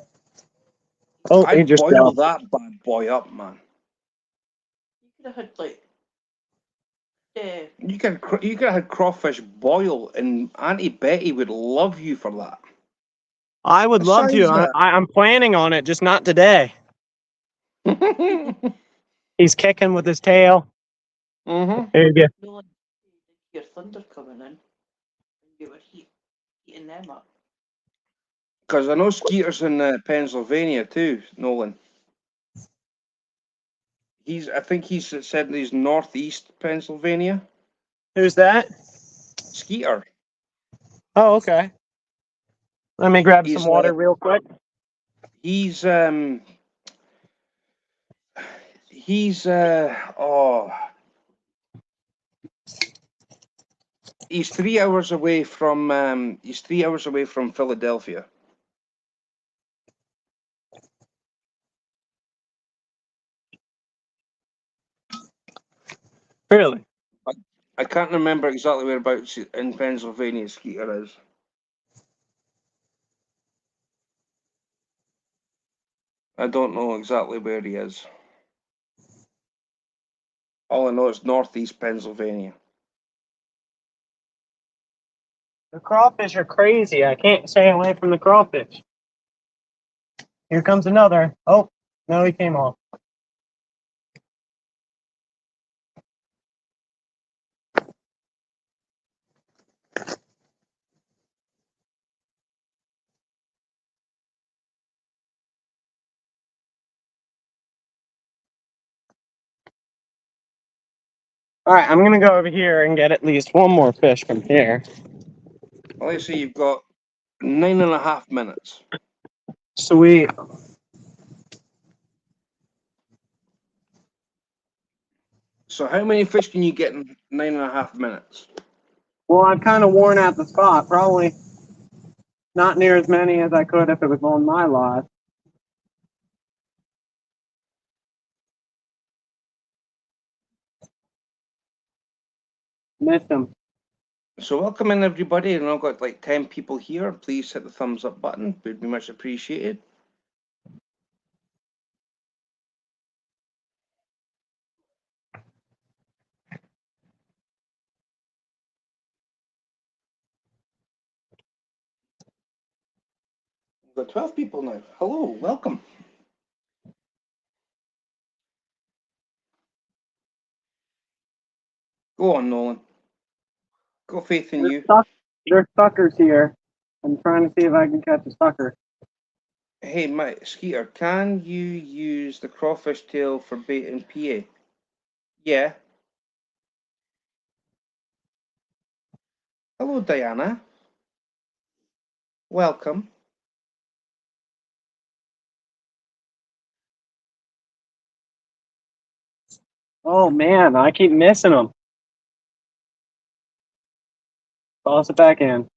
Oh, he I'd just boil fell. that bad boy up, man. You could have had like. You could have had crawfish boil, and Auntie Betty would love you for that. I would love to. Besides I'm planning on it, just not today. that. He's kicking with his tail. Mm-hmm. There you go. Nolan, your thunder coming in, and you were heating them up. Because I know Skeeter's in Pennsylvania too, Nolan. I think he's said he's northeast Pennsylvania. Who's that? Skeeter. Oh, okay. Let me grab some He's water real quick. he's oh, he's 3 hours away from Philadelphia. Really? I can't remember exactly whereabouts in Pennsylvania Skeeter is. I don't know exactly where he is. All I know is northeast Pennsylvania. The crawfish are crazy. I can't stay away from the crawfish. Here comes another. Oh, no, he came off. All right, I'm gonna go over here and get at least one more fish from here. Well, let's say you've got 9.5 minutes. Sweet. So how many fish can you get in 9.5 minutes? Well, I've kind of worn out the spot. Probably not near as many as I could if it was on my lot. Missed them. So welcome in everybody, and I've got like 10 people here. Please hit the thumbs up button, would be much appreciated. We've got 12 people now. Hello, welcome. Go on, Nolan. Got faith in you. There's suckers here. I'm trying to see if I can catch a sucker. Hey, Mike Skeeter, can you use the crawfish tail for bait in PA? Yeah. Hello, Diana. Welcome. Oh man, I keep missing them. Toss it back in.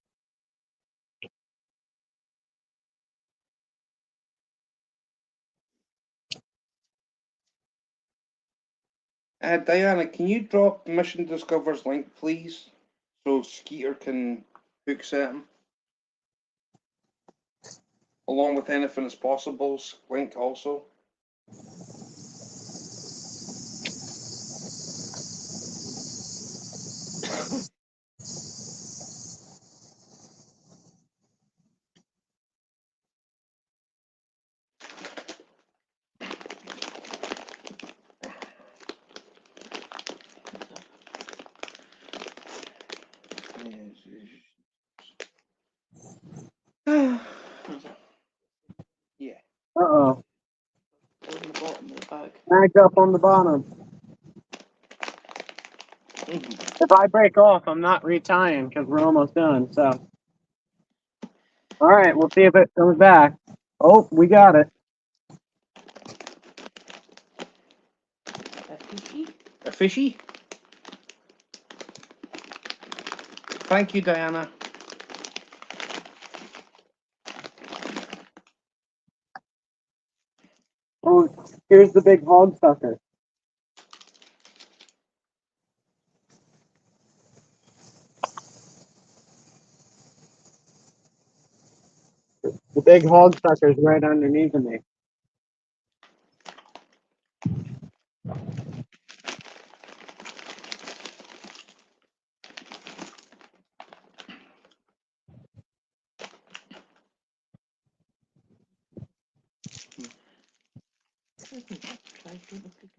Diana, can you drop Mission Discover's link, please? So Skeeter can hook set him. Along with anything that's possible, link also. Yeah. Uh-oh. On the bottom of the bag. Snagged up on the bottom. If I break off, I'm not retying because we're almost done. So, all right, we'll see if it comes back. Oh, we got it. A fishy. A fishy? Thank you, Diana. Oh, here's the big hog sucker. The big hog sucker's right underneath of me. Try to look at it.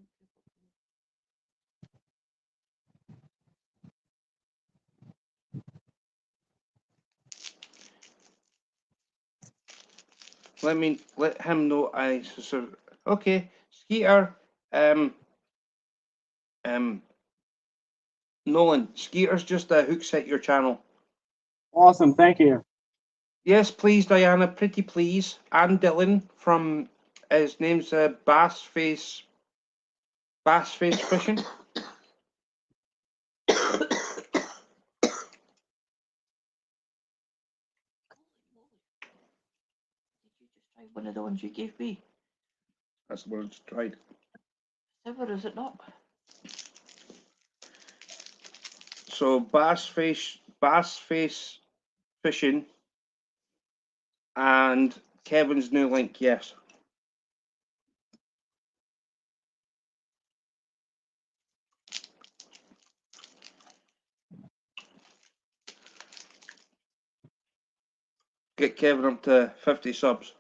Let him know okay, Skeeter, Nolan, Skeeter's just hook set your channel. Awesome, thank you. Yes, please, Diana, pretty please. And Dylan from his name's Bassface Fishing. Did you just try one of the ones you gave me? That's the one I just tried. Ever is it not? So Bassface Fishing and Kevin's new link, yes. Get Kevin up to 50 subs.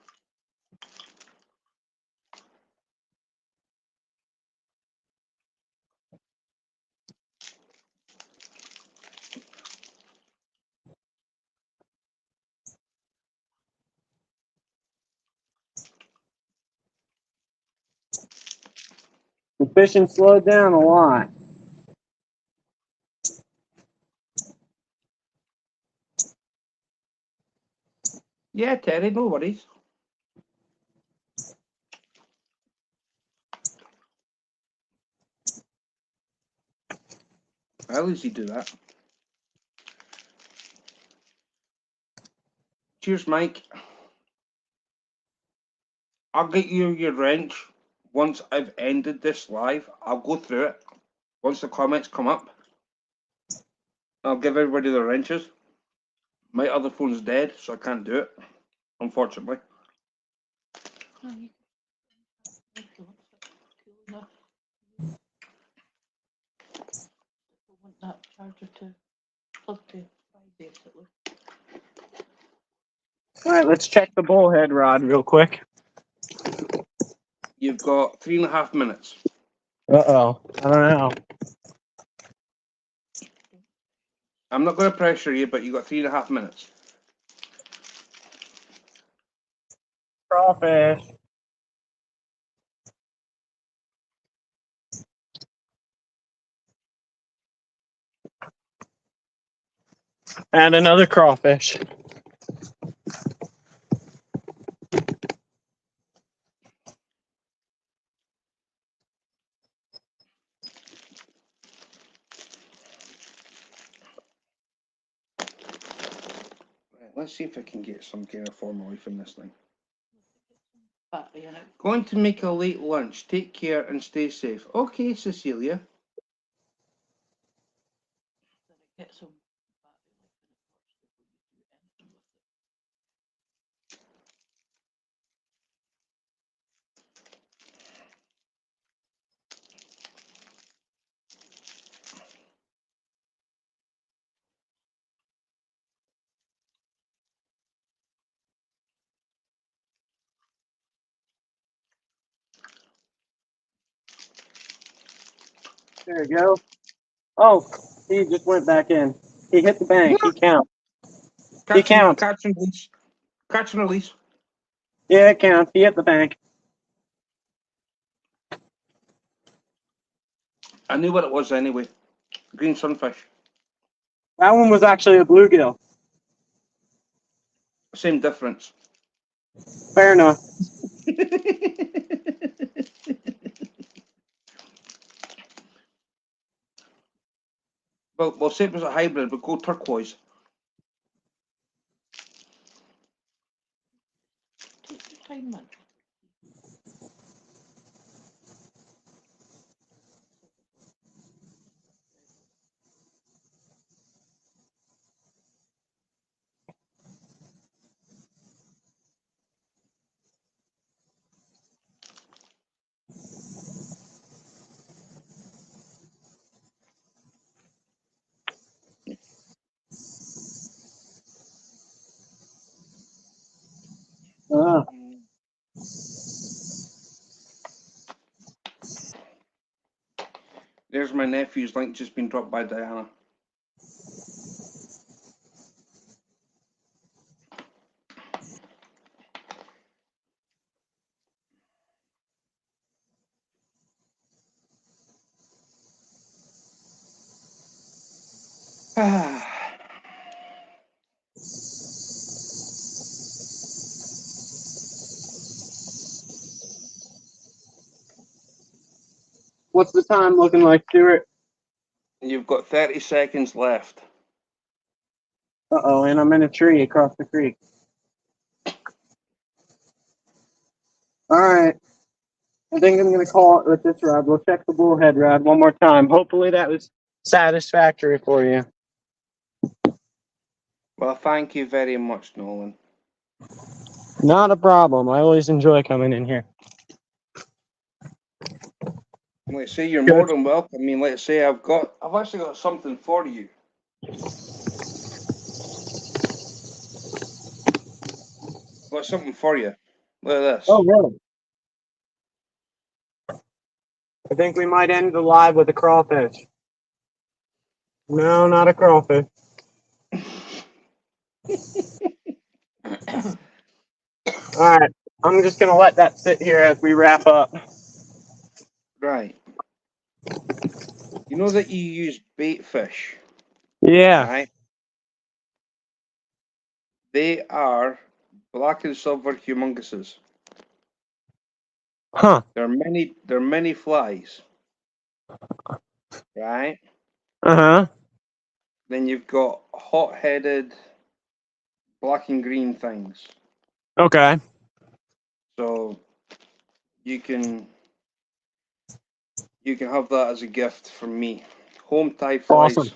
The fishing slowed down a lot. Yeah, Terry, no worries. I'll easily do that. Cheers, Mike. I'll get you your wrench once I've ended this live. I'll go through it. Once the comments come up, I'll give everybody their wrenches. My other phone's dead, so I can't do it, unfortunately. No, you can make the ones that are cool enough. I want that charger to plug to 5 basically. All right, let's check the bullhead rod real quick. You've got 3.5 minutes. Uh-oh. I don't know. I'm not going to pressure you, but you've got 3.5 minutes. Crawfish. And another crawfish. Right, let's see if I can get some kind of form away from this thing. Battery in it. Going to make a late lunch. Take care and stay safe. Okay, Cecilia. Then I get some battery life in it first before you do anything with it. There you go. Oh, he just went back in. He hit the bank. He counts. Catch and, counts. catch and release. Catch and release. Yeah, it counts. He hit the bank. I knew what it was anyway. Green sunfish. That one was actually a bluegill. Same difference. Fair enough. Well, we'll say it was a hybrid, but go turquoise. Take your time, man. Ah. There's my nephew's link just been dropped by Diana. What's the time looking like, Stuart? You've got 30 seconds left. Uh-oh, and I'm in a tree across the creek. All right. I think I'm going to call it with this rod. We'll check the bullhead rod one more time. Hopefully that was satisfactory for you. Well, thank you very much, Nolan. Not a problem. I always enjoy coming in here. Let's say you're Good. more than welcome. I mean, let's say I've actually got something for you. Got something for you. Look at this. Oh, really? I think we might end the live with a crawfish. No, not a crawfish. All right. I'm just going to let that sit here as we wrap up. Right. You know that you use bait fish, Yeah. right? They are Black and silver humunguses. Huh. There are many flies. Right? Uh-huh. Then you've got hot-headed black and green things. Okay. So you can have that as a gift from me. Home tide flies. Awesome.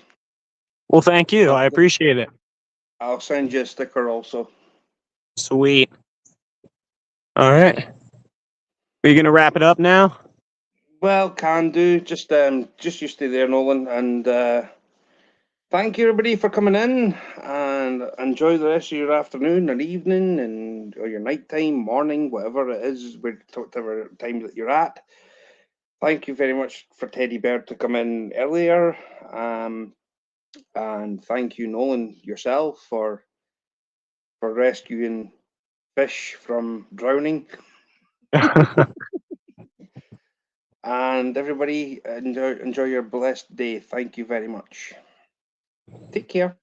Well, thank you. I appreciate it. I'll send you a sticker also. Sweet. All right. Are you gonna wrap it up now? Well, can do. Just you stay there, Nolan, and thank you everybody for coming in, and enjoy the rest of your afternoon and evening and or your nighttime, morning, whatever it is, whatever time that you're at. Thank you very much for Teddy Bird to come in earlier, and thank you, Nolan, yourself for rescuing fish from drowning. And everybody, enjoy your blessed day. Thank you very much. Take care.